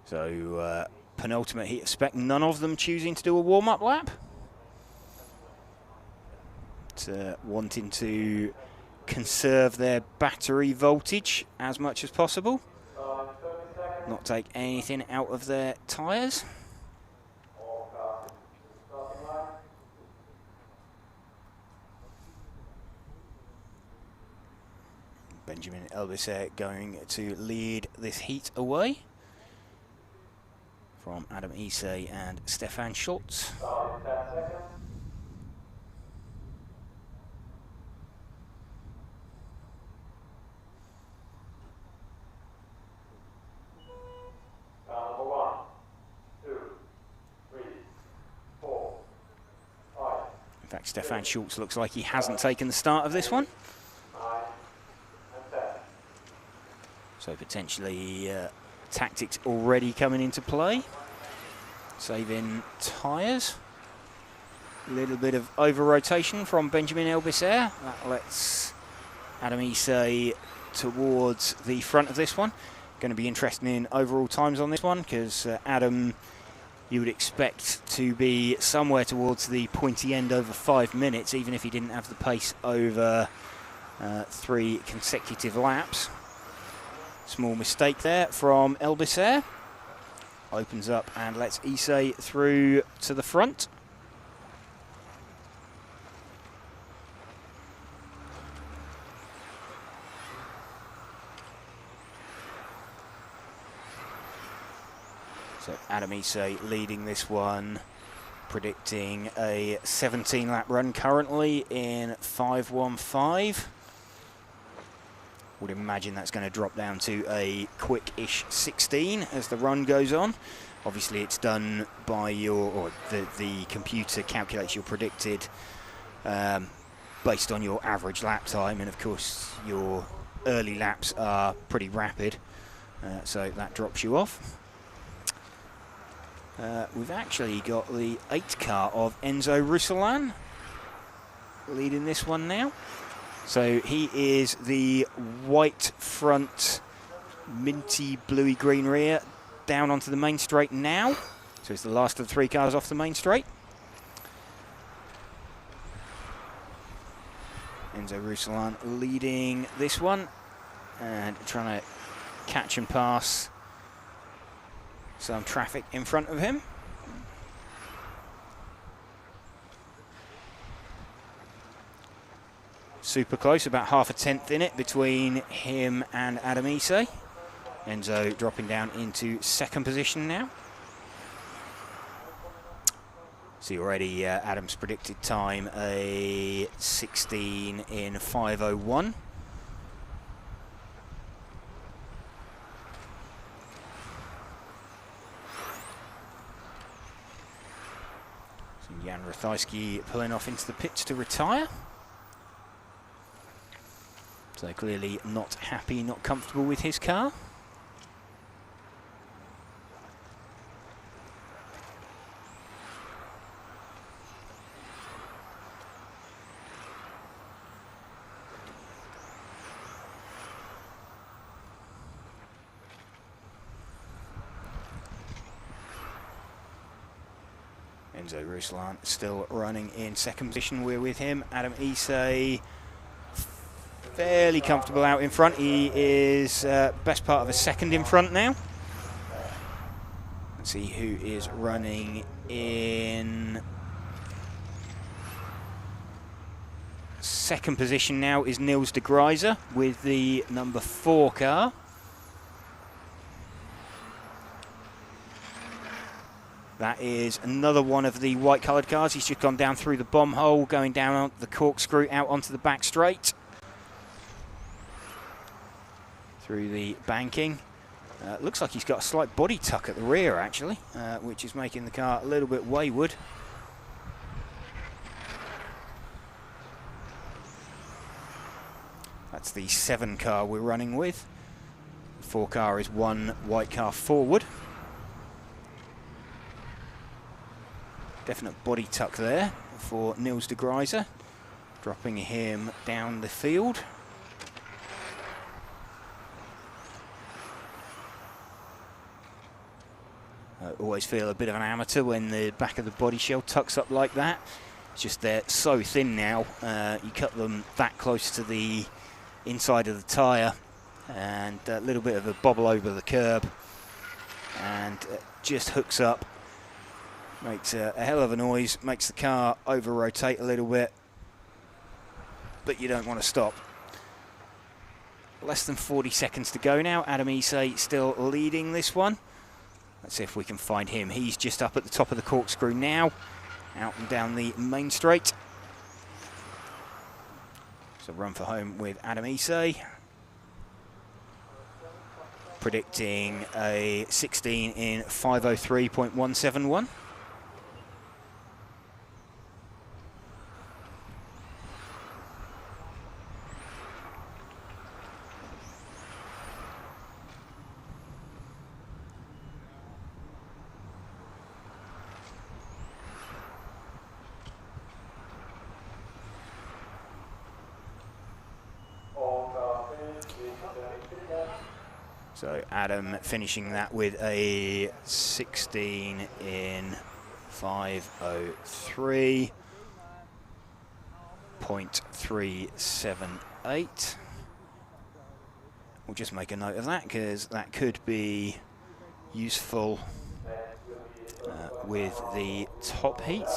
So penultimate heat of spec, none of them choosing to do a warm-up lap. Wanting to conserve their battery voltage as much as possible. Not take anything out of their tyres. Benjamin Elbisser going to lead this heat away from Adam Issei and Stefan Schultz. In fact, Stefan Schultz looks like he hasn't taken the start of this one. So potentially tactics already coming into play. Saving tyres. A little bit of over-rotation from Benjamin Elbisser. That lets Adam Issei towards the front of this one. Going to be interesting in overall times on this one, because Adam, you would expect to be somewhere towards the pointy end over 5 minutes, even if he didn't have the pace over 3 consecutive laps. Small mistake there from Elbisser. Opens up and lets Issei through to the front. So Adam Issei leading this one, predicting a 17-lap run currently in 5:15. Would imagine that's going to drop down to a quick-ish 16 as the run goes on. Obviously, it's done by the computer calculates your predicted based on your average lap time, and of course your early laps are pretty rapid, so that drops you off. We've actually got the 8 car of Enzo Rusalan leading this one now. So he is the white front, minty bluey green rear, down onto the main straight now. So it's the last of the 3 cars off the main straight. Enzo Rusalan leading this one and trying to catch and pass some traffic in front of him. super close, about half a tenth in it between him and Adam Ise. Enzo dropping down into second position now. See already Adam's predicted time a 16 in 5:01. So Jan Rathajski pulling off into the pits to retire. So clearly not happy, not comfortable with his car. Enzo Ruslan still running in second position. We're with him. Adam Ise fairly comfortable out in front. He is best part of a second in front now. Let's see who is running in second position now is Niels de Gruyter with the number 4 car. That is another one of the white coloured cars. He's just gone down through the bomb hole, going down the corkscrew out onto the back straight. Through the banking. Looks like he's got a slight body tuck at the rear actually, which is making the car a little bit wayward. That's the 7 car we're running with. The 4 car is 1 white car forward. Definite body tuck there for Niels de Gruyter, dropping him down the field. I always feel a bit of an amateur when the back of the body shell tucks up like that. It's just they're so thin now, you cut them that close to the inside of the tyre, and a little bit of a bobble over the curb, and just hooks up. Makes a hell of a noise, makes the car over-rotate a little bit, but you don't want to stop. Less than 40 seconds to go now. Adam Ise still leading this one. Let's see if we can find him. He's just up at the top of the corkscrew now, out and down the main straight. So run for home with Adam Ise. Predicting a 16 in 5:03.171. So Adam finishing that with a 16 in 5:03.378. We'll just make a note of that because that could be useful with the top heat.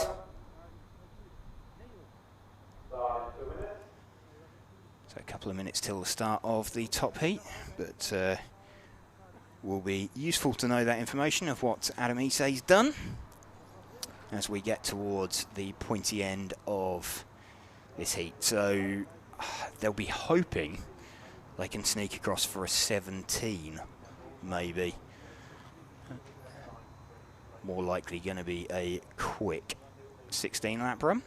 So a couple of minutes till the start of the top heat, but will be useful to know that information of what Adam Ise's done as we get towards the pointy end of this heat. So they'll be hoping they can sneak across for a 17, maybe. More likely going to be a quick 16 lap run.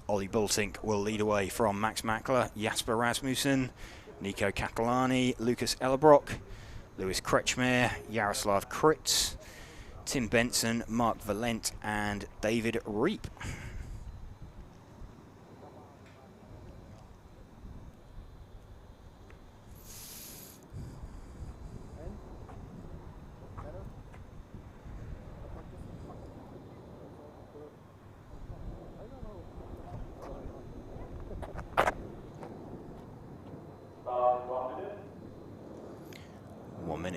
Ollie Bultink will lead away from Max Mackler, Jasper Rasmussen, Nico Catalani, Lucas Ellerbrock, Lewis Kretschmer, Jaroslav Kritz, Tim Benson, Mark Valent and David Reep.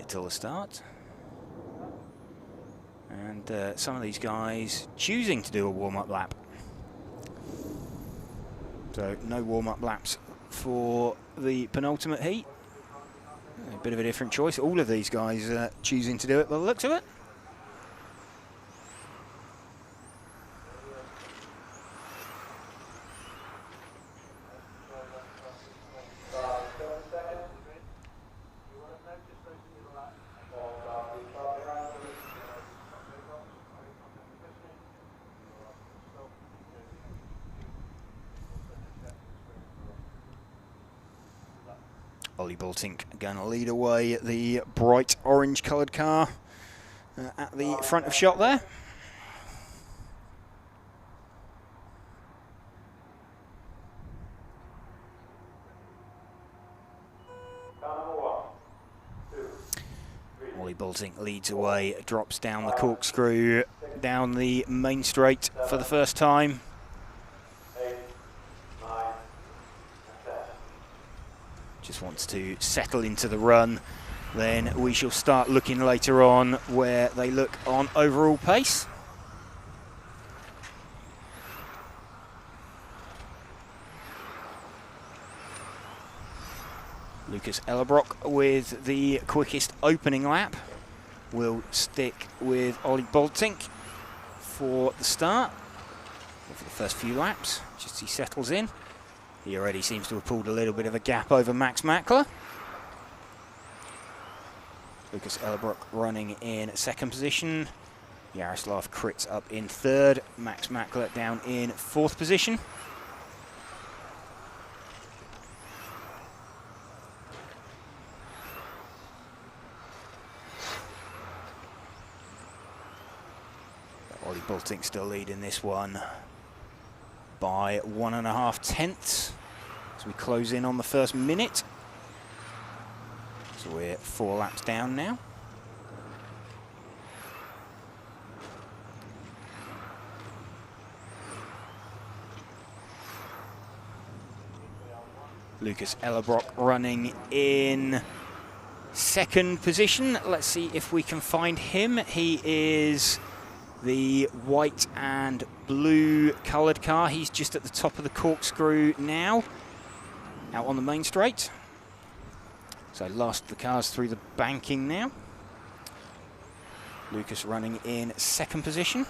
Till the start. And some of these guys choosing to do a warm-up lap. So no warm-up laps for the penultimate heat. A bit of a different choice. All of these guys choosing to do it by the looks of it. Ollie Bultink going to lead away the bright orange coloured car at the front of shot there. Ollie Bultink leads away, drops down the corkscrew, down the main straight for the first time. Just wants to settle into the run. Then we shall start looking later on where they look on overall pace. Lucas Ellerbrock with the quickest opening lap. Will stick with Ollie Bultink for the start, or for the first few laps, just as he settles in. He already seems to have pulled a little bit of a gap over Max Mackler. Lucas Ellerbrock running in second position. Jaroslav Kritz up in third. Max Mackler down in fourth position. Ollie Bultink still leading this one by 1.5 tenths as we close in on the first minute. So we're 4 laps down now. Lucas Ellerbrock running in second position. Let's see if we can find him. He is the white and blue coloured car. He's just at the top of the corkscrew now, out on the main straight. So last of the cars through the banking now. Lucas running in second position.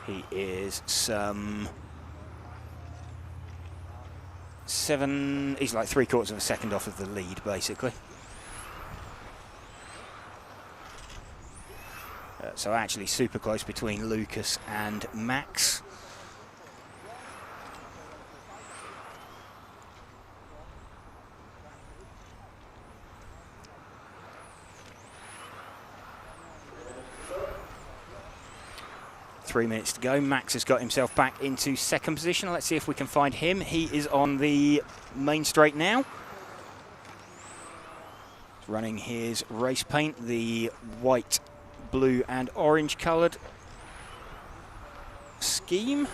He is some he's like 3/4 of a second off of the lead, basically. So actually super close between Lucas and Max. Three minutes to go. Max has got himself back into second position. Let's see if we can find him. He is on the main straight now. Running his race paint, the white, blue and orange coloured scheme.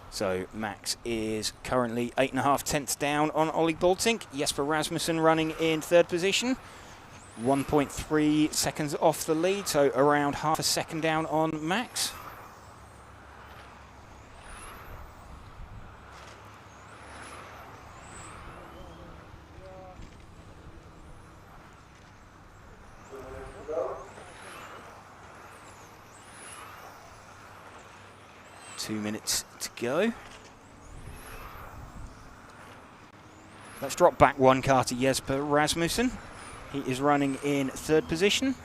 So Max is currently 8.5 tenths down on Ollie Bultink. Jesper Rasmussen running in third position. 1.3 seconds off the lead, so around half a second down on Max. Two minutes to go. Let's drop back one car to Jesper Rasmussen. He is running in third position.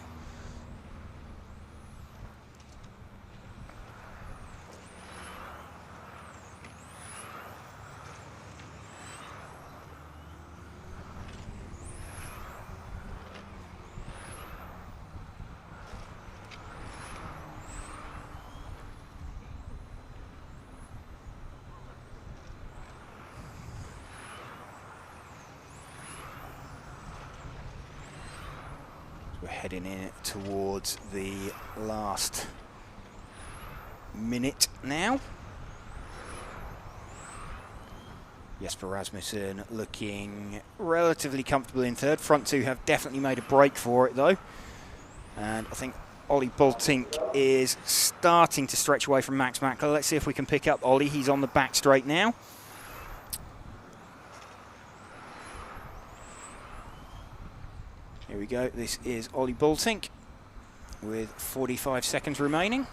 We're heading in towards the last minute now. Jesper Rasmussen looking relatively comfortable in third. Front two have definitely made a break for it though. And I think Ollie Bultink is starting to stretch away from Max Mackler. Let's see if we can pick up Ollie. He's on the back straight now. Here we go. This is Ollie Bultink with 45 seconds remaining.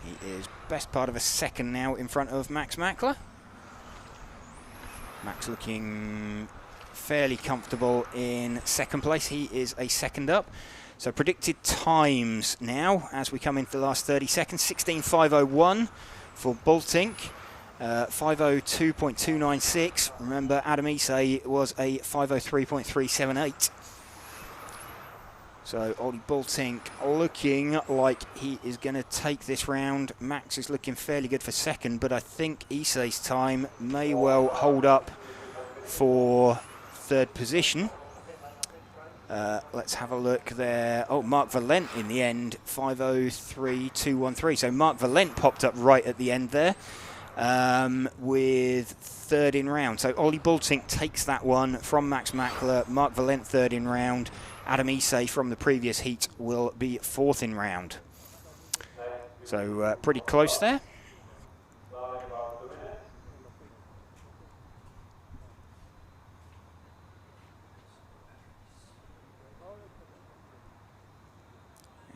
He is best part of a second now in front of Max Mackler. Max looking fairly comfortable in second place. He is a second up. So predicted times now as we come into the last 30 seconds. 16.501 for Bultink. 502.296. Remember, Adam Isay was a 503.378. So Ollie Bultink looking like he is going to take this round. Max is looking fairly good for second, but I think Isay's time may well hold up for third position. Let's have a look there. Oh, Mark Valent in the end, 503.213. So Mark Valent popped up right at the end there with third in round. So Ollie Bultink takes that one from Max Mackler. Mark Valent third in round. Adam Isay from the previous heat will be fourth in round. So pretty close there.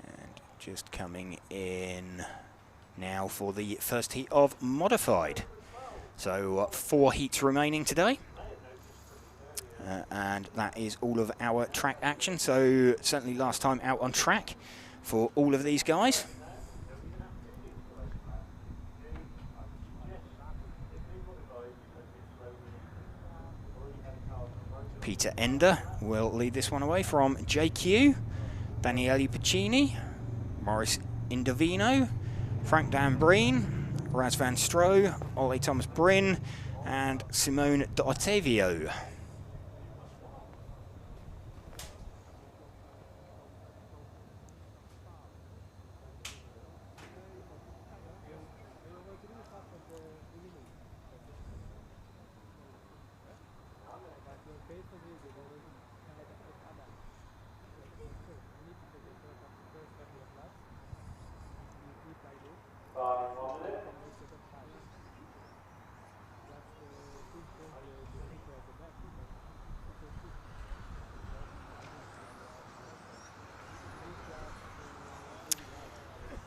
And just coming in now for the first heat of modified. So 4 heats remaining today. And that is all of our track action. So certainly last time out on track for all of these guys. Peter Ender will lead this one away from JQ, Daniele Piccini, Morris Indovino, Frank Dan Breen, Raz van Strohe, Ole Thomas Bryn, and Simone D'Ottavio.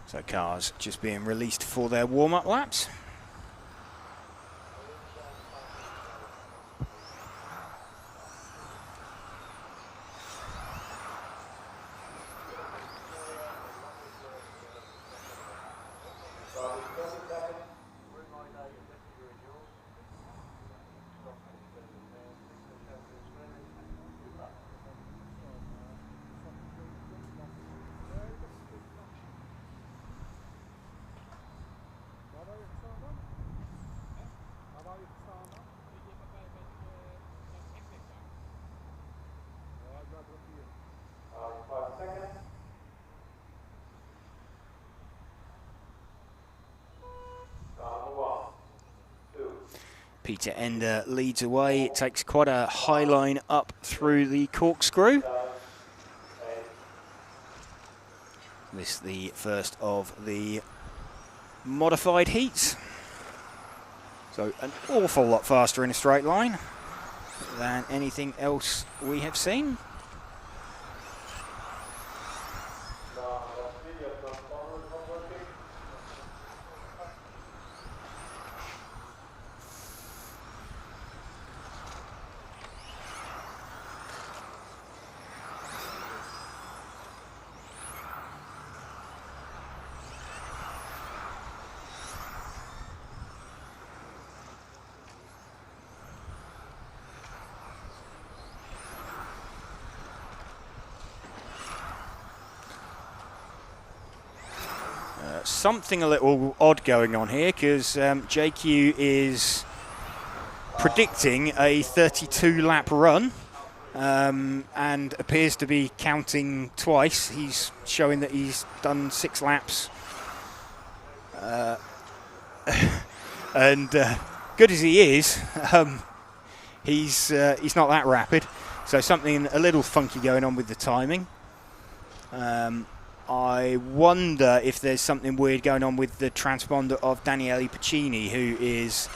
So cars just being released for their warm-up laps. Peter Ender leads away. It takes quite a high line up through the corkscrew. This is the first of the modified heats. So an awful lot faster in a straight line than anything else we have seen. Something a little odd going on here because JQ is predicting a 32 lap run and appears to be counting twice. He's showing that he's done 6 laps. And good as he is, he's not that rapid. So something a little funky going on with the timing. I wonder if there's something weird going on with the transponder of Daniele Piccini, who is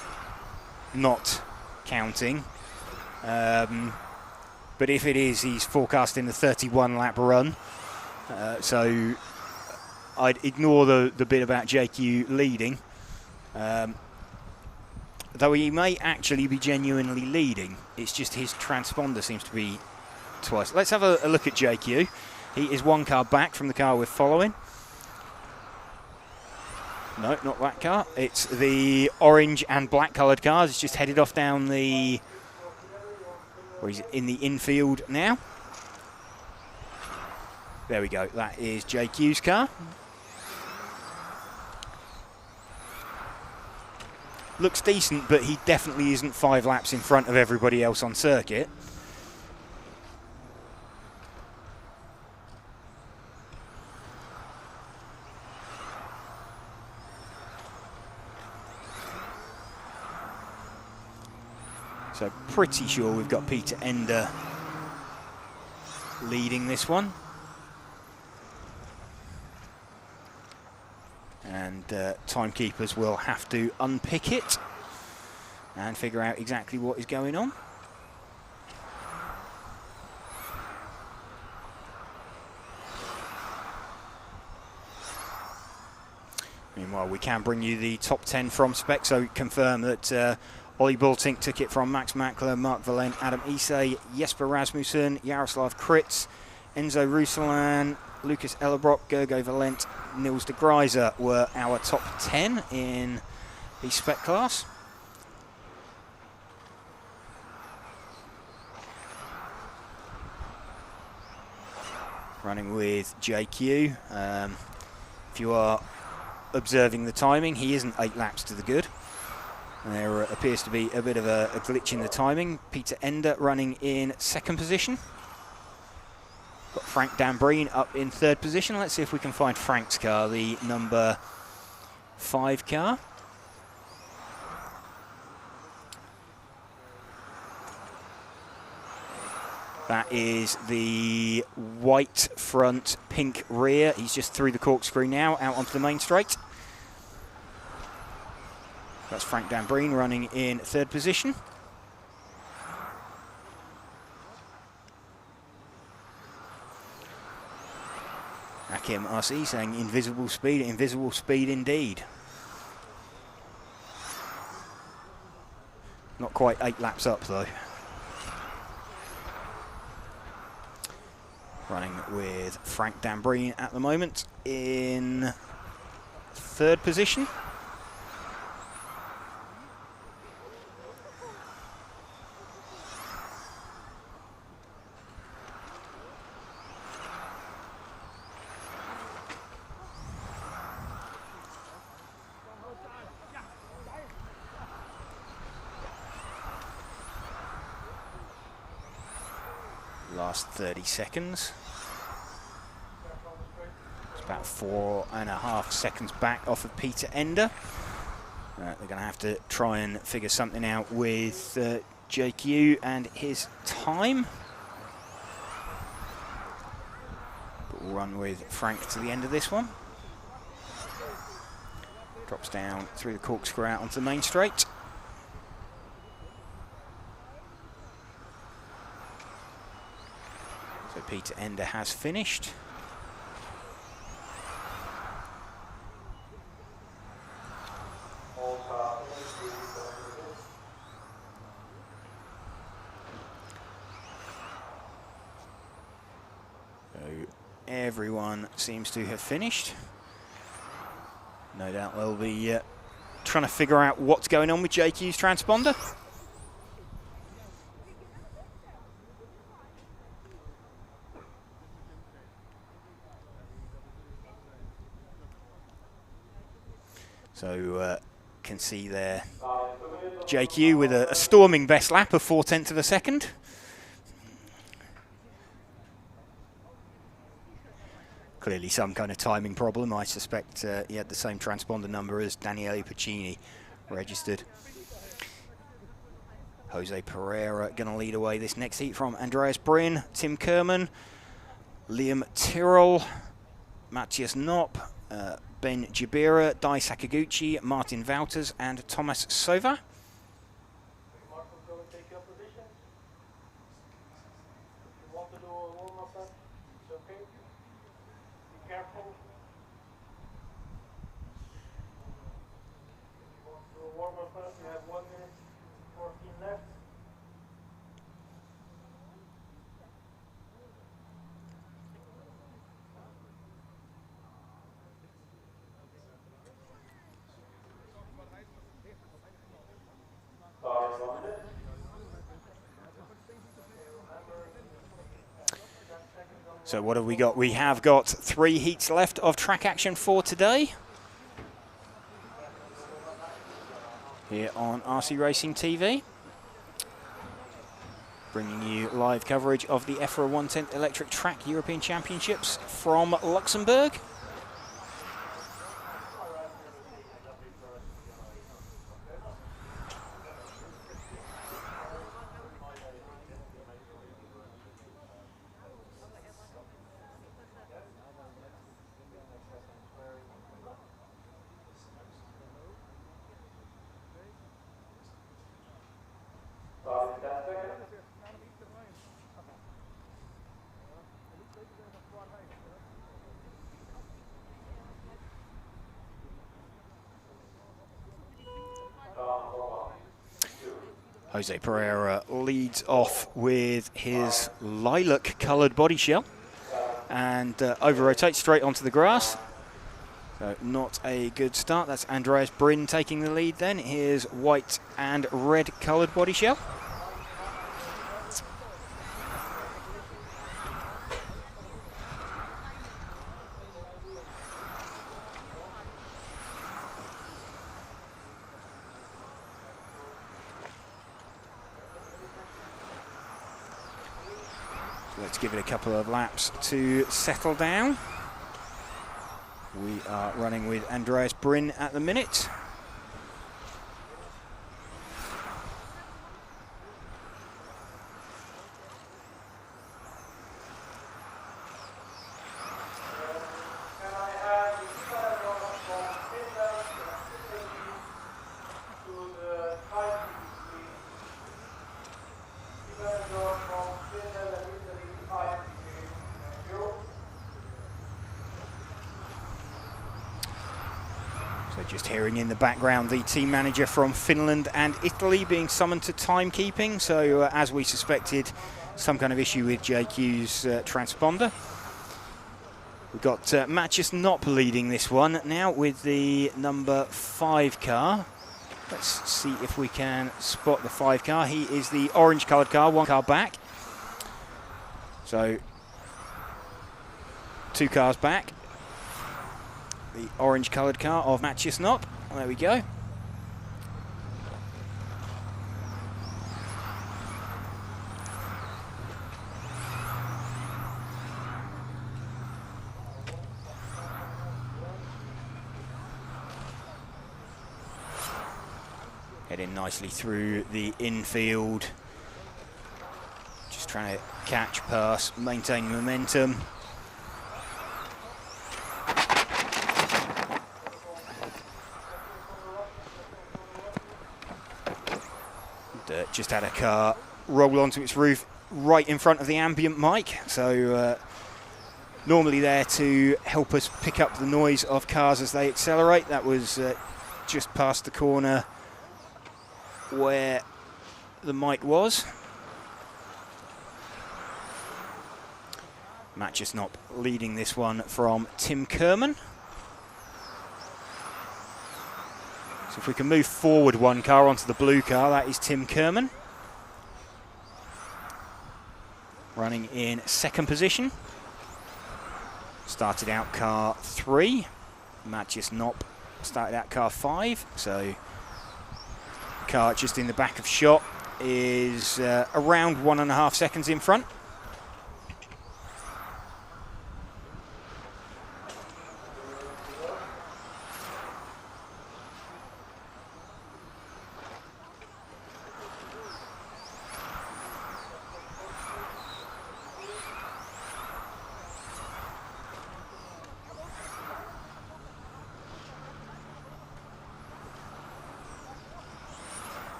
not counting. But if it is, he's forecasting the 31 lap run. So I'd ignore the bit about JQ leading. Though he may actually be genuinely leading. It's just his transponder seems to be twice. Let's have a look at JQ. He is 1 car back from the car we're following. No, not that car. It's the orange and black coloured cars. It's just headed off down the... Or he's in the infield now. There we go. That is JQ's car. Looks decent, but he definitely isn't 5 laps in front of everybody else on circuit. So pretty sure we've got Peter Ender leading this one. And timekeepers will have to unpick it and figure out exactly what is going on. Meanwhile, we can bring you the top 10 from spec, so confirm that Ollie Bultink took it from Max Mackler, Mark Valent, Adam Isay, Jesper Rasmussen, Jaroslav Kritz, Enzo Ruslan, Lucas Ellerbrock, Gergo Valent, Nils de Greiser were our top 10 in the spec class. Running with JQ. If you are observing the timing, he isn't 8 laps to the good. There appears to be a bit of a glitch in the timing. Peter Ender running in 2nd position. Got Frank Dambreen up in 3rd position. Let's see if we can find Frank's car, the number 5 car. That is the white front, pink rear. He's just through the corkscrew now, out onto the main straight. That's Frank Dambreen running in 3rd position. Hakim RC saying invisible speed indeed. Not quite 8 laps up though. Running with Frank Dambreen at the moment in 3rd position. Last 30 seconds. It's about 4.5 seconds back off of Peter Ender. They're going to have to try and figure something out with JQ and his time. But we'll run with Frank to the end of this one. Drops down through the corkscrew out onto the main straight. So Peter Ender has finished. So everyone seems to have finished. No doubt they'll be trying to figure out what's going on with JQ's transponder. So can see there JQ with a storming best lap of 4/10 of a second. Clearly some kind of timing problem. I suspect he had the same transponder number as Daniele Piccini registered. Jose Pereira going to lead away this next heat from Andreas Bryn, Tim Kerman, Liam Tyrrell, Matthias Knopp, Ben Jabira, Dai Sakaguchi, Martin Wouters and Thomas Sova. So what have we got? We have got 3 heats left of track action for today. Here on RC Racing TV. Bringing you live coverage of the EFRA 1/10 Electric Track European Championships from Luxembourg. Jose Pereira leads off with his lilac-coloured body shell and over-rotates straight onto the grass. So not a good start. That's Andreas Bryn taking the lead then. Here's white and red-coloured body shell. Let's give it a couple of laps to settle down. We are running with Andreas Bryn at the minute. Just hearing in the background the team manager from Finland and Italy being summoned to timekeeping. So as we suspected, some kind of issue with JQ's transponder. We've got Matthias Knopp leading this one now with the number 5 car. Let's see if we can spot the 5 car. He is the orange coloured car, 1 car back. So 2 cars back. The orange coloured car of Matthias Knopp. There we go. Heading nicely through the infield. Just trying to catch, pass, maintain momentum. Just had a car roll onto its roof right in front of the ambient mic, so normally there to help us pick up the noise of cars as they accelerate. That was just past the corner where the mic was. Matthias Knopp leading this one from Tim Kerman. So if we can move forward 1 car onto the blue car, that is Tim Kerman. Running in 2nd position. Started out car 3. Matthias Knopp started out car 5. So car just in the back of shot is around 1.5 seconds in front.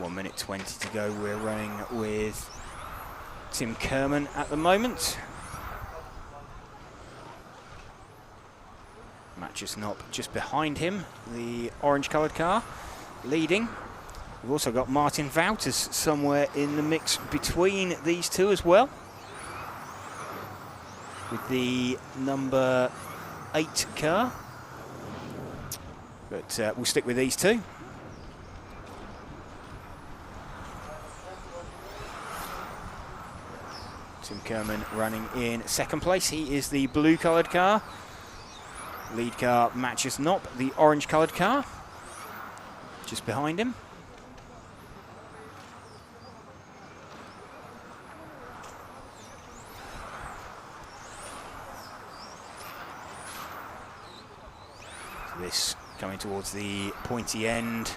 1 minute 20 to go. We're running with Tim Kerman at the moment. Matches Knopp just behind him, the orange coloured car, leading. We've also got Martin Wouters somewhere in the mix between these two as well, with the number 8 car. But we'll stick with these two. Tim Kerman running in second place. He is the blue coloured car. Lead car matches Knopp, the orange coloured car, just behind him. So this coming towards the pointy end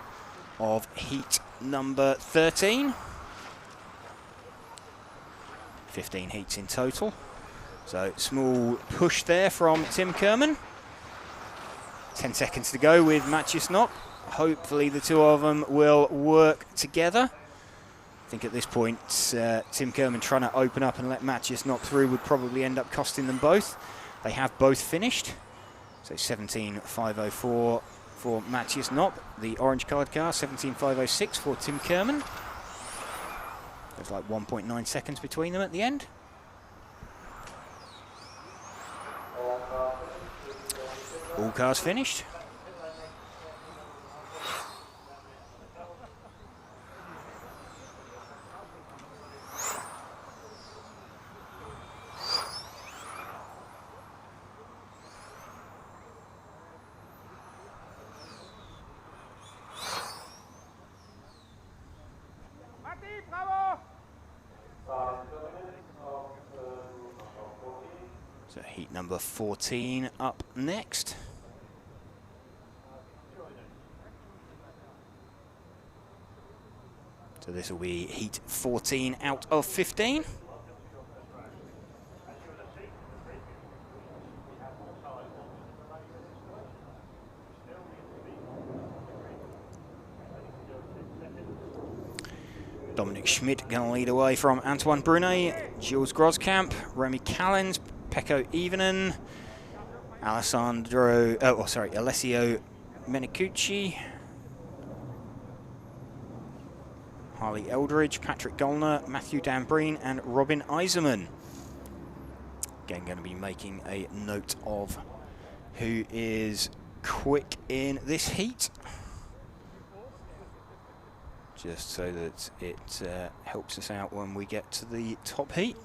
of heat number 13. 15 heats in total. So small push there from Tim Kerman. 10 seconds to go with Matthias Knopp. Hopefully the two of them will work together. I think at this point Tim Kerman trying to open up and let Matthias Knopp through would probably end up costing them both. They have both finished. So 17.504 for Matthias Knopp, the orange coloured car, 17.506 for Tim Kerman. There's like 1.9 seconds between them at the end. All cars finished. So heat number 14 up next. So this will be heat 14 out of 15. Dominic Schmidt going to lead away from Antoine Brunet, Jules Groskamp, Remy Callens, Pecco Ivanen, Alessio Menicucci, Harley Eldridge, Patrick Gollner, Matthew Dambreen and Robin Eiserman. Again, going to be making a note of who is quick in this heat, just so that it helps us out when we get to the top heat.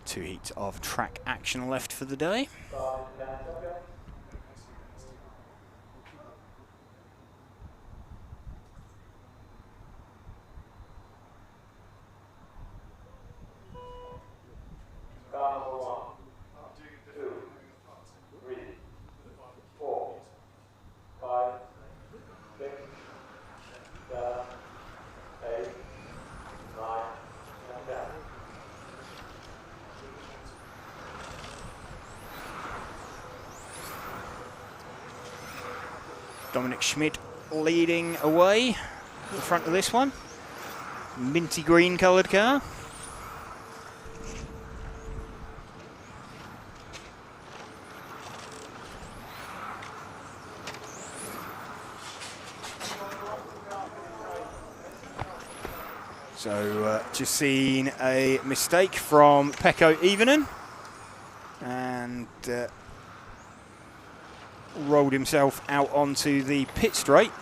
Two heats of track action left for the day. Dominic Schmidt leading away at the front of this one. Minty green coloured car. So just seen a mistake from Pecco Ivanen and rolled himself out onto the pit straight.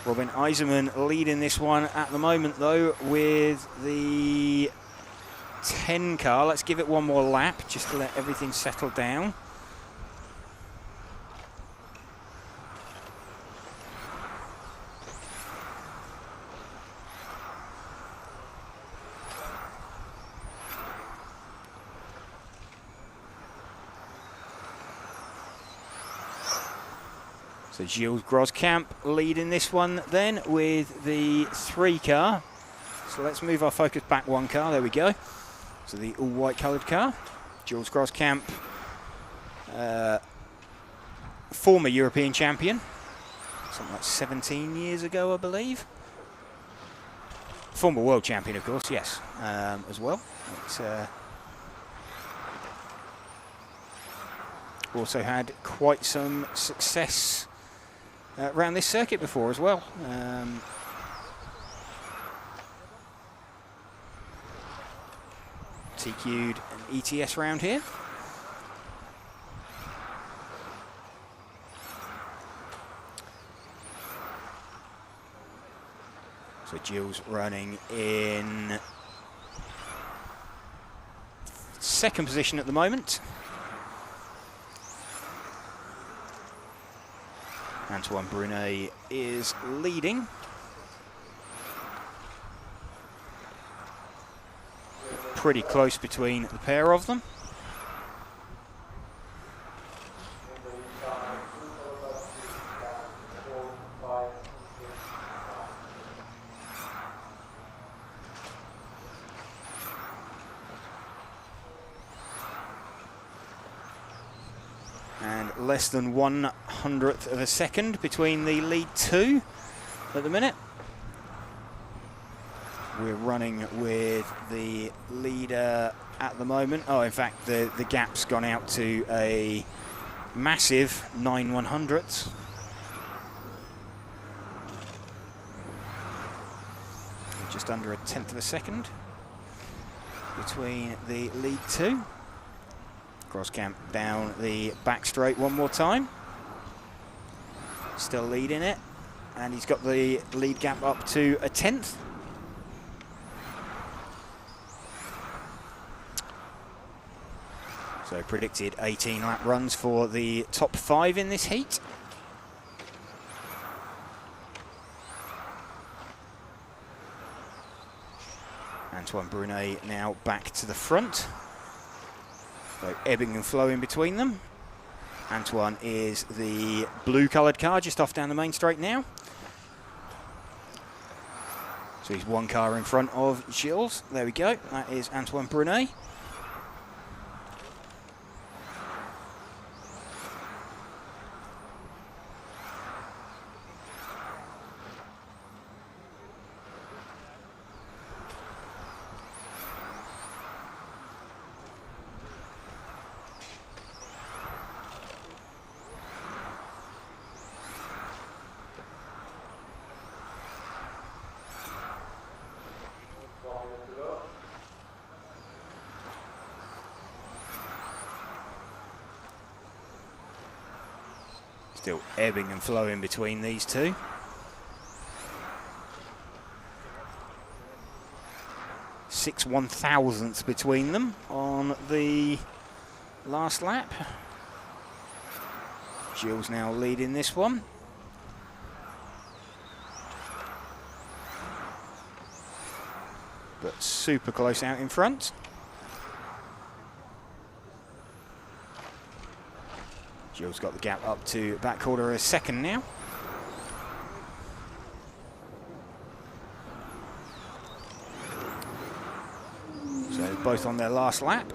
Robin Eiserman leading this one at the moment, though, with the 10 car. Let's give it one more lap just to let everything settle down. So Gilles Groscamp leading this one then with the 3 car. So let's move our focus back 1 car, there we go. So the all white coloured car. Gilles Groscamp, former European champion, something like 17 years ago I believe. Former world champion of course, yes, as well. It's, also had quite some success around this circuit before as well. TQ'd an ETS round here. So Gilles running in 2nd position at the moment. Antoine Brunet is leading. Pretty close between the pair of them. And less than 1/100th of a second between the lead 2 at the minute. We're running with the leader at the moment. Oh, in fact, the gap's gone out to a massive 9/100ths. Just under 1/10 of a second between the lead 2. Groscamp down the back straight one more time. Still leading it. And he's got the lead gap up to 1/10. So predicted 18 lap runs for the top 5 in this heat. Antoine Brunet now back to the front. So ebbing and flowing between them. Antoine is the blue coloured car just off down the main straight now. So he's 1 car in front of Gilles. There we go. That is Antoine Brunet. Still ebbing and flowing between these two. Six 1/1000ths between them on the last lap. Gilles now leading this one. But super close out in front. Gilles got the gap up to back quarter of a second now. So both on their last lap.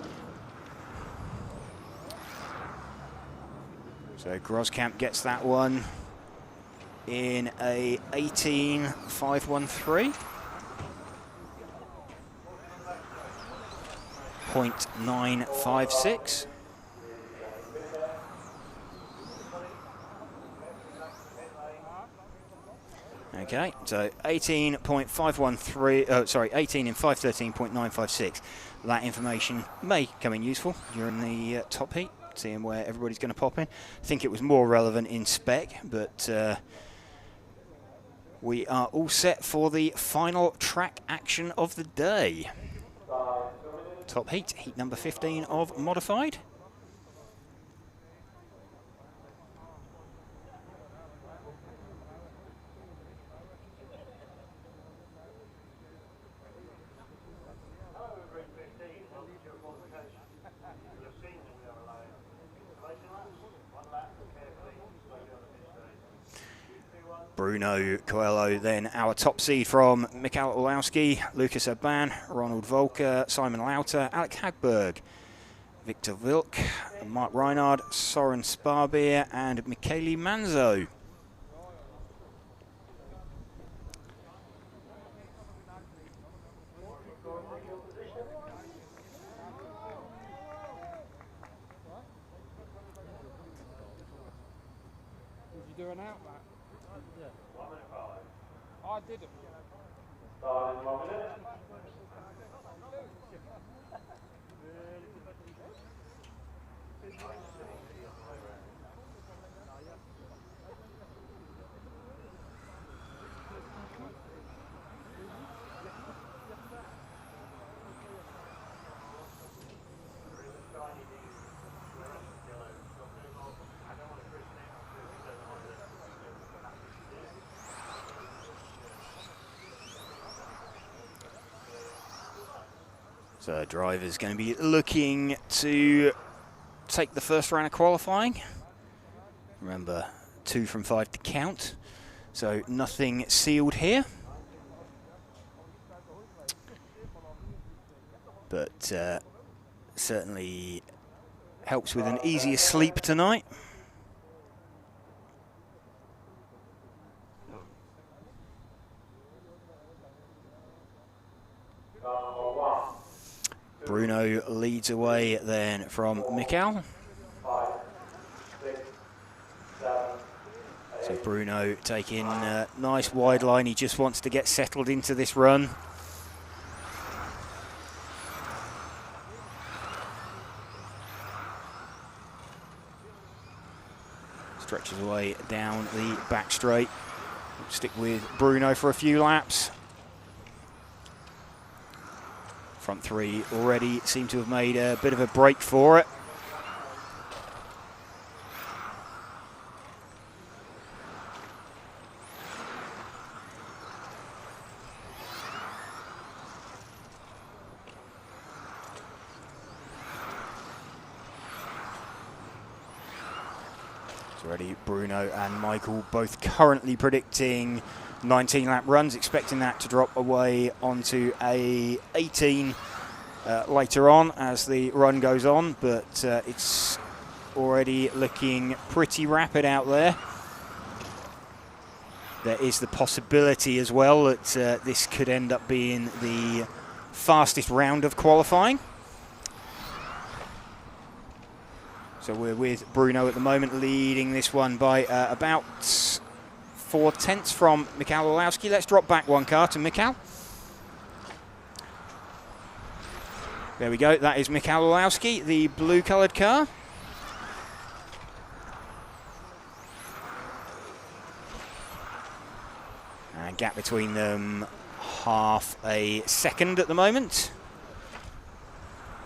So Groscamp gets that one in a 18.513. 0.956. Okay, so 18.513, sorry, 18 in 513.956. That information may come in useful during the top heat, seeing where everybody's going to pop in. I think it was more relevant in spec, but We are all set for the final track action of the day. Top heat, heat number 15 of modified. Bruno Coelho, then our top seed from Mikael Olowski, Lucas Urban, Ronald Volker, Simon Lauter, Alec Hagberg, Victor Wilk, Mark Reinhard, Soren Sparbeer, and Michele Manzo. Did you do an out, Matt? Yeah. 1 minute 5. I didn't. Start in 1 minute. So driver's going to be looking to take the first round of qualifying. Remember, 2 from 5 to count. So nothing sealed here. But certainly helps with an easier sleep tonight. Bruno leads away then from Mikael. 5, 6, 7, 8. So Bruno taking a nice wide line. He just wants to get settled into this run. Stretches away down the back straight. Stick with Bruno for a few laps. Front 3 already seem to have made a bit of a break for it. It's already Bruno and Michael both currently predicting 19 lap runs, expecting that to drop away onto a 18 later on as the run goes on, but it's already looking pretty rapid out there. There is the possibility as well that this could end up being the fastest round of qualifying. So we're with Bruno at the moment, leading this one by about 4/10 from Mikael Olowski. Let's drop back one car to Mikael. There we go, that is Mikael Olowski, the blue-coloured car. And gap between them, half a second at the moment.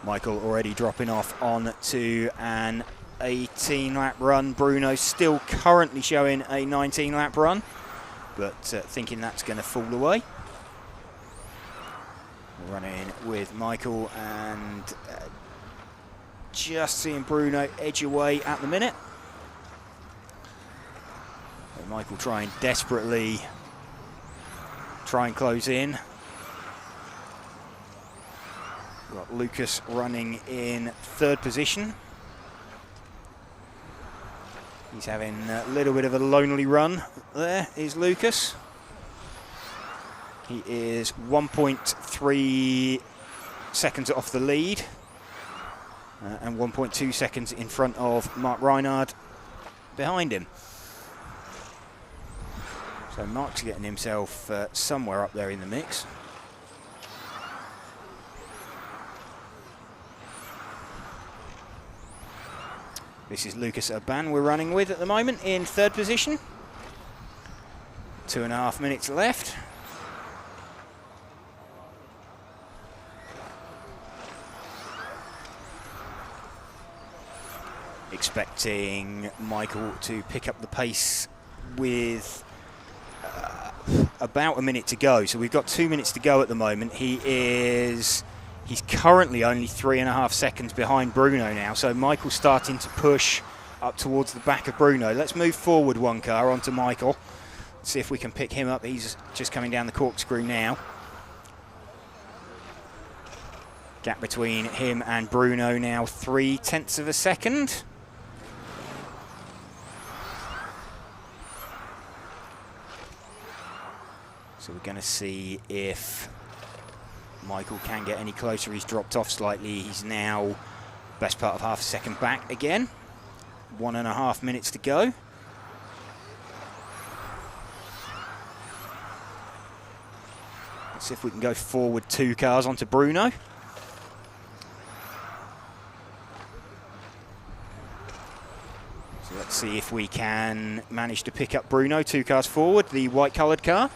Michael already dropping off on to an 18-lap run. Bruno still currently showing a 19-lap run, but thinking that's going to fall away. Running with Michael and just seeing Bruno edge away at the minute. So Michael trying desperately try and close in. We've got Lucas running in 3rd position. He's having a little bit of a lonely run. There is Lucas. He is 1.3 seconds off the lead and 1.2 seconds in front of Mark Reinhard behind him. So Mark's getting himself somewhere up there in the mix. This is Lucas Urban we're running with at the moment in 3rd position. 2.5 minutes left. Expecting Michael to pick up the pace with about a minute to go. So we've got 2 minutes to go at the moment. He's currently only 3.5 seconds behind Bruno now. So Michael's starting to push up towards the back of Bruno. Let's move forward one car onto Michael. See if we can pick him up. He's just coming down the corkscrew now. Gap between him and Bruno now 0.3 of a second. So we're going to see if Michael can get any closer. He's dropped off slightly. He's now best part of half a second back again. 1.5 minutes to go. Let's see if we can go forward 2 cars onto Bruno. So let's see if we can manage to pick up Bruno 2 cars forward, the white coloured car.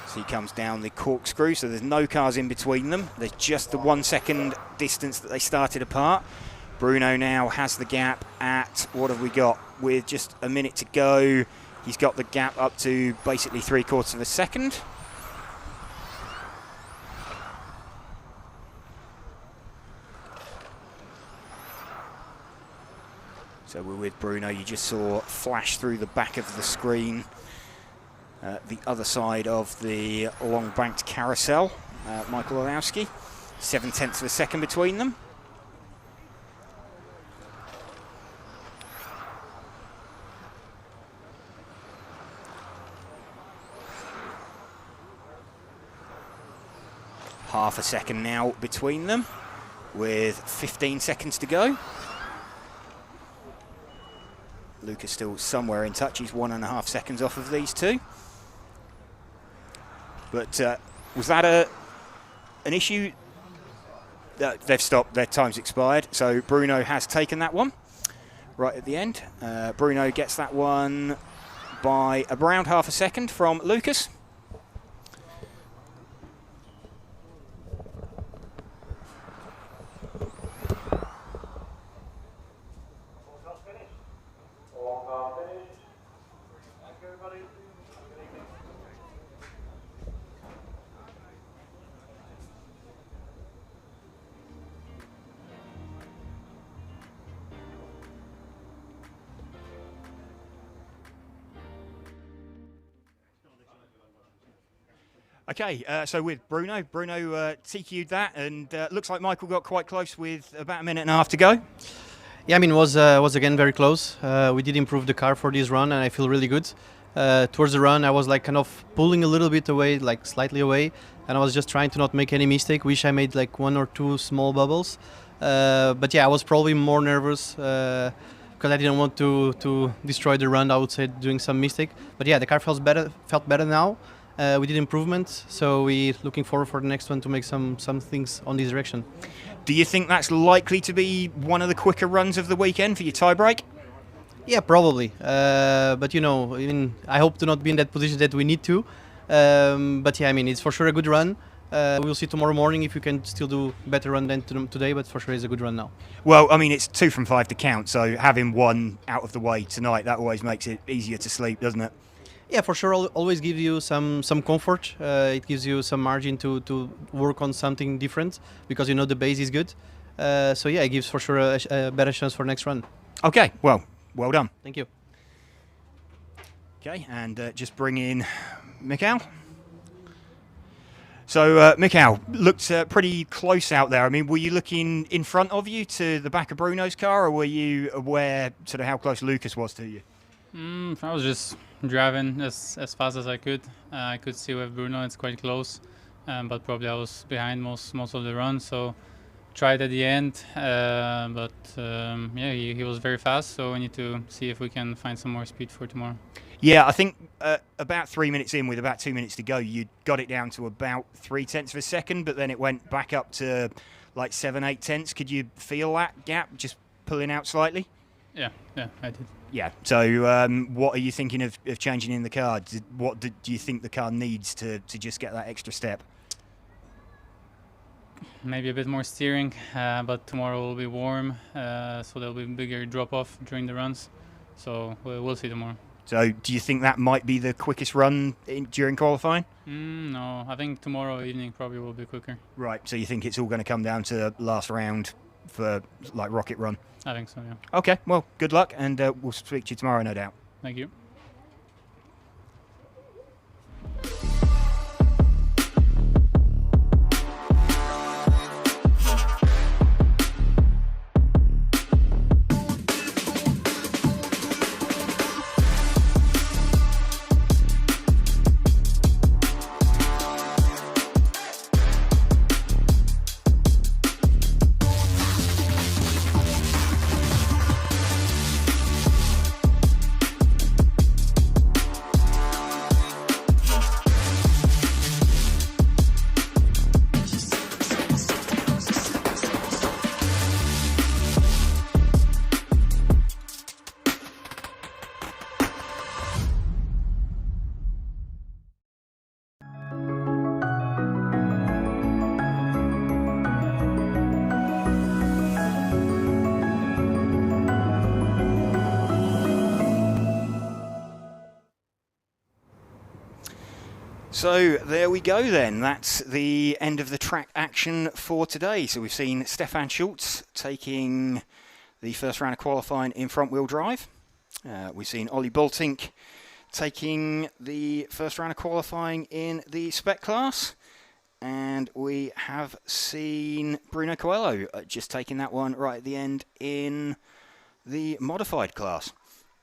So he comes down the corkscrew, so there's no cars in between them. There's just the 1 second distance that they started apart. Bruno now has the gap at, what have we got? With just a minute to go, he's got the gap up to basically 3/4 of a second. So we're with Bruno. You just saw flash through the back of the screen. The other side of the long banked carousel, Michael Olowski, 0.7 of a second between them. Half a second now between them, with 15 seconds to go. Lucas still somewhere in touch. He's 1.5 seconds off of these two. But was that an issue? They've stopped, their time's expired. So Bruno has taken that one right at the end. Bruno gets that one by around half a second from Lucas. Okay, so with Bruno TQ'd that, and looks like Michael got quite close with about a minute and a half to go. Yeah, I mean, it was again very close. We did improve the car for this run, and I feel really good. Towards the run, I was like kind of pulling a little bit away, like slightly away, and I was just trying to not make any mistake. Wish I made like 1 or 2 small bubbles. But yeah, I was probably more nervous because I didn't want to destroy the run, I would say, doing some mistake. But yeah, the car felt better now. We did improvements, so we're looking forward for the next one to make some things on this direction. Do you think that's likely to be one of the quicker runs of the weekend for your tiebreak? Yeah, probably. But you know, I hope to not be in that position that we need to. But yeah, I mean, it's for sure a good run. We'll see tomorrow morning if we can still do a better run than today, but for sure it's a good run now. Well, I mean, it's 2 from 5 to count, so having one out of the way tonight, that always makes it easier to sleep, doesn't it? Yeah, for sure. Always gives you some comfort. It gives you some margin to work on something different because you know the base is good. So yeah, it gives for sure a better chance for next run. Okay, well done. Thank you. Okay, and just bring in Mikhail. So Mikhail looked pretty close out there. I mean, were you looking in front of you to the back of Bruno's car, or were you aware sort of how close Lucas was to you? I was just driving as fast as I could. I could see with Bruno it's quite close, but probably I was behind most of the run. So tried at the end, but yeah, he was very fast. So we need to see if we can find some more speed for tomorrow. Yeah, I think about 3 minutes in, with about 2 minutes to go, you got it down to about 0.3 of a second, but then it went back up to like 7-8 tenths. Could you feel that gap just pulling out slightly? Yeah, I did. Yeah. So, what are you thinking of changing in the car? What do you think the car needs to just get that extra step? Maybe a bit more steering, but tomorrow will be warm, so there'll be bigger drop-off during the runs. So we'll see tomorrow. So, do you think that might be the quickest run during qualifying? No, I think tomorrow evening probably will be quicker. Right. So you think it's all going to come down to the last round for like rocket run? I think so, yeah. Okay. Well, good luck, and we'll speak to you tomorrow, no doubt. Thank you. So there we go then. That's the end of the track action for today. So we've seen Stefan Schulz taking the first round of qualifying in front wheel drive. We've seen Ollie Boltink taking the first round of qualifying in the spec class. And we have seen Bruno Coelho just taking that one right at the end in the modified class.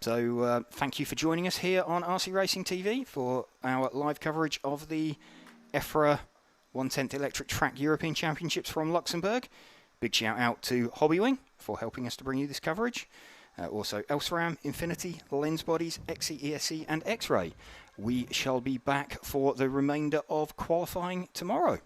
So thank you for joining us here on RC Racing TV for our live coverage of the EFRA 1/10 Electric Track European Championships from Luxembourg. Big shout out to Hobbywing for helping us to bring you this coverage. Also Elseram, Infinity, Lens Bodies, XE, ESC and X-Ray. We shall be back for the remainder of qualifying tomorrow.